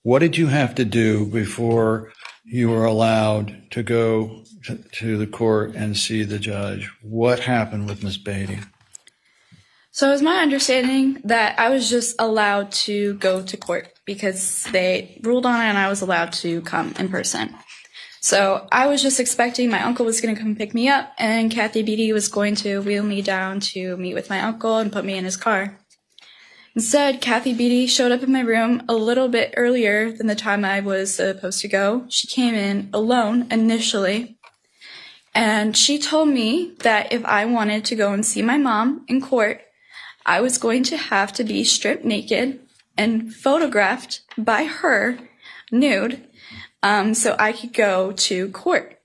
what did you have to do before you were allowed to go to the court and see the judge? What happened with Ms. Beatty? So it was my understanding that I was just allowed to go to court because they ruled on it and I was allowed to come in person. So I was just expecting my uncle was going to come pick me up, and Kathy Beatty was going to wheel me down to meet with my uncle and put me in his car. Instead, Kathy Beatty showed up in my room a little bit earlier than the time I was supposed to go. She came in alone initially, and she told me that if I wanted to go and see my mom in court, I was going to have to be stripped naked and photographed by her nude, so I could go to court.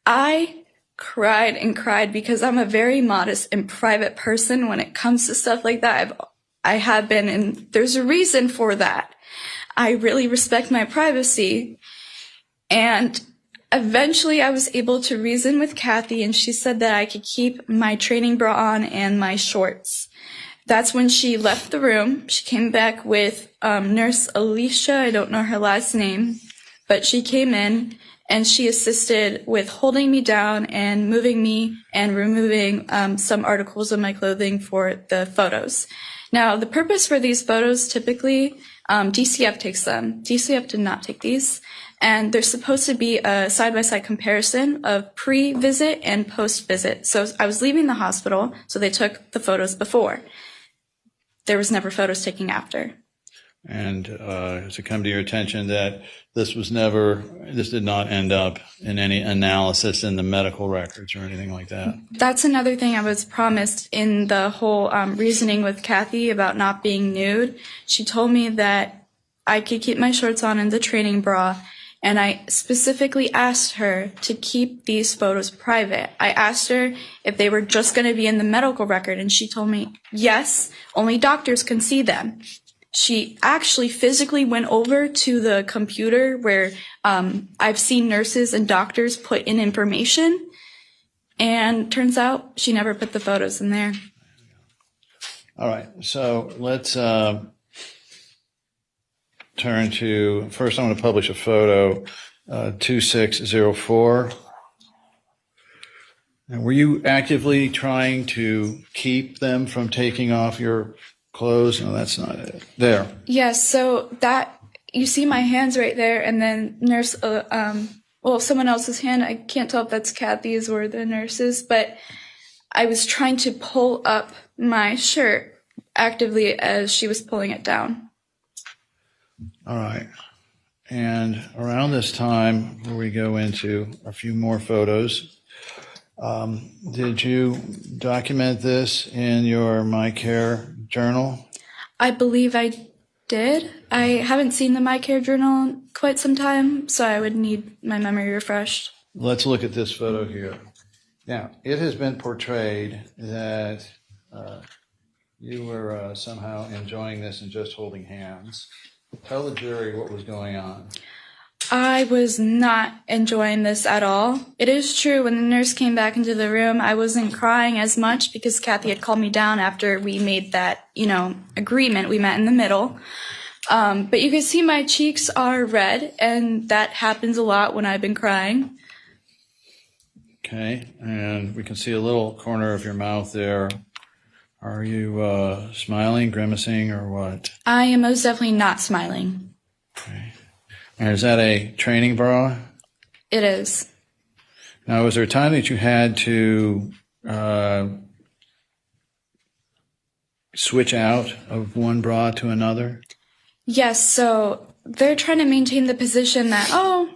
I cried and cried because I'm a very modest and private person when it comes to stuff like that. I have been, and there's a reason for that. I really respect my privacy. And eventually I was able to reason with Kathy, and she said that I could keep my training bra on and my shorts. That's when she left the room. She came back with Nurse Alicia. I don't know her last name, but she came in and she assisted with holding me down and moving me and removing some articles of my clothing for the photos. Now, the purpose for these photos, typically, DCF takes them. DCF did not take these. And there's supposed to be a side-by-side comparison of pre-visit and post-visit. So I was leaving the hospital, so they took the photos before. There was never photos taken after. And has it come to your attention that this did not end up in any analysis in the medical records or anything like that? That's another thing I was promised in the whole reasoning with Kathy about not being nude. She told me that I could keep my shorts on in the training bra, and I specifically asked her to keep these photos private. I asked her if they were just going to be in the medical record, and she told me, yes, only doctors can see them. She actually physically went over to the computer where I've seen nurses and doctors put in information, and turns out she never put the photos in there. All right, so let's turn to, first I'm going to publish a photo, 2604. And were you actively trying to keep them from taking off your clothes? No, that's not it. There. Yes, so that, you see my hands right there, and then someone else's hand, I can't tell if that's Kathy's or the nurse's, but I was trying to pull up my shirt actively as she was pulling it down. All right. And around this time, where we go into a few more photos, did you document this in your MyCare journal? I believe I did. I haven't seen the MyCare journal in quite some time, so I would need my memory refreshed. Let's look at this photo here. Now, it has been portrayed that you were somehow enjoying this and just holding hands. Tell the jury what was going on. I was not enjoying this at all. It is true, when the nurse came back into the room, I wasn't crying as much because Kathy had calmed me down after we made that, agreement. We met in the middle. But you can see my cheeks are red, and that happens a lot when I've been crying. Okay, and we can see a little corner of your mouth there. Are you smiling, grimacing, or what? I am most definitely not smiling. Okay. And is that a training bra? It is. Now, was there a time that you had to switch out of one bra to another? Yes, so they're trying to maintain the position that,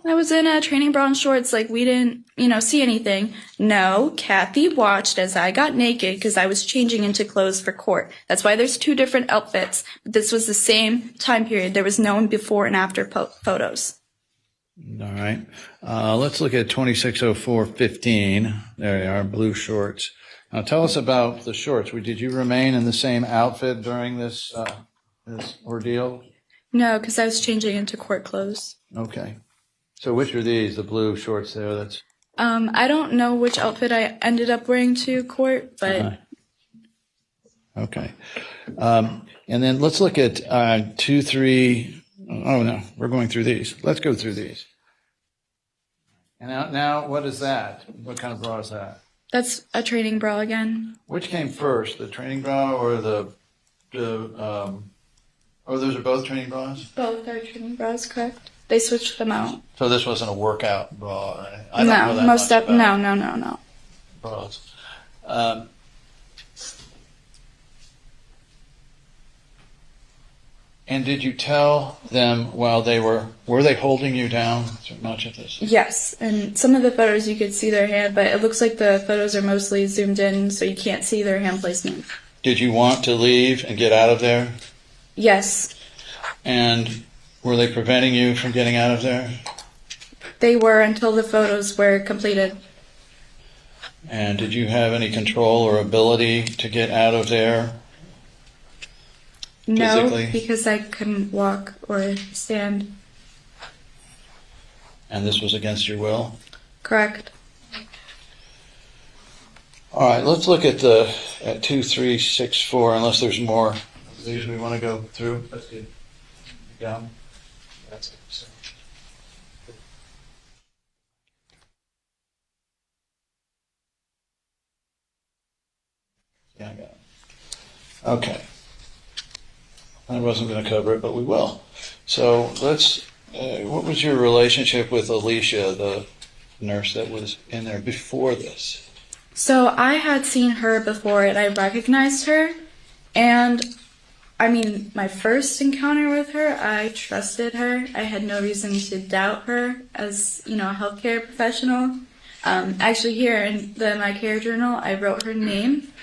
I was in a training bra and shorts, like we didn't, see anything. No, Kathy watched as I got naked because I was changing into clothes for court. That's why there's two different outfits. But this was the same time period. There was no before and after photos. All right. Let's look at 2604-15. There they are, blue shorts. Now tell us about the shorts. Did you remain in the same outfit during this ordeal? No, because I was changing into court clothes. Okay. So which are these, the blue shorts there? That's. I don't know which outfit I ended up wearing to court, but. Okay. And then let's look at 2, 3. Oh no, we're going through these. Let's go through these. And now what is that? What kind of bra is that? That's a training bra again. Which came first, the training bra or the those are both training bras? Both are training bras, correct? They switched them out. So this wasn't a workout bra, right? I don't know that much about no. Bras. And did you tell them while were they holding you down through much of this? Yes, and some of the photos you could see their hand, but it looks like the photos are mostly zoomed in, so you can't see their hand placement. Did you want to leave and get out of there? Yes. And were they preventing you from getting out of there? They were until the photos were completed. And did you have any control or ability to get out of there? No, physically? Because I couldn't walk or stand. And this was against your will? Correct. All right, let's look at 2364, unless there's more of these we want to go through. That's good. Yeah. That's it. So, Yeah, I got it. Okay. I wasn't going to cover it, but we will. So let's, what was your relationship with Alicia, the nurse that was in there before this? So I had seen her before and I recognized her. And I mean, my first encounter with her, I trusted her. I had no reason to doubt her as, a healthcare professional. Actually, here in my care journal, I wrote her name.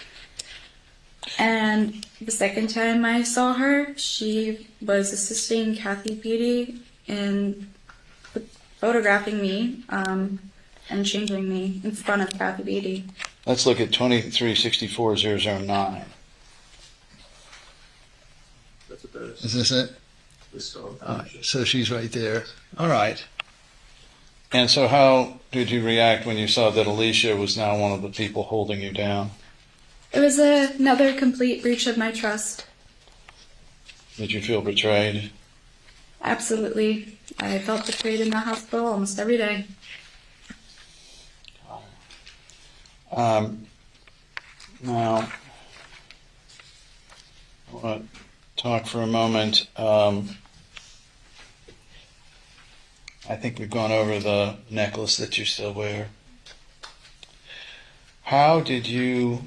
And the second time I saw her, she was assisting Kathy Beatty in photographing me and changing me in front of Kathy Beatty. Let's look at 2364-009. Is this it? So she's right there. All right. And so how did you react when you saw that Alicia was now one of the people holding you down? It was another complete breach of my trust. Did you feel betrayed? Absolutely. I felt betrayed in the hospital almost every day. Now, I want to talk for a moment. I think we've gone over the necklace that you still wear. How did you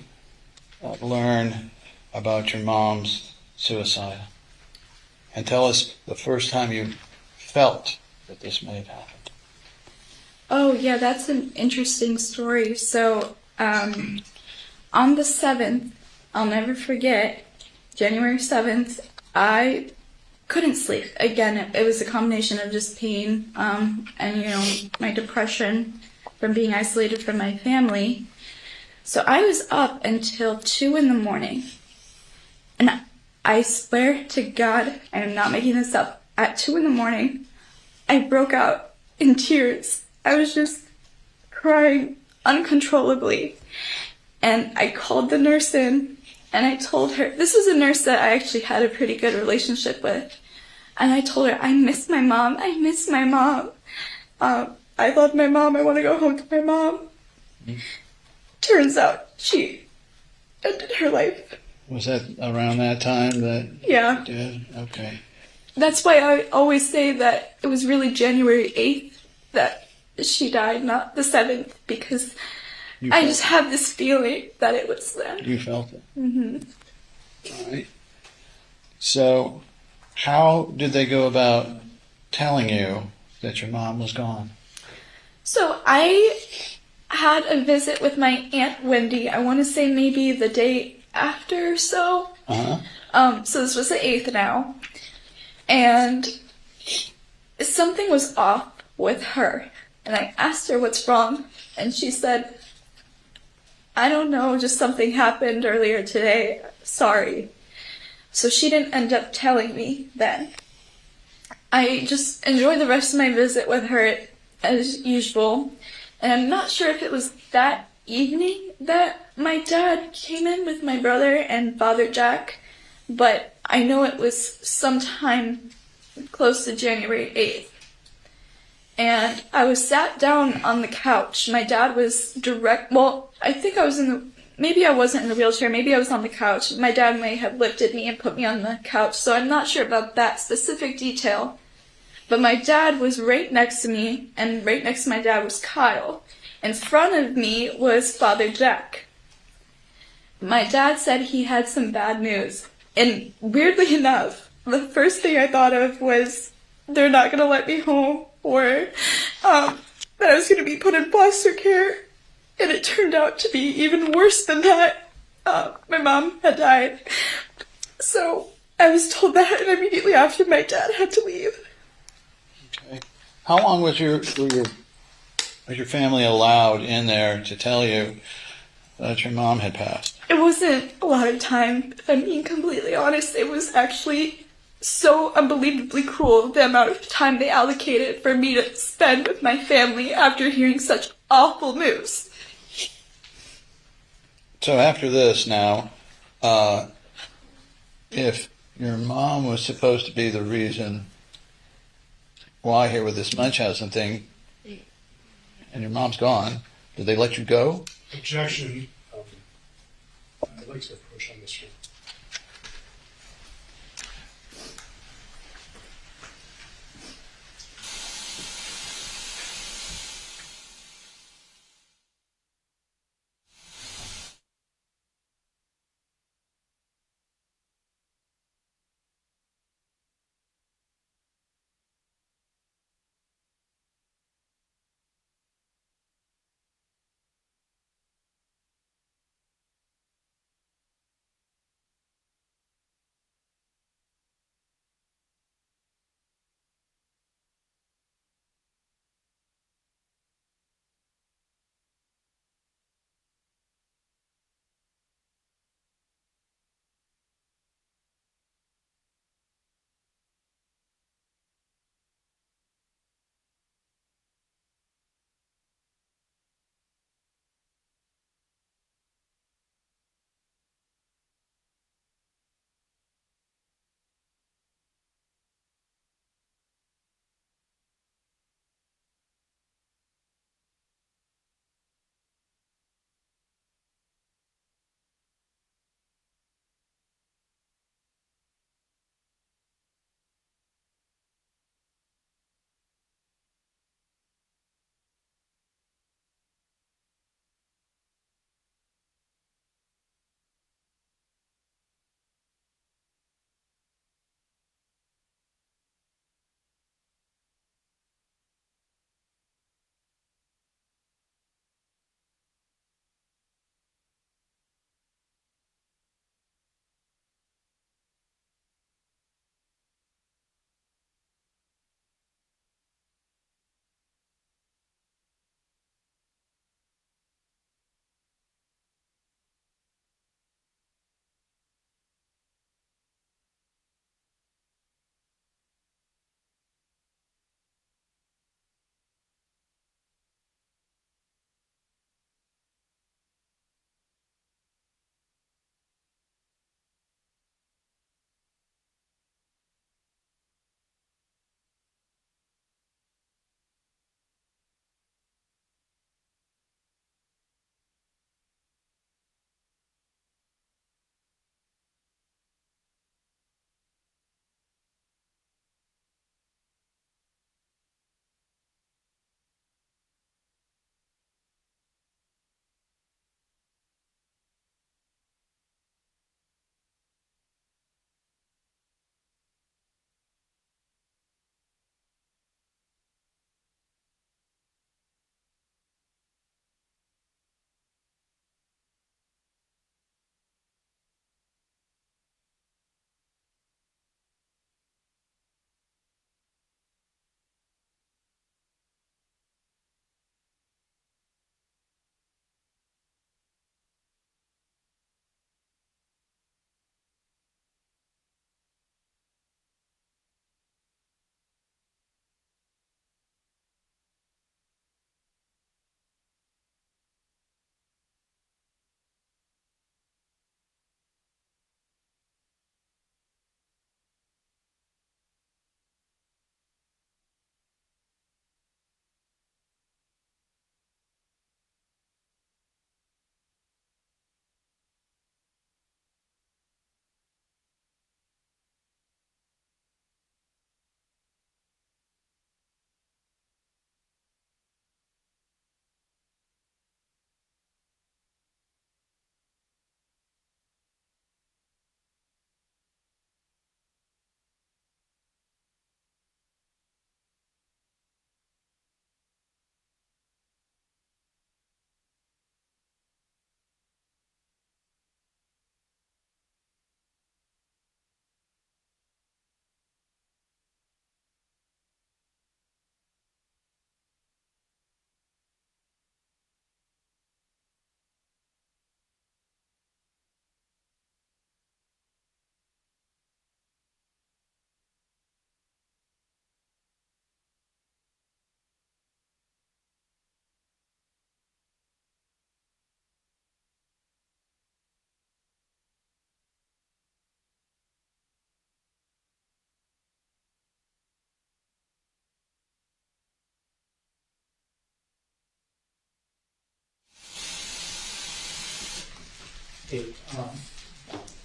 learn about your mom's suicide? And tell us the first time you felt that this may have happened. Oh, yeah, that's an interesting story. So, on the 7th, I'll never forget, January 7th, I couldn't sleep. Again, it was a combination of just pain and, my depression from being isolated from my family. So I was up until 2 a.m. And I swear to God, I am not making this up. At 2 a.m, I broke out in tears. I was just crying uncontrollably. And I called the nurse in and I told her, this is a nurse that I actually had a pretty good relationship with. And I told her, I miss my mom. I miss my mom. I love my mom. I want to go home to my mom. Turns out she ended her life. Was that around that time that Yeah. you did? Okay. That's why I always say that it was really January 8th that she died, not the 7th, because I just have this feeling that it was then. You felt it. Mm-hmm. All right. So, how did they go about telling you that your mom was gone? So I had a visit with my Aunt Wendy, I want to say maybe the day after or so. Uh-huh. So this was the 8th now. And something was off with her. And I asked her what's wrong. And she said, I don't know, just something happened earlier today. Sorry. So she didn't end up telling me then. I just enjoyed the rest of my visit with her as usual. And I'm not sure if it was that evening that my dad came in with my brother and Father Jack, but I know it was sometime close to January 8th. And I was sat down on the couch. My dad was I think I was maybe I wasn't in the wheelchair, maybe I was on the couch. My dad may have lifted me and put me on the couch, so I'm not sure about that specific detail. But my dad was right next to me, and right next to my dad was Kyle. In front of me was Father Jack. My dad said he had some bad news. And weirdly enough, the first thing I thought of was they're not going to let me home, or that I was going to be put in foster care. And it turned out to be even worse than that. My mom had died. So I was told that, and immediately after my dad had to leave. Okay. How long was your family allowed in there to tell you that your mom had passed? It wasn't a lot of time, if I'm being completely honest. It was actually so unbelievably cruel, the amount of time they allocated for me to spend with my family after hearing such awful news. So after this now, if your mom was supposed to be the reason why here with this Munchausen thing, and your mom's gone, did they let you go? Objection. I'd like to approach on this one.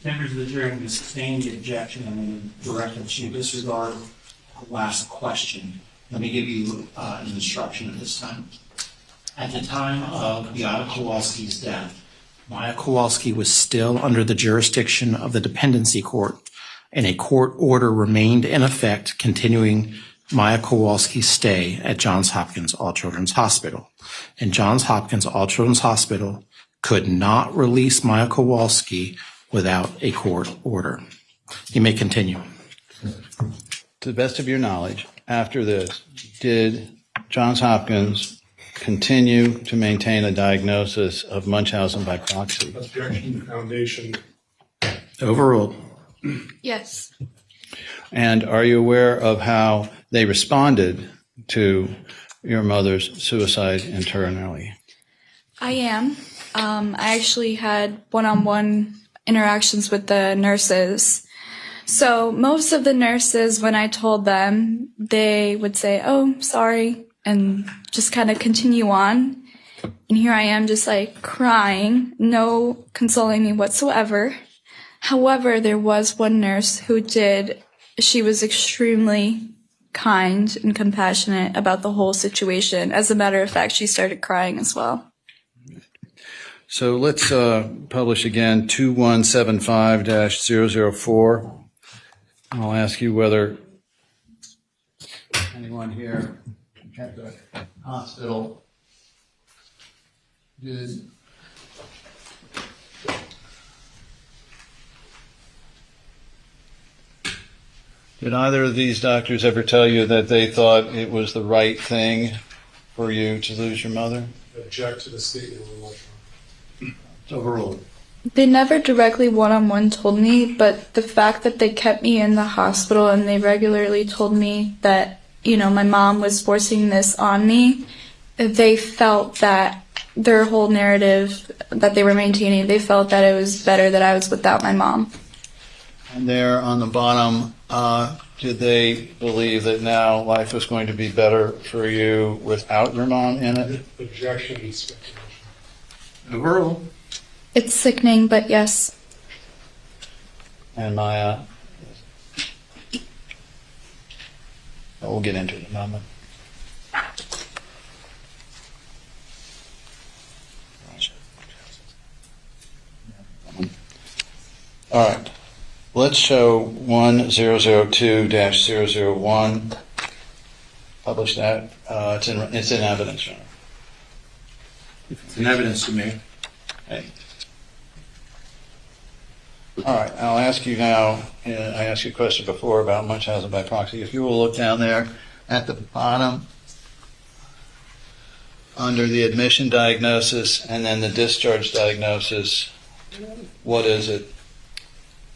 Members of the jury will sustain the objection and direct it to disregard the last question. Let me give you an instruction at this time. At the time of Beata Kowalski's death, Maya Kowalski was still under the jurisdiction of the dependency court, and a court order remained in effect continuing Maya Kowalski's stay at Johns Hopkins All Children's Hospital. And Johns Hopkins All Children's Hospital could not release Maya Kowalski without a court order. You may continue. To the best of your knowledge, after this, did Johns Hopkins continue to maintain a diagnosis of Munchausen by proxy? Objection, foundation. Overruled. Yes. And are you aware of how they responded to your mother's suicide internally? I am. I actually had one-on-one interactions with the nurses. So most of the nurses, when I told them, they would say, "Oh, sorry," and just kind of continue on. And here I am just like crying, no consoling me whatsoever. However, there was one nurse who did. She was extremely kind and compassionate about the whole situation. As a matter of fact, she started crying as well. So let's publish again 2175-004. I'll ask you whether anyone here at the hospital did either of these doctors ever tell you that they thought it was the right thing for you to lose your mother? Object to the statement of emotion. It's overruled. They never directly one-on-one told me, but the fact that they kept me in the hospital and they regularly told me that, my mom was forcing this on me, they felt that their whole narrative that they were maintaining, they felt that it was better that I was without my mom. And there on the bottom, did they believe that now life was going to be better for you without your mom in it? Objection and speculation. Overruled. It's sickening, but yes. And Maya, we'll get into it in a moment. All right. Let's show 1002-001. Publish that. It's in evidence. It's in evidence to me. Okay. All right. I'll ask you now. I asked you a question before about Munchausen by proxy. If you will look down there at the bottom under the admission diagnosis and then the discharge diagnosis, what is it?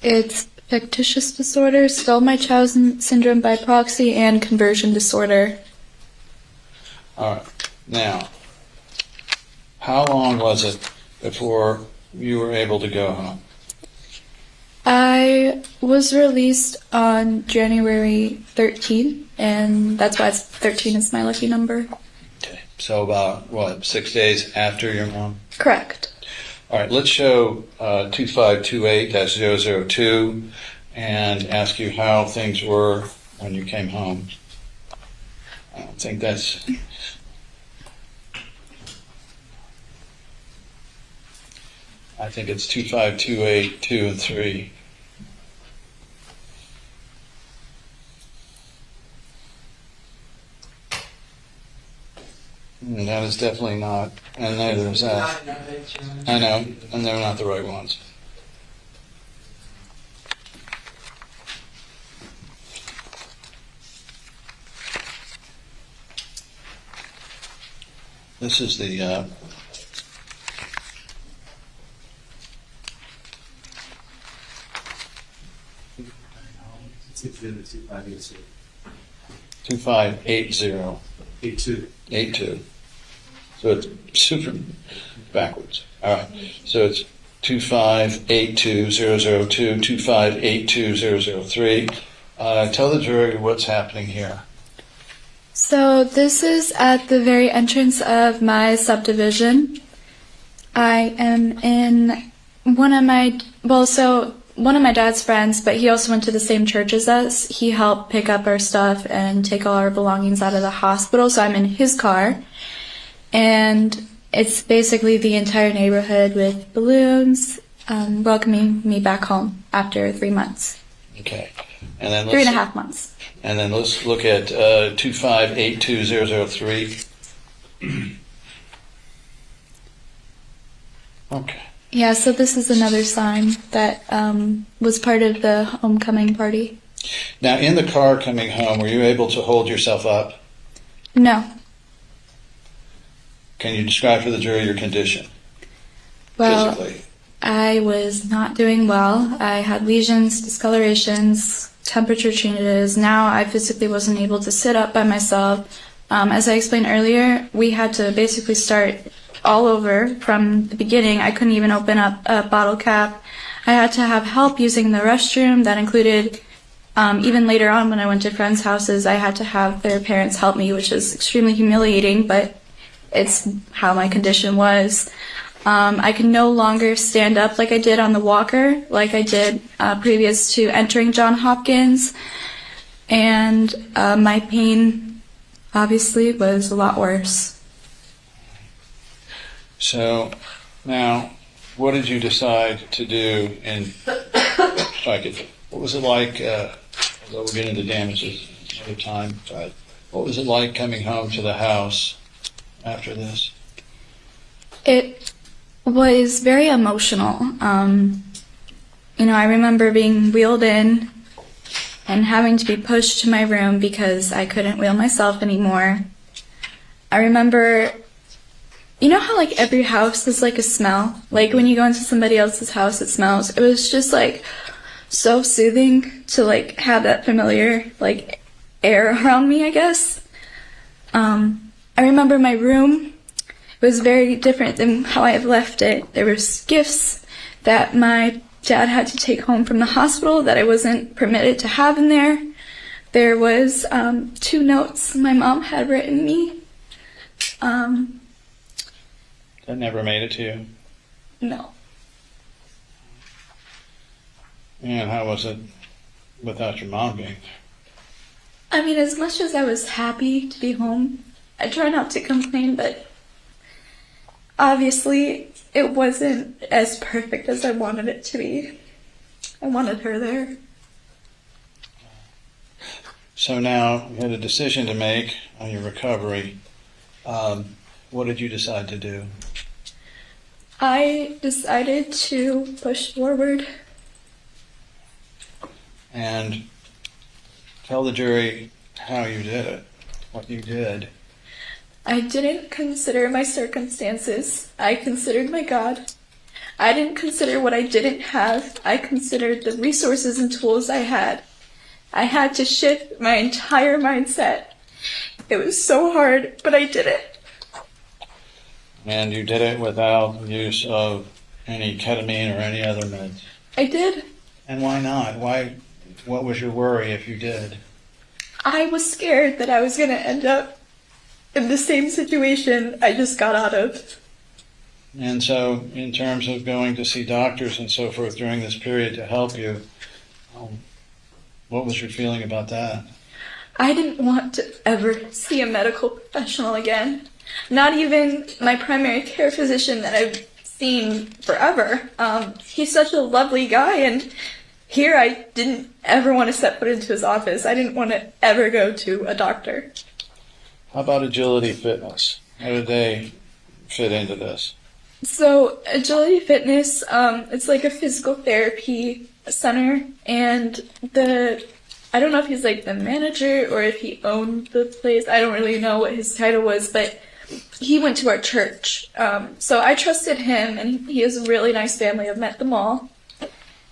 It's fictitious disorder, Stall-Munchausen syndrome by proxy, and conversion disorder. All right. Now, how long was it before you were able to go home? I was released on January 13th, and that's why 13 is my lucky number. Okay. So about, 6 days after your mom? Correct. All right, let's show 2528-002 and ask you how things were when you came home. I don't think that's... I think it's 2528, 2 and 3. And that is definitely not, and neither is that. I know, and they're not the right ones. This is the 2580. 82. So it's super backwards. All right. So it's 2582002, 2582003. Tell the jury what's happening here. So this is at the very entrance of my subdivision. I am in One of my dad's friends, but he also went to the same church as us. He helped pick up our stuff and take all our belongings out of the hospital. So I'm in his car, and it's basically the entire neighborhood with balloons, welcoming me back home after 3 months. Okay. And then 3.5 months. And then let's look at 2582003. Okay. Yeah, so this is another sign that was part of the homecoming party. Now, in the car coming home, were you able to hold yourself up? No. Can you describe for the jury your condition? Well, physically? I was not doing well. I had lesions, discolorations, temperature changes. Now I physically wasn't able to sit up by myself. As I explained earlier, we had to basically start all over from the beginning. I couldn't even open up a bottle cap. I had to have help using the restroom. That included, even later on when I went to friends' houses, I had to have their parents help me, which is extremely humiliating, but it's how my condition was. I could no longer stand up like I did on the walker, like I did previous to entering Johns Hopkins, and my pain obviously was a lot worse. So, now, what did you decide to do in what was it like, although we'll get into damages another time, but what was it like coming home to the house after this? It was very emotional. I remember being wheeled in and having to be pushed to my room because I couldn't wheel myself anymore. I remember, you know how like every house has like a smell? Like when you go into somebody else's house, it smells. It was just like so soothing to like have that familiar like air around me, I guess. I remember my room. It was very different than how I have left it. There was gifts that my dad had to take home from the hospital that I wasn't permitted to have in there. There was 2 notes my mom had written me. That never made it to you? No. And how was it without your mom being there? I mean, as much as I was happy to be home, I try not to complain, but obviously it wasn't as perfect as I wanted it to be. I wanted her there. So now you had a decision to make on your recovery. What did you decide to do? I decided to push forward. And tell the jury how you did it, what you did. I didn't consider my circumstances. I considered my God. I didn't consider what I didn't have. I considered the resources and tools I had. I had to shift my entire mindset. It was so hard, but I did it. And you did it without use of any ketamine or any other meds? I did. And why not? What was your worry if you did? I was scared that I was going to end up in the same situation I just got out of. And so, in terms of going to see doctors and so forth during this period to help you, what was your feeling about that? I didn't want to ever see a medical professional again. Not even my primary care physician that I've seen forever. He's such a lovely guy, and here I didn't ever want to step foot into his office. I didn't want to ever go to a doctor. How about Agility Fitness? How did they fit into this? So Agility Fitness, it's like a physical therapy center, and I don't know if he's like the manager or if he owned the place. I don't really know what his title was, but he went to our church. So I trusted him, and he has a really nice family. I've met them all.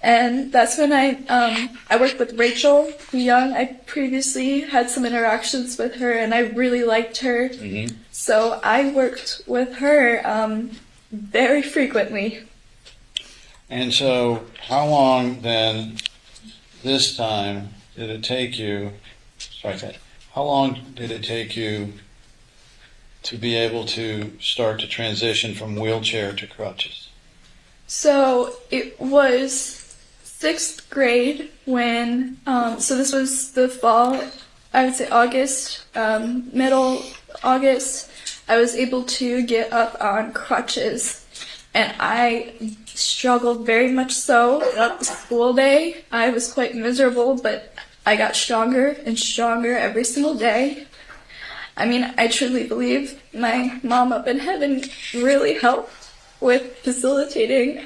And that's when I worked with Rachel Young. I previously had some interactions with her, and I really liked her. Mm-hmm. So I worked with her very frequently. And so how long then, this time, did it take you, how long did it take you to be able to start to transition from wheelchair to crutches? So it was 6th grade when, so this was the fall, I would say August, middle August. I was able to get up on crutches, and I struggled very much so throughout the school day. I was quite miserable, but I got stronger and stronger every single day. I mean, I truly believe my mom up in heaven really helped with facilitating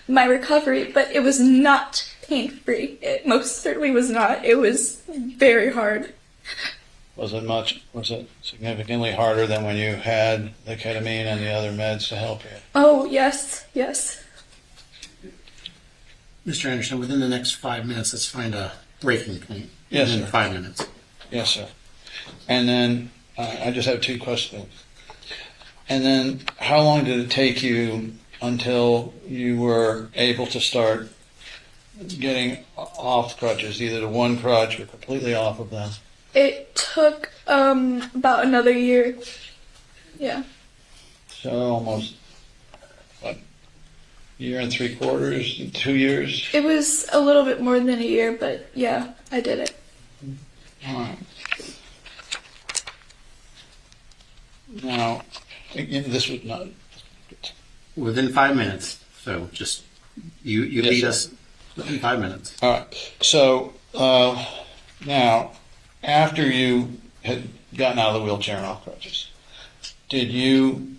my recovery, but it was not pain-free. It most certainly was not. It was very hard. Was it significantly harder than when you had the ketamine and the other meds to help you? Oh, yes, yes. Mr. Anderson, within the next 5 minutes, let's find a breaking point. Yes, Within sir. 5 minutes. Yes, sir. And then I just have 2 questions. And then how long did it take you until you were able to start getting off crutches, either to one crutch or completely off of them? It took about another year. Yeah. So almost, what, year and 3/4, 2 years? It was a little bit more than a year, but yeah, I did it. All right. Now, again, this was not. Within 5 minutes. So just, you Yes, lead sir. us within 5 minutes. All right. So now, after you had gotten out of the wheelchair and off crutches, did you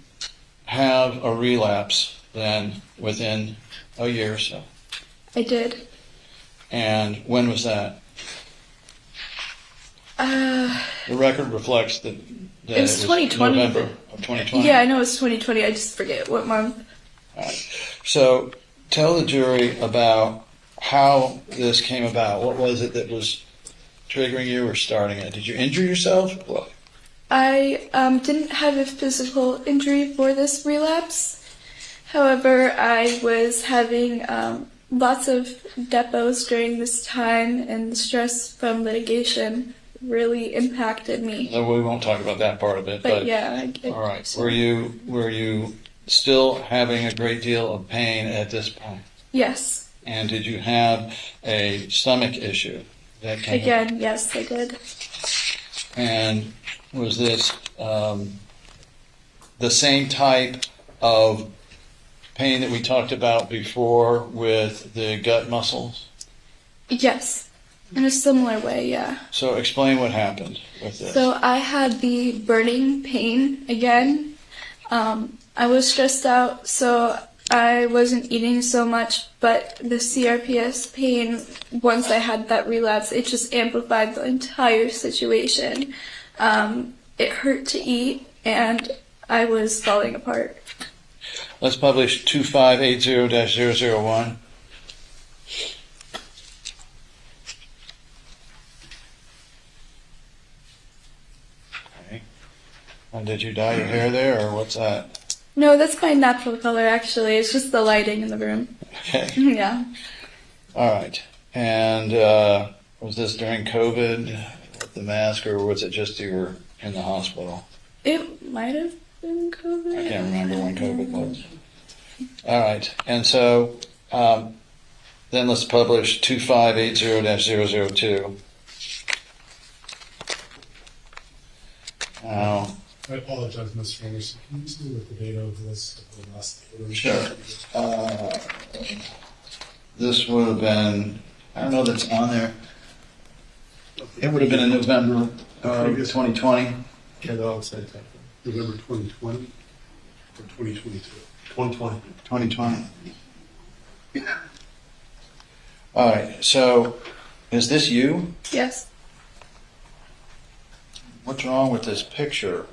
have a relapse then within a year or so? I did. And when was that? The record reflects that It was 2020. November of 2020. Yeah, I know it's 2020. I just forget what month. All right. So tell the jury about how this came about. What was it that was triggering you or starting it? Did you injure yourself? What? I didn't have a physical injury for this relapse. However, I was having lots of depots during this time, and the stress from litigation really impacted me. No, we won't talk about that part of it. But yeah, all right. Were you still having a great deal of pain at this point? Yes. And did you have a stomach issue that came? Again, yes, I did. And was this the same type of pain that we talked about before with the gut muscles? Yes. In a similar way, yeah. So explain what happened with this. So I had the burning pain again. I was stressed out, so I wasn't eating so much, but the CRPS pain, once I had that relapse, it just amplified the entire situation. It hurt to eat, and I was falling apart. Let's publish 2580-001. Okay. And did you dye your hair there, or what's that? No, that's my natural color, actually. It's just the lighting in the room. Okay. Yeah. All right. And was this during COVID with the mask, or was it just you were in the hospital? It might have been COVID. I can't remember when COVID was. All right. And so then let's publish 2580-002. Now, I apologize, Mr. Anderson. Can you see what the date of this of the last photo? sure. This would have been, I don't know if it's on there. It would have been in November of 2020. Yeah, that was it. November 2020 or 2022? 2020. 2020. All right. So is this you? Yes. What's wrong with this picture?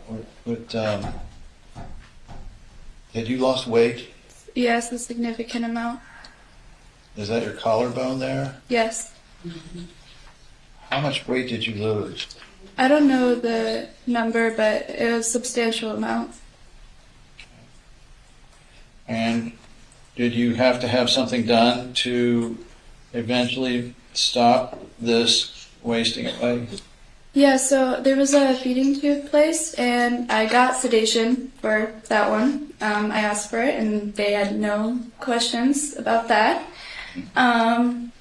Had you lost weight? Yes, a significant amount. Is that your collarbone there? Yes. How much weight did you lose? I don't know the number, but it was a substantial amount. And did you have to have something done to eventually stop this wasting away? Yeah, so there was a feeding tube place, and I got sedation for that one. I asked for it, and they had no questions about that. And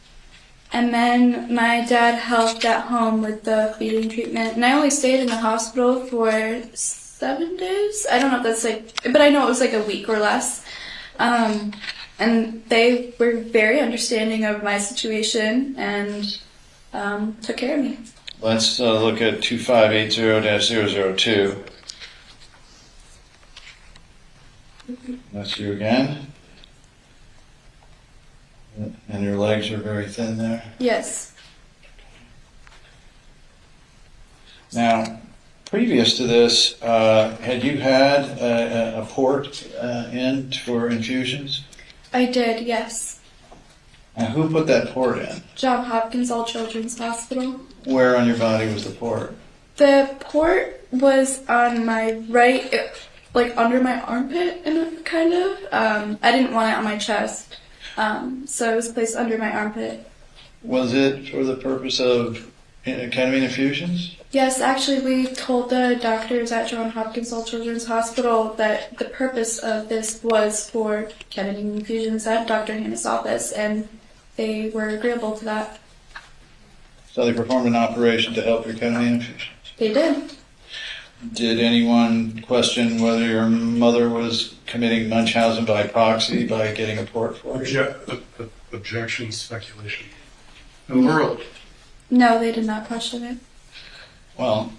then my dad helped at home with the feeding treatment, and I only stayed in the hospital for 7 days. I don't know if that's but I know it was like a week or less. And they were very understanding of my situation and took care of me. Let's look at 2580-002. That's you again. And your legs are very thin there. Yes. Now, previous to this, had you had a port in for infusions? I did, yes. And who put that port in? Johns Hopkins All Children's Hospital. Where on your body was the port? The port was on my right, like under my armpit, kind of. I didn't want it on my chest, so it was placed under my armpit. Was it for the purpose of ketamine infusions? Yes, actually, we told the doctors at Johns Hopkins All Children's Hospital that the purpose of this was for ketamine infusions at Dr. Hannah's office, and they were agreeable to that. So they performed an operation to help your ketamine infusions? They did. Did anyone question whether your mother was committing Munchausen by proxy by getting a port for you? Objection, speculation. Overruled. No, they did not question it. Well,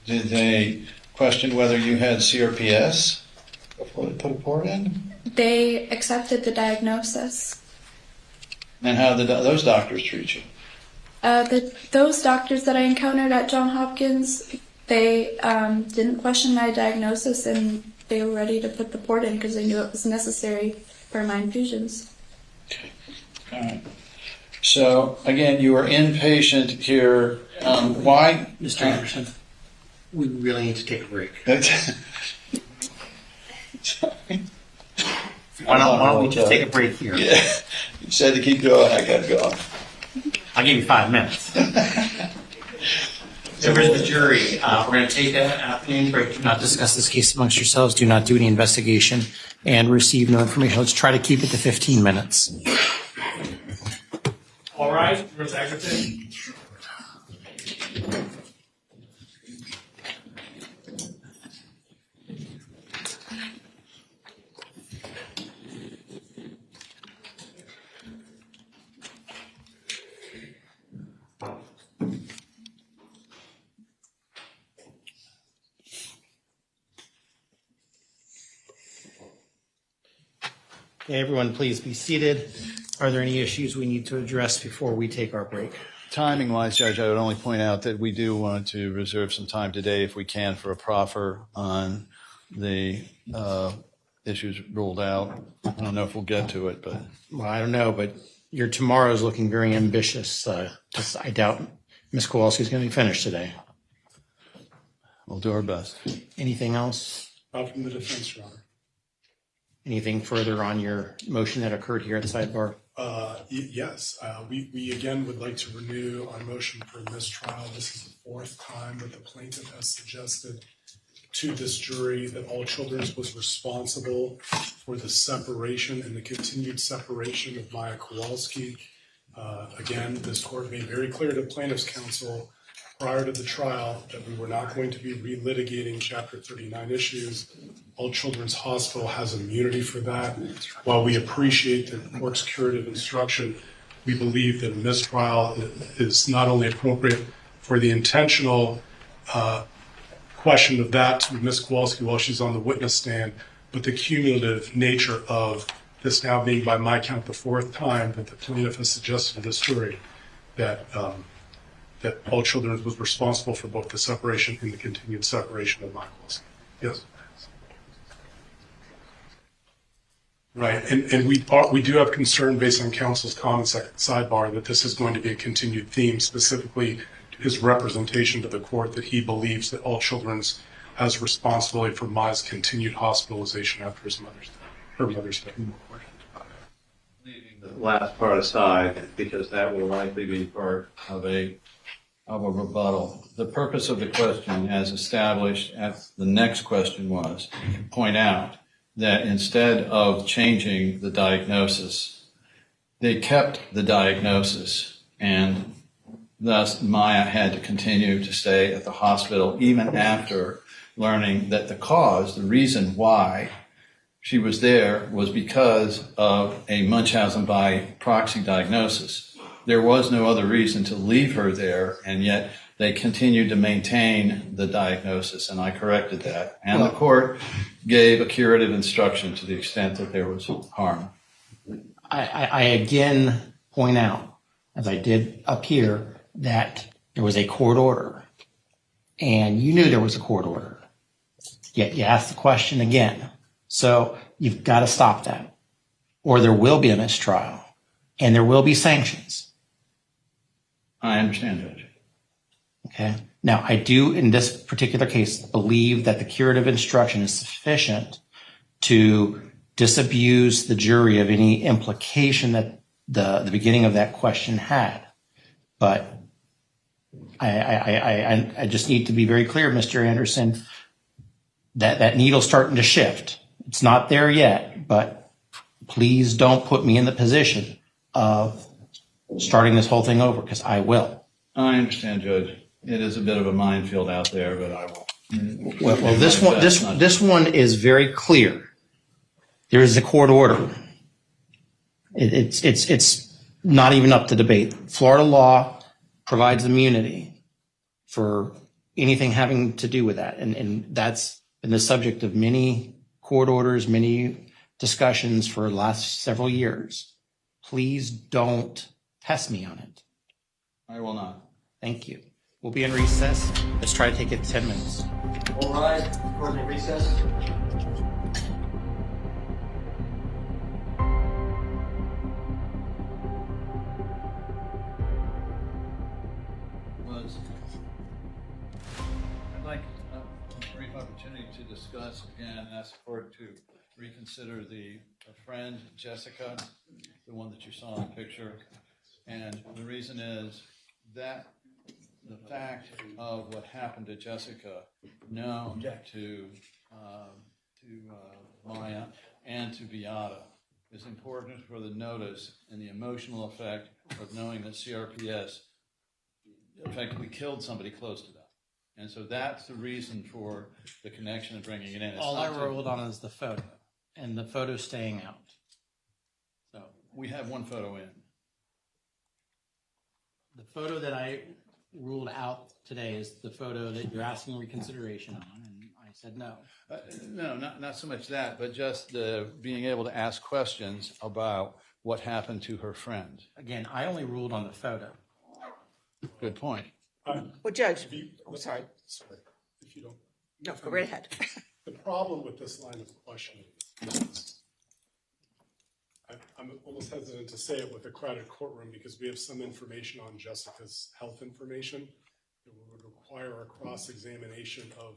did they question whether you had CRPS before they put a port in? They accepted the diagnosis. And how did those doctors treat you? Those doctors that I encountered at Johns Hopkins, they didn't question my diagnosis, and they were ready to put the port in because they knew it was necessary for my infusions. Okay. All right. So, again, you are inpatient here. Why? Mr. Anderson, we really need to take a break. Why don't we just take a break here? Yeah. You said to keep going. I got to go. I'll give you 5 minutes. Members of the jury, we're going to take an afternoon break. Do not discuss this case amongst yourselves. Do not do any investigation and receive no information. Let's try to keep it to 15 minutes. All right, Ms. Egerton. Okay, everyone, please be seated. Are there any issues we need to address before we take our break? Timing wise, Judge, I would only point out that we do want to reserve some time today, if we can, for a proffer on the issues ruled out. I don't know if we'll get to it, but. Well, I don't know, but your tomorrow is looking very ambitious. I doubt Ms. Kowalski is going to be finished today. We'll do our best. Anything else? Not from the defense, Your Honor. Anything further on your motion that occurred here at the sidebar? Yes. We again would like to renew our motion for mistrial. This is the fourth time that the plaintiff has suggested to this jury that All Children's was responsible for the separation and the continued separation of Maya Kowalski. Again, this court made very clear to plaintiff's counsel prior to the trial that we were not going to be relitigating Chapter 39 issues. All Children's Hospital has immunity for that. While we appreciate the court's curative instruction, we believe that a mistrial is not only appropriate for the intentional question of that to Ms. Kowalski while she's on the witness stand, but the cumulative nature of this now being, by my count, the fourth time that the plaintiff has suggested to this jury that All Children's was responsible for both the separation and the continued separation of Maya Kowalski. Yes. Right, and we do have concern based on counsel's comments at sidebar that this is going to be a continued theme, specifically his representation to the court that he believes that All Children's has responsibility for Maya's continued hospitalization after her mother's death. Leaving the last part aside, because that will likely be part of a of a rebuttal. The purpose of the question, as established at the next question, was to point out that instead of changing the diagnosis, they kept the diagnosis, and thus Maya had to continue to stay at the hospital even after learning that the reason why she was there was because of a Munchausen by proxy diagnosis. There was no other reason to leave her there, and yet they continued to maintain the diagnosis, and I corrected that. And the court gave a curative instruction to the extent that there was harm. I again point out, as I did up here, that there was a court order, and you knew there was a court order, yet you asked the question again. So you've got to stop that, or there will be a mistrial, and there will be sanctions. I understand, Judge. Okay. Now, I do, in this particular case, believe that the curative instruction is sufficient to disabuse the jury of any implication that the beginning of that question had. But I just need to be very clear, Mr. Anderson, that needle's starting to shift. It's not there yet, but please don't put me in the position of starting this whole thing over, because I will. I understand, Judge. It is a bit of a minefield out there, but I will. Well, this one is very clear. There is a court order. It's not even up to debate. Florida law provides immunity for anything having to do with that, and that's been the subject of many court orders, many discussions for the last several years. Please don't test me on it. I will not. Thank you. We'll be in recess. Let's try to take it 10 minutes. All right, we're in recess. I'd like a brief opportunity to discuss again, ask the court to reconsider the friend, Jessica, the one that you saw in the picture. And the reason is that the fact of what happened to Jessica, known to Maya and to Beata, is important for the notice and the emotional effect of knowing that CRPS effectively killed somebody close to them. And so that's the reason for the connection and bringing it in. It's All I not to- rolled on is the photo, and the photo's staying out. So We have one photo in. the photo that I ruled out today is the photo that you're asking reconsideration on, and I said no. No, not so much that, but just being able to ask questions about what happened to her friend. Again, I only ruled on the photo. Good point. Well, Judge, sorry. If you don't. No, go right ahead. The problem with this line of questioning is, I'm almost hesitant to say it with a crowded courtroom because we have some information on Jessica's health information that would require a cross-examination of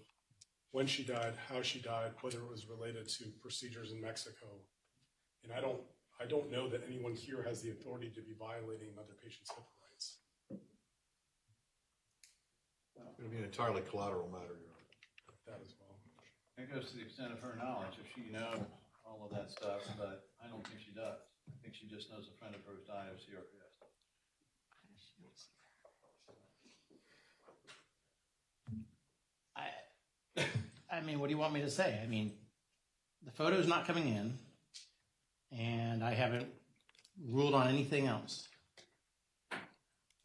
when she died, how she died, whether it was related to procedures in Mexico. And I don't know that anyone here has the authority to be violating another patient's HIPAA rights. It's going to be an entirely collateral matter, Your Honor. That as well. It goes to the extent of her knowledge, if she knows all of that stuff, but I don't think she does. I think she just knows a friend of hers died of CRPS. I mean, what do you want me to say? I mean, the photo's not coming in, and I haven't ruled on anything else.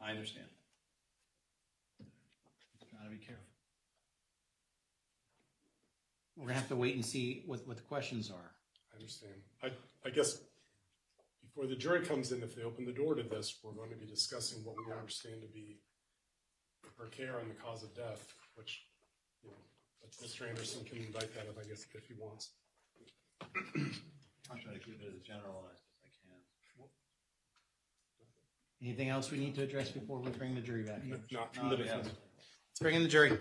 I understand. Trying to be careful. We're gonna have to wait and see what the questions are. I understand. I guess before the jury comes in, if they open the door to this, we're going to be discussing what we understand to be her care and the cause of death, which, you know, but Mr. Anderson can invite that if he wants. I'll try to keep it as generalized as I can. Anything else we need to address before we bring the jury back in? Not from the defense. Let's bring in the jury.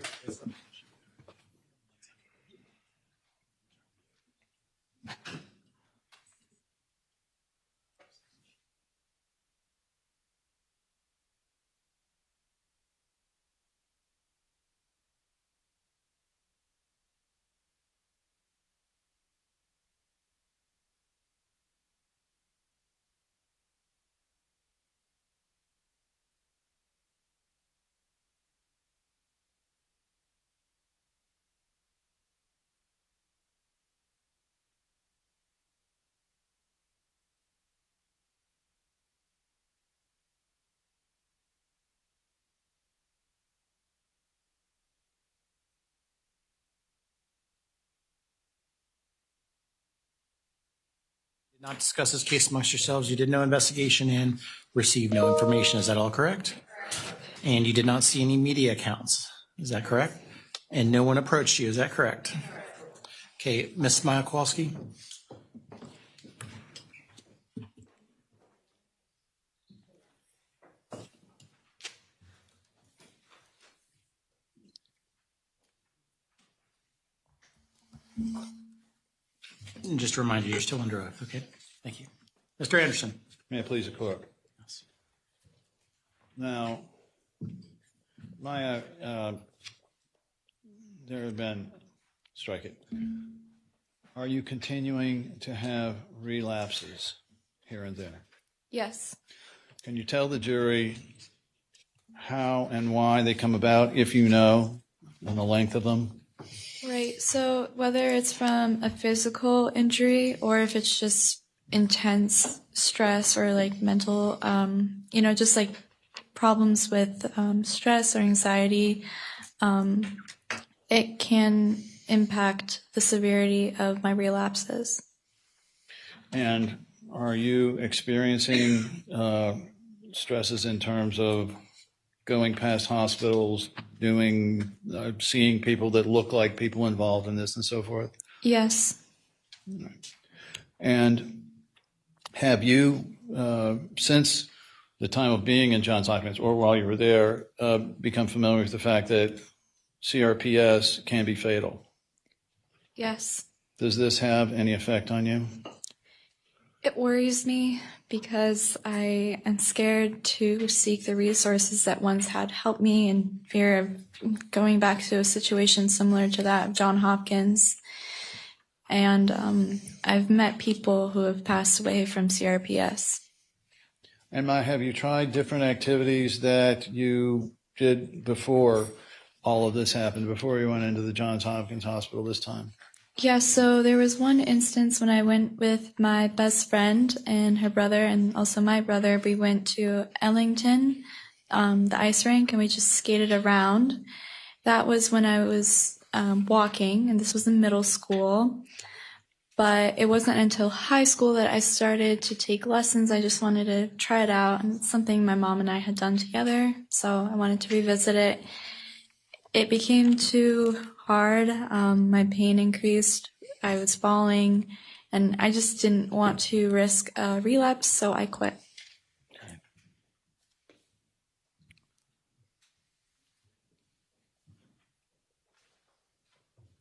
Not discuss this case amongst yourselves. You did no investigation and received no information. Is that all correct? And you did not see any media accounts. Is that correct? And no one approached you. Is that correct? Okay, Ms. Maya Kowalski. And just a reminder, you're still under oath. Okay, thank you. Mr. Anderson. May it please the court. Now, Maya, there have been, strike it. Are you continuing to have relapses here and there? Yes. Can you tell the jury how and why they come about, if you know, and the length of them? Right. So whether it's from a physical injury or if it's just intense stress or like mental, just like problems with stress or anxiety, it can impact the severity of my relapses. And are you experiencing stresses in terms of going past hospitals, seeing people that look like people involved in this and so forth? Yes. And have you, since the time of being in Johns Hopkins or while you were there, become familiar with the fact that CRPS can be fatal? Yes. Does this have any effect on you? It worries me because I am scared to seek the resources that once had helped me in fear of going back to a situation similar to that of Johns Hopkins. And I've met people who have passed away from CRPS. And have you tried different activities that you did before all of this happened, before you went into the Johns Hopkins Hospital this time? Yeah, so there was one instance when I went with my best friend and her brother and also my brother. We went to Ellington, the ice rink, and we just skated around. That was when I was walking, and this was in middle school. But it wasn't until high school that I started to take lessons. I just wanted to try it out, and it's something my mom and I had done together, so I wanted to revisit it. It became too hard. My pain increased. I was falling, and I just didn't want to risk a relapse, so I quit.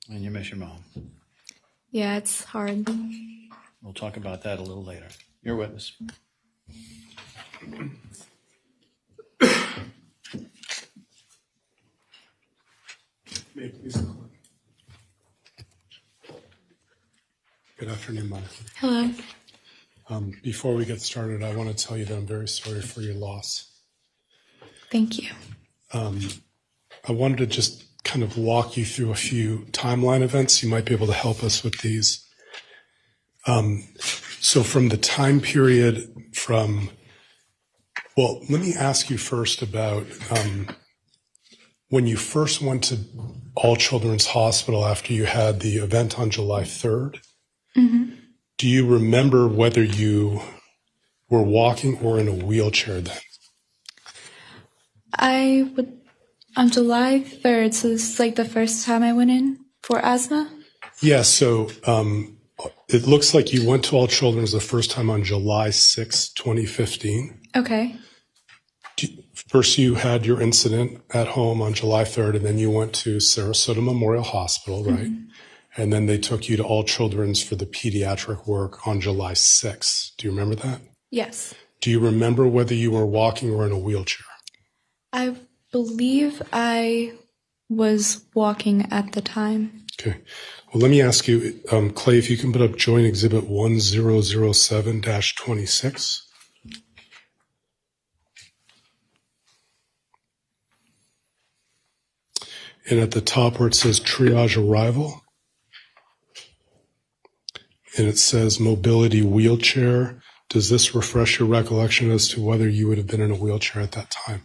And you miss your mom. Yeah, it's hard. We'll talk about that a little later. Your witness. May it please the court. Good afternoon, Maya. Hello. Before we get started, I want to tell you that I'm very sorry for your loss. Thank you. I wanted to just kind of walk you through a few timeline events. You might be able to help us with these. So from the time period let me ask you first about when you first went to All Children's Hospital after you had the event on July 3rd. Mm-hmm. Do you remember whether you were walking or in a wheelchair then? On July 3rd, so this is like the first time I went in for asthma? Yeah, so it looks like you went to All Children's the first time on July 6, 2015. Okay. First, you had your incident at home on July 3rd, and then you went to Sarasota Memorial Hospital, right? Mm-hmm. And then they took you to All Children's for the pediatric work on July 6th. Do you remember that? Yes. Do you remember whether you were walking or in a wheelchair? I believe I was walking at the time. Okay. Well, let me ask you, Clay, if you can put up Joint Exhibit 1007-26. And at the top where it says triage arrival, and it says mobility wheelchair, does this refresh your recollection as to whether you would have been in a wheelchair at that time?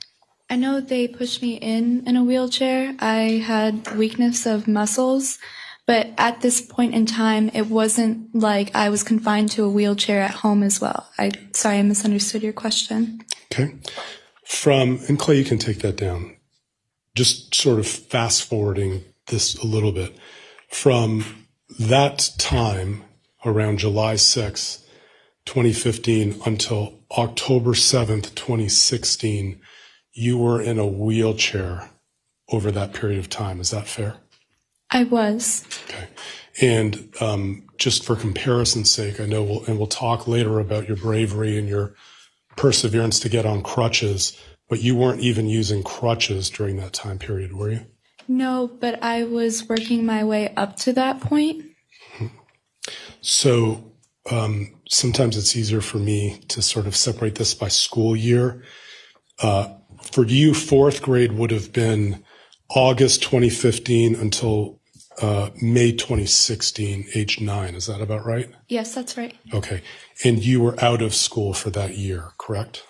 I know they pushed me in a wheelchair. I had weakness of muscles, But at this point in time, it wasn't like I was confined to a wheelchair at home as well. Sorry, I misunderstood your question. Okay. And Clay, you can take that down. Just sort of fast forwarding this a little bit. From that time, around July 6th, 2015, until October 7th, 2016, you were in a wheelchair over that period of time. Is that fair? I was. Okay. And just for comparison's sake, I know we'll talk later about your bravery and your perseverance to get on crutches, but you weren't even using crutches during that time period, were you? No, but I was working my way up to that point. So sometimes it's easier for me to sort of separate this by school year. For you, fourth grade would have been August 2015 until May 2016, age 9. Is that about right? Yes, that's right. Okay. And you were out of school for that year, correct?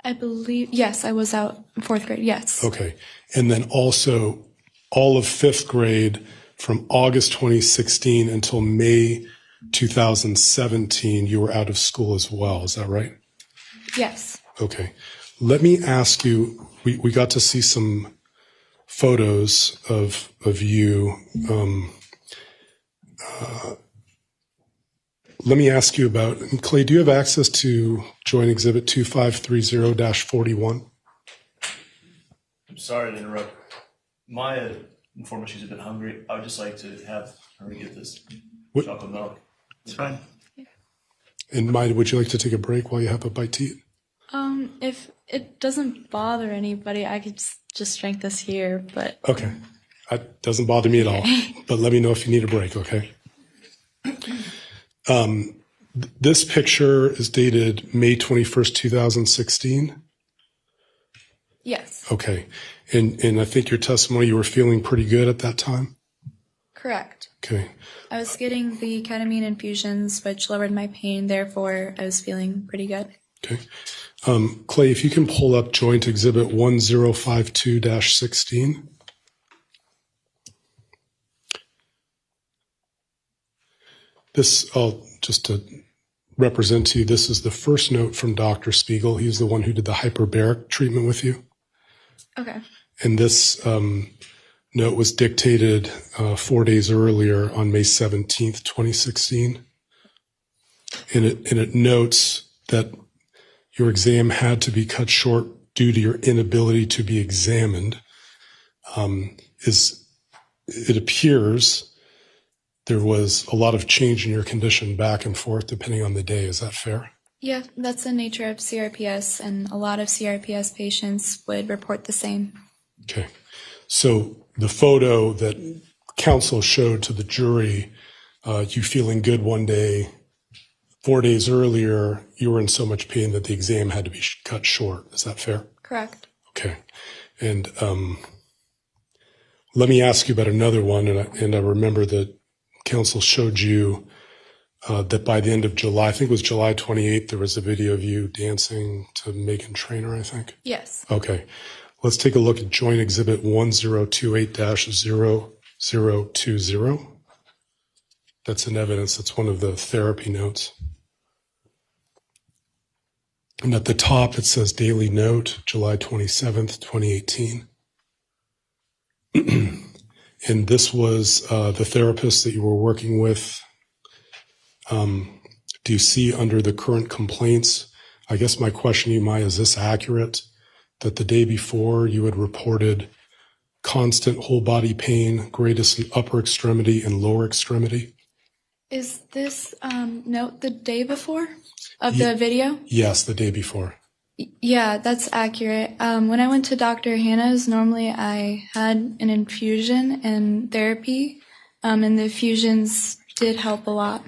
I believe, yes, I was out in fourth grade, yes. Okay. And then also all of fifth grade from August 2016 until May 2017, you were out of school as well. Is that right? Yes. Okay. Let me ask you, we got to see some photos of you. Let me ask you about, Clay, do you have access to Joint Exhibit 2530-41? I'm sorry to interrupt. Maya informed me she's a bit hungry. I would just like to have her get this chocolate milk. It's fine. And Maya, would you like to take a break while you have a bite to eat? If it doesn't bother anybody, I could just drink this here, but... Okay. That doesn't bother me at all. But let me know if you need a break, okay? This picture is dated May 21st, 2016. Yes. Okay. And I think your testimony, you were feeling pretty good at that time? Correct. Okay. I was getting the ketamine infusions, which lowered my pain. Therefore, I was feeling pretty good. Okay. Clay, if you can pull up Joint Exhibit 1052-16. This, just to represent to you, this is the first note from Dr. Spiegel. He's the one who did the hyperbaric treatment with you. Okay. And this note was dictated 4 days earlier on May 17th, 2016. And it notes that your exam had to be cut short due to your inability to be examined. It appears there was a lot of change in your condition back and forth depending on the day. Is that fair? Yeah, that's the nature of CRPS, and a lot of CRPS patients would report the same. Okay. So the photo that counsel showed to the jury, you feeling good one day, 4 days earlier, you were in so much pain that the exam had to be cut short. Is that fair? Correct. Okay. And let me ask you about another one. And I remember that counsel showed you that by the end of July, I think it was July 28th, there was a video of you dancing to Meghan Trainor, I think. Yes. Okay. Let's take a look at Joint Exhibit 1028-0020. That's an evidence. That's one of the therapy notes. And at the top, it says Daily Note, July 27th, 2018. And this was the therapist that you were working with. Do you see under the current complaints? I guess my question to you, Maya, is this accurate? That the day before you had reported constant whole body pain, greatest in upper extremity and lower extremity? Is this note the day before of the video? Yes, the day before. Yeah, that's accurate. When I went to Dr. Hannah's, normally I had an infusion and therapy, and the infusions did help a lot.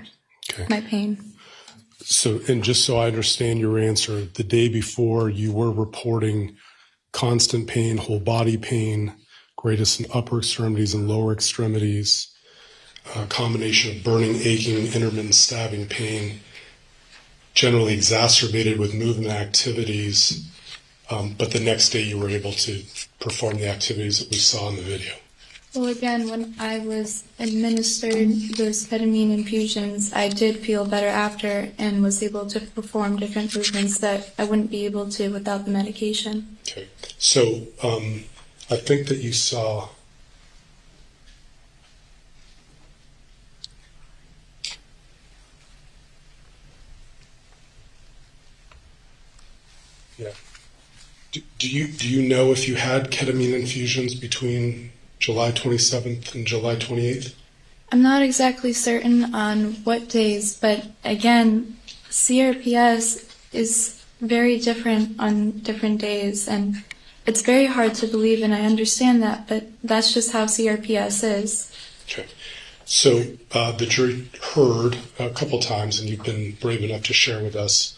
Okay. My pain. So, and just so I understand your answer, the day before you were reporting constant pain, whole body pain, greatest in upper extremities and lower extremities, a combination of burning, aching, intermittent stabbing pain, generally exacerbated with movement activities, but the next day you were able to perform the activities that we saw in the video. Well, again, when I was administered those ketamine infusions, I did feel better after and was able to perform different movements that I wouldn't be able to without the medication. Okay. So I think that you saw. Yeah. Do you know if you had ketamine infusions between July 27th and July 28th? I'm not exactly certain on what days, but again, CRPS is very different on different days, and it's very hard to believe, and I understand that, but that's just how CRPS is. Okay. So the jury heard a couple times, and you've been brave enough to share with us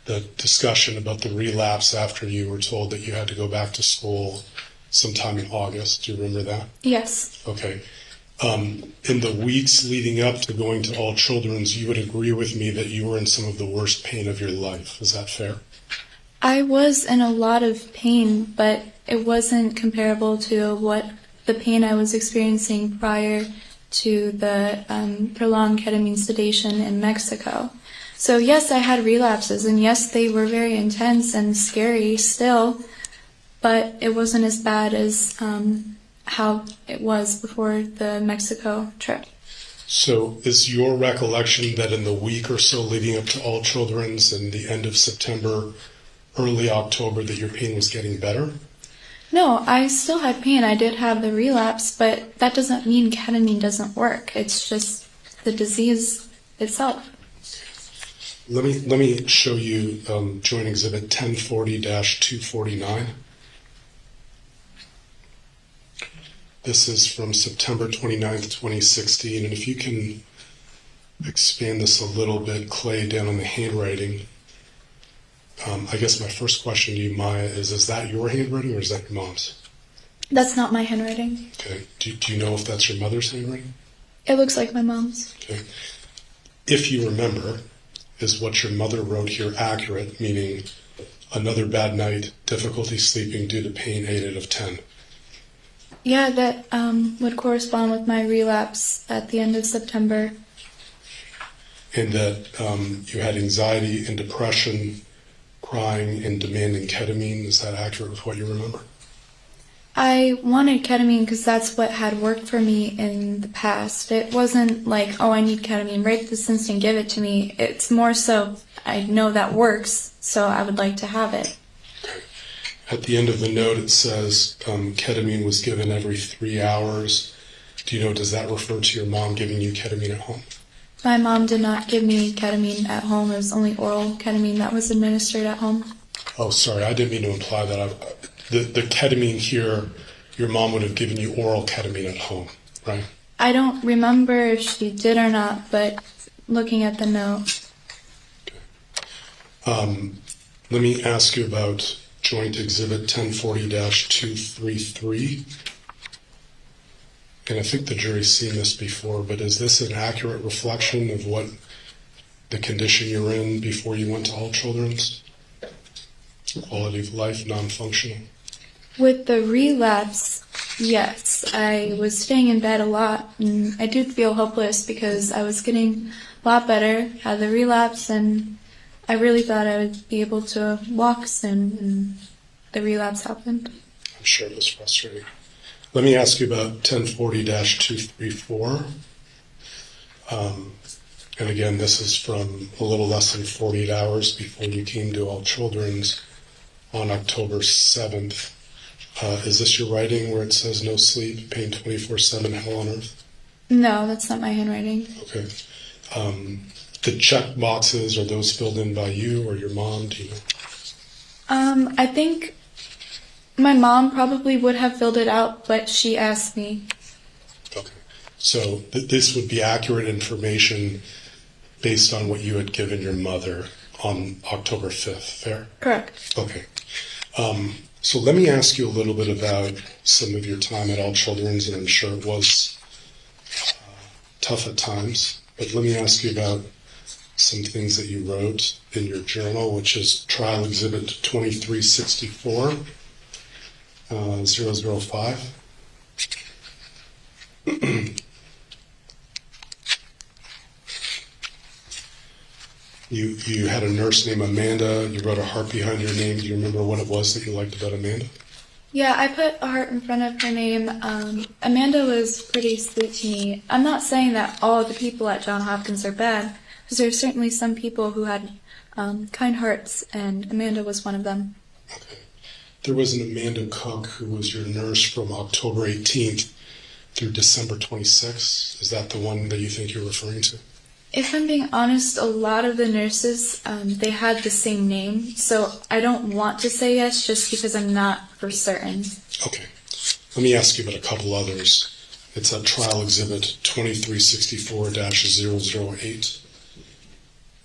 the discussion about the relapse after you were told that you had to go back to school sometime in August. Do you remember that? Yes. Okay. In the weeks leading up to going to All Children's, you would agree with me that you were in some of the worst pain of your life. Is that fair? I was in a lot of pain, but it wasn't comparable to what the pain I was experiencing prior to the prolonged ketamine sedation in Mexico. So yes, I had relapses, and yes, they were very intense and scary still, but it wasn't as bad as how it was before the Mexico trip. So is your recollection that in the week or so leading up to All Children's and the end of September, early October, that your pain was getting better? No, I still had pain. I did have the relapse, but that doesn't mean ketamine doesn't work. It's just the disease itself. Let me show you Joint Exhibit 1040-249. This is from September 29th, 2016, and if you can expand this a little bit, Clay, down on the handwriting. I guess my first question to you, Maya, is that your handwriting or is that your mom's? That's not my handwriting. Okay. Do you know if that's your mother's handwriting? It looks like my mom's. Okay. If you remember, is what your mother wrote here accurate, meaning another bad night, difficulty sleeping due to pain, 8 out of 10? Yeah, that would correspond with my relapse at the end of September. And that you had anxiety and depression, crying and demanding ketamine. Is that accurate with what you remember? I wanted ketamine because that's what had worked for me in the past. It wasn't like, oh, I need ketamine, right this instant, give it to me. It's more so, I know that works, so I would like to have it. Okay. At the end of the note, it says ketamine was given every 3 hours. Do you know, does that refer to your mom giving you ketamine at home? My mom did not give me ketamine at home. It was only oral ketamine that was administered at home. Oh, sorry, I didn't mean to imply that. The ketamine here, your mom would have given you oral ketamine at home, right? I don't remember if she did or not, but looking at the note. Let me ask you about Joint Exhibit 1040-233. And I think the jury's seen this before, but is this an accurate reflection of what the condition you were in before you went to All Children's? Quality of life, non-functional? With the relapse, yes. I was staying in bed a lot, and I did feel hopeless because I was getting a lot better, had the relapse, and I really thought I would be able to walk soon, and the relapse happened. I'm sure it was frustrating. Let me ask you about 1040-234. And again, this is from a little less than 48 hours before you came to All Children's on October 7th. Is this your writing where it says no sleep, pain 24/7, hell on earth? No, that's not my handwriting. Okay. The check boxes, are those filled in by you or your mom? Do you know? I think my mom probably would have filled it out, but she asked me. Okay. So this would be accurate information based on what you had given your mother on October 5th, fair? Correct. Okay. So let me ask you a little bit about some of your time at All Children's, and I'm sure it was tough at times, but let me ask you about some things that you wrote in your journal, which is Trial Exhibit 2364, 005. You had a nurse named Amanda. You wrote a heart behind your name. Do you remember what it was that you liked about Amanda? Yeah, I put a heart in front of her name. Amanda was pretty sweet to me. I'm not saying that all the people at Johns Hopkins are bad, because there's certainly some people who had kind hearts, and Amanda was one of them. Okay. There was an Amanda Cook who was your nurse from October 18th through December 26th. Is that the one that you think you're referring to? If I'm being honest, a lot of the nurses, they had the same name, so I don't want to say yes just because I'm not for certain. Okay. Let me ask you about a couple others. It's a trial exhibit 2364-008,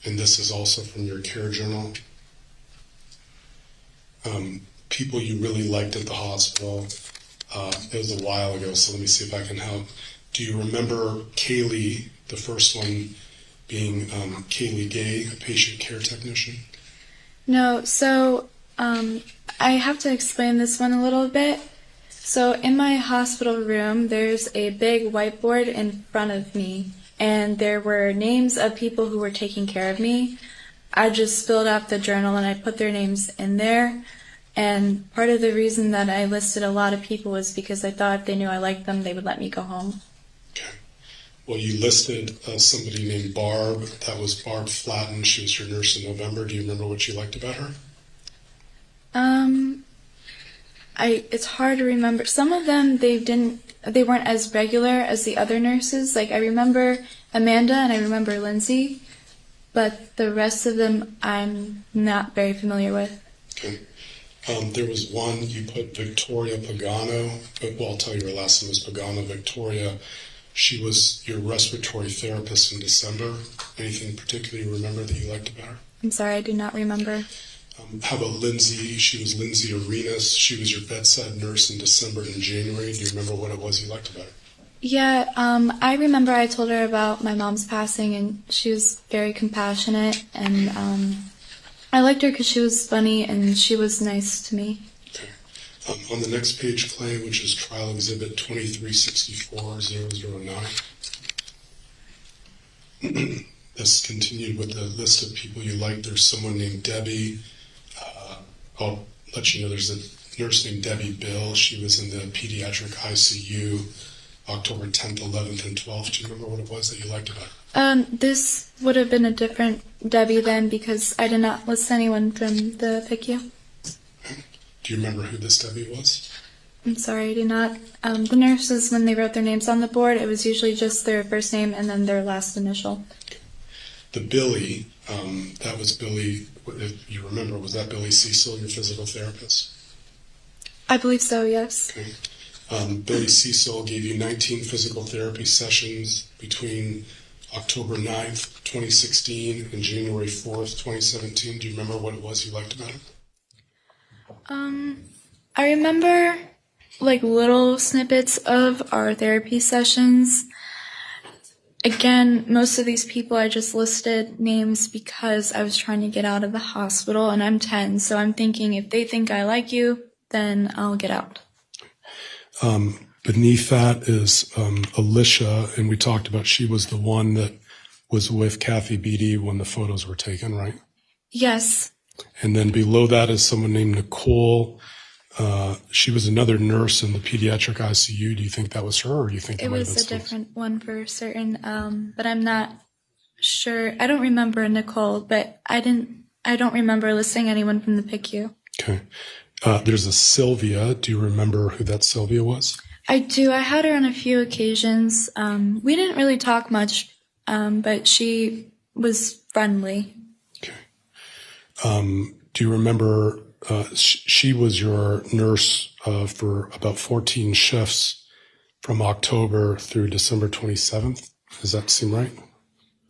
and this is also from your care journal. People you really liked at the hospital. It was a while ago, so let me see if I can help. Do you remember Kaylee, the first one being Kaylee Gay, a patient care technician? No, so I have to explain this one a little bit. So in my hospital room, there's a big whiteboard in front of me, and there were names of people who were taking care of me. I just filled out the journal and I put their names in there. And part of the reason that I listed a lot of people was because I thought if they knew I liked them, they would let me go home. Okay. Well, you listed somebody named Barb. That was Barb Flatten. She was your nurse in November. Do you remember what you liked about her? It's hard to remember. Some of them, they weren't as regular as the other nurses. Like, I remember Amanda and I remember Lindsay, but the rest of them I'm not very familiar with. Okay. There was one, you put Victoria Pagano. Well, I'll tell you her last name was Pagano. Victoria, she was your respiratory therapist in December. Anything particular you remember that you liked about her? I'm sorry, I do not remember. How about Lindsay? She was Lindsay Arenas. She was your bedside nurse in December and January. Do you remember what it was you liked about her? Yeah, I remember I told her about my mom's passing, and she was very compassionate, and I liked her because she was funny and she was nice to me. Okay. On the next page, Clay, which is Trial Exhibit 2364-009. This continued with the list of people you liked. There's someone named Debbie. I'll let you know there's a nurse named Debbie Bill. She was in the pediatric ICU October 10th, 11th, and 12th. Do you remember what it was that you liked about her? This would have been a different Debbie then because I did not list anyone from the PICU. Do you remember who this Debbie was? I'm sorry, I do not. The nurses, when they wrote their names on the board, it was usually just their first name and then their last initial. The Billy, that was Billy, if you remember, was that Billy Cecil, your physical therapist? I believe so, yes. Okay. Billy Cecil gave you 19 physical therapy sessions between October 9th, 2016 and January 4th, 2017. Do you remember what it was you liked about him? I remember like little snippets of our therapy sessions. Again, most of these people I just listed names because I was trying to get out of the hospital, and I'm 10, so I'm thinking if they think I like you, then I'll get out. Beneath that is Alicia, and we talked about she was the one that was with Kathy Beatty when the photos were taken, right? Yes. And then below that is someone named Nicole. She was another nurse in the pediatric ICU. Do you think that was her, or do you think It might have was been a different one for certain, but I'm not sure. I don't remember Nicole, but I don't remember listing anyone from the PICU. Okay. There's a Sylvia. Do you remember who that Sylvia was? I do. I had her on a few occasions. We didn't really talk much, but she was friendly. Do you remember, she was your nurse for about 14 shifts from October through December 27th. Does that seem right?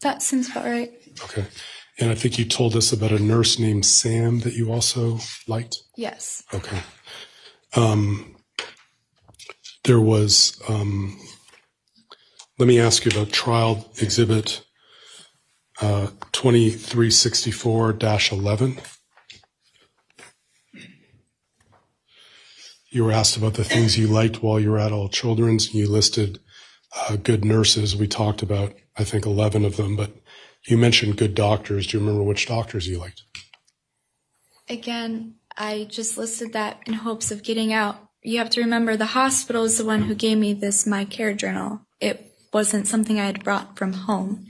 That seems about right. Okay. And I think you told us about a nurse named Sam that you also liked? Yes. Okay. There was, let me ask you about trial exhibit 2364-11. You were asked about the things you liked while you were at All Children's, and you listed good nurses. We talked about, I think, 11 of them, but you mentioned good doctors. Do you remember which doctors you liked? Again, I just listed that in hopes of getting out. You have to remember the hospital is the one who gave me this My Care journal. It wasn't something I had brought from home.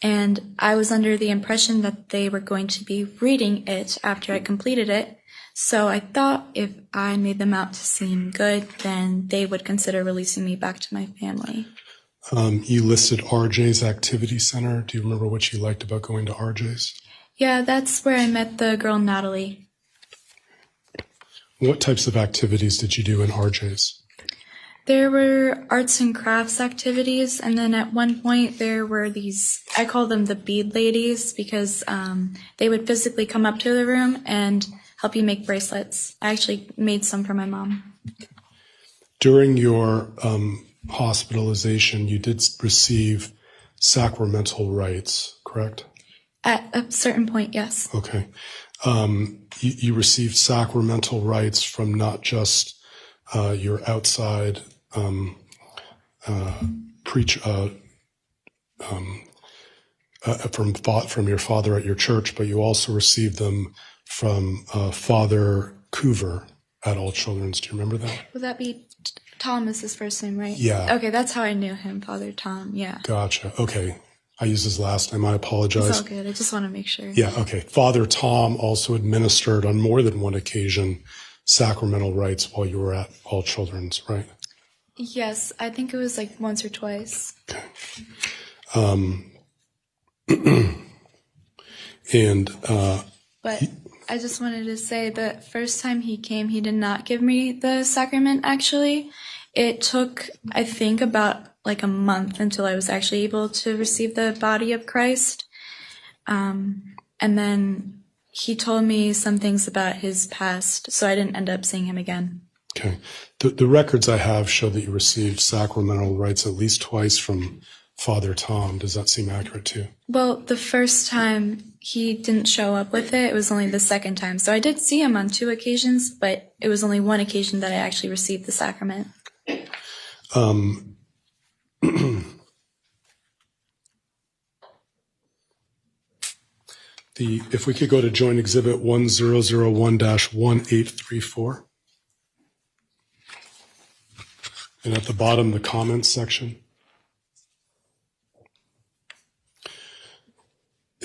And I was under the impression that they were going to be reading it after I completed it. So I thought if I made them out to seem good, then they would consider releasing me back to my family. You listed RJ's Activity Center. Do you remember what you liked about going to RJ's? Yeah, that's where I met the girl Natalie. What types of activities did you do in RJ's? There were arts and crafts activities, and then at one point there were these, I call them the bead ladies, because they would physically come up to the room and help you make bracelets. I actually made some for my mom. During your hospitalization, you did receive sacramental rites, correct? At a certain point, yes. Okay. You received sacramental rites from not just your outside from your father at your church, but you also received them from Father Coover at All Children's. Do you remember that? Would that be Tom is his first name, right? Yeah. Okay, that's how I knew him, Father Tom, yeah. Gotcha. Okay. I used his last name. I apologize. It's all good. I just want to make sure. Yeah, okay. Father Tom also administered on more than one occasion sacramental rites while you were at All Children's, right? Yes, I think it was like once or twice. But I just wanted to say the first time he came, he did not give me the sacrament, actually. It took, I think, about like a month until I was actually able to receive the body of Christ. And then he told me some things about his past, so I didn't end up seeing him again. Okay. The records I have show that you received sacramental rites at least twice from Father Tom. Does that seem accurate too? Well, the first time he didn't show up with it. It was only the second time. So I did see him on 2 occasions, but it was only one occasion that I actually received the sacrament. If we could go to Joint Exhibit 1001-1834. And at the bottom, the comments section.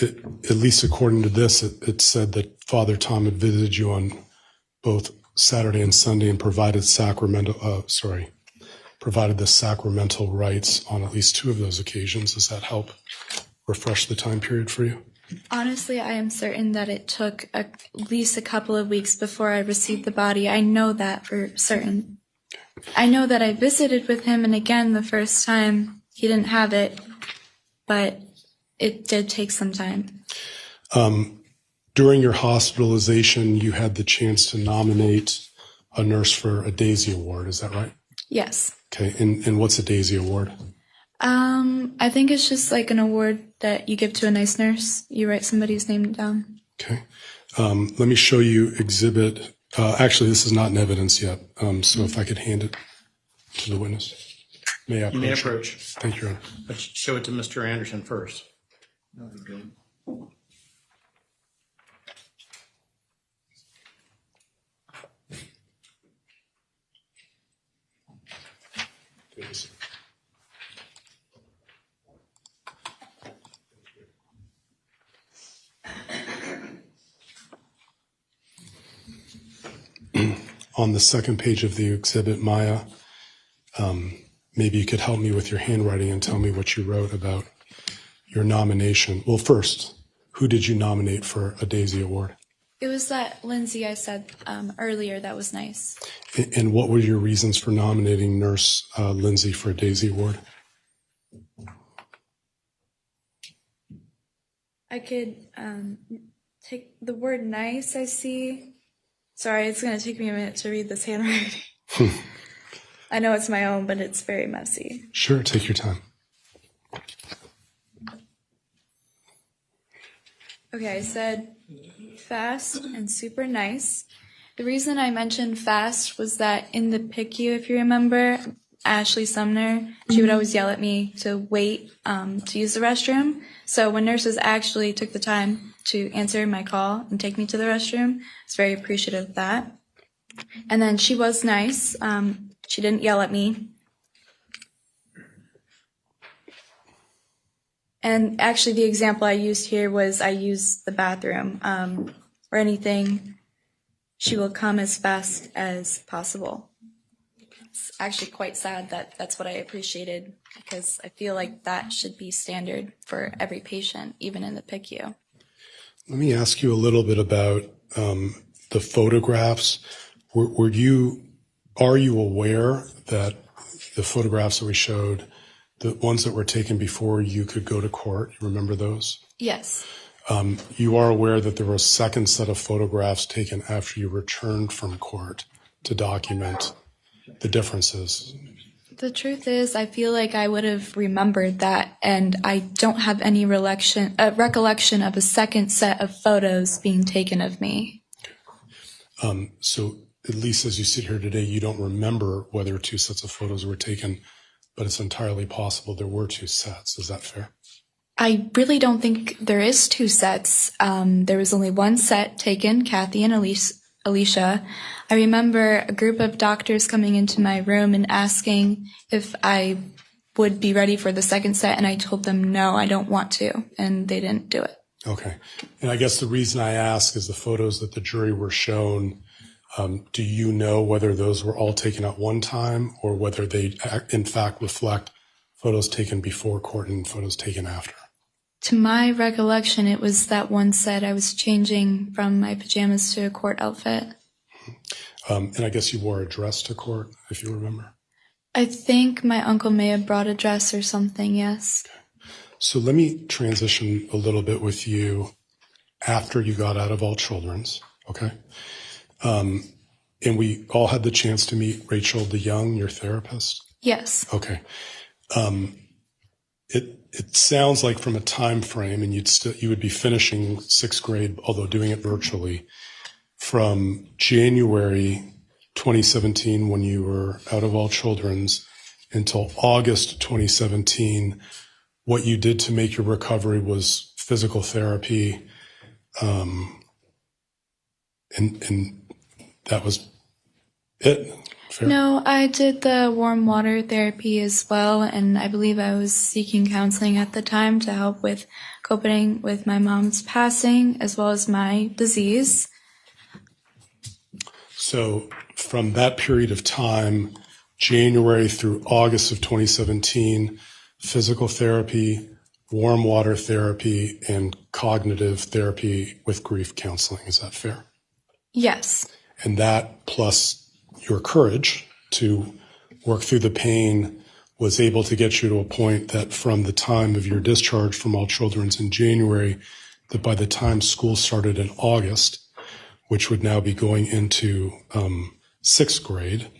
At least according to this, it said that Father Tom had visited you on both Saturday and Sunday and provided the sacramental rites on at least 2 of those occasions. Does that help refresh the time period for you? Honestly, I am certain that it took at least a couple of weeks before I received the body. I know that for certain. I know that I visited with him, and again, the first time he didn't have it, but it did take some time. During your hospitalization, you had the chance to nominate a nurse for a Daisy Award. Is that right? Yes. Okay. And what's a Daisy Award? I think it's just like an award that you give to a nice nurse. You write somebody's name down. Okay. Let me show you exhibit. Actually, this is not in evidence yet. So if I could hand it to the witness. May I approach? You may approach. Thank you, Your Honor. Let's show it to Mr. Anderson first. On the second page of the exhibit, Maya, maybe you could help me with your handwriting and tell me what you wrote about your nomination. Well, first, who did you nominate for a Daisy Award? It was that Lindsay I said earlier that was nice. And what were your reasons for nominating Nurse Lindsay for a Daisy Award? I could take the word nice, I see. Sorry, it's going to take me a minute to read this handwriting. I know it's my own, but it's very messy. Sure, take your time. Okay, I said fast and super nice. The reason I mentioned fast was that in the PICU, if you remember, Ashley Sumner, she would always yell at me to wait to use the restroom. So when nurses actually took the time to answer my call and take me to the restroom, I was very appreciative of that. And then she was nice. She didn't yell at me. And actually, the example I used here was I used the bathroom or anything. She will come as fast as possible. It's actually quite sad that that's what I appreciated, because I feel like that should be standard for every patient, even in the PICU. Let me ask you a little bit about the photographs. Are you aware that the photographs that we showed, the ones that were taken before you could go to court, you remember those? Yes. You are aware that there was a second set of photographs taken after you returned from court to document the differences? The truth is, I feel like I would have remembered that, and I don't have any recollection of a second set of photos being taken of me. So at least as you sit here today, you don't remember whether two sets of photos were taken, but it's entirely possible there were two sets. Is that fair? I really don't think there is two sets. There was only one set taken, Kathy and Alicia. I remember a group of doctors coming into my room and asking if I would be ready for the second set, and I told them, no, I don't want to, and they didn't do it. Okay. And I guess the reason I ask is the photos that the jury were shown, do you know whether those were all taken at one time or whether they in fact reflect photos taken before court and photos taken after? To my recollection, it was that one set. I was changing from my pajamas to a court outfit. And I guess you wore a dress to court, if you remember. I think my uncle may have brought a dress or something, yes. Okay. So let me transition a little bit with you after you got out of All Children's, okay? And we all had the chance to meet Rachel DeYoung, your therapist? Yes. Okay. It sounds like from a time frame, and you would be finishing sixth grade, although doing it virtually, from January 2017, when you were out of All Children's, until August 2017, what you did to make your recovery was physical therapy, and that was it. Fair? No, I did the warm water therapy as well, and I believe I was seeking counseling at the time to help with coping with my mom's passing as well as my disease. So from that period of time, January through August of 2017, physical therapy, warm water therapy, and cognitive therapy with grief counseling. Is that fair? Yes. And that plus your courage to work through the pain was able to get you to a point that from the time of your discharge from All Children's in January, that by the time school started in August, which would now be going into sixth grade,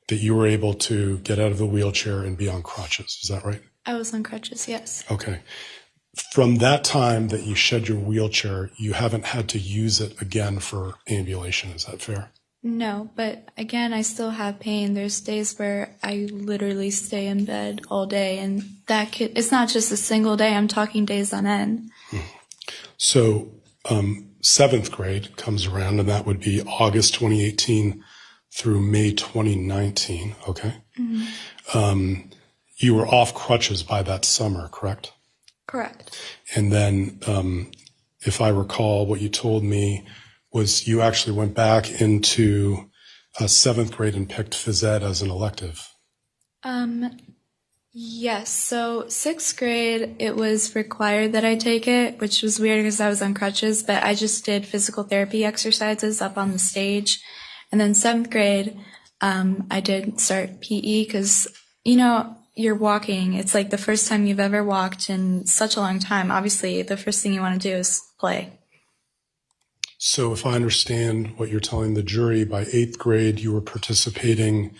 that you were able to get out of the wheelchair and be on crutches. Is that right? I was on crutches, yes. Okay. From that time that you shed your wheelchair, you haven't had to use it again for ambulation. Is that fair? No, but again, I still have pain. There's days where I literally stay in bed all day, and it's not just a single day. I'm talking days on end. So seventh grade comes around, and that would be August 2018 through May 2019, okay? Mm-hmm. You were off crutches by that summer, correct? Correct. And then, if I recall, what you told me was you actually went back into seventh grade and picked phys ed as an elective. Yes. So sixth grade, it was required that I take it, which was weird because I was on crutches, but I just did physical therapy exercises up on the stage. And then seventh grade, I did start PE because, you're walking. It's like the first time you've ever walked in such a long time. Obviously, the first thing you want to do is play. So if I understand what you're telling the jury, by eighth grade, you were participating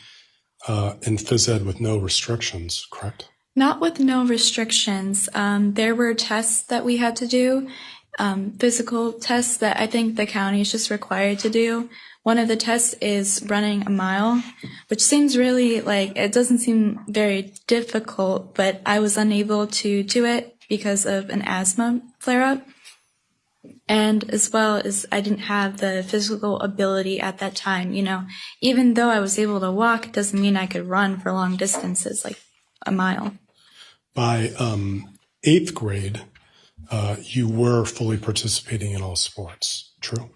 in phys ed with no restrictions, correct? Not with no restrictions. There were tests that we had to do, physical tests that I think the county is just required to do. One of the tests is running a mile, which seems really like, it doesn't seem very difficult, but I was unable to do it because of an asthma flare-up. And as well as I didn't have the physical ability at that time, you know, even though I was able to walk, it doesn't mean I could run for long distances, like a mile. By 8th grade, you were fully participating in all sports, true?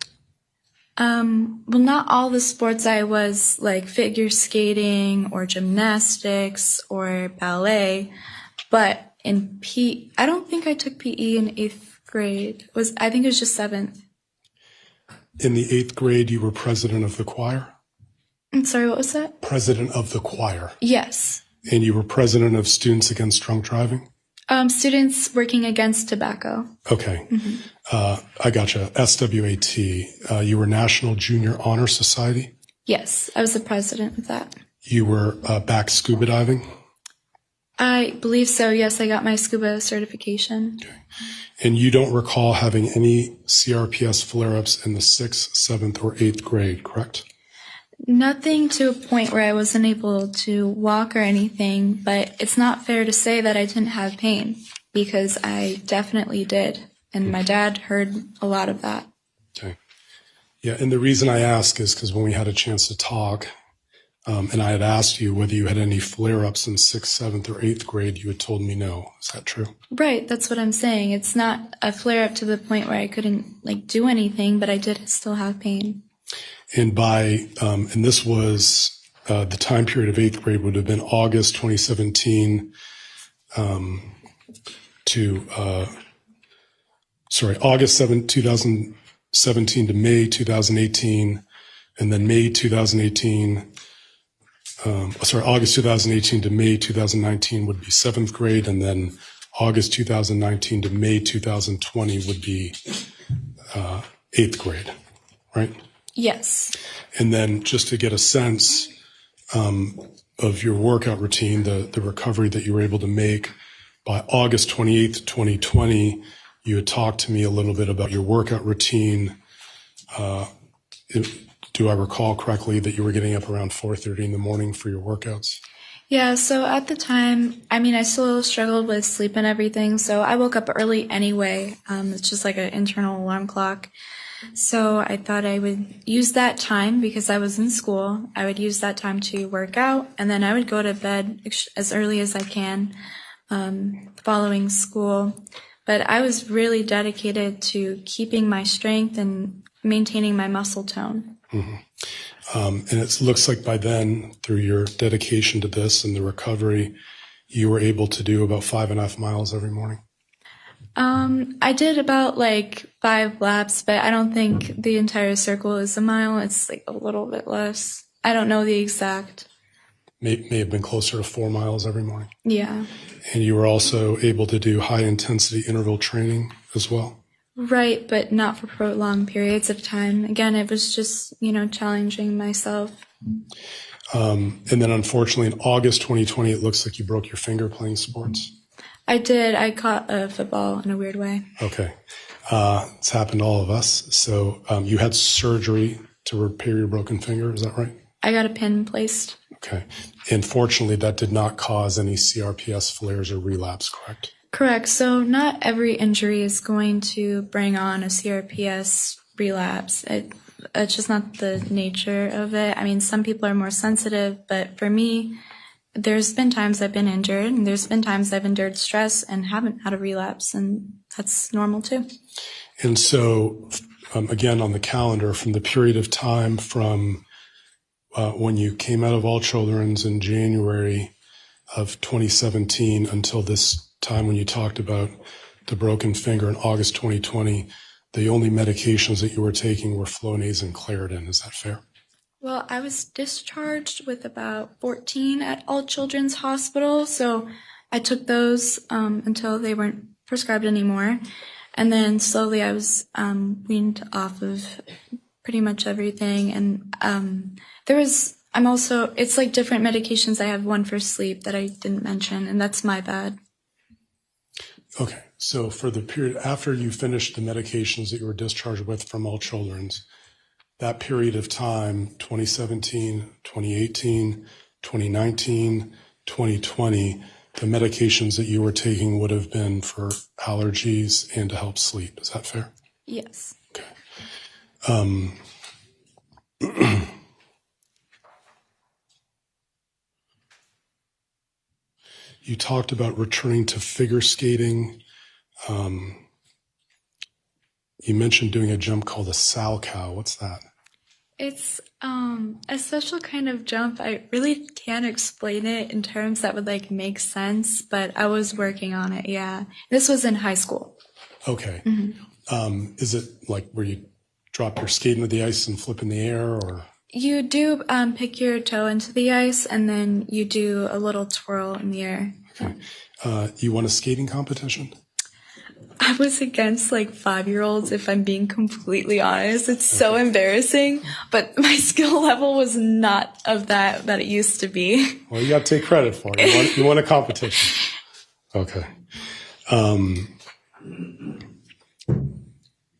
Well, not all the sports. I was like figure skating or gymnastics or ballet, but in I don't think I took PE in 8th grade. I think it was just 7th. In the 8th grade, you were president of the choir? I'm sorry, what was that? President of the choir. Yes. And you were president of Students Against Drunk Driving? Students working against tobacco. Okay. I gotcha. SWAT. You were National Junior Honor Society? Yes, I was the president of that. You were back scuba diving? I believe so. Yes, I got my scuba certification. Okay. And you don't recall having any CRPS flare-ups in the 6th, 7th, or 8th grade, correct? Nothing to a point where I wasn't able to walk or anything, but it's not fair to say that I didn't have pain, because I definitely did. And my dad heard a lot of that. Okay. Yeah, and the reason I ask is because when we had a chance to talk, and I had asked you whether you had any flare-ups in 6th, 7th, or 8th grade, you had told me no. Is that true? Right, that's what I'm saying. It's not a flare-up to the point where I couldn't do anything, but I did still have pain. And and this was, the time period of 8th grade would have been August 2017 August 2017 to May 2018, and then August 2018 to May 2019 would be 7th grade, and then August 2019 to May 2020 would be 8th grade, right? Yes. And then just to get a sense of your workout routine, the recovery that you were able to make, by August 28th, 2020, you had talked to me a little bit about your workout routine. Do I recall correctly that you were getting up around 4:30 in the morning for your workouts? Yeah, so at the time, I still struggled with sleep and everything, so I woke up early anyway. It's just like an internal alarm clock. So I thought I would use that time because I was in school. I would use that time to work out, and then I would go to bed as early as I can following school. But I was really dedicated to keeping my strength and maintaining my muscle tone. Mm-hmm. And it looks like by then, through your dedication to this and the recovery, you were able to do about 5.5 miles every morning. I did about 5 laps, but I don't think the entire circle is a mile. It's a little bit less. I don't know the exact. May have been closer to 4 miles every morning. Yeah. And you were also able to do high intensity interval training as well. Right, but not for prolonged periods of time. Again, it was just, challenging myself. And then unfortunately in August 2020, it looks like you broke your finger playing sports. I did. I caught a football in a weird way. Okay. It's happened to all of us. So you had surgery to repair your broken finger, is that right? I got a pin placed. Okay. And fortunately, that did not cause any CRPS flares or relapse, correct? Correct. So not every injury is going to bring on a CRPS relapse. It's just not the nature of it. Some people are more sensitive, but for me, there's been times I've been injured, and there's been times I've endured stress and haven't had a relapse, and that's normal too. And so, again, on the calendar, from the period of time from when you came out of All Children's in January of 2017 until this time when you talked about the broken finger in August 2020, the only medications that you were taking were Flonase and Claritin. Is that fair? Well, I was discharged with about 14 at All Children's Hospital, so I took those until they weren't prescribed anymore. And then slowly I was weaned off of pretty much everything. And it's like different medications. I have one for sleep that I didn't mention, and that's my bad. Okay. So for the period after you finished the medications that you were discharged with from All Children's, that period of time, 2017, 2018, 2019, 2020, the medications that you were taking would have been for allergies and to help sleep. Is that fair? Yes. You talked about returning to figure skating. You mentioned doing a jump called a Salchow. What's that? It's a special kind of jump. I really can't explain it in terms that would like make sense, but I was working on it. Yeah, this was in high school. Okay. Is it like where you drop your skate into the ice and flip in the air, or? You do pick your toe into the ice, and then you do a little twirl in the air. Okay. You won a skating competition? I was against like 5-year-olds, if I'm being completely honest. It's so embarrassing, but my skill level was not of that it used to be. Well, you got to take credit for it. You won a competition. Okay.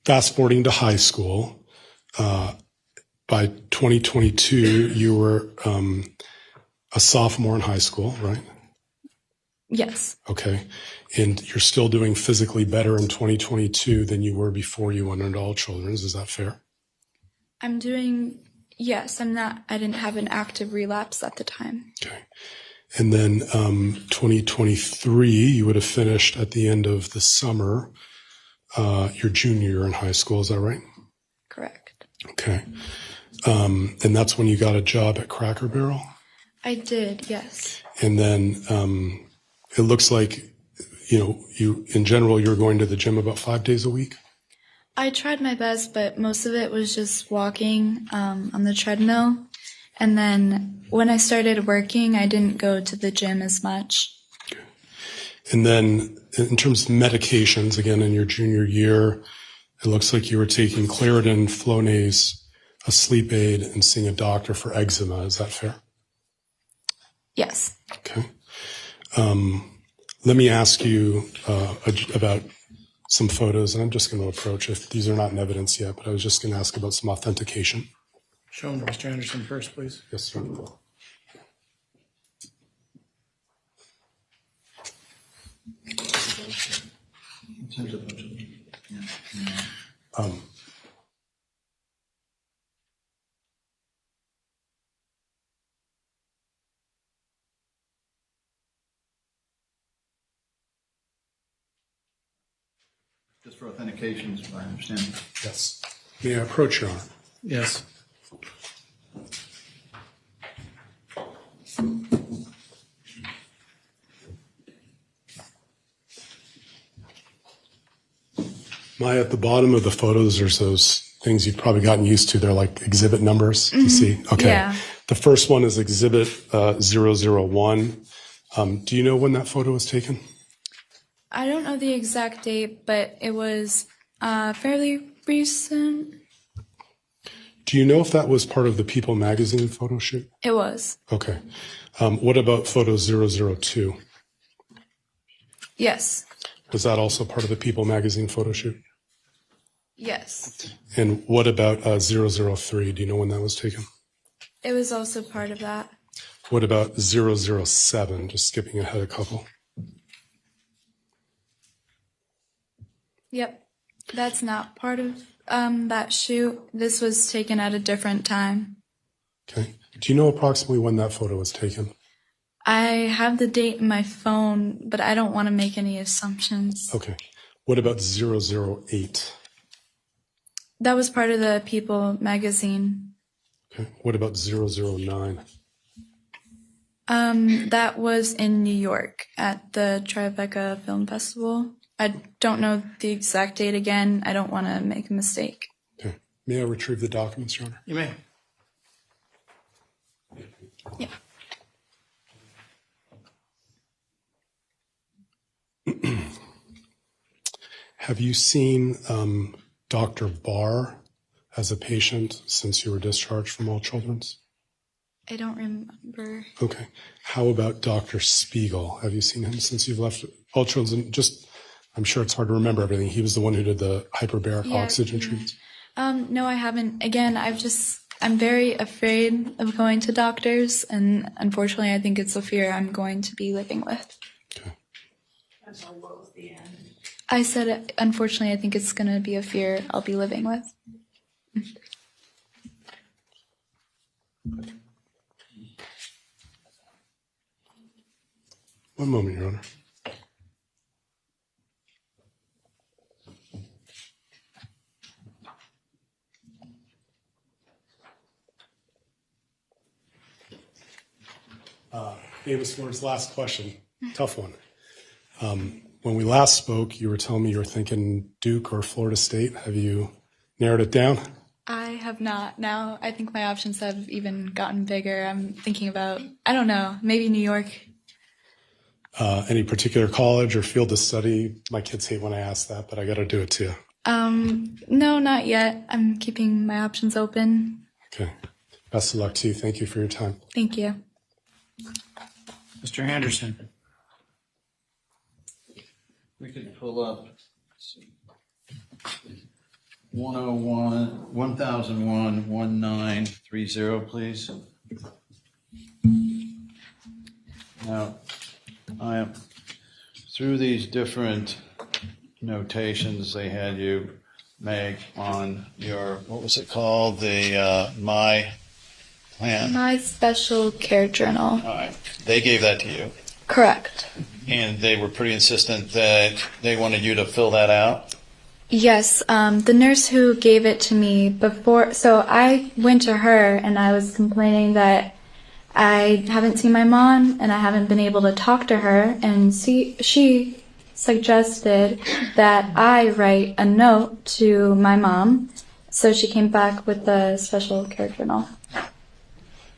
Fast forwarding to high school, by 2022, you were a sophomore in high school, right? Yes. Okay. And you're still doing physically better in 2022 than you were before you went into All Children's. Is that fair? Yes, I didn't have an active relapse at the time. Okay. And then 2023, you would have finished at the end of the summer, your junior year in high school. Is that right? Correct. Okay. And that's when you got a job at Cracker Barrel? I did, yes. And then it looks like, you in general, you're going to the gym about 5 days a week? I tried my best, but most of it was just walking on the treadmill. And then when I started working, I didn't go to the gym as much. Okay. And then in terms of medications, again, in your junior year, it looks like you were taking Claritin, Flonase, a sleep aid, and seeing a doctor for eczema. Is that fair? Yes. Okay. Let me ask you about some photos, and I'm just going to approach it. These are not in evidence yet, but I was just going to ask about some authentication. Show them Mr. Anderson first, please. Yes, sir. Just for authentication, is what I understand. Yes. May I approach, Your Honor? Yes. Maya, at the bottom of the photos, there's those things you've probably gotten used to. They're like exhibit numbers. You see? Okay. Yeah. The first one is exhibit 001. Do you know when that photo was taken? I don't know the exact date, but it was fairly recent. Do you know if that was part of the People magazine photo shoot? It was. Okay. What about photo 002? Yes. Was that also part of the People magazine photo shoot? Yes. And what about 003? Do you know when that was taken? It was also part of that. What about 007? Just skipping ahead a couple. Yep. That's not part of that shoot. This was taken at a different time. Okay. Do you know approximately when that photo was taken? I have the date in my phone, but I don't want to make any assumptions. Okay. What about 008? That was part of the People magazine. Okay. What about 009? That was in New York at the Tribeca Film Festival. I don't know the exact date again. I don't want to make a mistake. Okay. May I retrieve the documents, Your Honor? You may. Yeah. Have you seen Dr. Barr as a patient since you were discharged from All Children's? I don't remember. Okay. How about Dr. Spiegel? Have you seen him since you've left All Children's? I'm sure it's hard to remember everything. He was the one who did the hyperbaric Yeah. oxygen treatments. No, I haven't. Again, I'm very afraid of going to doctors, and unfortunately, I think it's a fear I'm going to be living with. That's all, what was the end? I said, unfortunately, I think it's going to be a fear I'll be living with. One moment, Your Honor. Davis Flores, last question. Tough one. When we last spoke, you were telling me you were thinking Duke or Florida State. Have you narrowed it down? I have not. Now, I think my options have even gotten bigger. I'm thinking about, I don't know, maybe New York. Any particular college or field of study? My kids hate when I ask that, but I got to do it to you. No, not yet. I'm keeping my options open. Okay. Best of luck to you. Thank you for your time. Thank you. Mr. Henderson. We could pull up 1930, please. Now, I am through these different notations they had you make on your, what was it called? The My Plan? My special care journal. All right. They gave that to you. Correct. And they were pretty insistent that they wanted you to fill that out? Yes, the nurse who gave it to me before, so I went to her and I was complaining that I haven't seen my mom and I haven't been able to talk to her, and she suggested that I write a note to my mom, so she came back with the special care journal.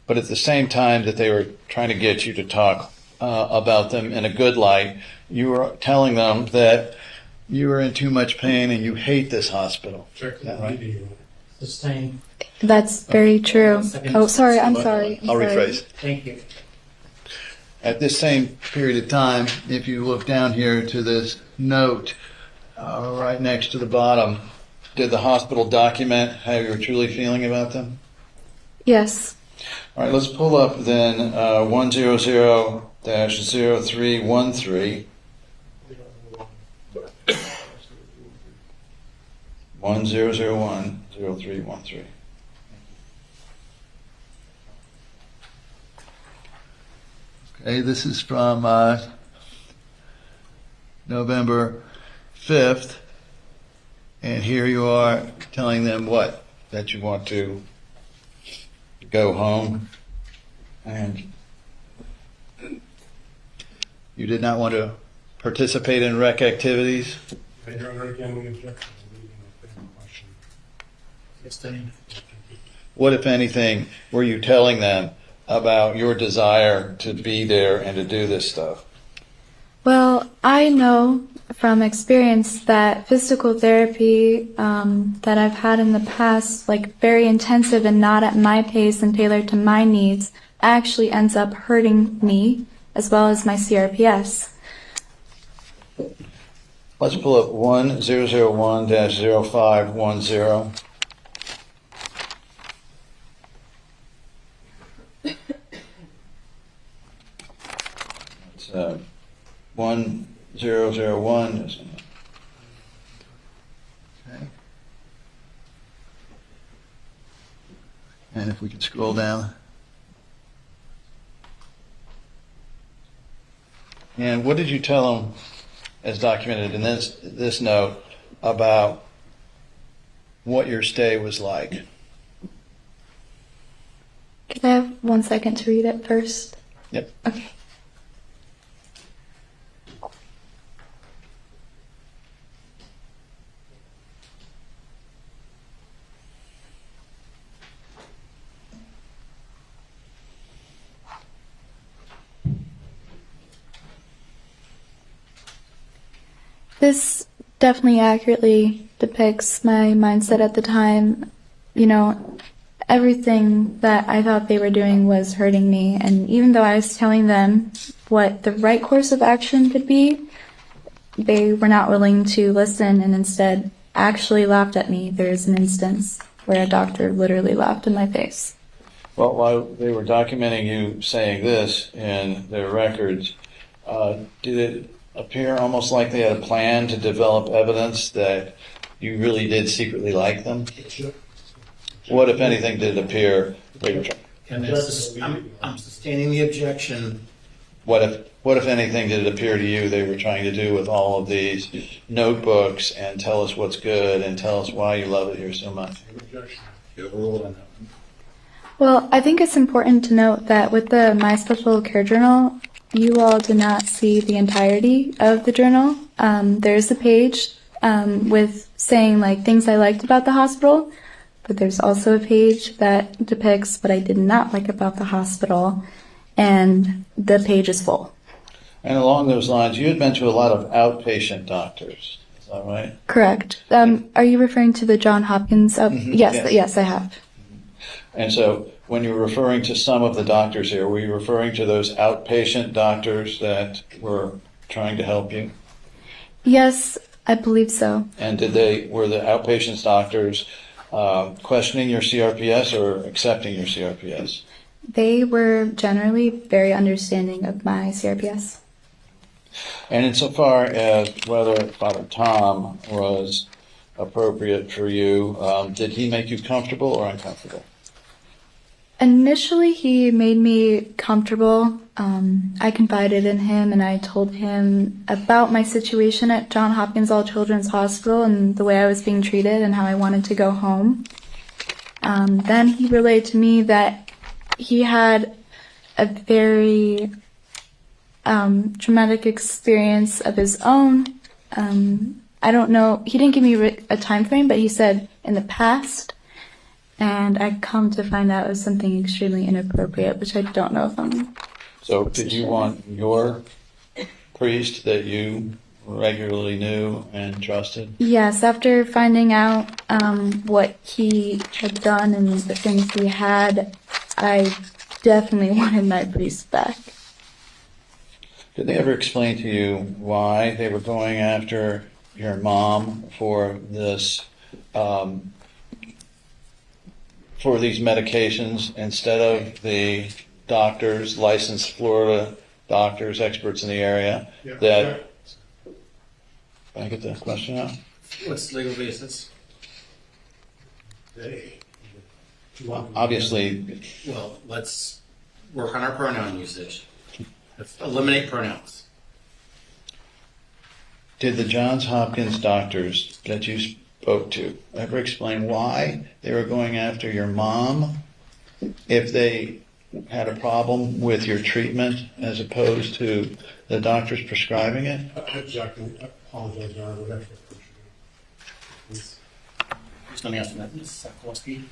But at the same time that they were trying to get you to talk about them in a good light, you were telling them that you were in too much pain and you hate this hospital. Is that right? Sustained. That's very true. Oh, sorry, I'm sorry. I'll rephrase. Thank you. At this same period of time, if you look down here to this note right next to the bottom, did the hospital document how you were truly feeling about them? Yes. All right, let's pull up then 100-0313. 1001-0313. Okay, this is from November 5th, and here you are telling them what? That you want to go home, and you did not want to participate in rec activities? Your Honor, again, we object to the leading of the question. Sustained. What, if anything, were you telling them about your desire to be there and to do this stuff? Well, I know from experience that physical therapy that I've had in the past, like very intensive and not at my pace and tailored to my needs, actually ends up hurting me as well as my CRPS. Let's pull up 1001-0510. It's 1001. Okay. And if we could scroll down. And what did you tell them, as documented in this note, about what your stay was like? Could I have 1 second to read it first? Yep. Okay. This definitely accurately depicts my mindset at the time. You know, everything that I thought they were doing was hurting me, and even though I was telling them what the right course of action could be, they were not willing to listen and instead actually laughed at me. There's an instance where a doctor literally laughed in my face. Well, while they were documenting you saying this in their records, did it appear almost like they had a plan to develop evidence that you really did secretly like them? What, if anything, did it appear they were trying? And I'm sustaining the objection. What, if anything, did it appear to you they were trying to do with all of these notebooks and tell us what's good and tell us why you love it here so much? Well, I think it's important to note that with the My Special Care Journal, you all did not see the entirety of the journal. There's a page with saying like things I liked about the hospital, but there's also a page that depicts what I did not like about the hospital, and the page is full. And along those lines, you had been to a lot of outpatient doctors, is that right? Correct. Are you referring to the John Hopkins? Yes, yes. yes, I have. And so when you were referring to some of the doctors here, were you referring to those outpatient doctors that were trying to help you? Yes, I believe so. And were the outpatient doctors questioning your CRPS or accepting your CRPS? They were generally very understanding of my CRPS. And insofar as whether Father Tom was appropriate for you, did he make you comfortable or uncomfortable? Initially, he made me comfortable. I confided in him and I told him about my situation at Johns Hopkins All Children's Hospital and the way I was being treated and how I wanted to go home. Then he relayed to me that he had a very traumatic experience of his own. I don't know, he didn't give me a time frame, but he said in the past. And I come to find out it was something extremely inappropriate, which I don't know if I'm... So did you want your priest that you regularly knew and trusted? Yes, after finding out what he had done and the things he had, I definitely wanted my priest back. Did they ever explain to you why they were going after your mom for this... for these medications instead of the doctors, licensed Florida doctors, experts in the area, that... Can I get the question out? What's the legal basis? Obviously... Well, let's work on our pronoun usage. Let's eliminate pronouns. Did the Johns Hopkins doctors that you spoke to ever explain why they were going after your mom if they had a problem with your treatment as opposed to the doctors prescribing it? Exactly. I apologize, Your Honor. Whatever. There's nothing else from that, Ms. Kowalski.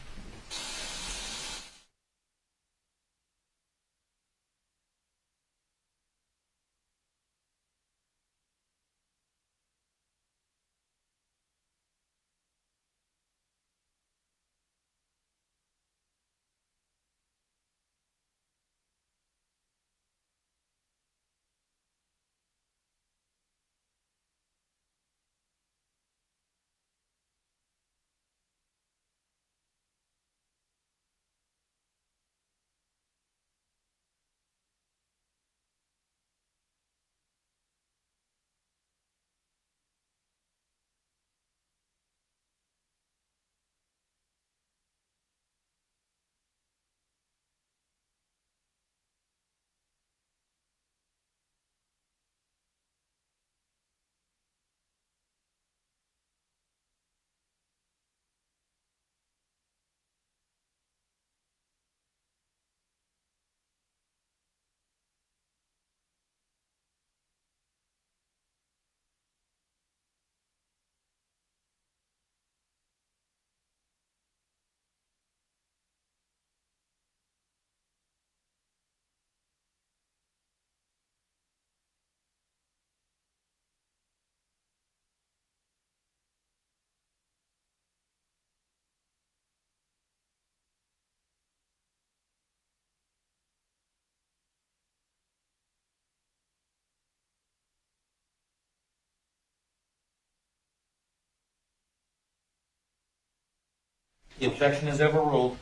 The objection is overruled.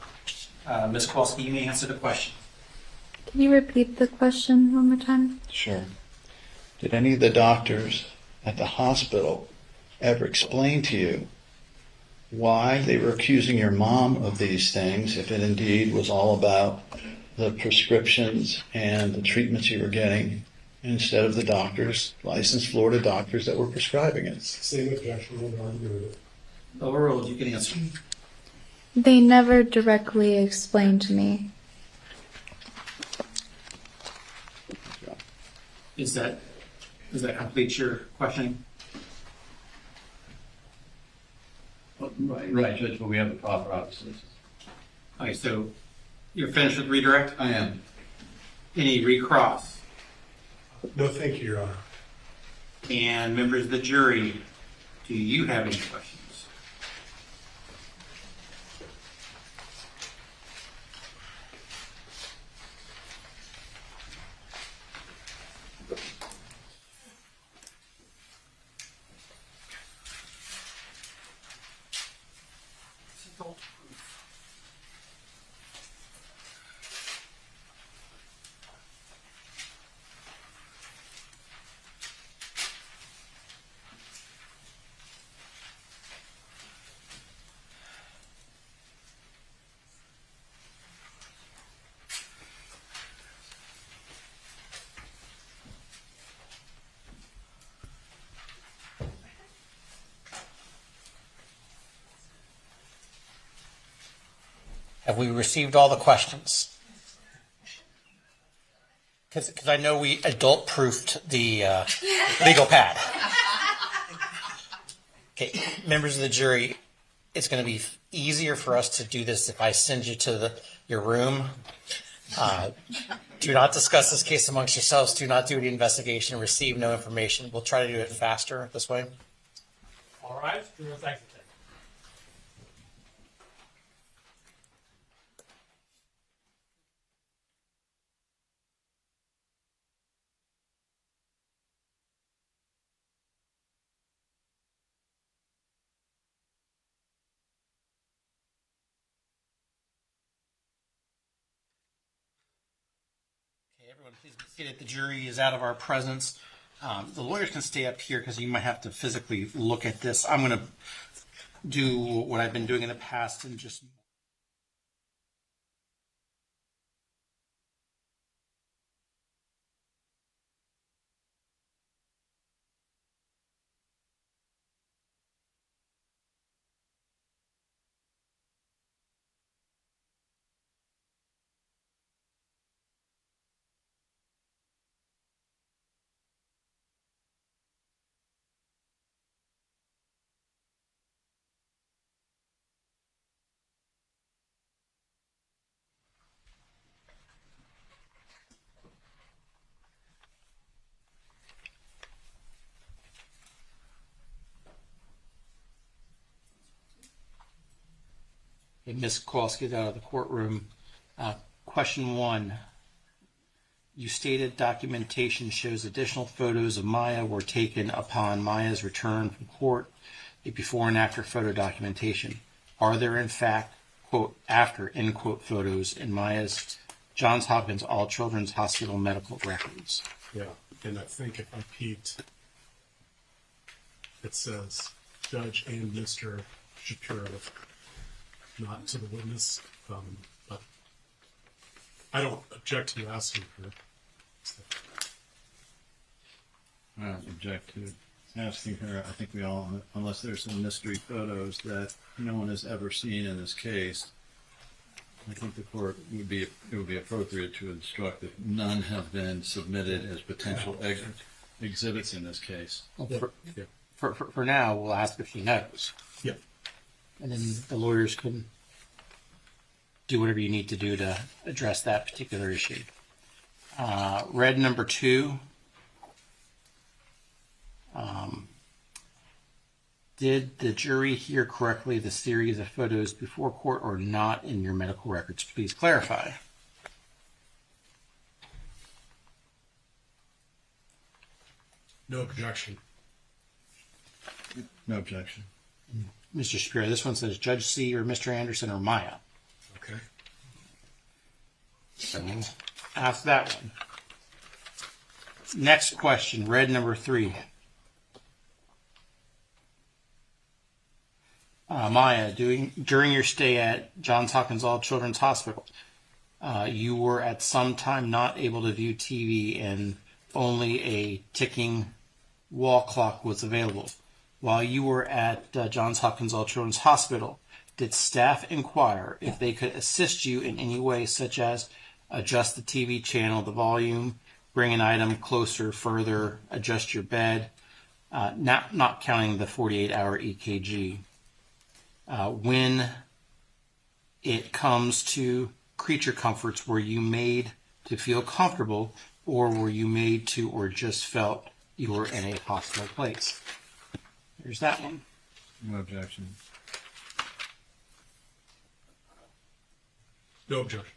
Ms. Kowalski, you may answer the question. Can you repeat the question one more time? Sure. Did any of the doctors at the hospital ever explain to you why they were accusing your mom of these things, if it indeed was all about the prescriptions and the treatments you were getting, instead of the doctors, licensed Florida doctors that were prescribing it? Same objection, would argue with it. Overruled. You can answer. They never directly explained to me. Does that complete your questioning? Right, Judge, but we have the proper opposition. Okay, so you're finished with redirect? I am. Any recross? No, thank you, Your Honor. And members of the jury, do you have any questions? Have we received all the questions? Because I know we adult-proofed the legal pad. Okay, members of the jury, it's going to be easier for us to do this if I send you to your room. Do not discuss this case amongst yourselves. Do not do the investigation. Receive no information. We'll try to do it faster this way. All right, Drew, thank you. Everyone, please be seated. The jury is out of our presence. The lawyers can stay up here because you might have to physically look at this. I'm going to do what I've been doing in the past and just. Ms. Kowalski is out of the courtroom. Question 1. You stated documentation shows additional photos of Maya were taken upon Maya's return from court, a before and after photo documentation. Are there, in fact, quote, after, end quote, photos in Maya's Johns Hopkins All Children's Hospital medical records? Yeah, and I think if I peeked, it says Judge and Mr. Shapiro, not to the witness, but I don't object to you asking her. I don't object to asking her. I think we all, unless there's some mystery photos that no one has ever seen in this case, I think the court would be, it would be appropriate to instruct that none have been submitted as potential exhibits in this case. Well, for now, we'll ask if she knows. Yeah. And then the lawyers can do whatever you need to do to address that particular issue. Red number 2. Did the jury hear correctly the series of photos before court or not in your medical records? Please clarify. No objection. No objection. Mr. Shapiro. This one says Judge C or Mr. Anderson or Maya. Okay. So ask that one. Next question, red number 3. Maya, during your stay at Johns Hopkins All Children's Hospital, you were at some time not able to view TV and only a ticking wall clock was available. While you were at Johns Hopkins All Children's Hospital, did staff inquire if they could assist you in any way, such as adjust the TV channel, the volume, bring an item closer, further, adjust your bed, not counting the 48-hour EKG? When it comes to creature comforts, were you made to feel comfortable, or were you made to, or just felt you were in a hostile place? There's that one. No objection. No objection.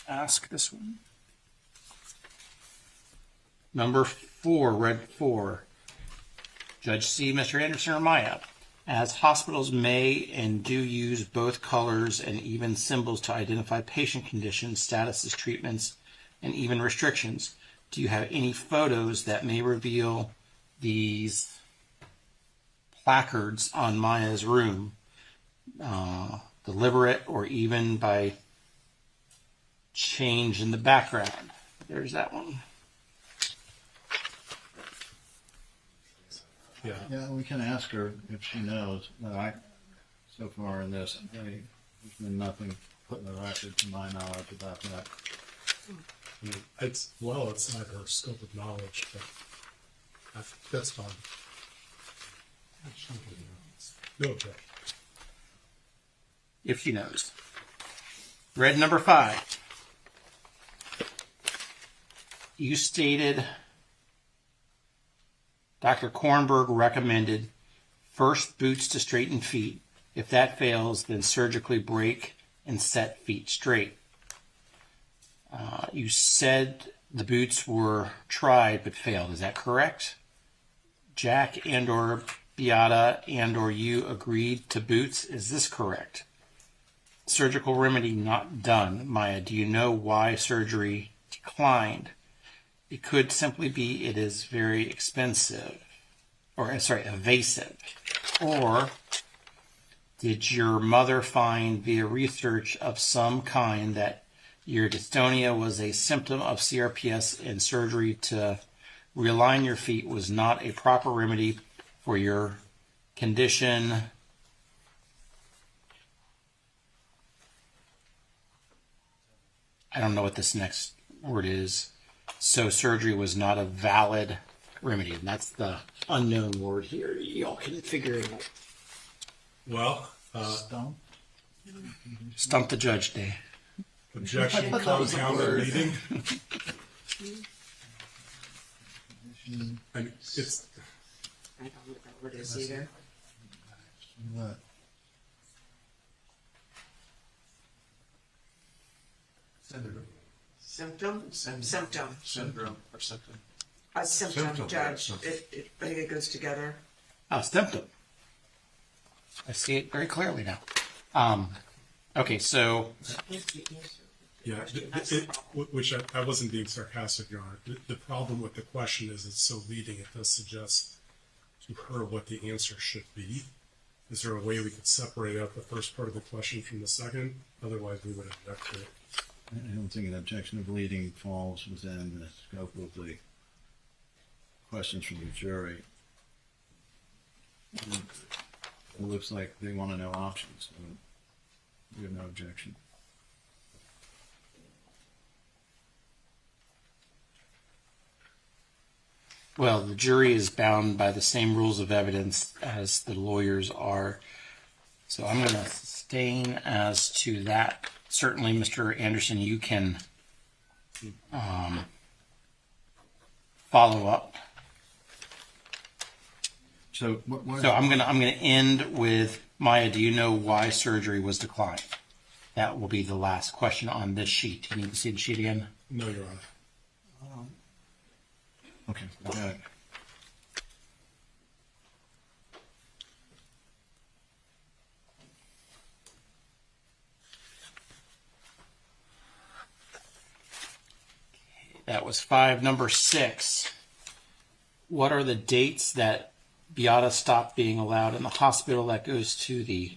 Ask this one. Number 4, red 4. Judge C, Mr. Anderson or Maya. As hospitals may and do use both colors and even symbols to identify patient conditions, statuses, treatments, and even restrictions, do you have any photos that may reveal these placards on Maya's room, deliberate or even by change in the background? There's that one. Yeah, we can ask her if she knows. No, so far in this, there's been nothing put in the record to my knowledge about that. It's not her scope of knowledge, but that's fine. No objection. If she knows. Red number 5. You stated Dr. Kornberg recommended first boots to straighten feet. If that fails, then surgically break and set feet straight. You said the boots were tried but failed. Is that correct? Jack and or Beata and or you agreed to boots. Is this correct? Surgical remedy not done. Maya, do you know why surgery declined? It could simply be it is very expensive, or evasive. Or did your mother find via research of some kind that your dystonia was a symptom of CRPS and surgery to realign your feet was not a proper remedy for your condition? I don't know what this next word is. So surgery was not a valid remedy. And that's the unknown word here. Y'all can figure it out. Well, Stump the judge day. objection, compounded meeting. And it's I don't know what that word is either. What? Symptom? Symptom. Syndrome or something. A symptom, Symptom, Judge. yeah. I think it goes together. Symptom. I see it very clearly now. Okay, so Yeah, which I wasn't being sarcastic, Your Honor. The problem with the question is it's so leading, it does suggest to her what the answer should be. Is there a way we could separate out the first part of the question from the second? Otherwise, we would object to it. I don't think an objection of leading falls within the scope of the questions from the jury. It looks like they want to know options. So we have no objection. well, the jury is bound by the same rules of evidence as the lawyers are. So I'm going to sustain as to that. Certainly, Mr. Anderson, you can follow up. So I'm gonna end with Maya. Do you know why surgery was declined? That will be the last question on this sheet. Do you need to see the sheet again? No, Your Honor. Okay, got it. was 5. Number 6. What are the dates that Beata stopped being allowed in the hospital? That goes to the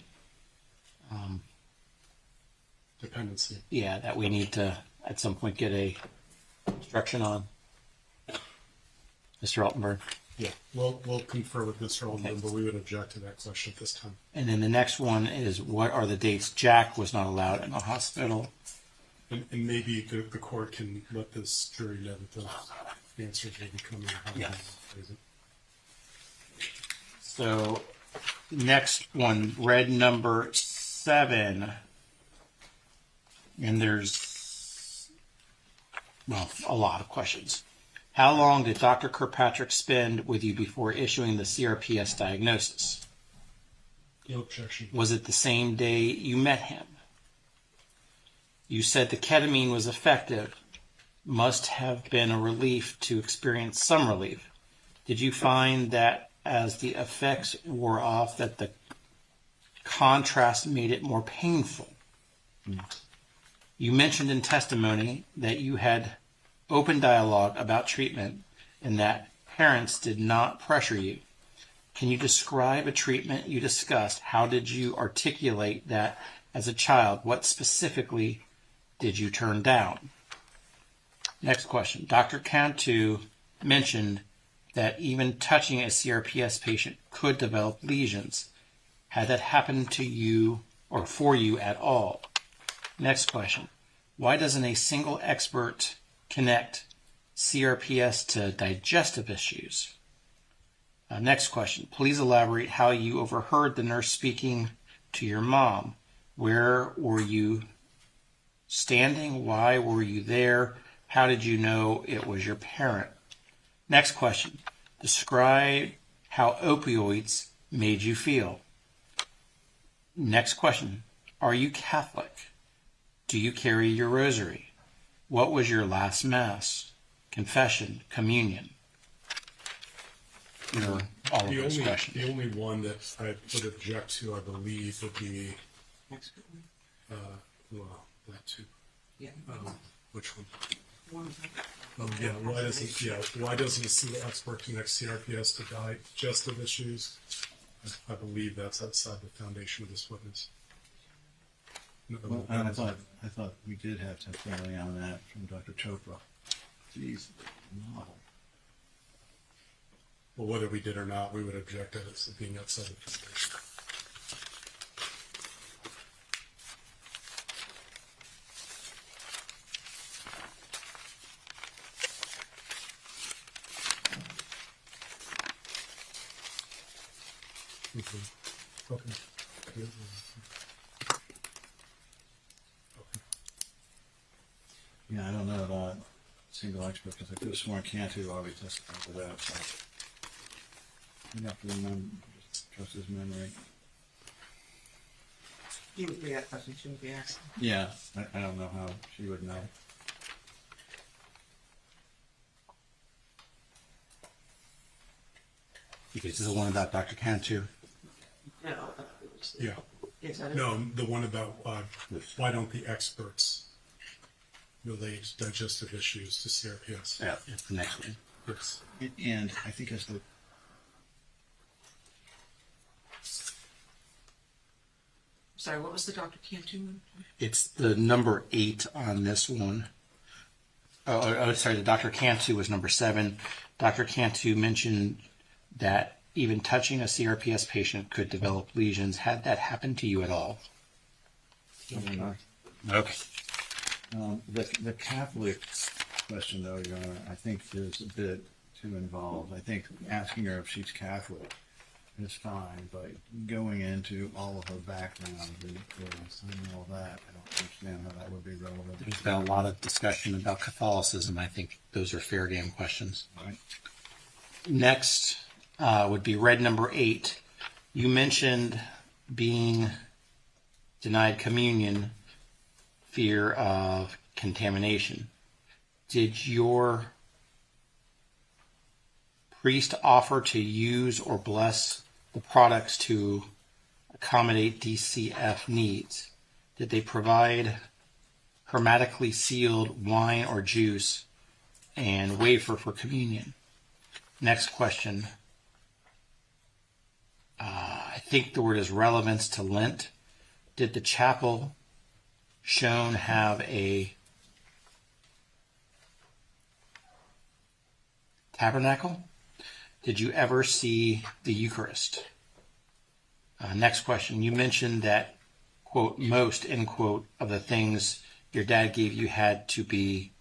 Dependency. yeah, that we need to at some point get a instruction on. Mr. Altenberg. Yeah, we'll confer with Mr. Alderman, but we would object to that question at this time. And then the next one is, what are the dates Jack was not allowed in the hospital? And maybe the court can let this jury know that those answers will be coming. Yes. So, next one, red number 7. And there's, well, a lot of questions. How long did Dr. Kirkpatrick spend with you before issuing the CRPS diagnosis? No objection. Was it the same day you met him? You said the ketamine was effective, must have been a relief to experience some relief. Did you find that as the effects wore off that the contrast made it more painful? You mentioned in testimony that you had open dialogue about treatment and that parents did not pressure you. Can you describe a treatment you discussed? How did you articulate that as a child? What specifically did you turn down? Next question. Dr. Cantu mentioned that even touching a CRPS patient could develop lesions. Had that happened to you or for you at all? Next question. Why doesn't a single expert connect CRPS to digestive issues? Next question. Please elaborate how you overheard the nurse speaking to your mom. Where were you standing? Why were you there? How did you know it was your parent? Next question. Describe how opioids made you feel. Next question. Are you Catholic? Do you carry your rosary? What was your last mass, confession, communion? All of those questions. The only one that I would object to, I believe, would be well, that too. Yeah. Which one? Yeah. Why doesn't a single expert connect CRPS to digestive issues? I believe that's outside the foundation of this witness. Well, I thought we did have testimony on that from Dr. Chopra. Jeez. No. Well, whether we did or not, we would object to it being outside the foundation. Okay. Yeah, I don't know about single expert because I could have sworn Cantu already testified to that. So you have to remember, just trust his memory. You would be that question, shouldn't be asked. Yeah, I don't know how she would know. This is the one about Dr. Cantu. No. Yeah. Is that it? No, the one about why don't the experts relate digestive issues to CRPS? Yeah, it's the next one. Yes. And I think as the Sorry, what was the Dr. Cantu one? It's the number 8 on this one. Sorry, the Dr. Cantu was number 7. Dr. Cantu mentioned that even touching a CRPS patient could develop lesions. Had that happened to you at all? Okay. The Catholic question, though, Your Honor, I think is a bit too involved. I think asking her if she's Catholic is fine, but going into all of her background and all that, I don't understand how that would be relevant. There's been a lot of discussion about Catholicism. I think those are fair game questions. Right. Next would be red number 8. You mentioned being denied communion, fear of contamination. Did your priest offer to use or bless the products to accommodate DCF needs? Did they provide hermetically sealed wine or juice and wafer for communion. Next question. I think the word is relevance to Lent. Did the chapel shown have a tabernacle? Did you ever see the Eucharist? Next question. You mentioned that, quote, most, end quote, of the things your dad gave you had to be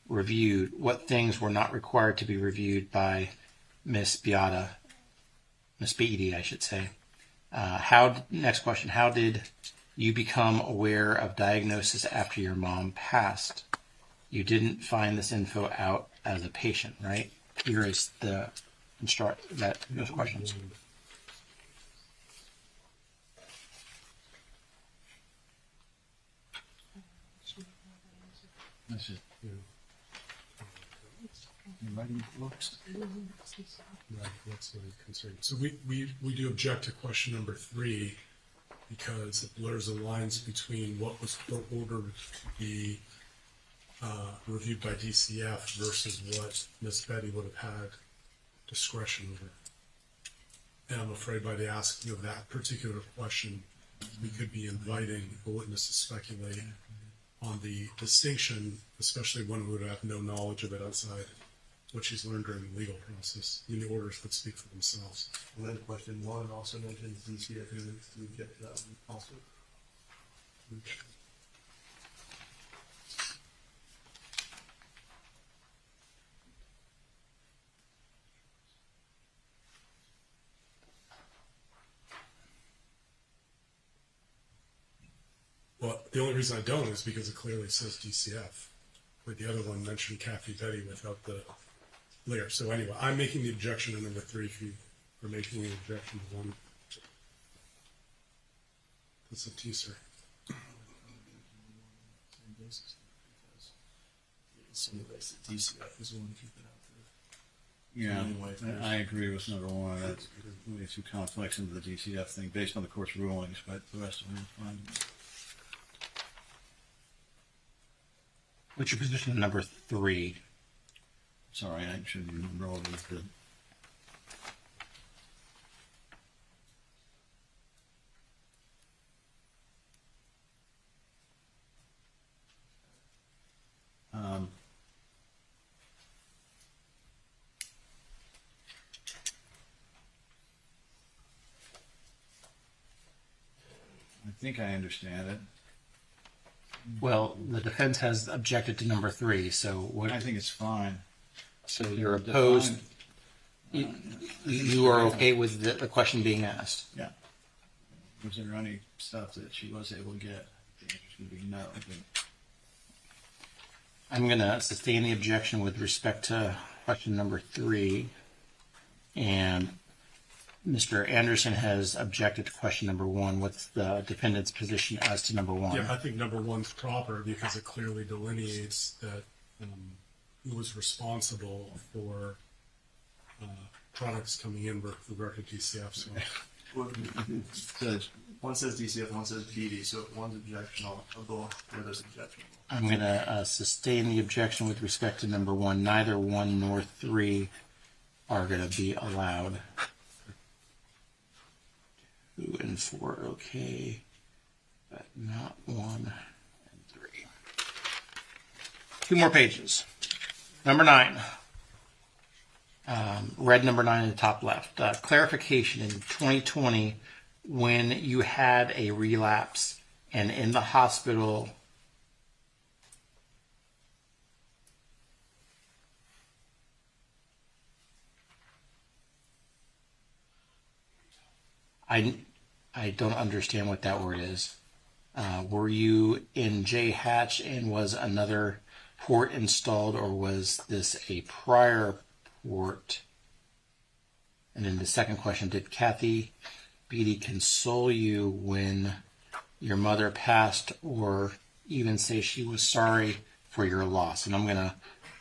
reviewed. What things were not required to be reviewed by Miss Beatty, I should say. Next question. How did you become aware of diagnosis after your mom passed? You didn't find this info out as a patient, right? Here is the those questions. That's it. Right, that's my concern. So we do object to question number 3 because it blurs the lines between what was ordered to be reviewed by DCF versus what Miss Betty would have had discretion over. And I'm afraid by the asking of that particular question, we could be inviting a witness to speculate on the distinction, especially one who would have no knowledge of it outside what she's learned during the legal process. And the orders would speak for themselves. And then question 1 also mentions DCF units to get to that one also. Well, the only reason I don't is because it clearly says DCF. But the other one mentioned Kathy Betty without the layer. So anyway, I'm making the objection to number 3 if you are making the objection to 1. That's up to you, sir. DCF is the one to keep it out there. Yeah, I agree with number 1. That's way too complex into the DCF thing based on the court's rulings, but the rest of them are fine. What's your position on number 3? Sorry, I shouldn't remember all these. I think I understand it. Well, the defense has objected to number 3, so what? I think it's fine. So you're opposed. You are okay with the question being asked? Yeah. Was there any stuff that she was able to get? The answer would be no. But I'm going to sustain the objection with respect to question number 3, and Mr. Anderson has objected to question number 1. What's the defendant's position as to number 1? Yeah, I think number 1's proper because it clearly delineates that who was responsible for products coming in with regard to DCF. So. One says DCF, one says PD, so one's objectionable, the other's objectionable. I'm going to sustain the objection with respect to number 1. Neither 1 nor 3 are going to be allowed. 2 and 4, okay, but not 1 and 3. 2 more pages. Number 9. Red number 9 in the top left. Clarification in 2020 when you had a relapse and in the hospital. I don't understand what that word is. Were you in J Hatch and was another port installed, or was this a prior port? And then the second question, did Kathy Beatty console you when your mother passed, or even say she was sorry for your loss? And I'm going to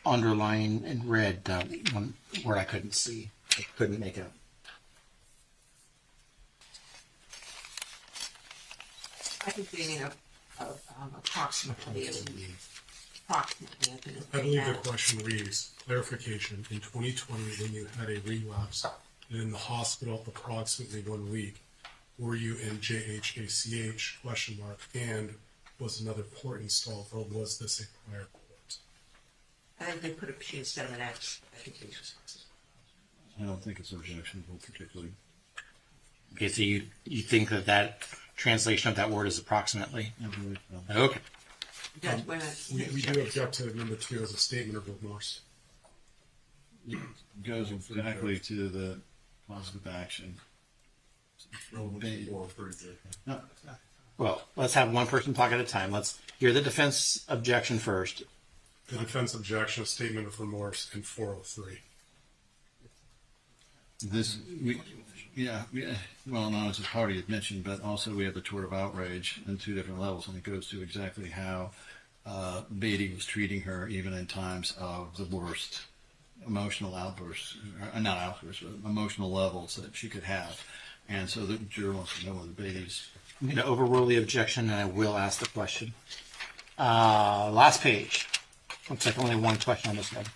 underline in red one word I couldn't see. I couldn't make out. I think they mean approximately. approximately, I think. I believe the question reads, clarification, in 2020, when you had a relapse and in the hospital approximately 1 week, were you in JHACH, question mark, and was another port installed, or was this a prior port? I think they put a P instead of an X. I think they just- I don't think it's objectionable particularly. Okay, so you think that translation of that word is approximately? I believe so. Okay. Yeah, wait a minute. We do object to number 2 as a statement of remorse. It goes exactly to the positive action. No, Well, let's have one person talk at a time. Let's hear the defense objection first. The defense objection, a statement of remorse in 403. this, well, not as a party had mentioned, but also we have the tort of outrage in 2 different levels, and it goes to exactly how Beatty was treating her even in times of the worst emotional outbursts, not outbursts, but emotional levels that she could have. And so the juror wants to know whether Beatty's... I'm going to overrule the objection, and I will ask the question. Last page. Looks like only one question on this one.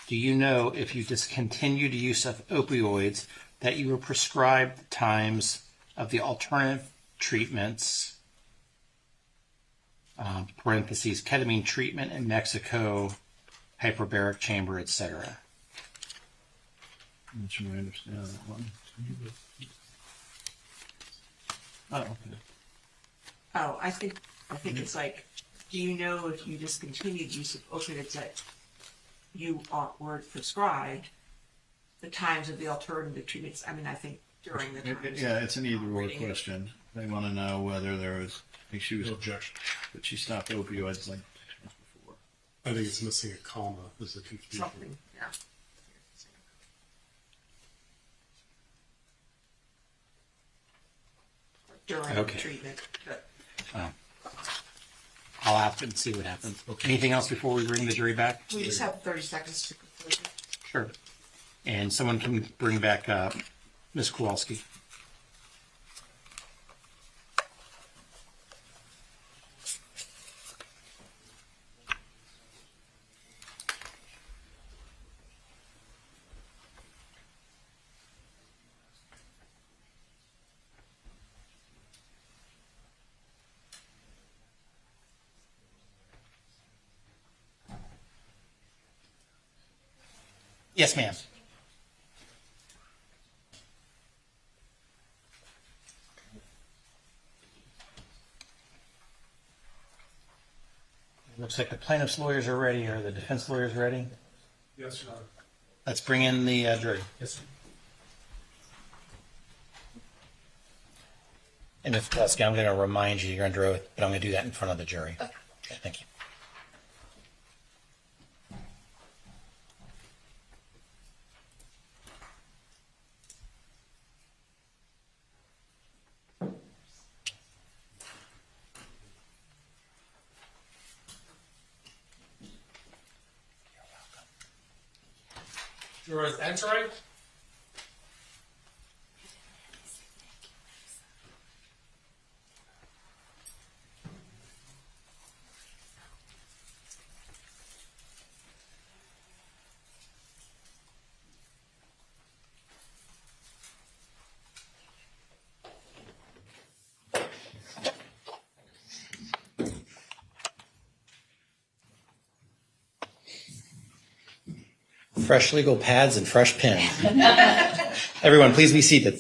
Do you know if you discontinued use of opioids that you were prescribed times of the alternative treatments, parentheses, ketamine treatment in Mexico, hyperbaric chamber, etc.? I'm not sure I understand that one. Oh, okay. Oh, I think it's like, do you know if you discontinued use of opiates that you were prescribed the times of the alternative treatments? I mean, I think during the times. Yeah, it's an either-or question. They want to know whether there was, I think she was... No objection. But she stopped opioids like before. I think it's missing a comma as a confusion. Something, yeah. During Okay. treatment, but I'll have to see what happens. Anything else before we bring the jury back? we just have 30 seconds to conclude. Sure. And someone can bring back Ms. Kowalski. Yes, ma'am. Looks like the plaintiff's lawyers are ready. Are the defense lawyers ready? Yes, Your Honor. Let's bring in the jury. Yes, sir. And Ms. Kowalski, I'm going to remind you, you're under oath, but I'm going to do that in front of the jury. Okay, thank you. Jurors entering. Fresh legal pads and fresh pen. Everyone, please be seated.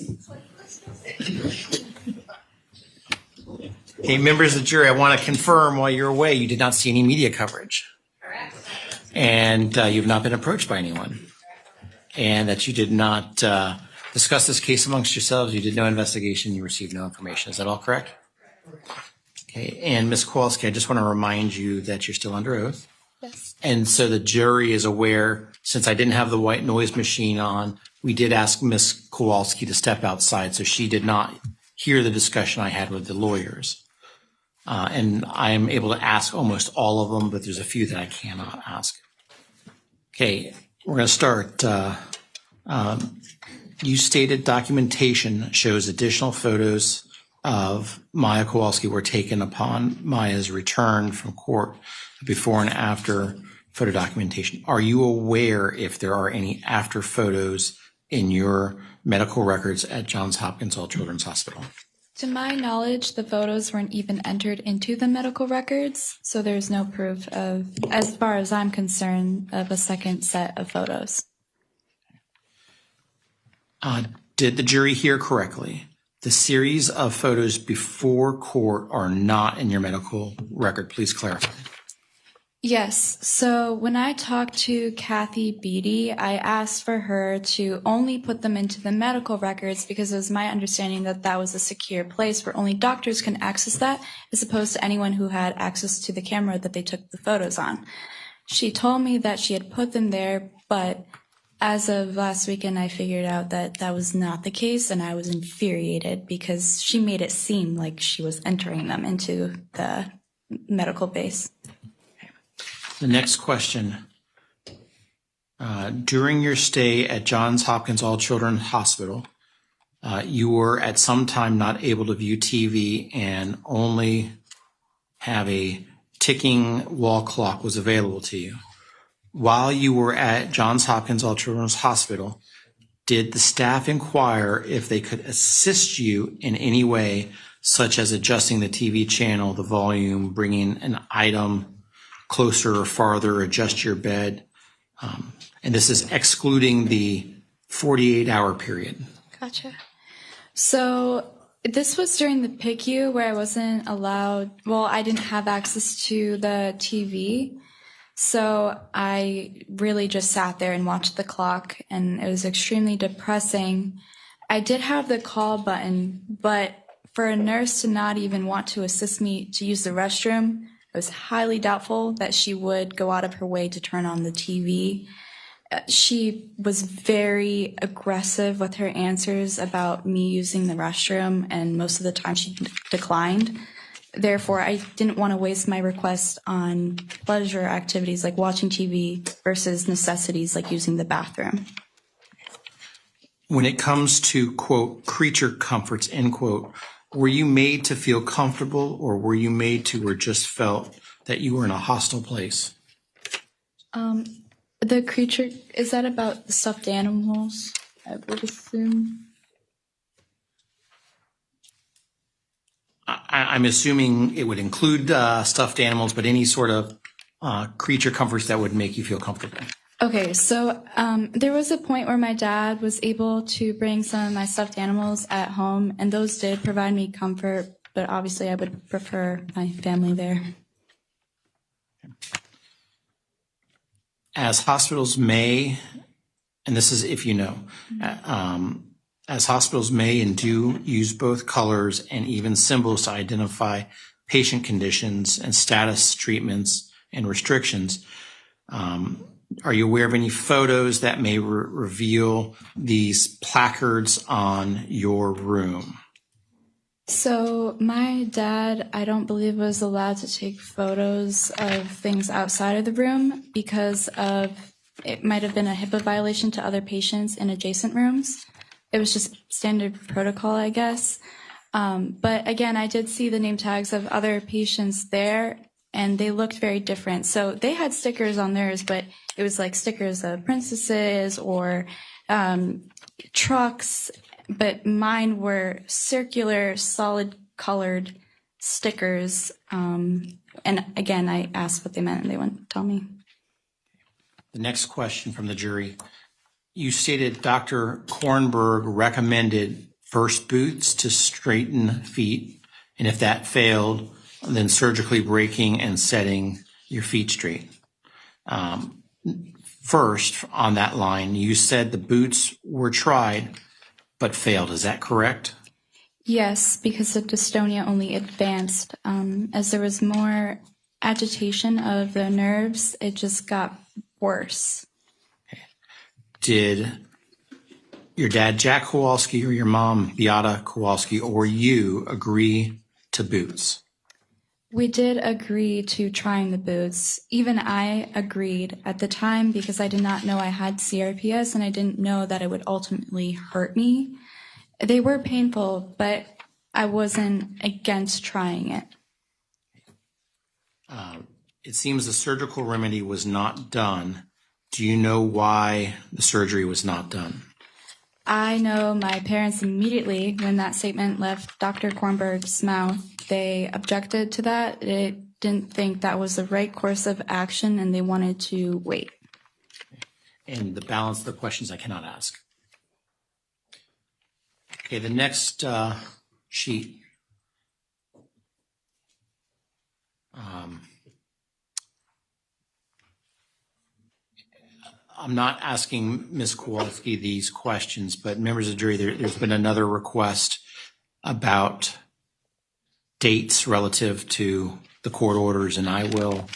Okay, members of the jury, I want to confirm while you're away, you did not see any media coverage. Correct. And you've not been approached by anyone. And that you did not discuss this case amongst yourselves. You did no investigation. You received no information. Is that all correct? Okay, and Ms. Kowalski, I just want to remind you that you're still under oath. Yes. And so the jury is aware, since I didn't have the white noise machine on, we did ask Ms. Kowalski to step outside, so she did not hear the discussion I had with the lawyers. And I am able to ask almost all of them, but there's a few that I cannot ask. Okay, we're going to start. You stated documentation shows additional photos of Maya Kowalski were taken upon Maya's return from court, before and after photo documentation. Are you aware if there are any after photos in your medical records at Johns Hopkins All Children's Hospital? To my knowledge, the photos weren't even entered into the medical records, so there's no proof of, as far as I'm concerned, of a second set of photos. Did the jury hear correctly? The series of photos before court are not in your medical record. Please clarify. Yes, so when I talked to Kathy Beatty, I asked for her to only put them into the medical records because it was my understanding that that was a secure place where only doctors can access that, as opposed to anyone who had access to the camera that they took the photos on. She told me that she had put them there, but as of last weekend, I figured out that that was not the case, and I was infuriated because she made it seem like she was entering them into the medical base. The next question. During your stay at Johns Hopkins All Children's Hospital, you were at some time not able to view TV and only have a ticking wall clock was available to you. While you were at Johns Hopkins All Children's Hospital, did the staff inquire if they could assist you in any way, such as adjusting the TV channel, the volume, bringing an item closer or farther, adjust your bed? And this is excluding the 48-hour period. Gotcha. So this was during the PICU where I wasn't allowed, well, I didn't have access to the TV. So I really just sat there and watched the clock, and it was extremely depressing. I did have the call button, but for a nurse to not even want to assist me to use the restroom, it was highly doubtful that she would go out of her way to turn on the TV. She was very aggressive with her answers about me using the restroom, and most of the time she declined. Therefore, I didn't want to waste my request on pleasure activities like watching TV versus necessities like using the bathroom. When it comes to, quote, creature comforts, end quote, were you made to feel comfortable, or were you made to or just felt that you were in a hostile place? The creature, is that about the stuffed animals, I would assume? I'm assuming it would include stuffed animals, but any sort of creature comforts that would make you feel comfortable. Okay, so there was a point where my dad was able to bring some of my stuffed animals at home, and those did provide me comfort, but obviously I would prefer my family there. As hospitals may, and this is if you know, as hospitals may and do use both colors and even symbols to identify patient conditions and status treatments and restrictions, are you aware of any photos that may reveal these placards on your room? So my dad, I don't believe, was allowed to take photos of things outside of the room because of, it might have been a HIPAA violation to other patients in adjacent rooms. It was just standard protocol, I guess. But again, I did see the name tags of other patients there, and they looked very different. So they had stickers on theirs, but it was like stickers of princesses or trucks, but mine were circular, solid colored stickers. And again, I asked what they meant, and they wouldn't tell me. The next question from the jury. You stated Dr. Kornberg recommended first boots to straighten feet, and if that failed, then surgically breaking and setting your feet straight. First, on that line, you said the boots were tried but failed. Is that correct? Yes, because the dystonia only advanced. As there was more agitation of the nerves, it just got worse. Did your dad, Jack Kowalski, or your mom, Beata Kowalski, or you agree to boots? We did agree to trying the boots. Even I agreed at the time because I did not know I had CRPS and I didn't know that it would ultimately hurt me. They were painful, but I wasn't against trying it. It seems the surgical remedy was not done. Do you know why the surgery was not done? I know my parents immediately, when that statement left Dr. Kornberg's mouth, they objected to that. They didn't think that was the right course of action, and they wanted to wait. And the balance of the questions I cannot ask. Okay, the next sheet. I'm not asking Ms. Kowalski these questions, but members of the jury, there's been another request about dates relative to the court orders, and I will,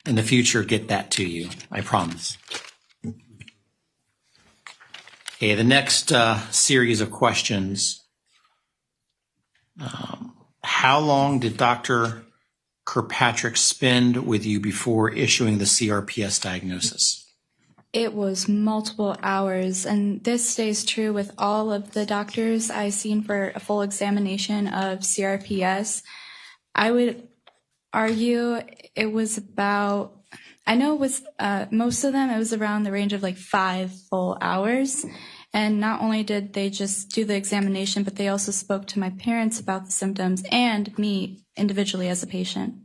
in the future, get that to you. I promise. Okay, the next series of questions. How long did Dr. Kirkpatrick spend with you before issuing the CRPS diagnosis? It was multiple hours, and this stays true with all of the doctors I've seen for a full examination of CRPS. I would argue it was about, I know it was, most of them, it was around the range of like 5 full hours. And not only did they just do the examination, but they also spoke to my parents about the symptoms and me individually as a patient.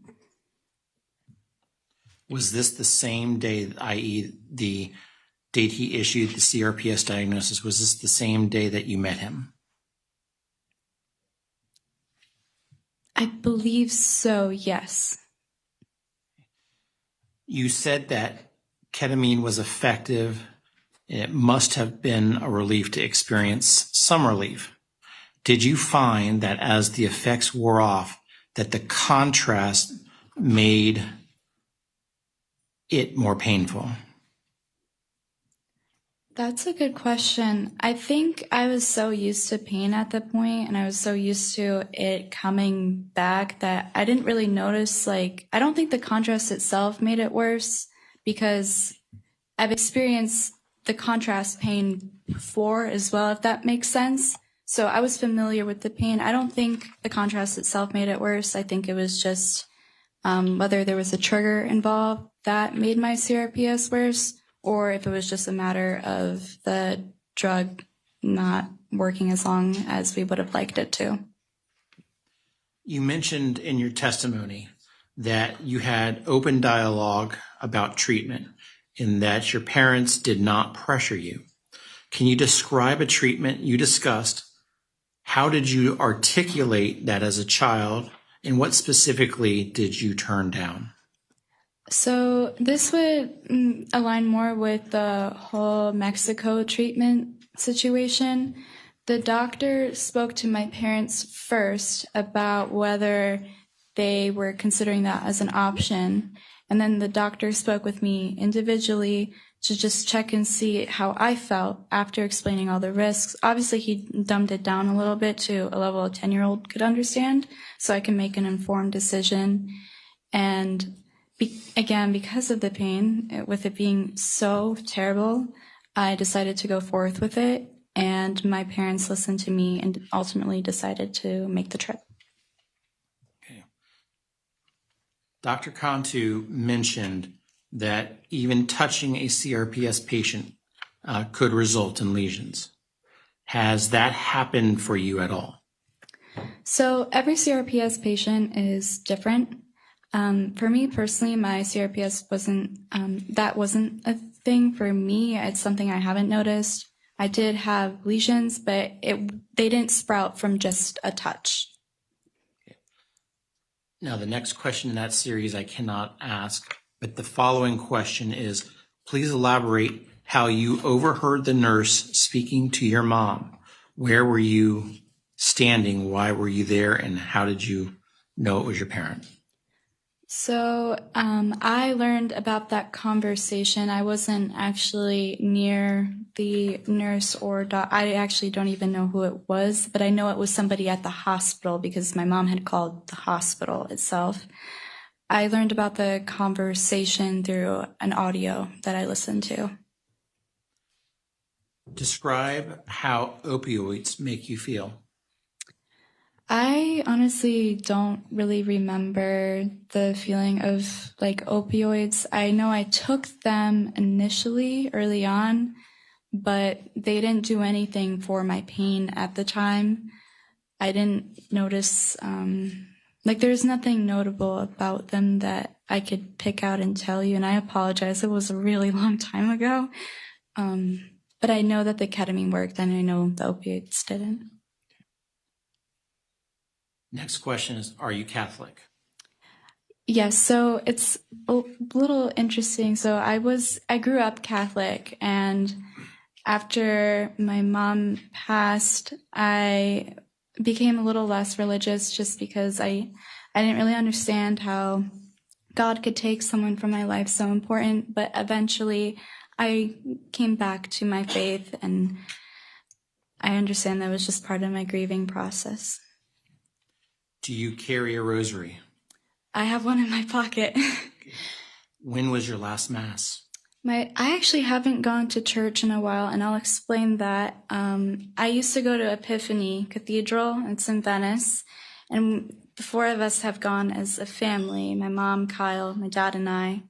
Was this the same day, i.e. the date he issued the CRPS diagnosis, was this the same day that you met him? I believe so, yes. You said that ketamine was effective. It must have been a relief to experience some relief. Did you find that as the effects wore off, that the contrast made it more painful? That's a good question. I think I was so used to pain at the point, and I was so used to it coming back that I didn't really notice, I don't think the contrast itself made it worse, because I've experienced the contrast pain before as well, if that makes sense. So I was familiar with the pain. I don't think the contrast itself made it worse. I think it was just whether there was a trigger involved that made my CRPS worse, or if it was just a matter of the drug not working as long as we would have liked it to. You mentioned in your testimony that you had open dialogue about treatment and that your parents did not pressure you. Can you describe a treatment you discussed? How did you articulate that as a child, and what specifically did you turn down? So this would align more with the whole Mexico treatment situation. The doctor spoke to my parents first about whether they were considering that as an option. And then the doctor spoke with me individually to just check and see how I felt after explaining all the risks. Obviously, he dumbed it down a little bit to a level a 10-year-old could understand, so I can make an informed decision. And again, because of the pain, with it being so terrible, I decided to go forth with it, and my parents listened to me and ultimately decided to make the trip. Okay. Dr. Cantu mentioned that even touching a CRPS patient could result in lesions. Has that happened for you at all? So every CRPS patient is different. For me personally, my CRPS wasn't a thing for me. It's something I haven't noticed. I did have lesions, but they didn't sprout from just a touch. Okay. Now, the next question in that series I cannot ask, but the following question is, please elaborate how you overheard the nurse speaking to your mom. Where were you standing? Why were you there? And how did you know it was your parent? So I learned about that conversation. I wasn't actually near the nurse or I actually don't even know who it was, but I know it was somebody at the hospital because my mom had called the hospital itself. I learned about the conversation through an audio that I listened to. Describe how opioids make you feel. I honestly don't really remember the feeling of like opioids. I know I took them initially early on, but they didn't do anything for my pain at the time. I didn't notice, like there's nothing notable about them that I could pick out and tell you, and I apologize, it was a really long time ago. But I know that the ketamine worked, and I know the opioids didn't. Next question is, are you Catholic? Yes, so it's a little interesting. So I grew up Catholic, and after my mom passed, I became a little less religious just because I didn't really understand how God could take someone from my life so important. But eventually I came back to my faith, and I understand that was just part of my grieving process. Do you carry a rosary? I have one in my pocket. When was your last Mass? I actually haven't gone to church in a while, and I'll explain that. I used to go to Epiphany Cathedral. It's in Venice, and the four of us have gone as a family, my mom, Kyle, my dad, and I.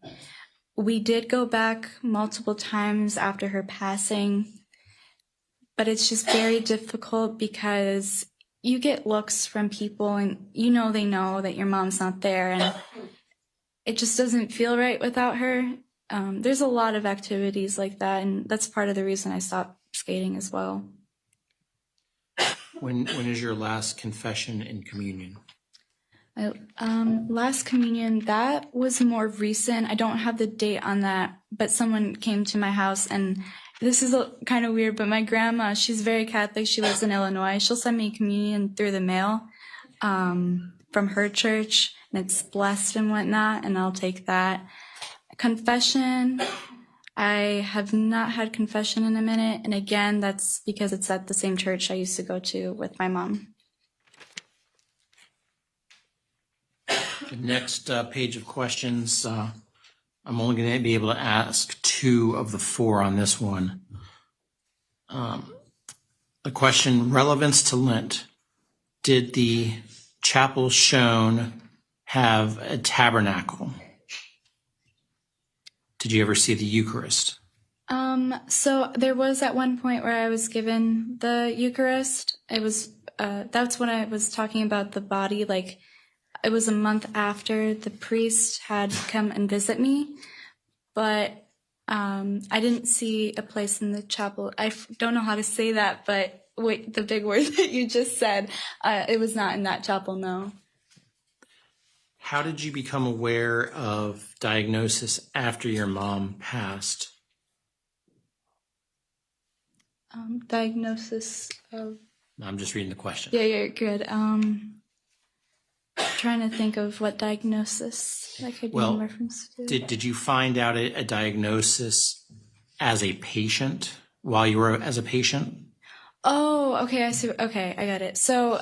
We did go back multiple times after her passing, but it's just very difficult because you get looks from people, and they know that your mom's not there, and it just doesn't feel right without her. There's a lot of activities like that, and that's part of the reason I stopped skating as well. When is your last confession and communion? Last communion, that was more recent. I don't have the date on that, but someone came to my house, and this is kind of weird, but my grandma, she's very Catholic. She lives in Illinois. She'll send me communion through the mail from her church, and it's blessed and whatnot, and I'll take that. Confession, I have not had confession in a minute, and again, that's because it's at the same church I used to go to with my mom. The next page of questions, I'm only going to be able to ask 2 of the 4 on this one. The question, relevance to Lent. Did the chapel shown have a tabernacle? Did you ever see the Eucharist? So there was at one point where I was given the Eucharist. It was, that's when I was talking about the body, like it was a month after the priest had come and visit me, but I didn't see a place in the chapel. I don't know how to say that, but wait, the big word that you just said, it was not in that chapel, no. How did you become aware of diagnosis after your mom passed? Diagnosis of... I'm just reading the question. Yeah, you're good. Trying to think of what diagnosis that could be in reference to. Did you find out a diagnosis as a patient while you were as a patient? Oh, okay, I see. Okay, I got it. So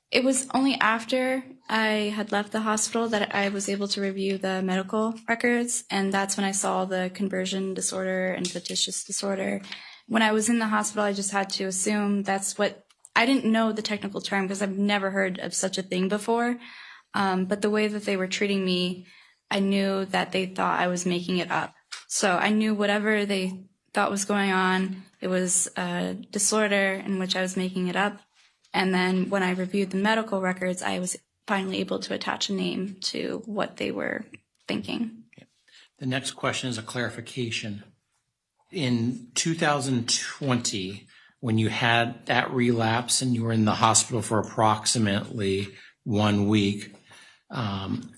it was only after I had left the hospital that I was able to review the medical records, and that's when I saw the conversion disorder and fictitious disorder. When I was in the hospital, I just had to assume that's what, I didn't know the technical term because I've never heard of such a thing before, but the way that they were treating me, I knew that they thought I was making it up. So I knew whatever they thought was going on, it was a disorder in which I was making it up. And then when I reviewed the medical records, I was finally able to attach a name to what they were thinking. Okay. The next question is a clarification. In 2020, when you had that relapse and you were in the hospital for approximately 1 week,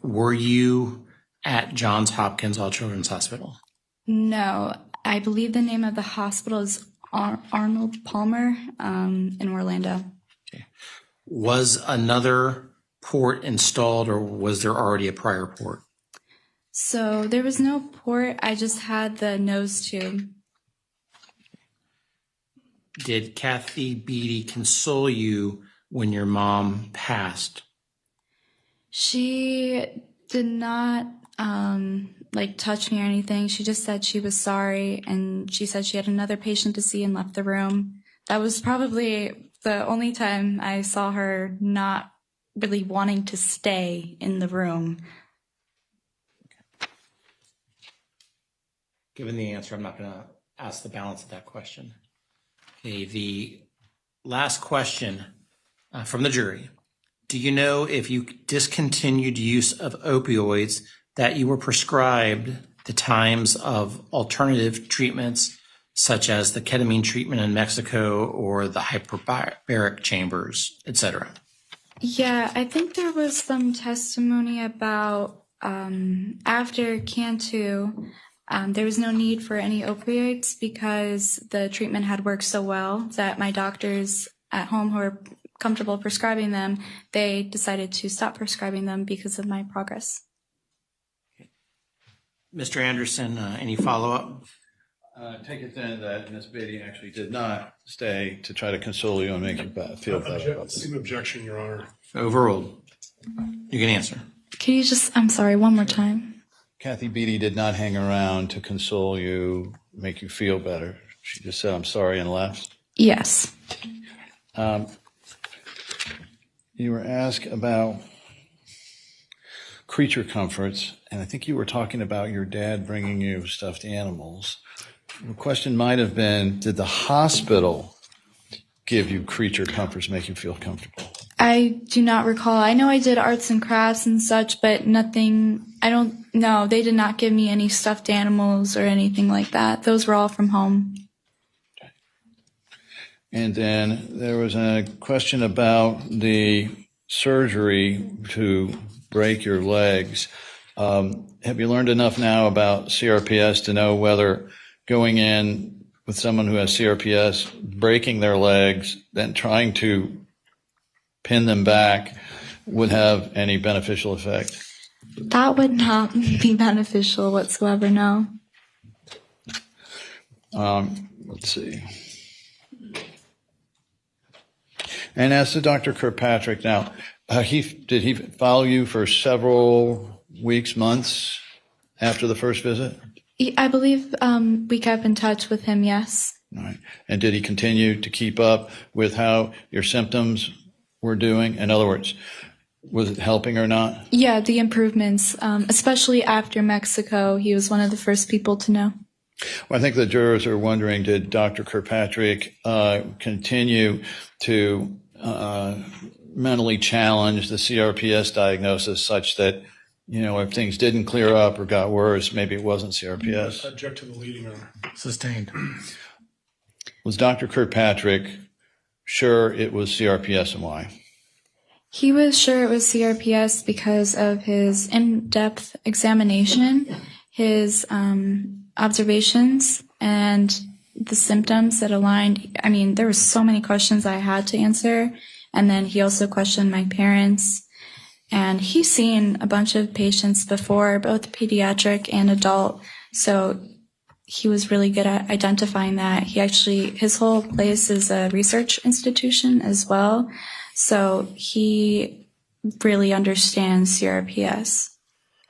were you at Johns Hopkins All Children's Hospital? No, I believe the name of the hospital is Arnold Palmer in Orlando. Okay. Was another port installed, or was there already a prior port? So there was no port. I just had the nose tube. Did Kathy Beatty console you when your mom passed? She did not touch me or anything. She just said she was sorry, and she said she had another patient to see and left the room. That was probably the only time I saw her not really wanting to stay in the room. Given the answer, I'm not going to ask the balance of that question. Okay, the last question from the jury. Do you know if you discontinued use of opioids that you were prescribed the times of alternative treatments such as the ketamine treatment in Mexico or the hyperbaric chambers, etc.? Yeah, I think there was some testimony about after Cantu, there was no need for any opioids because the treatment had worked so well that my doctors at home who were comfortable prescribing them, they decided to stop prescribing them because of my progress. Mr. Anderson, any follow-up? Take it then that Ms. Beatty actually did not stay to try to console you and make you feel better. Same objection, Your Honor. Overruled. You can answer. Can you just, I'm sorry, one more time? Kathy Beatty did not hang around to console you, make you feel better. She just said, I'm sorry, and left. Yes. You were asked about creature comforts, and I think you were talking about your dad bringing you stuffed animals. The question might have been, did the hospital give you creature comforts, make you feel comfortable? I do not recall. I know I did arts and crafts and such, but nothing, I don't know. They did not give me any stuffed animals or anything like that. Those were all from home. And then there was a question about the surgery to break your legs. Have you learned enough now about CRPS to know whether going in with someone who has CRPS, breaking their legs, then trying to pin them back would have any beneficial effect? That would not be beneficial whatsoever, no. Let's see. And as to Dr. Kirkpatrick, now, did he follow you for several weeks, months after the first visit? I believe we kept in touch with him, yes. All right. And did he continue to keep up with how your symptoms were doing? In other words, was it helping or not? Yeah, the improvements, especially after Mexico, he was one of the first people to know. Well, I think the jurors are wondering, did Dr. Kirkpatrick continue to mentally challenge the CRPS diagnosis such that, you know, if things didn't clear up or got worse, maybe it wasn't CRPS? Object to the leading, Your Honor. Sustained. Was Dr. Kirkpatrick sure it was CRPS, and why? He was sure it was CRPS because of his in-depth examination, his observations, and the symptoms that aligned. I mean, there were so many questions I had to answer. And then he also questioned my parents. And he's seen a bunch of patients before, both pediatric and adult. So he was really good at identifying that. His whole place is a research institution as well. So he really understands CRPS.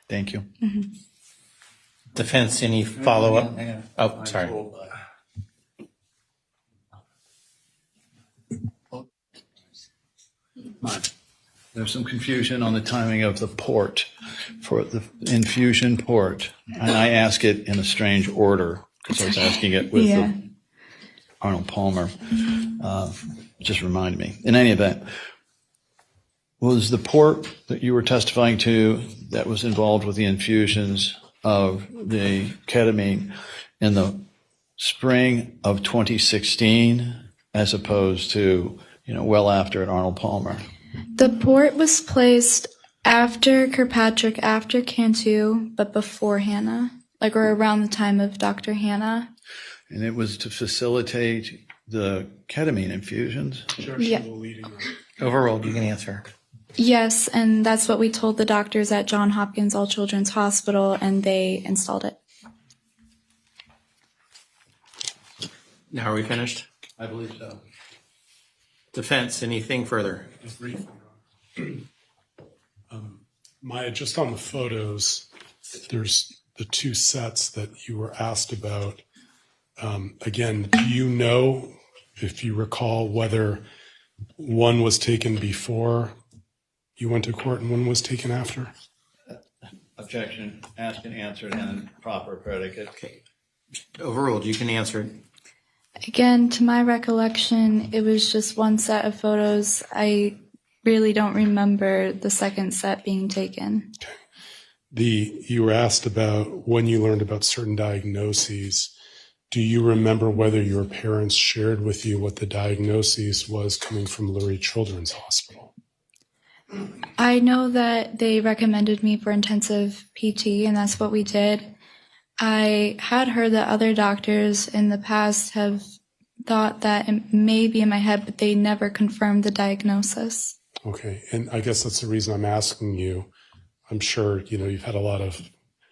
Thank you. Mm-hmm. Defense, any follow-up? Oh, sorry. There's some confusion on the timing of the port for the infusion port. And I ask it in a strange order because I was asking it with the Arnold Palmer. Just reminded me. In any event, was the port that you were testifying to that was involved with the infusions of the ketamine in the spring of 2016 as opposed to, well after at Arnold Palmer? The port was placed after Kirkpatrick, after Cantu, but before Hannah, or around the time of Dr. Hannah. And it was to facilitate the ketamine infusions? Yeah. Overruled, you can answer. Yes, and that's what we told the doctors at Johns Hopkins All Children's Hospital, and they installed it. Now are we finished? I believe so. Defense, anything further? Maya, just on the photos, there's the two sets that you were asked about. Again, do you know, if you recall, whether one was taken before you went to court and one was taken after? Objection, asked and answered, and proper predicate. Okay. Overruled. You can answer it. Again, to my recollection, it was just one set of photos. I really don't remember the second set being taken. You were asked about when you learned about certain diagnoses. Do you remember whether your parents shared with you what the diagnosis was coming from Lurie Children's Hospital? I know that they recommended me for intensive PT, and that's what we did. I had heard that other doctors in the past have thought that it may be in my head, but they never confirmed the diagnosis. Okay, and I guess that's the reason I'm asking you. I'm sure, you've had a lot of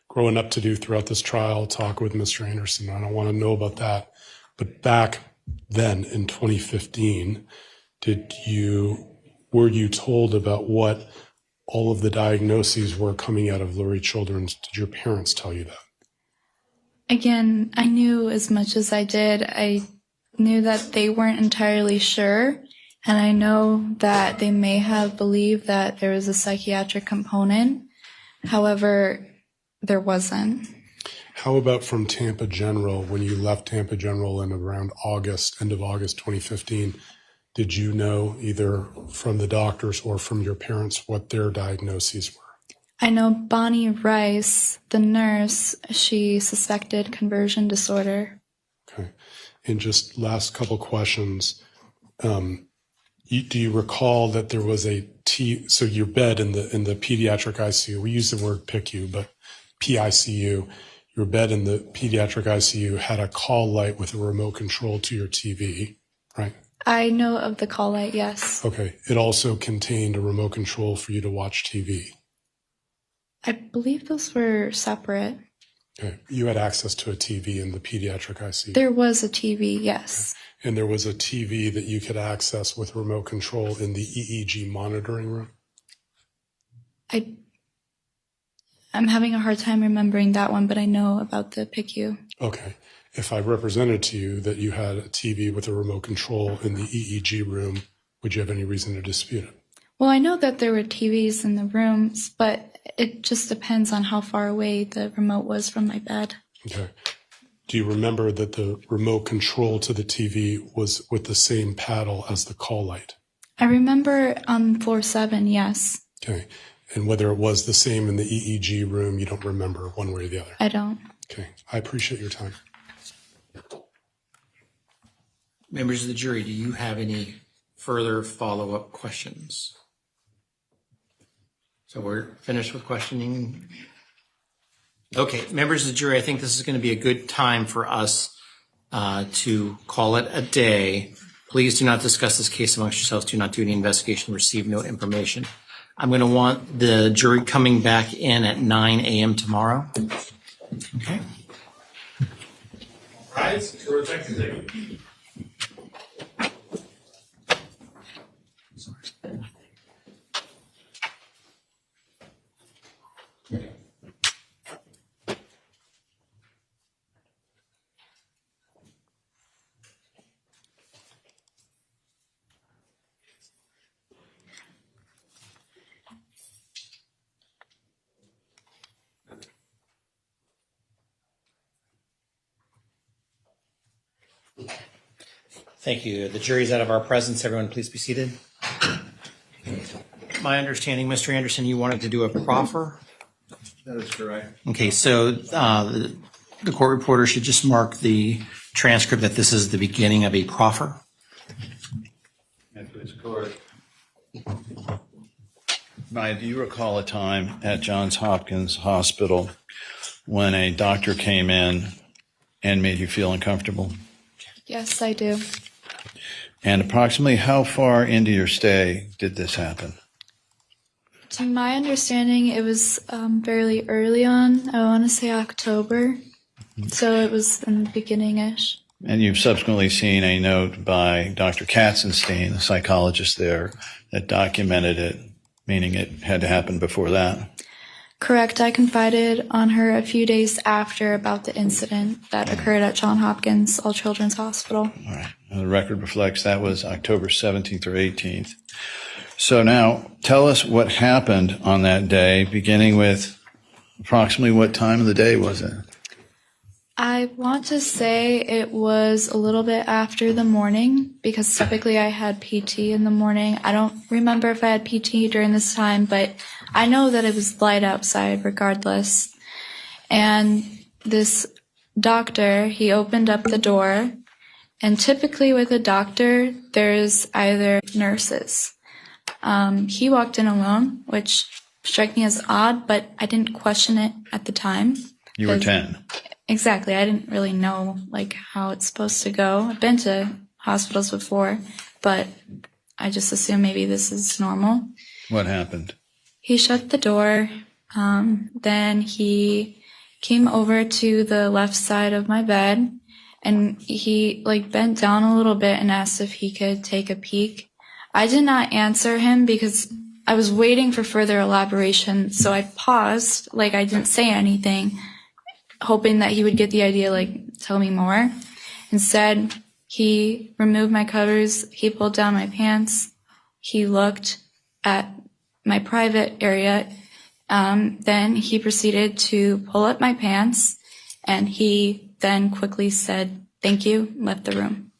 growing up to do throughout this trial, talk with Mr. Anderson. I don't want to know about that. But back then in 2015, were you told about what all of the diagnoses were coming out of Lurie Children's? Did your parents tell you that? Again, I knew as much as I did. I knew that they weren't entirely sure, and I know that they may have believed that there was a psychiatric component. However, there wasn't. How about from Tampa General, when you left Tampa General in around end of August 2015, did you know either from the doctors or from your parents what their diagnoses were? I know Bonnie Rice, the nurse, she suspected conversion disorder. Okay. And just last couple questions. Do you recall that there was so your bed in the pediatric ICU, we use the word PICU, but PICU, your bed in the pediatric ICU had a call light with a remote control to your TV, right? I know of the call light, yes. Okay. It also contained a remote control for you to watch TV. I believe those were separate. Okay. You had access to a TV in the pediatric ICU. There was a TV, yes. Okay. And there was a TV that you could access with remote control in the EEG monitoring room? I'm having a hard time remembering that one, but I know about the PICU. Okay. If I represented to you that you had a TV with a remote control in the EEG room, would you have any reason to dispute it? Well, I know that there were TVs in the rooms, but it just depends on how far away the remote was from my bed. Okay. Do you remember that the remote control to the TV was with the same paddle as the call light? I remember on floor 7, yes. Okay. And whether it was the same in the EEG room, you don't remember one way or the other? I don't. Okay. I appreciate your time. Members of the jury, do you have any further follow-up questions? So we're finished with questioning. Okay, members of the jury, I think this is going to be a good time for us to call it a day. Please do not discuss this case amongst yourselves. Do not do any investigation. Receive no information. I'm going to want the jury coming back in at 9 a.m. tomorrow. Okay. All right, your executive. Thank you. The jury's out of our presence. Everyone, please be seated. My understanding, Mr. Anderson, you wanted to do a proffer? That is correct. Okay, so the court reporter should just mark the transcript that this is the beginning of a proffer. And please, court. Maya, do you recall a time at Johns Hopkins Hospital when a doctor came in and made you feel uncomfortable? Yes, I do. And approximately how far into your stay did this happen? To my understanding, it was fairly early on. I want to say October. So it was in the beginning-ish. And you've subsequently seen a note by Dr. Katzenstein, the psychologist there, that documented it, meaning it had to happen before that. Correct. I confided on her a few days after about the incident that occurred at Johns Hopkins All Children's Hospital. All right. And the record reflects that was October 17th or 18th. So now tell us what happened on that day, beginning with approximately what time of the day was it? I want to say it was a little bit after the morning because typically I had PT in the morning. I don't remember if I had PT during this time, but I know that it was light outside regardless. And this doctor, he opened up the door, and typically with a doctor, there's either nurses. He walked in alone, which struck me as odd, but I didn't question it at the time. You were 10. Exactly. I didn't really know how it's supposed to go. I've been to hospitals before, but I just assumed maybe this is normal. What happened? He shut the door. Then he came over to the left side of my bed, and he bent down a little bit and asked if he could take a peek. I did not answer him because I was waiting for further elaboration, so I paused, I didn't say anything, hoping that he would get the idea, tell me more. Instead, he removed my covers, he pulled down my pants, he looked at my private area, then he proceeded to pull up my pants, and he then quickly said, "Thank you," left the room.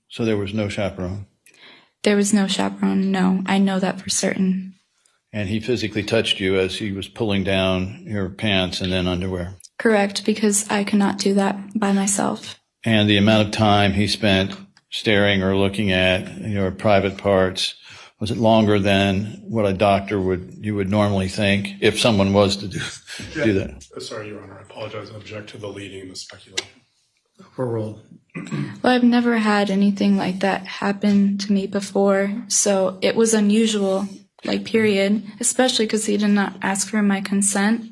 So there was no chaperone? There was no chaperone, no. I know that for certain. And he physically touched you as he was pulling down your pants and then underwear? Correct, because I could not do that by myself. And the amount of time he spent staring or looking at your private parts, was it longer than what a doctor you would normally think if someone was to do that? Sorry, Your Honor. I apologize. I object to the leading and the speculation. Overruled. Well, I've never had anything like that happen to me before, so it was unusual, period, especially because he did not ask for my consent.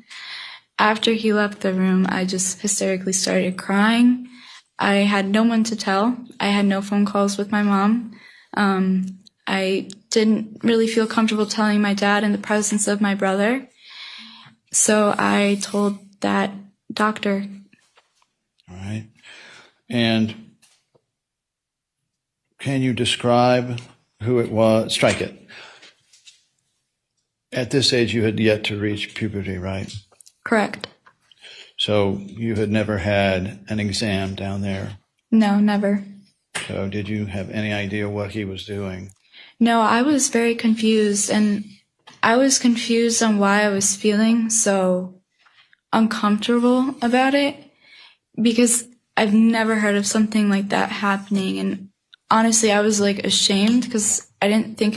After he left the room, I just hysterically started crying. I had no one to tell. I had no phone calls with my mom. I didn't really feel comfortable telling my dad in the presence of my brother. So I told that doctor. All right. And can you describe who it was? Strike it. At this age, you had yet to reach puberty, right? Correct. So you had never had an exam down there? No, never. So did you have any idea what he was doing? No, I was very confused, and I was confused on why I was feeling so uncomfortable about it, because I've never heard of something like that happening, and honestly, I was ashamed because I didn't think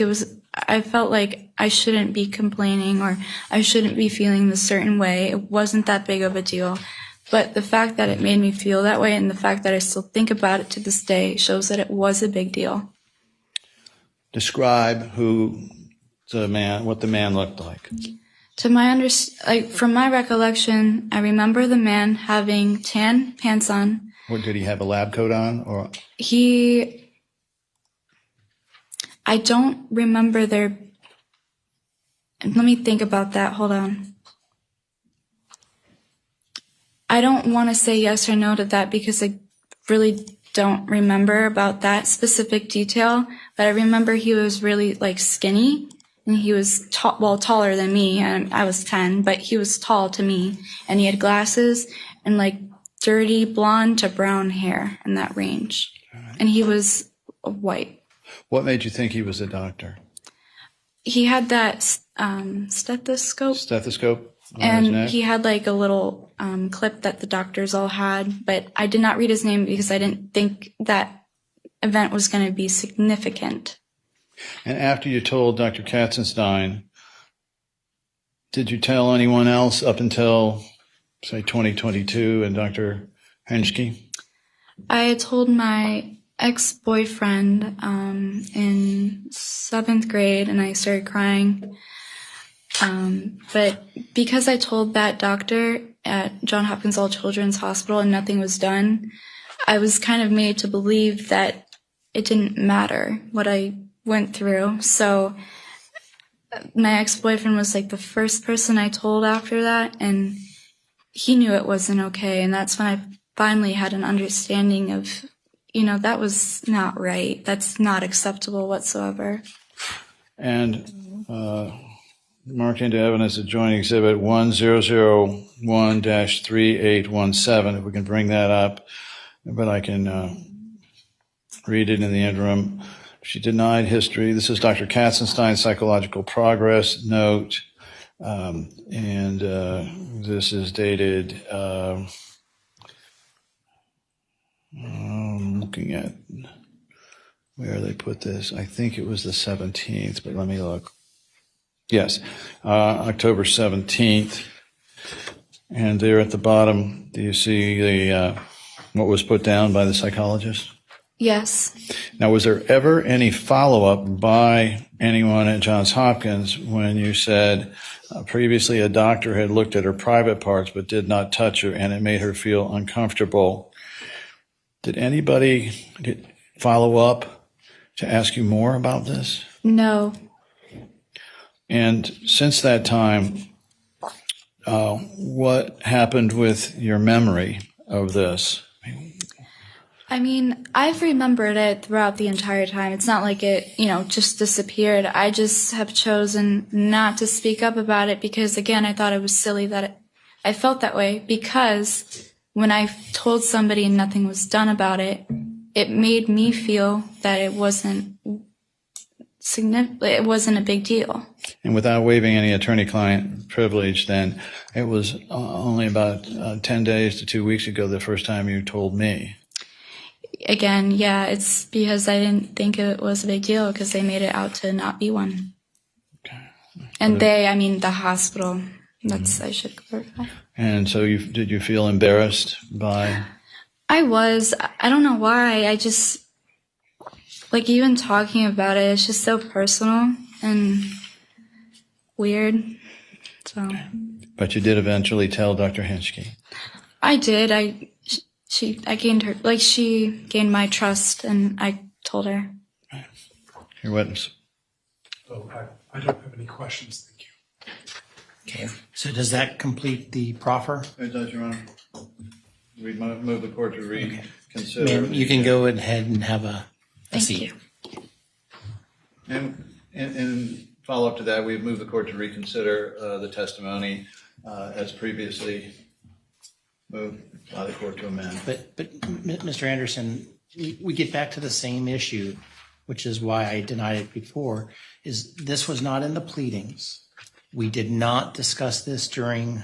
I felt like I shouldn't be complaining or I shouldn't be feeling this certain way. It wasn't that big of a deal. But the fact that it made me feel that way and the fact that I still think about it to this day shows that it was a big deal. Describe what the man looked like. To my from my recollection, I remember the man having tan pants on. Or did he have a lab coat on? Or I don't remember let me think about that. Hold on. I don't want to say yes or no to that because I really don't remember about that specific detail, but I remember he was really skinny, and he was taller than me, and I was 10, but he was tall to me, and he had glasses and dirty blonde to brown hair in that range. Right. And he was white. What made you think he was a doctor? He had that stethoscope. Stethoscope? And he had a little clip that the doctors all had, but I did not read his name because I didn't think that event was going to be significant. And after you told Dr. Katzenstein, did you tell anyone else up until, say, 2022 and Dr. Henschke? I had told my ex-boyfriend in 7th grade, and I started crying. But because I told that doctor at Johns Hopkins All Children's Hospital and nothing was done, I was kind of made to believe that it didn't matter what I went through. So my ex-boyfriend was like the first person I told after that, and he knew it wasn't okay. And that's when I finally had an understanding of, that was not right. That's not acceptable whatsoever. And marked into evidence adjoining exhibit 1001-3817, if we can bring that up, but I can read it in the interim. She denied history. This is Dr. Katzenstein's psychological progress note, and this is dated, I'm looking at where they put this. I think it was the 17th, but let me look. Yes, October 17th. And there at the bottom, do you see the what was put down by the psychologist? Yes. Now, was there ever any follow-up by anyone at Johns Hopkins when you said previously a doctor had looked at her private parts but did not touch her and it made her feel uncomfortable? Did anybody follow up to ask you more about this? No. And since that time, what happened with your memory of this? I mean, I've remembered it throughout the entire time. It's not like it, just disappeared. I just have chosen not to speak up about it because, again, I thought it was silly that I felt that way, because when I told somebody and nothing was done about it, it made me feel that it wasn't significant. It wasn't a big deal. And without waiving any attorney-client privilege, then it was only about 10 days to 2 weeks ago the first time you told me. Again, yeah, it's because I didn't think it was a big deal because they made it out to not be one. Okay. And the hospital. That's, I should clarify. And so did you feel embarrassed by? I was. I don't know why. I just, even talking about it, it's just so personal and weird. So. But you did eventually tell Dr. Henschke. I did. I gained her, she gained my trust, and I told her. Your witness. Oh, I don't have any questions. Thank you. Okay, so does that complete the proffer? It does, Your Honor. We move the court to reconsider. Ma'am, you can go ahead and have a seat. Thank you. And in follow-up to that, we've moved the court to reconsider the testimony as previously moved by the court to amend. But Mr. Anderson, we get back to the same issue, which is why I denied it before, is this was not in the pleadings. We did not discuss this during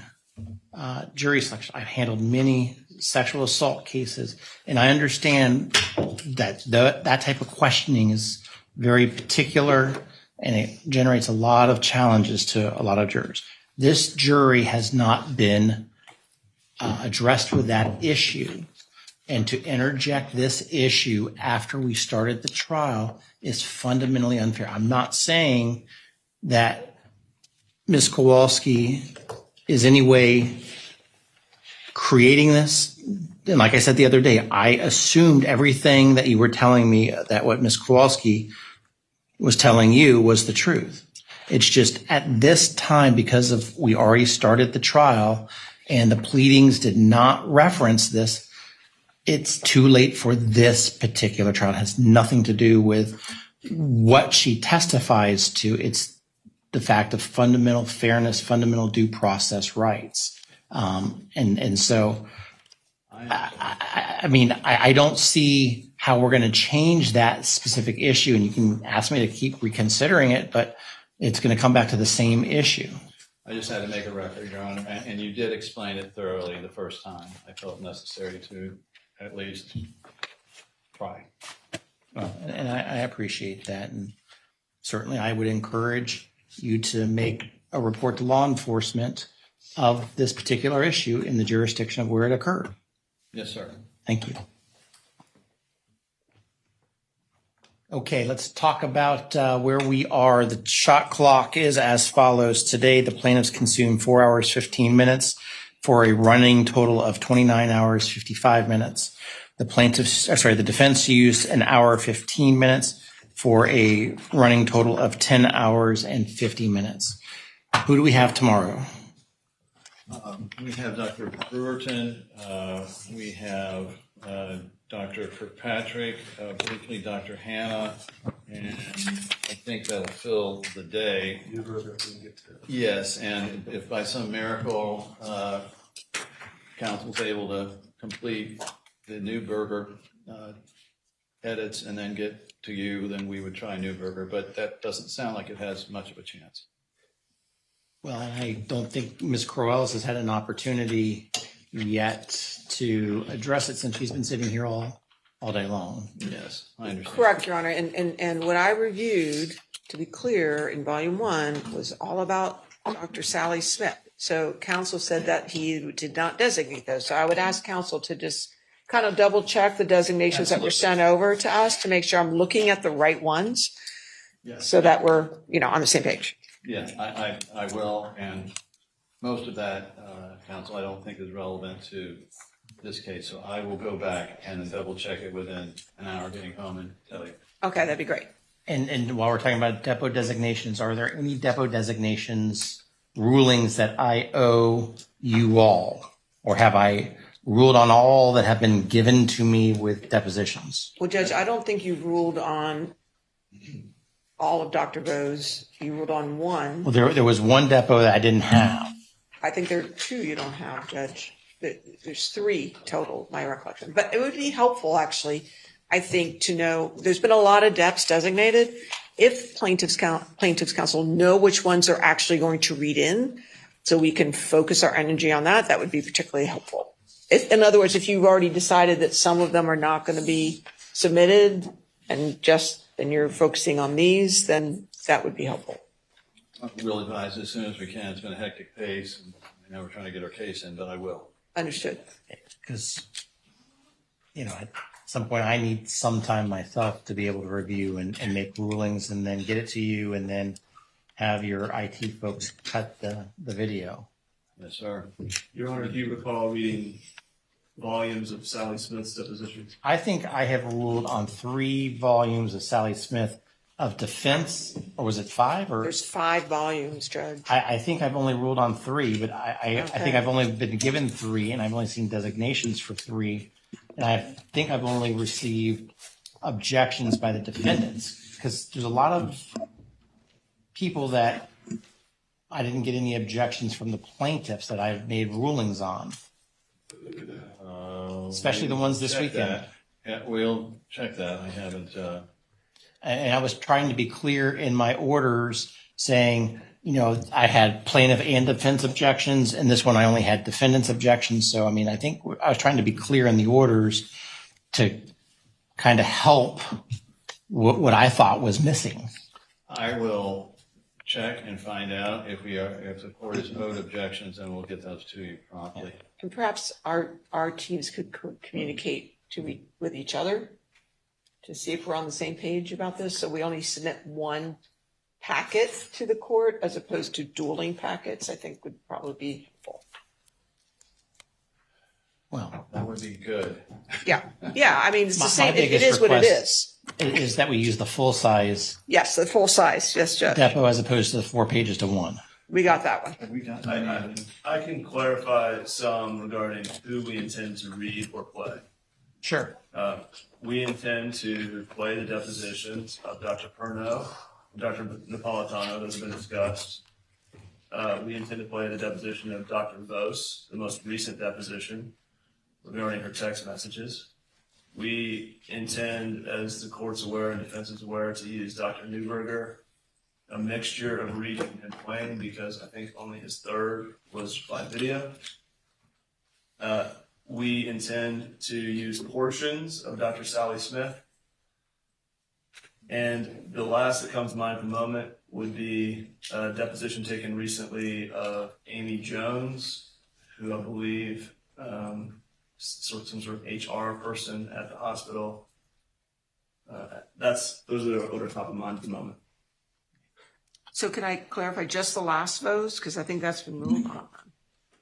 jury selection. I've handled many sexual assault cases, and I understand that that type of questioning is very particular, and it generates a lot of challenges to a lot of jurors. This jury has not been addressed with that issue, and to interject this issue after we started the trial is fundamentally unfair. I'm not saying that Ms. Kowalski is any way creating this. And like I said the other day, I assumed everything that you were telling me that what Ms. Kowalski was telling you was the truth. It's just at this time, because of we already started the trial and the pleadings did not reference this, it's too late for this particular trial. It has nothing to do with what she testifies to. It's the fact of fundamental fairness, fundamental due process rights. And so, I don't see how we're going to change that specific issue. And you can ask me to keep reconsidering it, but it's going to come back to the same issue. I just had to make a record, Your Honor, and you did explain it thoroughly the first time. I felt necessary to at least try. Well, and I appreciate that. And certainly I would encourage you to make a report to law enforcement of this particular issue in the jurisdiction of where it occurred. Yes, sir. Thank you. Okay, let's talk about where we are. The shot clock is as follows. Today, the plaintiffs consumed 4 hours, 15 minutes for a running total of 29 hours, 55 minutes. The defense used 1 hour, 15 minutes for a running total of 10 hours and 50 minutes. Who do we have tomorrow? We have Dr. Brewerton, we have Dr. Kirkpatrick, briefly Dr. Hanna, and I think that'll fill the day. Yes, and if by some miracle council's able to complete the Newberger edits and then get to you, then we would try Newberger, but that doesn't sound like it has much of a chance. Well, I don't think Ms. Corrales has had an opportunity yet to address it since she's been sitting here all day long. Yes, I understand. Correct, Your Honor. And what I reviewed, to be clear, in volume 1 was all about Dr. Sally Smith. So counsel said that he did not designate those. So I would ask counsel to just kind of double check the designations that were sent over to us to make sure I'm looking at the right ones. Yes. So that we're, on the same page. Yeah, I will, and most of that, counsel, I don't think is relevant to this case, so I will go back and double check it within an hour getting home and tell you. Okay, that'd be great. And while we're talking about depot designations, are there any depot designations rulings that I owe you all? Or have I ruled on all that have been given to me with depositions? Well, Judge, I don't think you ruled on all of Dr. Bowe's. You ruled on one. Well, there was one depot that I didn't have. I think there are 2 you don't have, Judge. There's 3 total, my recollection. But it would be helpful, actually, I think, to know, there's been a lot of DEPs designated. If plaintiff's counsel know which ones are actually going to read in, so we can focus our energy on that, that would be particularly helpful. In other words, if you've already decided that some of them are not going to be submitted and you're focusing on these, then that would be helpful. We'll advise as soon as we can. It's been a hectic pace, and I know we're trying to get our case in, but I will. Understood. Because, at some point I need some time myself to be able to review and make rulings and then get it to you and then have your IT folks cut the video. Yes, sir. Your Honor, do you recall reading volumes of Sally Smith's depositions? I think I have ruled on 3 volumes of Sally Smith of defense, or was it 5? Or There's 5 volumes, Judge. I think I've only ruled on 3, but I think I've only been given 3, and I've only seen designations for 3. And I think I've only received objections by the defendants, because there's a lot of people that I didn't get any objections from the plaintiffs that I've made rulings on, especially the ones this weekend. That. Yeah, we'll check that. I haven't. And I was trying to be clear in my orders saying, I had plaintiff and defense objections, and this one I only had defendant's objections. So, I think I was trying to be clear in the orders to kind of help what I thought was missing. I will check and find out if the court has owed objections, and we'll get those to you promptly. And perhaps our teams could communicate with each other to see if we're on the same page about this. So we only submit one packet to the court as opposed to dueling packets, I think would probably be helpful. Well, that would be good. Yeah. It's the same. My It is what it is. Is that we use the full size. Yes, the full size. Yes, Judge. Depot as opposed to the 4 pages to 1. We got that one. Have we got I can clarify some regarding who we intend to read or play. Sure. We intend to play the depositions of Dr. Perno, Dr. Napolitano, that's been discussed. We intend to play the deposition of Dr. Vos, the most recent deposition regarding her text messages. We intend, as the court's aware and defense is aware, to use Dr. Newberger, a mixture of reading and playing, because I think only his third was by video. We intend to use portions of Dr. Sally Smith. And the last that comes to mind at the moment would be a deposition taken recently of Amy Jones, who I believe some sort of HR person at the hospital. Those are what are top of mind at the moment. So can I clarify just the last Vos? Because I think that's been moved on.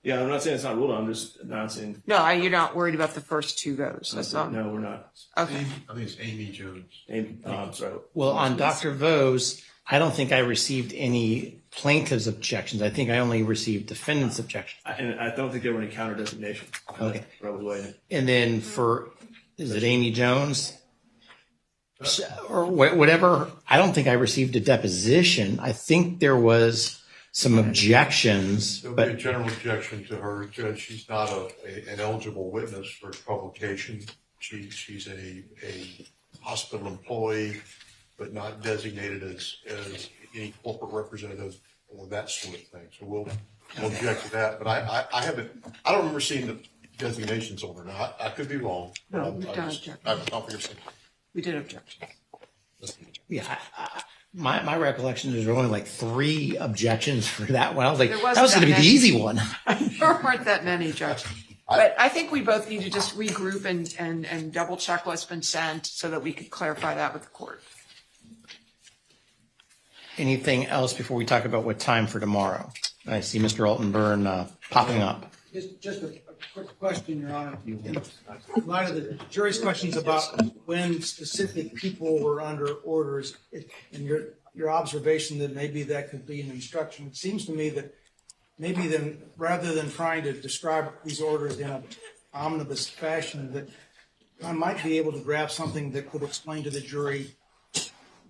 Yeah, I'm not saying it's not ruled on, I'm just announcing. No, you're not worried about the first two votes. That's all. No, we're not. Okay. I think it's Amy Jones. I'm sorry. Well, on Dr. Vose, I don't think I received any plaintiff's objections. I think I only received defendant's objections. And I don't think there were any counter designations. Okay. Probably waiting. And then for, is it Amy Jones? Or whatever, I don't think I received a deposition. I think there was some objections, There'll be a but general objection to her, Judge. She's not an eligible witness for publication. She's a hospital employee, but not designated as any corporate representative or that sort of thing. So we'll object to that. But I don't remember seeing the designations on her. Now, I could be wrong. No, we don't object. I don't think I've seen it. We did object. yeah, my recollection is there were only like 3 objections for that one. I was like, There that wasn't was going to be that the many. easy one. There weren't that many, Judge. But I think we both need to just regroup and double check what's been sent so that we could clarify that with the court. Anything else before we talk about what time for tomorrow? I see Mr. Altenburn popping up. Just a quick question, Your Honor. In light of the jury's questions about when specific people were under orders, and your observation that maybe that could be an instruction, it seems to me that maybe then, rather than trying to describe these orders in an omnibus fashion, that I might be able to grab something that could explain to the jury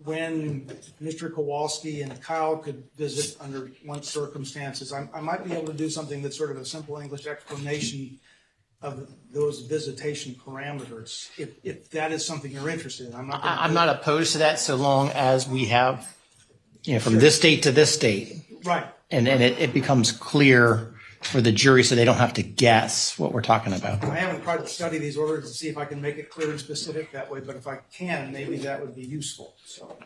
when Mr. Kowalski and Kyle could visit under what circumstances. I might be able to do something that's sort of a simple English explanation of those visitation parameters, if that is something you're interested in. I'm not opposed to that so long as we have, from this date to this date. Right. And it becomes clear for the jury so they don't have to guess what we're talking about. I haven't tried to study these orders to see if I can make it clear and specific that way, but if I can, maybe that would be useful. So.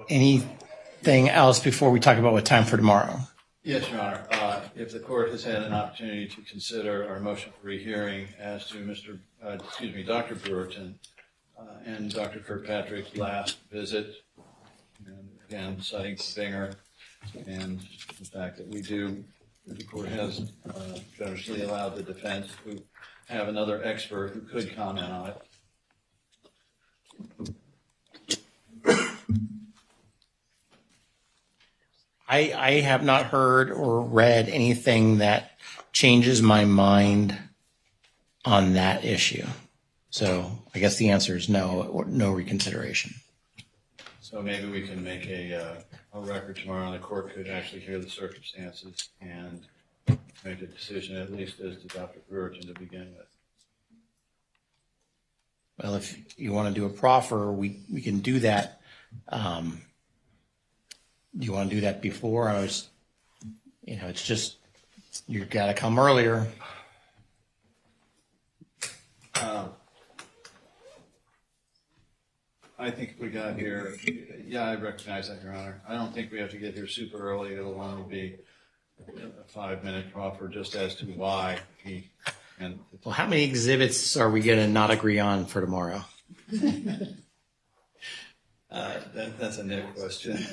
Anything else before we talk about what time for tomorrow? Yes, Your Honor. If the court has had an opportunity to consider our motion for rehearing as to Dr. Brewerton and Dr. Kirkpatrick's last visit, and again, citing Binger, and the fact that the court has generously allowed the defense to have another expert who could comment on it. I have not heard or read anything that changes my mind on that issue. So I guess the answer is no, or no reconsideration. So maybe we can make a record tomorrow, and the court could actually hear the circumstances and make a decision, at least as to Dr. Brewerton to begin with. Well, if you want to do a proffer, we can do that. Do you want to do that before? It's just, you've got to come earlier. I think if we got here, I recognize that, Your Honor. I don't think we have to get here super early. It'll only be a 5-minute proffer just as to why he. And well, how many exhibits are we going to not agree on for tomorrow? That's a new question.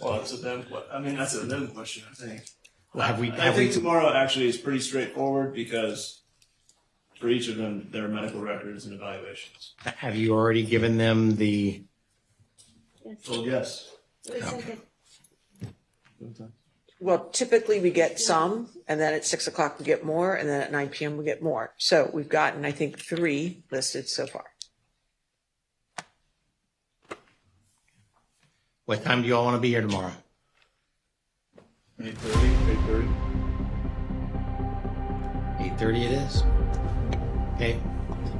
Well, that's a them question, I think. Well, I think tomorrow actually is pretty straightforward because for each of them, there are medical records and evaluations. Have you already given them the? Well, yes. Okay. Well, typically we get some, and then at 6 o'clock we get more, and then at 9 p.m. we get more. So we've gotten, I think, 3 listed so far. What time do you all want to be here tomorrow? 8:30. 8:30 it is. Okay.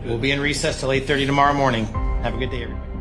We'll be in recess till 8:30 tomorrow morning. Have a good day, everybody.